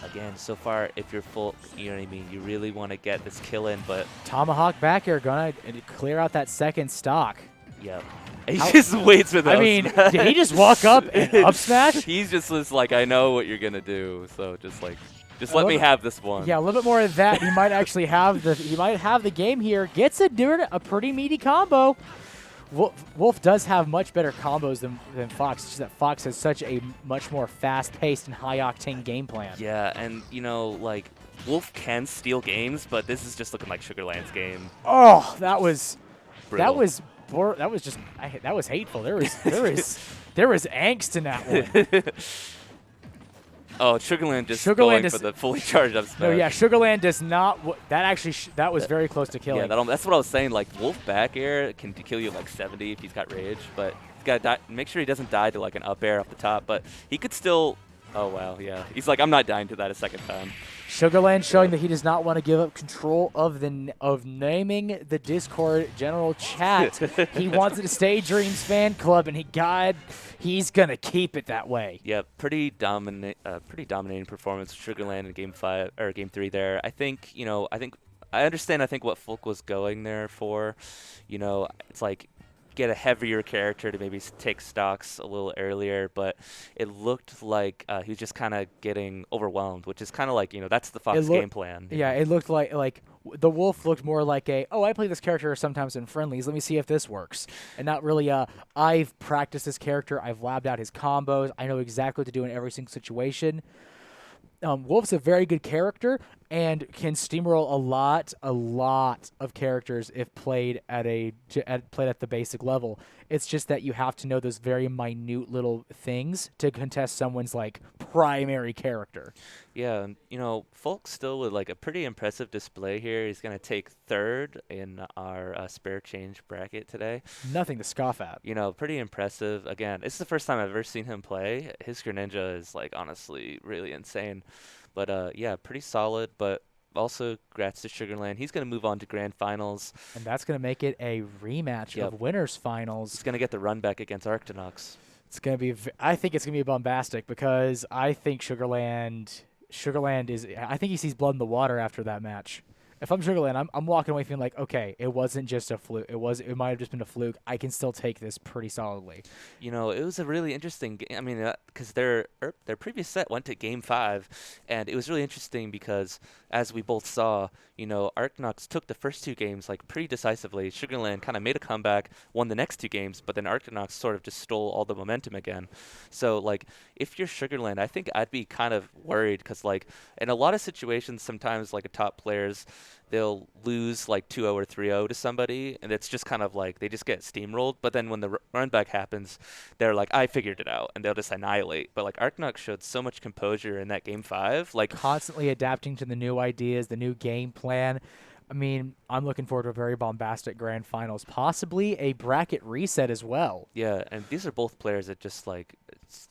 Again, so far, if you're full, you know what I mean, you really want to get this kill in, but Tomahawk back air gonna clear out that second stock. yeah. He How- just waits for those. I mean, did he just walk up and up smash? He's just like, I know what you're gonna do, so just let little me bit- have this one. Yeah, a little bit more of that. He might actually have the game here. Gets a pretty meaty combo. Wolf does have much better combos than Fox. It's just that Fox has such a much more fast-paced and high-octane game plan. Yeah, and like Wolf can steal games, but this is just looking like Sugarland's game. Oh, that was Brutal. that was hateful. There was angst in that one. Oh, Sugarland just Sugarland going is- for the fully charged up smash. No, yeah, Sugarland does not. That was very close to killing. Yeah, that's what I was saying. Like Wolf back air can kill you like 70 if he's got rage, but he's got to make sure he doesn't die to like an up air off the top. But he could still. Oh wow, yeah. He's like, I'm not dying to that a second time. Sugarland showing that he does not want to give up control of naming the Discord general chat. He wants it to stay Dreams Fan Club, and he's gonna keep it that way. Yeah, pretty dominating performance for Sugarland in Game 5 or Game 3 there. I think I understand. I think what Folk was going there for, it's like get a heavier character to maybe take stocks a little earlier, but it looked like he was just kind of getting overwhelmed, which is kind of like that's the Fox game plan. Yeah, it looked like the Wolf looked more like I play this character sometimes in friendlies. Let me see if this works, and not really I've practiced this character. I've labbed out his combos. I know exactly what to do in every single situation. Wolf's a very good character and can steamroll a lot of characters if played at the basic level. It's just that you have to know those very minute little things to contest someone's like primary character. Yeah, and Folk still with like a pretty impressive display here. He's gonna take third in our spare change bracket today. Nothing to scoff at. Pretty impressive. Again, it's the first time I've ever seen him play. His Greninja is like honestly really insane. But yeah, pretty solid. But also, congrats to Sugarland. He's going to move on to Grand Finals. And that's going to make it a rematch of Winners Finals. He's going to get the run back against Arctonox. It's going to be. I think it's going to be bombastic because I think Sugarland is. I think he sees blood in the water after that match. If I'm Sugarland, I'm walking away feeling like, okay, it wasn't just a fluke. It might have just been a fluke. I can still take this pretty solidly. It was a really interesting game. I mean, because their previous set went to Game 5, and it was really interesting because, as we both saw, Arctonox took the first 2 games like pretty decisively. Sugarland kind of made a comeback, won the next 2 games, but then Arctonox sort of just stole all the momentum again. So, like, if you're Sugarland, I think I'd be kind of worried because, like, in a lot of situations, sometimes, like, top players, they'll lose like 2-0 or 3-0 to somebody, and it's just kind of like they just get steamrolled. But then when the run back happens, they're like, I figured it out, and they'll just annihilate. But like Arcnox showed so much composure in that Game 5, like constantly adapting to the new ideas, the new game plan. I mean, I'm looking forward to a very bombastic grand finals, possibly a bracket reset as well. Yeah, and these are both players that just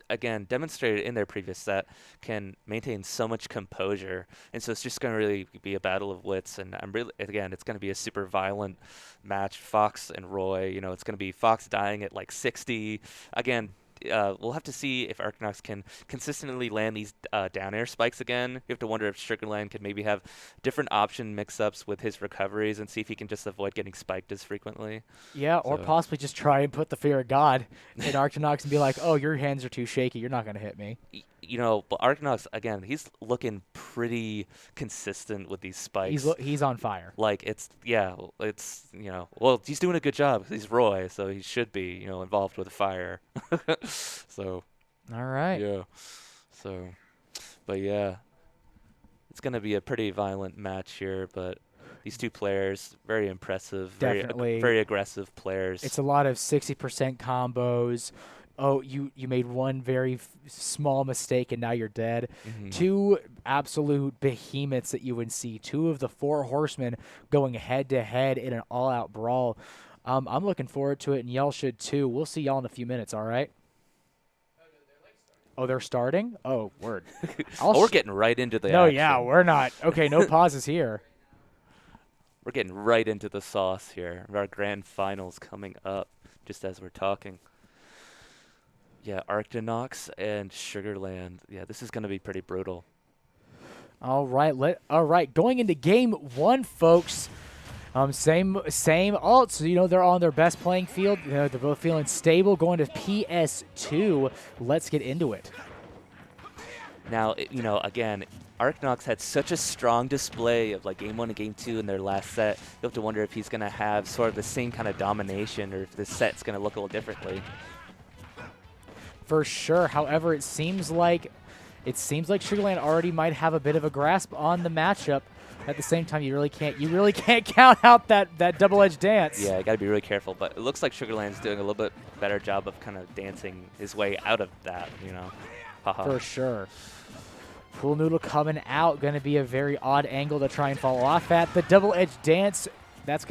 again demonstrated in their previous set can maintain so much composure, and so it's just going to really be a battle of wits. And it's going to be a super violent match. Fox and Roy, it's going to be Fox dying at like 60 again. We'll have to see if Arcanox can consistently land these down air spikes again. You have to wonder if Sugarland could maybe have different option mix-ups with his recoveries and see if he can just avoid getting spiked as frequently. Yeah, or possibly just try and put the fear of God in Arcanox and be like, oh, your hands are too shaky. You're not going to hit me. But Arcanox, again, he's looking pretty consistent with these spikes. He's on fire. He's doing a good job. He's Roy, so he should be, involved with the fire. So. All right. Yeah. So, but yeah, it's going to be a pretty violent match here, but these two players, very impressive, Definitely. very aggressive players. It's a lot of 60% combos. Oh, you made one very small mistake and now you're dead. Mhm. Two absolute behemoths at UNC. Two of the 4 horsemen going head-to-head in an all-out brawl. I'm looking forward to it, and y'all should too. We'll see y'all in a few minutes, all right? Oh, they're starting? Oh, word. We're getting right into the No, action. yeah, we're not. Okay, no pauses here. We're getting right into the sauce here. Our grand finals coming up just as we're talking. Yeah, Arcanox and Sugarland. Yeah, this is going to be pretty brutal. All right. Going into game 1, folks. Same alts. So, they're on their best playing field. They're both feeling stable. Going to PS2. Let's get into it. Now, again, Arcanox had such a strong display of game 1 and game 2 in their last set. You have to wonder if he's going to have sort of the same kind of domination, or if this set's going to look a little differently. For sure. However, it seems like Sugarland already might have a bit of a grasp on the matchup. At the same time, you really can't count out that double-edged dance. Yeah, you got to be really careful. But it looks like Sugarland's doing a little bit better job of kind of dancing his way out of that. Haha. For sure. Pool Noodle coming out, going to be a very odd angle to try and fall off at. The double-edged dance, that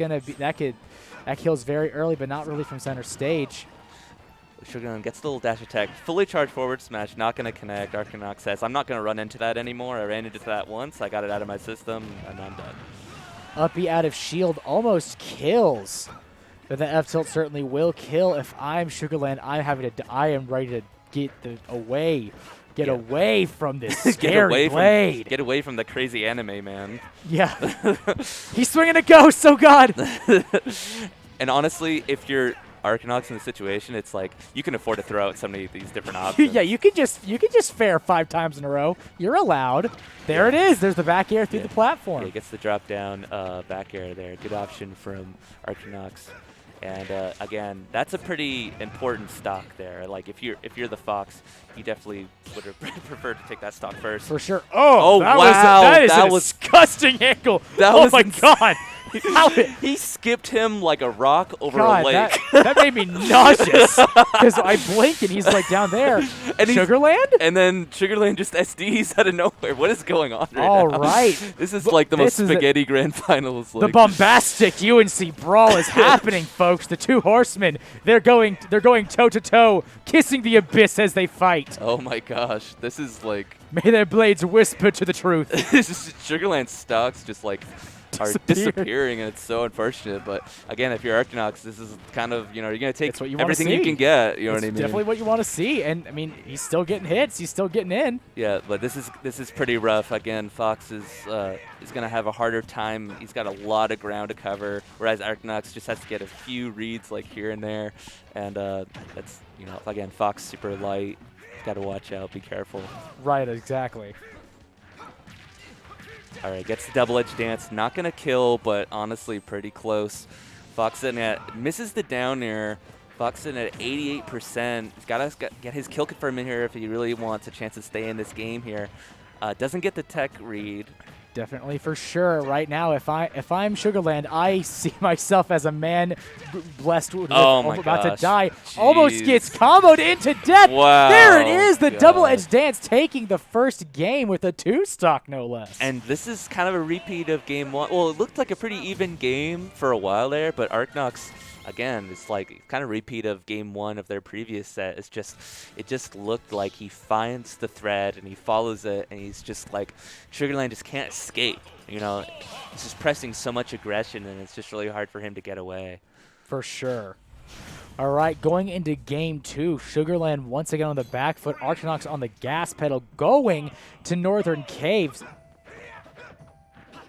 kills very early, but not really from center stage. Sugarland gets the little dash attack. Fully charged forward smash, not going to connect. Arcanox says, I'm not going to run into that anymore. I ran into that once. I got it out of my system, and I'm done. Uppy out of shield almost kills. But the F tilt certainly will kill. If I'm Sugarland, I am ready to get away from this scary blade. Get away from the crazy anime, man. Yeah. He's swinging a ghost, oh god. And honestly, if you're Arcanox in the situation, it's like you can afford to throw out so many of these different options. Yeah, you could just fare 5 times in a row. You're allowed. There it is. There's the back air through the platform. Yeah, he gets the drop down back air there. Good option from Arcanox. And again, that's a pretty important stock there. If you're the Fox, you definitely would have preferred to take that stock first. For sure. Oh wow, that is a disgusting angle. My god. He skipped him like a rock over God, a lake. That made me nauseous because I blink and he's down there. And Sugarland? And then Sugarland just SDs out of nowhere. What is going on right now? All right. This is like the most spaghetti grand finals. The bombastic UNC brawl is happening, folks. The 2 horsemen, they're going toe to toe, kissing the abyss as they fight. Oh my gosh, this is like. May their blades whisper to the truth. Sugarland's stocks just are disappearing, and it's so unfortunate. But again, if you're Arcanox, this is kind of, you're going to take everything you can get. You know what I mean? Definitely what you want to see. And I mean, he's still getting hits. He's still getting in. Yeah, but this is pretty rough. Again, Fox is going to have a harder time. He's got a lot of ground to cover, whereas Arcanox just has to get a few reads here and there. And that's, again, Fox super light. Got to watch out. Be careful. Right, exactly. All right, gets the double-edged dance. Not going to kill, but honestly pretty close. Fox misses the down air. Fox in at 88%. He's got to get his kill confirmed in here if he really wants a chance to stay in this game here. Doesn't get the tech read. Definitely, for sure. Right now, if I'm Sugarland, I see myself as a man blessed with Oh my about to gosh. die. Almost Jeez. gets comboed into death. Wow. There it is, the God. double-edged dance taking the first game with a 2-stock, no less. And this is kind of a repeat of game 1. Well, it looked like a pretty even game for a while there, but Arknox, again, it's like kind of repeat of game 1 of their previous set. It just looked like he finds the thread and he follows it, and he's just like, Sugarland just can't escape. You know, he's just pressing so much aggression, and it's just really hard for him to get away. For sure. All right, going into game 2, Sugarland once again on the back foot, Arknox on the gas pedal, going to Northern Caves.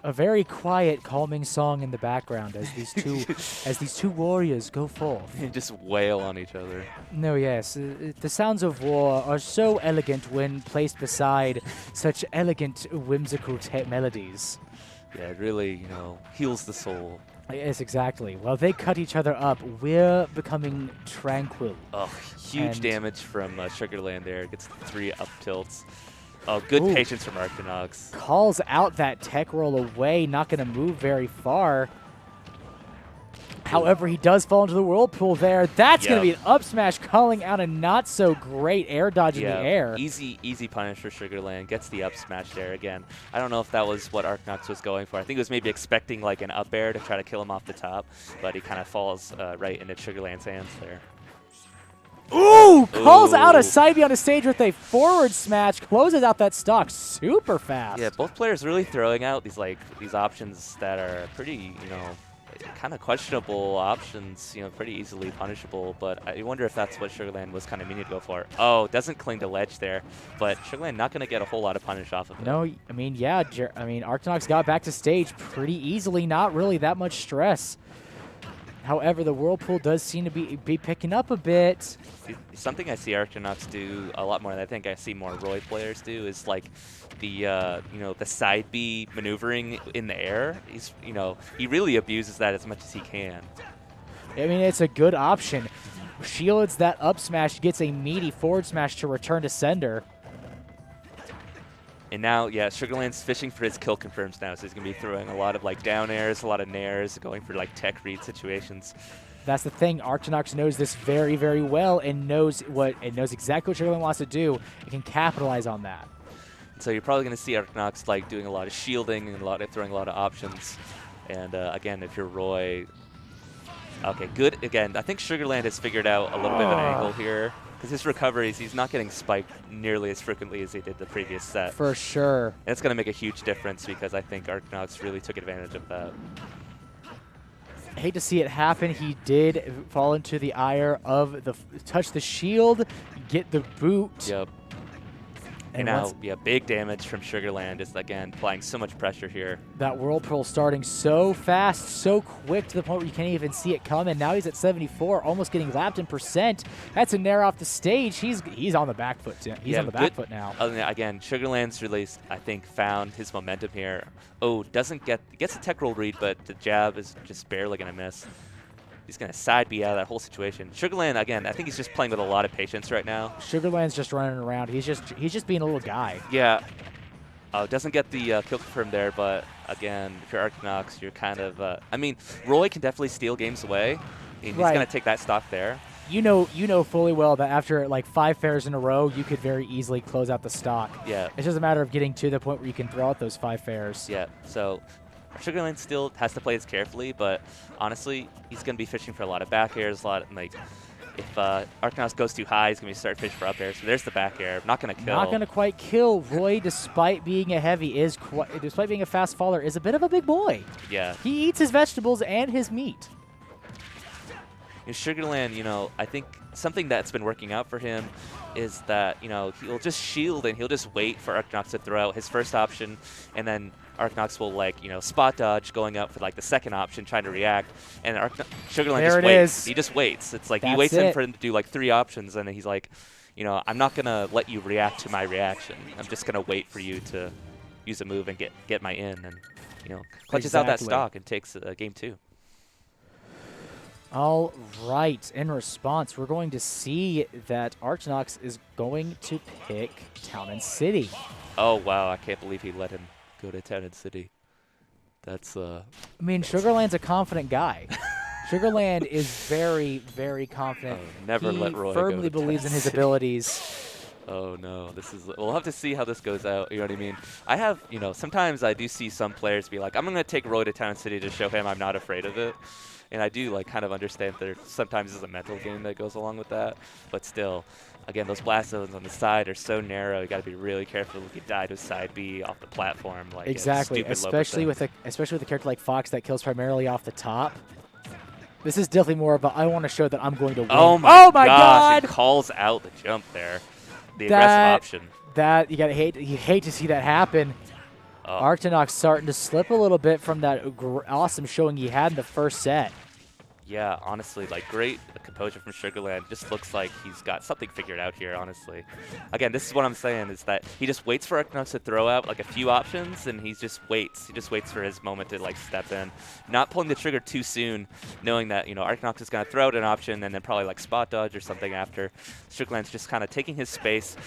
A very quiet, calming song in the background as these two warriors go forth. They just wail on each other. No, yes, the sounds of war are so elegant when placed beside such elegant, whimsical melodies. Yeah, it really, heals the soul. Yes, exactly. While they cut each other up, we're becoming tranquil. Oh, huge And- damage from Sugarland there. Gets 3 up tilts. Oh, good Ooh. patience from Arknox. Calls out that tech roll away, not going to move very far. However, he does fall into the whirlpool there. That's going to be Yep. an up smash, calling out a not so great air dodge in the air. Easy punish for Sugarland. Gets the up smash there again. I don't know if that was what Arknox was going for. I think he was maybe expecting like an up air to try to kill him off the top, but he kind of falls right into Sugarland's hands there. Ooh! Calls out a Ooh. side B on the stage with a forward smash, closes out that stock super fast. Yeah, both players really throwing out these options that are pretty, kind of questionable options, pretty easily punishable, but I wonder if that's what Sugarland was kind of meaning to go for. Oh, doesn't cling to ledge there, but Sugarland not going to get a whole lot of punish off of it. No, I mean, yeah, Arknox got back to stage pretty easily, not really that much stress. However, the whirlpool does seem to be picking up a bit. Something I see Arknox do a lot more than I think I see more Roy players do is like the the side B maneuvering in the air. He really abuses that as much as he can. I mean, it's a good option. Shields that up smash, gets a meaty forward smash to return to sender. And now, yeah, Sugarland's fishing for his kill confirms now, so he's going to be throwing a lot of like down airs, a lot of nairs, going for like tech read situations. That's the thing. Arknox knows this very, very well and knows exactly what Sugarland wants to do. It can capitalize on that. So you're probably going to see Arknox like doing a lot of shielding and throwing a lot of options. And again, if you're Roy, okay, good. Again, I think Sugarland has figured out a little bit of an angle here. Because his recoveries, he's not getting spiked nearly as frequently as he did the previous set. For sure. And it's going to make a huge difference because I think Arknox really took advantage of that. I hate to see it happen. He did fall into the ire of touch the shield, get the boot. Yep. And now, big damage from Sugarland is, again, applying so much pressure here. That whirlpool starting so fast, so quick to the point where you can't even see it coming. Now he's at 74, almost getting lapped in percent. That's a nair off the stage. He's on the back foot. He's on the back foot now. Again, Sugarland's really, I think, found his momentum here. Oh, gets a tech roll read, but the jab is just barely going to miss. He's going to side B out of that whole situation. Sugarland, again, I think he's just playing with a lot of patience right now. Sugarland's just running around. He's just being a little guy. Yeah. Doesn't get the kill confirm there, but again, if you're Arknox, you're kind of... Roy can definitely steal games away, and he's going to take that stock there. You know fully well that after like 5 fairs in a row, you could very easily close out the stock. Yeah. It's just a matter of getting to the point where you can throw out those 5 fairs. Yeah, so Sugarland still has to play this carefully, but honestly, he's going to be fishing for a lot of back airs, if Arknox goes too high, he's going to start fishing for up airs. So there's the back air. Not going to kill. Not going to quite kill. Roy, despite being a despite being a fast faller, is a bit of a big boy. Yeah. He eats his vegetables and his meat. Sugarland, I think something that's been working out for him is that, he'll just shield and he'll just wait for Arknox to throw out his first option, and then Arknox will, spot dodge going up for, the second option, trying to react, and Sugarland just waits. He just waits. It's like he waits for him to do, 3 options, and then he's like, I'm not going to let you react to my reaction. I'm just going to wait for you to use a move and get my in, and, clutches out that stock and takes game 2. All right. In response, we're going to see that Arknox is going to pick Town and City. Oh, wow. I can't believe he let him go to Town and City. That's I mean, Sugarland's a confident guy. Sugarland is very, very confident. never he let Roy firmly go to believes in his City. abilities. Oh no, we'll have to see how this goes out, you know what I mean? I have, sometimes I do see some players be like, I'm going to take Roy to Town City to show him I'm not afraid of it. And I do like kind of understand there sometimes is a mental game that goes along with that, but still, again, those blast zones on the side are so narrow. You got to be really careful if you die to side B off the platform. Like Exactly, at especially with a character like Fox that kills primarily off the top. This is definitely more of a I want to show that I'm going to win. Oh my gosh, God! It calls out the jump there. The aggressive option. That you hate to see that happen. Oh. Arctonox starting to slip a little bit from that awesome showing he had in the first set. Yeah, honestly, like great composure from Sugarland. Just looks like he's got something figured out here, honestly. Again, this is what I'm saying, is that he just waits for Arctonox to throw out like a few options, and he just waits. He just waits for his moment to like step in. Not pulling the trigger too soon, knowing that, Arctonox is going to throw out an option and then probably like spot dodge or something after. Sugarland's just kind of taking his space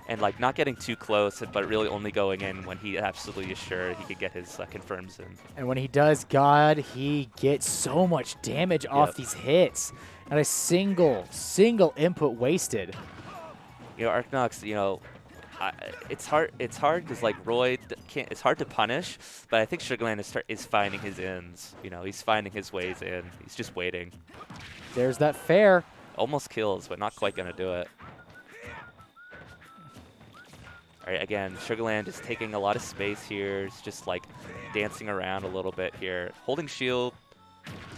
and like not getting too close, but really only going in when he absolutely is sure he could get his confirms in. And when he does God, he gets so much damage off these hits. Not a single input wasted. Arcnox, it's hard because like Roy can't. It's hard to punish, but I think Sugarland is finding his ins. He's finding his ways in. He's just waiting. There's that fair. Almost kills, but not quite gonna do it. All right, again, Sugarland is taking a lot of space here. It's just like dancing around a little bit here, holding shield,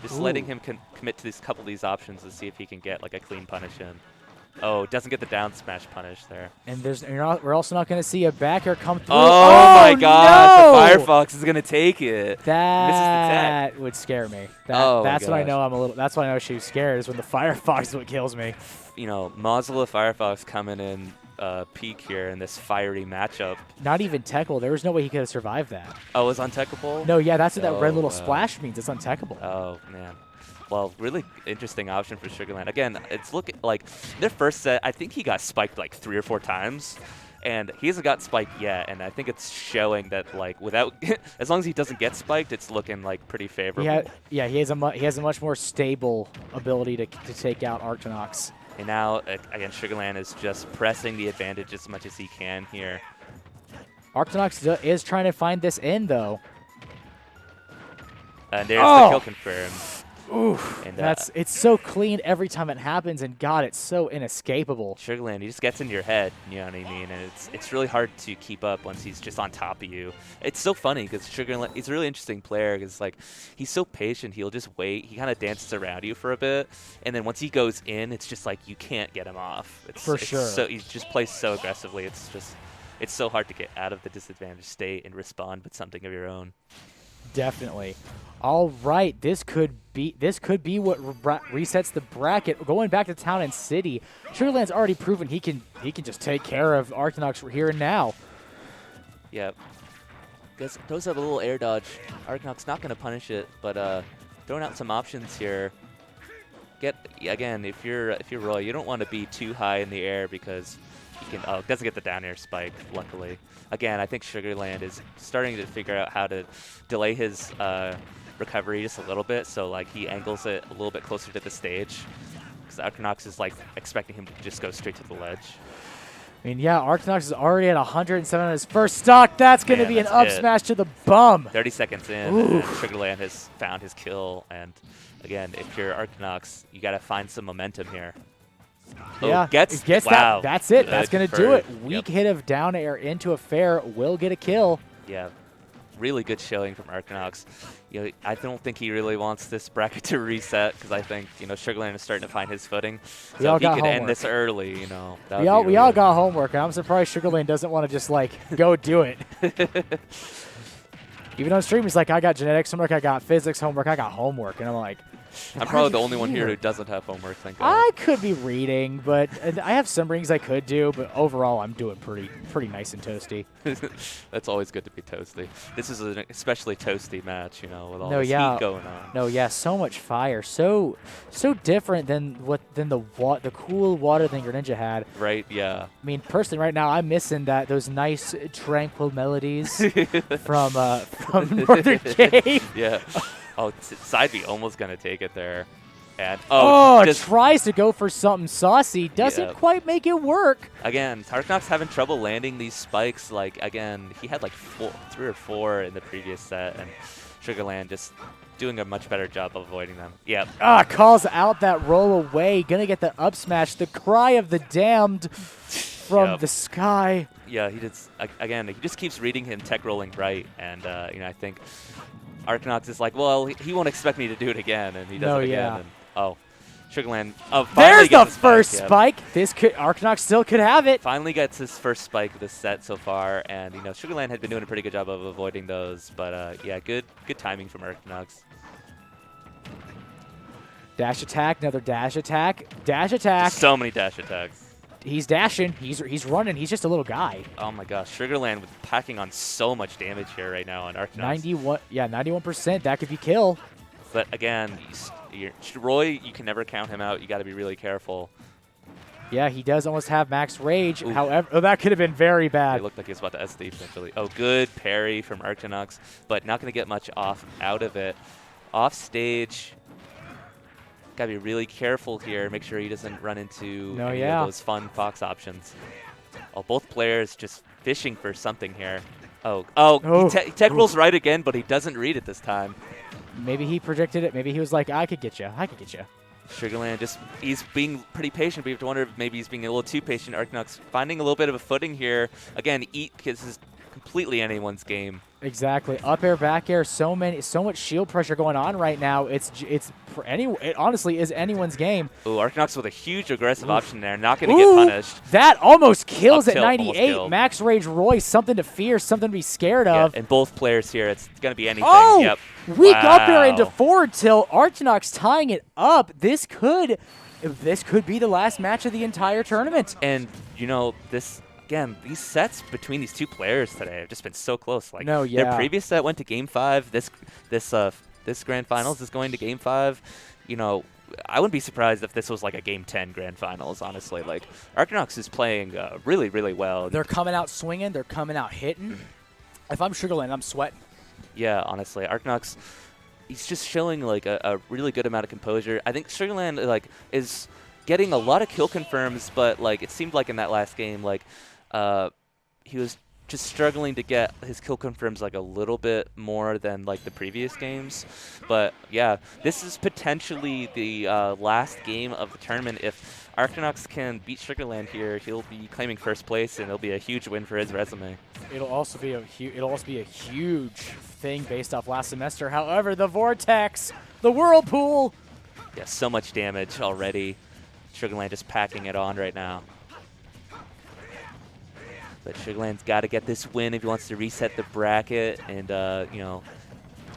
just letting him commit to these couple of these options to see if he can get like a clean punish in. Oh, doesn't get the down smash punish there. And we're also not going to see a back air come through. Oh my God, no! the Firefox is gonna take it. That would scare me. That's when I gosh. know That's when I know she's scared. Is when the Firefox is what kills me. Mozilla Firefox coming in peak here in this fiery matchup. Not even techable. There was no way he could have survived that. Oh, it was untechable? No, yeah, that's what that red little wow. splash means. It's untechable. Oh man. Well, really interesting option for Sugarland. Again, it's looking like their first set, I think he got spiked like 3 or 4 times. And he hasn't got spiked yet, and I think it's showing that like without, as long as he doesn't get spiked, it's looking like pretty favorable. He has a much more stable ability to take out Arctonox. And now again, Sugarland is just pressing the advantage as much as he can here. Arctonox is trying to find this in though. And there's the kill confirmed. Oof, and it's so clean every time it happens, and God, it's so inescapable. Sugarland, he just gets into your head, you know what I mean? And it's really hard to keep up once he's just on top of you. It's so funny because Sugarland, he's a really interesting player because like he's so patient. He'll just wait. He kind of dances around you for a bit, and then once he goes in, it's just like you can't get him off. Sure. So he just plays so aggressively. It's so hard to get out of the disadvantaged state and respond with something of your own. Definitely. All right, this could be what resets the bracket. Going back to Town and City, Sugarland's already proven he can just take care of Arctonox here and now. Yep. Throws up a little air dodge. Arctonox not going to punish it, but throwing out some options here. Again, if you're Roy, you don't want to be too high in the air because he can. Doesn't get the down air spike. Luckily, again, I think Sugarland is starting to figure out how to delay his recovery just a little bit, so like he angles it a little bit closer to the stage because Arctonox is like expecting him to just go straight to the ledge. I mean, yeah, Arctonox is already at 107 on his first stock. That's going to be an up smash to the bum. 30 seconds in, and Sugarland has found his kill. And again, if you're Arctonox, you got to find some momentum here. Yeah, gets that. That's it. That's going to do it. Confirmed. Weak hit of down air into a fair will get a kill. Yeah, really good showing from Arctonox. I don't think he really wants this bracket to reset because I think Sugarland is starting to find his footing. So if he could end this early, we all got homework, and I'm surprised Sugarland doesn't want to just like go do it. Even on stream, he's like, I got genetics homework, I got physics homework, I got homework, and I'm like, I'm probably the only one here who doesn't have homework, thank God. I could be reading, but I have some readings I could do, but overall I'm doing pretty nice and toasty. That's always good to be toasty. This is an especially toasty match, you know, with all No, this yeah. heat going on. No, yeah, so much fire, so different than the cool water thing Greninja had. Right, yeah. I mean, personally, right now I'm missing those nice tranquil melodies from Northern Cave. Yeah. Oh, side B almost going to take it there. And just tries to go for something saucy, doesn't quite make it work. again, Tarknox having trouble landing these spikes. Like, again, he had like 3 or 4 in the previous set, and Sugarland just doing a much better job of avoiding them. Yep. Calls out that roll away, gonna get the up smash, the cry of the damned from the sky. Yeah, he just keeps reading him tech rolling right, and you know, I think Arkanox is like, well, he won't expect me to do it again, and he does it again. And, Sugarland. There's the first spike. Arkanox still could have it. Finally gets his first spike of this set so far, and you know, Sugarland had been doing a pretty good job of avoiding those, but yeah, good timing from Arkanox. Dash attack, another dash attack, dash attack. So many dash attacks. He's dashing. He's running. He's just a little guy. Oh my gosh, Sugarland with packing on so much damage here right now on Arkanox. 91%. That could be kill. But again, Roy, you can never count him out. You got to be really careful. Yeah, he does almost have max rage. Ooh. However, that could have been very bad. It looked like he was about to SD potentially. Oh, good parry from Arkanox, but not going to get much out of it. Off stage. Got to be really careful here. Make sure he doesn't run into any of those fun Fox options. Oh, both players just fishing for something here. He tech rolls right again, but he doesn't read it this time. Maybe he predicted it. Maybe he was like, I could get you. Sugarland he's being pretty patient, but you have to wonder if maybe he's being a little too patient. Arkanox finding a little bit of a footing here. Again, this is completely anyone's game. Exactly. Up air, back air, so much shield pressure going on right now. It honestly is anyone's game. Ooh, Arkanox with a huge aggressive option there, not going to get punished. That almost kills at 98. Max Rage Roy, something to fear, something to be scared of. And both players here, it's going to be anything. Oh, yep. Weak up air into forward tilt. Arkanox tying it up. This could be the last match of the entire tournament. And you know this. Again, these sets between these two players today have just been so close. Like their previous set went to Game 5. This Grand Finals is going to Game 5. You know, I wouldn't be surprised if this was like a Game 10 Grand Finals. Honestly, like Arkanox is playing really, really well. They're coming out swinging. They're coming out hitting. If I'm Sugarland, I'm sweating. Yeah, honestly, Arkanox, he's just showing like a really good amount of composure. I think Sugarland is getting a lot of kill confirms, but like it seemed like in that last game, like. He was just struggling to get his kill confirms like a little bit more than like the previous games. But yeah, this is potentially the last game of the tournament. If Arkanox can beat Sugarland here, he'll be claiming first place, and it'll be a huge win for his resume. It'll also be a huge thing based off last semester. However, the Vortex, the Whirlpool. Yeah, so much damage already. Sugarland just packing it on right now. But Sugarland's got to get this win if he wants to reset the bracket and, you know,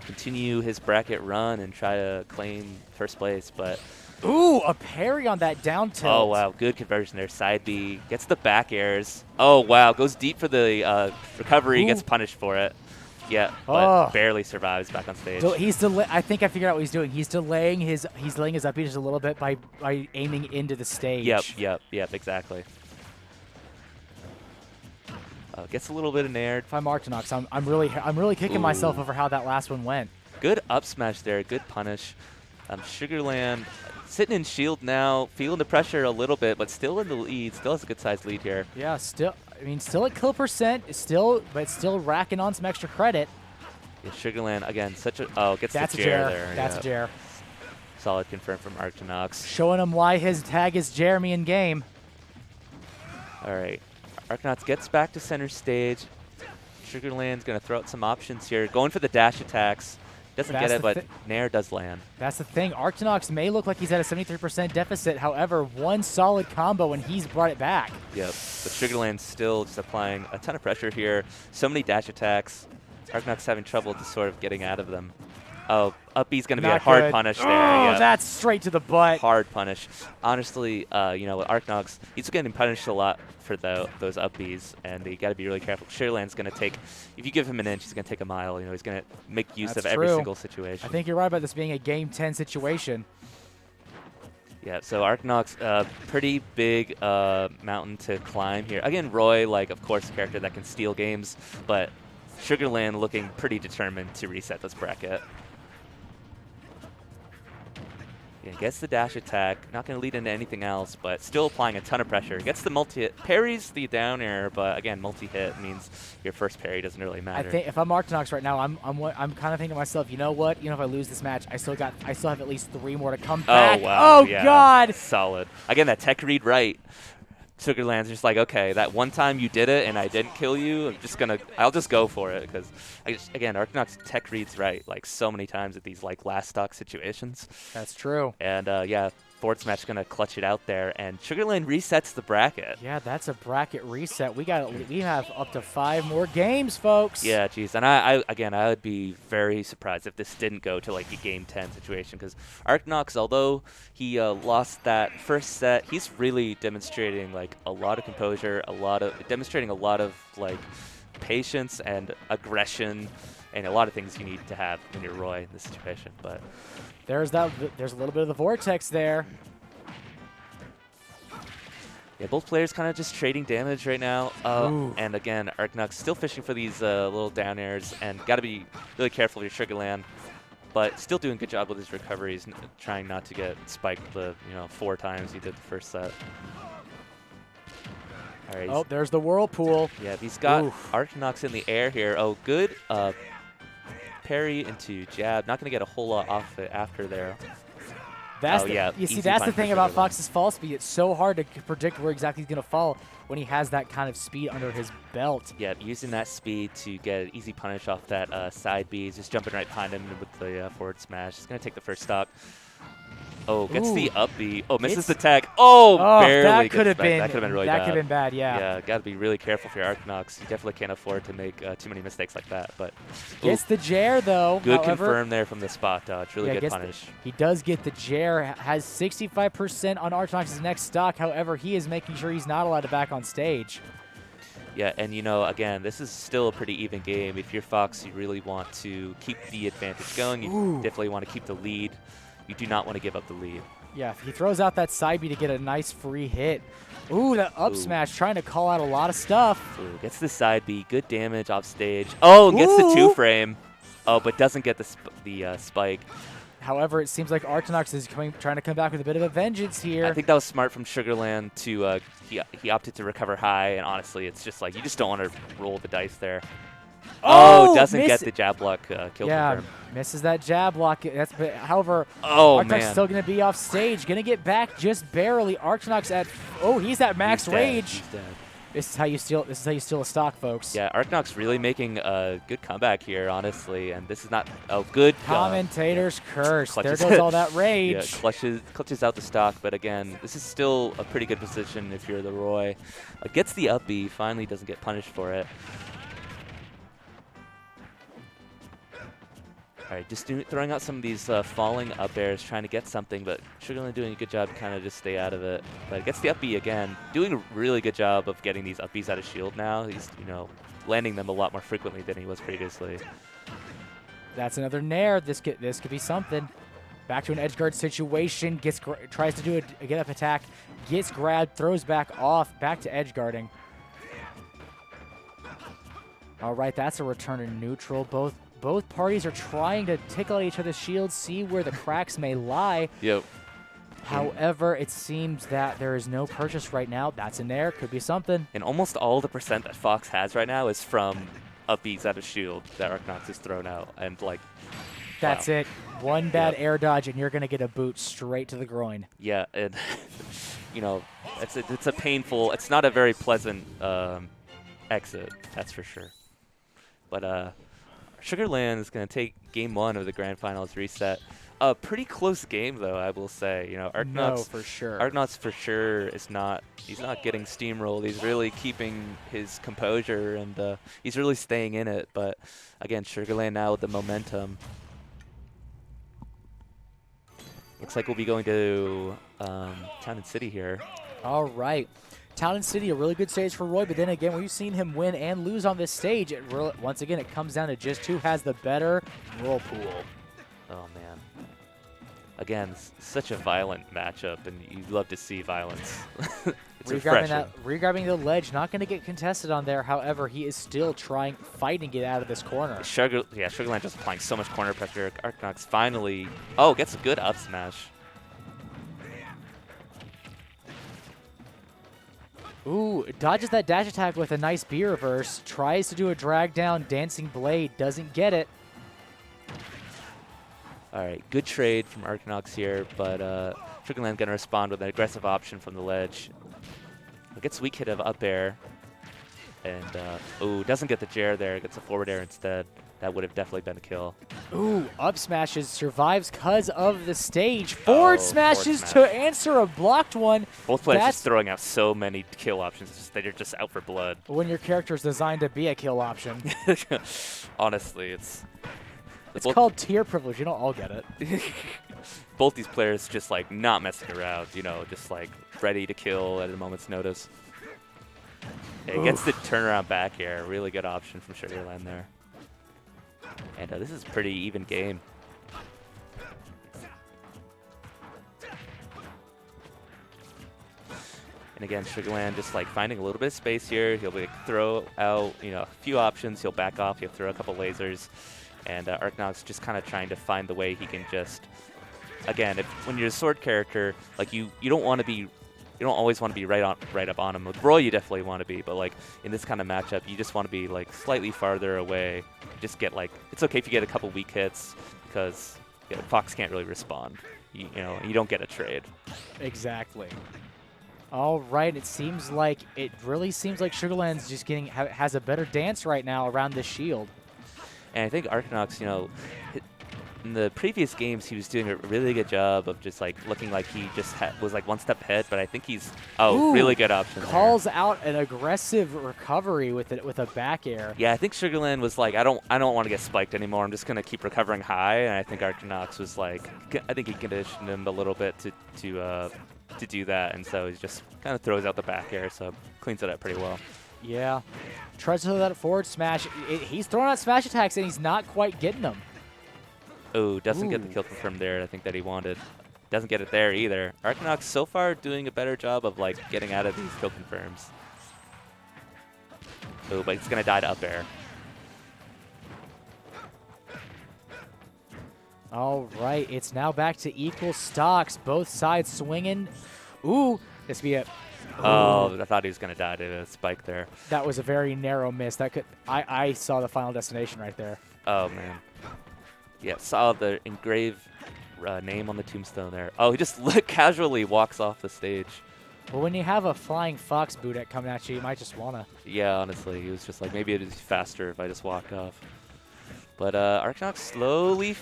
continue his bracket run and try to claim first place. But ooh, a parry on that down tilt. Oh, wow. Good conversion there. Side B. Gets the back airs. Oh, wow. Goes deep for the recovery. Ooh. Gets punished for it. Yeah, but barely survives back on stage. I think I figured out what he's doing. He's delaying his up B just a little bit by aiming into the stage. Yep, exactly. Gets a little bit of nair. If I'm Arkanox, I'm really kicking myself over how that last one went. Good up smash there. Good punish. Sugarland sitting in shield now, feeling the pressure a little bit, but still in the lead. Still has a good sized lead here. Yeah, still at kill percent. Still racking on some extra credit. Yeah, Sugarland again. Gets That's the Jer there. That's a Jer. Solid confirm from Arkanox. Showing him why his tag is Jeremy in game. All right. Arkanox gets back to center stage. Sugarland's going to throw out some options here. Going for the dash attacks. Doesn't get it, but Nair does land. That's the thing. Arkanox may look like he's at a 73% deficit. However, one solid combo and he's brought it back. Yep. But Sugarland's still just applying a ton of pressure here. So many dash attacks. Arkanox having trouble just sort of getting out of them. Oh, up B's going to be a Not hard good. punish there. Oh, Yeah. that's straight to the butt. Hard punish. Honestly, you know, with Arknox, he's getting punished a lot for those up Bs, and you got to be really careful. Sugarland's going to take, if you give him an inch, he's going to take a mile. You know, he's going to make use That's of every true. single situation. I think you're right about this being a Game 10 situation. Yeah, so Arknox, pretty big mountain to climb here. Again, Roy, like, of course, a character that can steal games, but Sugarland looking pretty determined to reset this bracket. Yeah, gets the dash attack, not going to lead into anything else, but still applying a ton of pressure. Gets the multi-hit, parries the down air, but again, multi-hit means your first parry doesn't really matter. I think if I'm Arknox right now, I'm kind of thinking to myself, you know what? You know, if I lose this match, I still have at least 3 more to come back. Oh, wow. Oh, yeah, God. Solid. Again, that tech read right. Sugarland's just like, okay, that one time you did it and I didn't kill you, I'll just go for it, because again, Arknox tech reads right like so many times at these like last stock situations. That's true. And yeah, forward smash gonna clutch it out there, and Sugarland resets the bracket. Yeah, that's a bracket reset. We have up to 5 more games, folks. Yeah, geez, and I would be very surprised if this didn't go to like a Game 10 situation, because Arknox, although he lost that first set, he's really demonstrating like a lot of composure, demonstrating a lot of like patience and aggression, and a lot of things you need to have when you're Roy in this situation. But There's a little bit of the vortex there. yeah, both players kind of just trading damage right now. Ooh. And again, Arknox still fishing for these little down airs, and got to be really careful with your Sugarland, but still doing a good job with his recoveries, trying not to get spiked the 4 times he did the first set. All right. Oh, there's the whirlpool. Yeah, he's got Oof. Arknox in the air here. Oh, good parry into jab. Not going to get a whole lot off it after there. That's Oh, yeah, you see, easy that's the punch for thing about Sugarland. Fox's fall speed. It's so hard to predict where exactly he's going to fall when he has that kind of speed under his belt. Yeah, using that speed to get an easy punish off that side B. He's just jumping right behind him with the forward smash. He's going to take the first stock. Oh, gets the Ooh. up B. Oh, misses the tag. Oh, barely. that gets could have back. been That could have been really that bad. could have been bad. Yeah. Yeah, got to be really careful for your Arknox. You definitely can't afford to make too many mistakes like that. But Gets the Jair though. good however. confirm there from the spot dodge. Really Yeah, good gets punish. He does get the Jair. Has 65% on Arknox's next stock. However, he is making sure he's not allowed to back on stage. Yeah, and again, this is still a pretty even game. If you're Fox, you really want to keep the advantage going. You Ooh. definitely want to keep the lead. You do not want to give up the lead. Yeah, if he throws out that side B to get a nice free hit. Ooh, that up Ooh. smash trying to call out a lot of stuff. Ooh, gets the side B. Good damage off stage. Oh, and gets the Ooh. 2-frame. Oh, but doesn't get the spike. However, it seems like Arknox is trying to come back with a bit of a vengeance here. I think that was smart from Sugarland to he opted to recover high, and honestly, it's just like you just don't want to roll the dice there. Oh, doesn't get the jab block kill yeah, confirm. misses that jab block. However, Oh, Arknox man. still going to be off stage. Going to get back just barely. Arknox at he's at max He's dead. rage. He's dead. This is how you steal a stock, folks. Yeah, Arknox really making a good comeback here, honestly, and this is not good. Commentator's curse. There Clutches goes all that rage. Yeah, clutches out the stock, but again, this is still a pretty good position if you're the Roy. Gets the up B, finally doesn't get punished for it. All right, just throwing out some of these falling up airs, trying to get something, but Sugarland doing a good job to kind of just stay out of it. But gets the up B again, doing a really good job of getting these up Bs out of shield now. He's, landing them a lot more frequently than he was previously. That's another nair. This could be something. Back to an edge guard situation. Tries to do a get up attack. Gets grabbed. Throws back off. Back to edge guarding. All right, that's a return to neutral. Both parties are trying to tickle at each other's shields, see where the cracks may lie. Yep. However, it seems that there is no purchase right now. That's in there. Could be something. And almost all the percent that Fox has right now is from up Bs out of shield that Arknox has thrown out. And, That's wow. it. One bad Yep. air dodge, and you're going to get a boot straight to the groin. Yeah, and, it's a painful, it's not a very pleasant exit, that's for sure. But, Sugarland is going to take game 1 of the Grand Finals reset. A pretty close game, though, I will say. Arknox, No, for sure. Arknox for sure he's not getting steamrolled. He's really keeping his composure, and he's really staying in it. But, again, Sugarland now with the momentum. Looks like we'll be going to Town and City here. All right. Town and City, a really good stage for Roy, but then again, we've seen him win and lose on this stage. Once again, it comes down to just who has the better whirlpool. Oh, man. Again, such a violent matchup, and you love to see violence. It's refreshing. Regrabbing the ledge, not going to get contested on there. However, he is still fighting to get out of this corner. Sugarland just applying so much corner pressure. Archnox finally, gets a good up smash. Ooh, dodges that dash attack with a nice B reverse. Tries to do a drag down, dancing blade, doesn't get it. All right, good trade from Archnox here, but Sugarland going to respond with an aggressive option from the ledge. Gets weak hit of up air, and doesn't get the Jair there, gets a forward air instead. That would have definitely been a kill. Ooh, up smashes, survives because of the stage. Forward smashes smash. to answer a blocked one. Both players just throwing out so many kill options, it's just, they're just out for blood. When your character is designed to be a kill option. Honestly, it's called tier privilege. You don't all get it. Both these players just like not messing around, just like ready to kill at a moment's notice. Yeah, he gets the turnaround back air. Really good option from Sugarland there. And this is a pretty even game. And again, Sugarland just like finding a little bit of space here. He'll like, throw out a few options. He'll back off. He'll throw a couple lasers. And Archnox just kind of trying to find the way he can just, again, when you're a sword character, like you don't want to be, you don't always want to be right up on him. With Roy, you definitely want to be, but like in this kind of matchup, you just want to be like slightly farther away. Just get like, it's okay if you get a couple weak hits because Fox can't really respond. You don't get a trade. Exactly. All right, it really seems like Sugarland's just has a better dance right now around this shield. And I think Archnox, in the previous games, he was doing a really good job of just like looking like he just was like one step ahead. But I think he's really good option. Calls out an aggressive recovery with a back air. Yeah, I think Sugarland was like, I don't want to get spiked anymore. I'm just gonna keep recovering high. And I think Archnox was like, I think he conditioned him a little bit to do that, and so he just kind of throws out the back air, so cleans it up pretty well. Yeah. Tries to throw that forward smash. He's throwing out smash attacks, and he's not quite getting them. Oh, doesn't get the kill confirmed there, I think, that he wanted. Doesn't get it there either. Archnox so far doing a better job of, like, getting out of these kill confirms. Oh, but he's going to die to up air. All right, it's now back to equal stocks. Both sides swinging. Ooh, this be it. Oh, I thought he was going to die to a spike there. That was a very narrow miss. I saw the final destination right there. Oh, man. Yeah, saw the engraved name on the tombstone there. Oh, he just casually walks off the stage. Well, when you have a flying fox boot coming at you, you might just want to. Yeah, honestly, he was just like, maybe it'd be faster if I just walked off. But Archnox slowly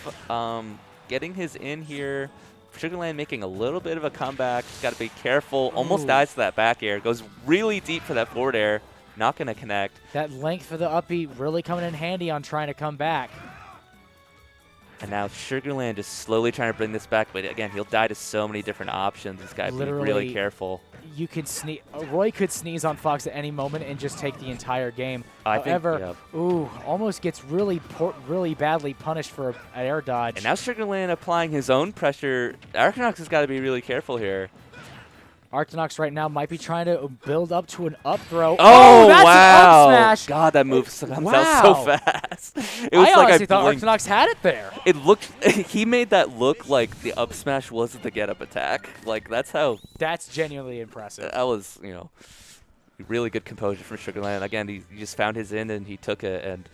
getting his in here. Sugarland making a little bit of a comeback. Just got to be careful. Almost dies to that back air. Goes really deep for that forward air. Not going to connect. That length for the up B really coming in handy on trying to come back. And now Sugarland is slowly trying to bring this back. But again, he'll die to so many different options. He's got to be really careful. You could sneeze. Roy could sneeze on Fox at any moment and just take the entire game. However, almost gets really badly punished for an air dodge. And now Sugarland applying his own pressure. Archnox has got to be really careful here. Archnox right now might be trying to build up to an up throw. Oh, that's wow. an up smash. God, that move comes out so fast. It was I like honestly thought Archnox had it there. It looked, he made that look like the up smash wasn't the get up attack. Like, that's how. That's genuinely impressive. That was, really good composure from Sugarland. Again, he just found his in and he took it. And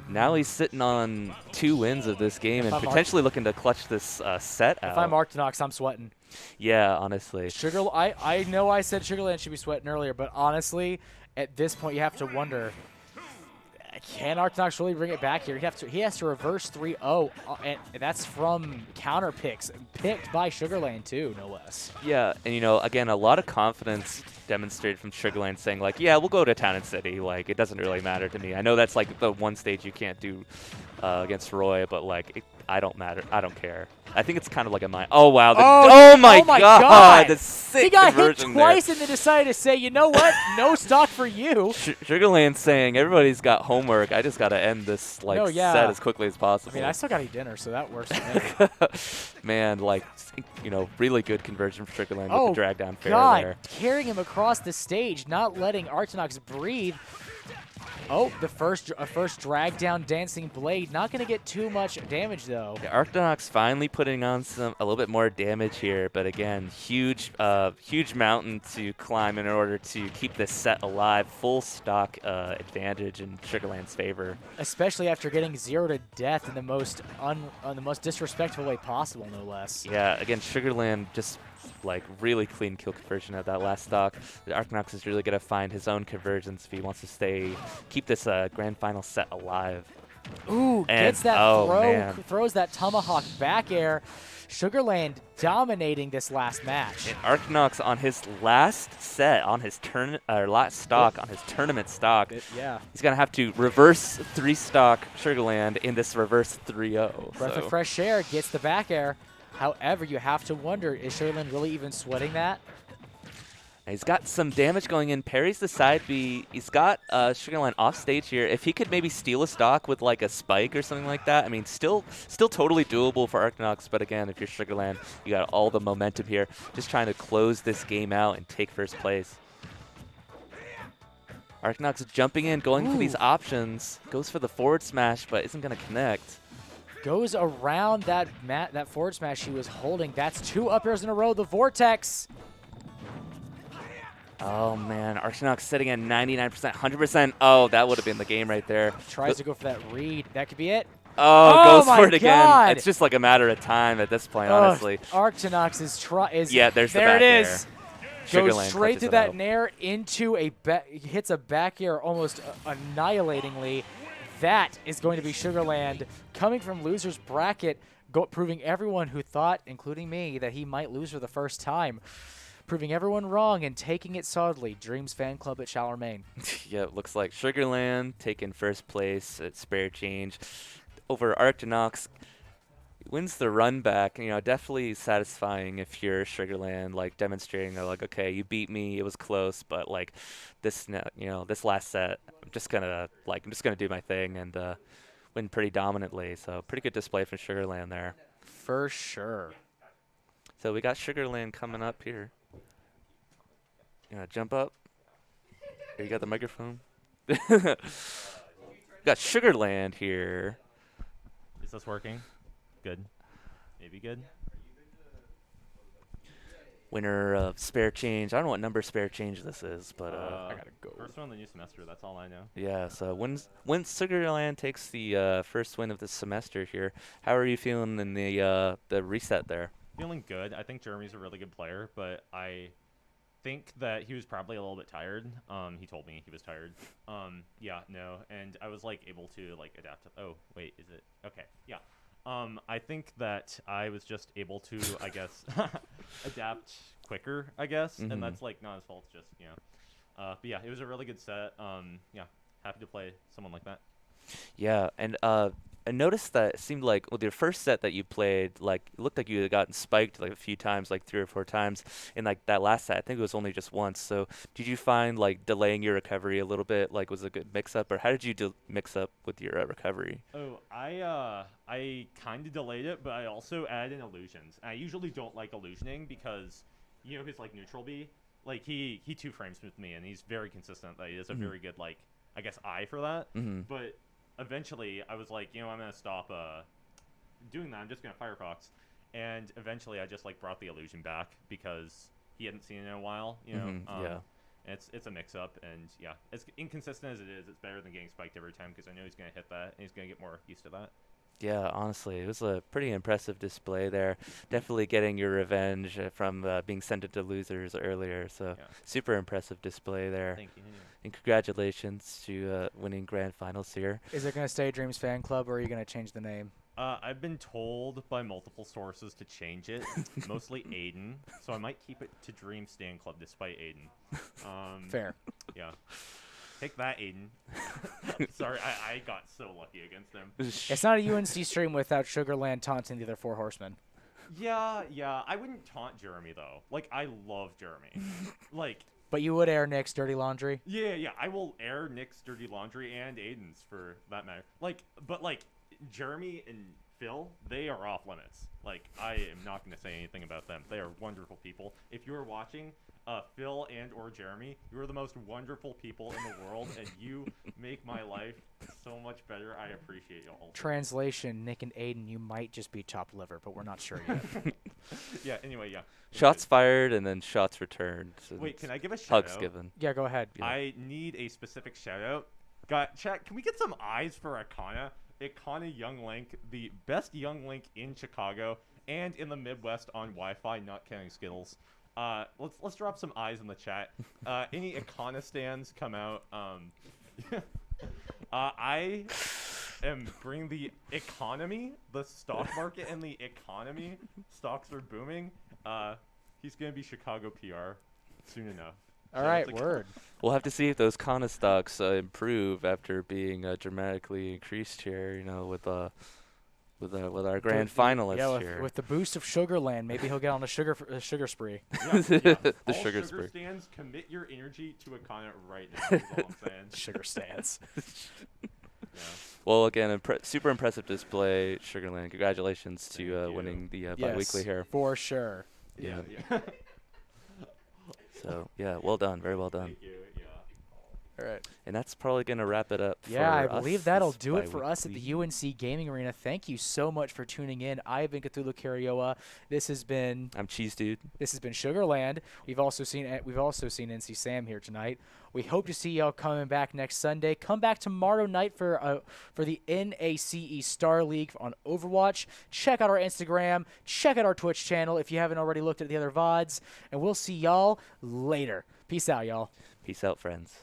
now he's sitting on 2 wins of this game and potentially looking to clutch this set out. If I'm Archnox, I'm sweating. Yeah, honestly. I know I said Sugarland should be sweating earlier, but honestly, at this point, you have to wonder, can Archnox really bring it back here? He has to reverse 3-0, and that's from counter picks, picked by Sugarland too, no less. Yeah, and again, a lot of confidence demonstrated from Sugarland saying like, yeah, we'll go to Town and City. Like, it doesn't really matter to me. I know that's like the one stage you can't do against Roy, but like, I don't matter. I don't care. I think it's kind of like a mind. Oh wow! Oh, my oh my God! God. The sick He got hit conversion twice and they decided to say, you know what? No stock for you. there. Sugarland's saying everybody's got homework. I just gotta end this No, yeah. set as quickly as I possible. mean, I still got to eat dinner, so that works for me. Man, like really good conversion for Sugarland with Oh, the drag down fair God. there. Carrying him across the stage, not letting Archinox breathe. Oh, the first drag down Dancing Blade. Not going to get too much damage, though. Yeah, Archinox finally putting on a little bit more damage here, but again, huge mountain to climb in order to keep this set alive. Full stock advantage in Sugarland's favor. Especially after getting 0 to death in the most disrespectful way possible, no less. Yeah, again, Sugarland just like really clean kill conversion at that last stock. The Archinox is really gonna find his own conversions if he wants to keep this grand final set alive. Ooh, And- gets that oh, throw, man. throws that tomahawk back air. Sugarland dominating this last match. And Archinox on his last set, on his last stock, on his tournament stock, Yeah. he's gonna have to reverse 3-stock Sugarland in this reverse 3-0. Breath of fresh air gets the back air. However, you have to wonder, is Sugarland really even sweating that? And he's got some damage going in. Parries the side B. He's got Sugarland off stage here. If he could maybe steal a stock with like a spike or something like that, I mean, still totally doable for Archinox. But again, if you're Sugarland, you got all the momentum here. Just trying to close this game out and take first place. Archinox jumping in, going for these options. Goes for the forward smash, but isn't going to connect. Goes around that forward smash he was holding. That's 2 up airs in a row. The Vortex. Oh, man. Archinox sitting at 99%, 100%. Oh, that would have been the game right there. Tries to go for that read. That could be it. Oh, goes my for it again. God. It's just like a matter of time at this point, honestly. Archinox is Yeah, there's the there back it air. is. Sugarland Goes straight clutches to it that out. nair into hits a back air almost annihilatingly. That is going to be Sugarland coming from loser's bracket, proving everyone who thought, including me, that he might lose for the first time. Proving everyone wrong and taking it solidly. Dreams Fan Club at Charlemagne. Yeah, it looks like Sugarland taking first place at Spare Change over Archinox. Wins the run back. Definitely satisfying if you're Sugarland, like demonstrating that, like, okay, you beat me, it was close, but like this last set, I'm just gonna do my thing and win pretty dominantly. So pretty good display from Sugarland there. For sure. So we got Sugarland coming up here. Jump up. Here, you got the microphone. Got Sugarland here. Is this working? Good. Maybe good. Winner of Spare Change. I don't know what number Spare Change this is, but I gotta go. First one of the new semester. That's all I know. yeah. So when Sugarland takes the first win of the semester here, how are you feeling in the reset there? Feeling good. I think Jeremy's a really good player, but I think that he was probably a little bit tired. He told me he was tired. Yeah, no, and I was like able to like adapt. Oh, wait, is it okay? Yeah. I think that I was just able to, I guess, adapt quicker, I guess, and that's like not his fault. Just but yeah, it was a really good set. Yeah, happy to play someone like that. Yeah, and I noticed that it seemed like with your first set that you played, like it looked like you had gotten spiked like a few times, like 3 or 4 times. In like that last set, I think it was only just once. So did you find like delaying your recovery a little bit like was a good mix-up, or how did you mix up with your recovery? Oh, I kind of delayed it, but I also added in illusions. I usually don't like illusioning because his like neutral B, like he 2 frames with me, and he's very consistent. Like, he has a very good like I guess eye for that. But eventually I was like, I'm gonna stop doing that. I'm just gonna Firefox, and eventually I just like brought the illusion back because he hadn't seen it in a while. Yeah. It's a mix-up, and yeah, as inconsistent as it is, it's better than getting spiked every time because I know he's gonna hit that and he's gonna get more used to that. Yeah, honestly, it was a pretty impressive display there. Definitely getting your revenge from being sent into losers earlier. So super impressive display there. Thank you. And congratulations to winning grand finals here. Is it going to stay Dreams Fan Club, or are you going to change the name? I've been told by multiple sources to change it, mostly Aiden, so I might keep it to Dream Stand Club despite Aiden. Fair. Yeah. Take that, Aiden. Sorry, I got so lucky against him. It's not a UNC stream without Sugarland taunting the other four horsemen. Yeah, I wouldn't taunt Jeremy though. Like, I love Jeremy. Like, But you would air Nick's dirty laundry. yeah, I will air Nick's dirty laundry and Aiden's for that matter. Like, but like Jeremy and Phil, they are off limits. Like, I am not going to say anything about them. They are wonderful people. If you are watching, Phil and or Jeremy, you are the most wonderful people in the world, and you make my life so much better. I appreciate you all. Translation: Nick and Aiden, you might just be chopped liver, but we're not sure yet. Yeah. Anyway, yeah. Shots fired and then shots returned. Wait, can I give a shout Hugs out? given. Yeah, go ahead. I need a specific shout out. Chat, can we get some eyes for Akana? Akana Young Link, the best Young Link in Chicago and in the Midwest on Wi-Fi, not counting Skittles. Let's drop some eyes in the chat. Any Akana stands come out. I am bringing the economy, the stock market, and the economy. Stocks are booming. He's gonna be Chicago PR soon enough. All So right, it's like- word. We'll have to see if those Kana stocks improve after being dramatically increased here. You know, with our grand finalists Yeah, here. with the boost of Sugarland, maybe he'll get on a sugar spree. Yeah. The All sugar sugar spree. stands, commit your energy to Akana right now. Is all I'm saying. Sugar stands. Yeah. Well, again, super impressive display, Sugarland. Congratulations Thank to you. winning the Yes, bi-weekly here. for sure. Yeah. So, yeah, well done. Very well done. Thank you. Yeah. All right. And that's probably going to wrap it up Yeah, I for us believe that'll this do it for us at bi-weekly. the UNC Gaming Arena. Thank you so much for tuning in. I've been Cthulhu Carioa. This has been I'm Cheese Dude. Sugarland. We've also seen NC Sam here tonight. We hope to see y'all coming back next Sunday. Come back tomorrow night for the NACE Star League on Overwatch. Check out our Instagram. Check out our Twitch channel if you haven't already looked at the other VODs. And we'll see y'all later. Peace out, y'all. Peace out, friends.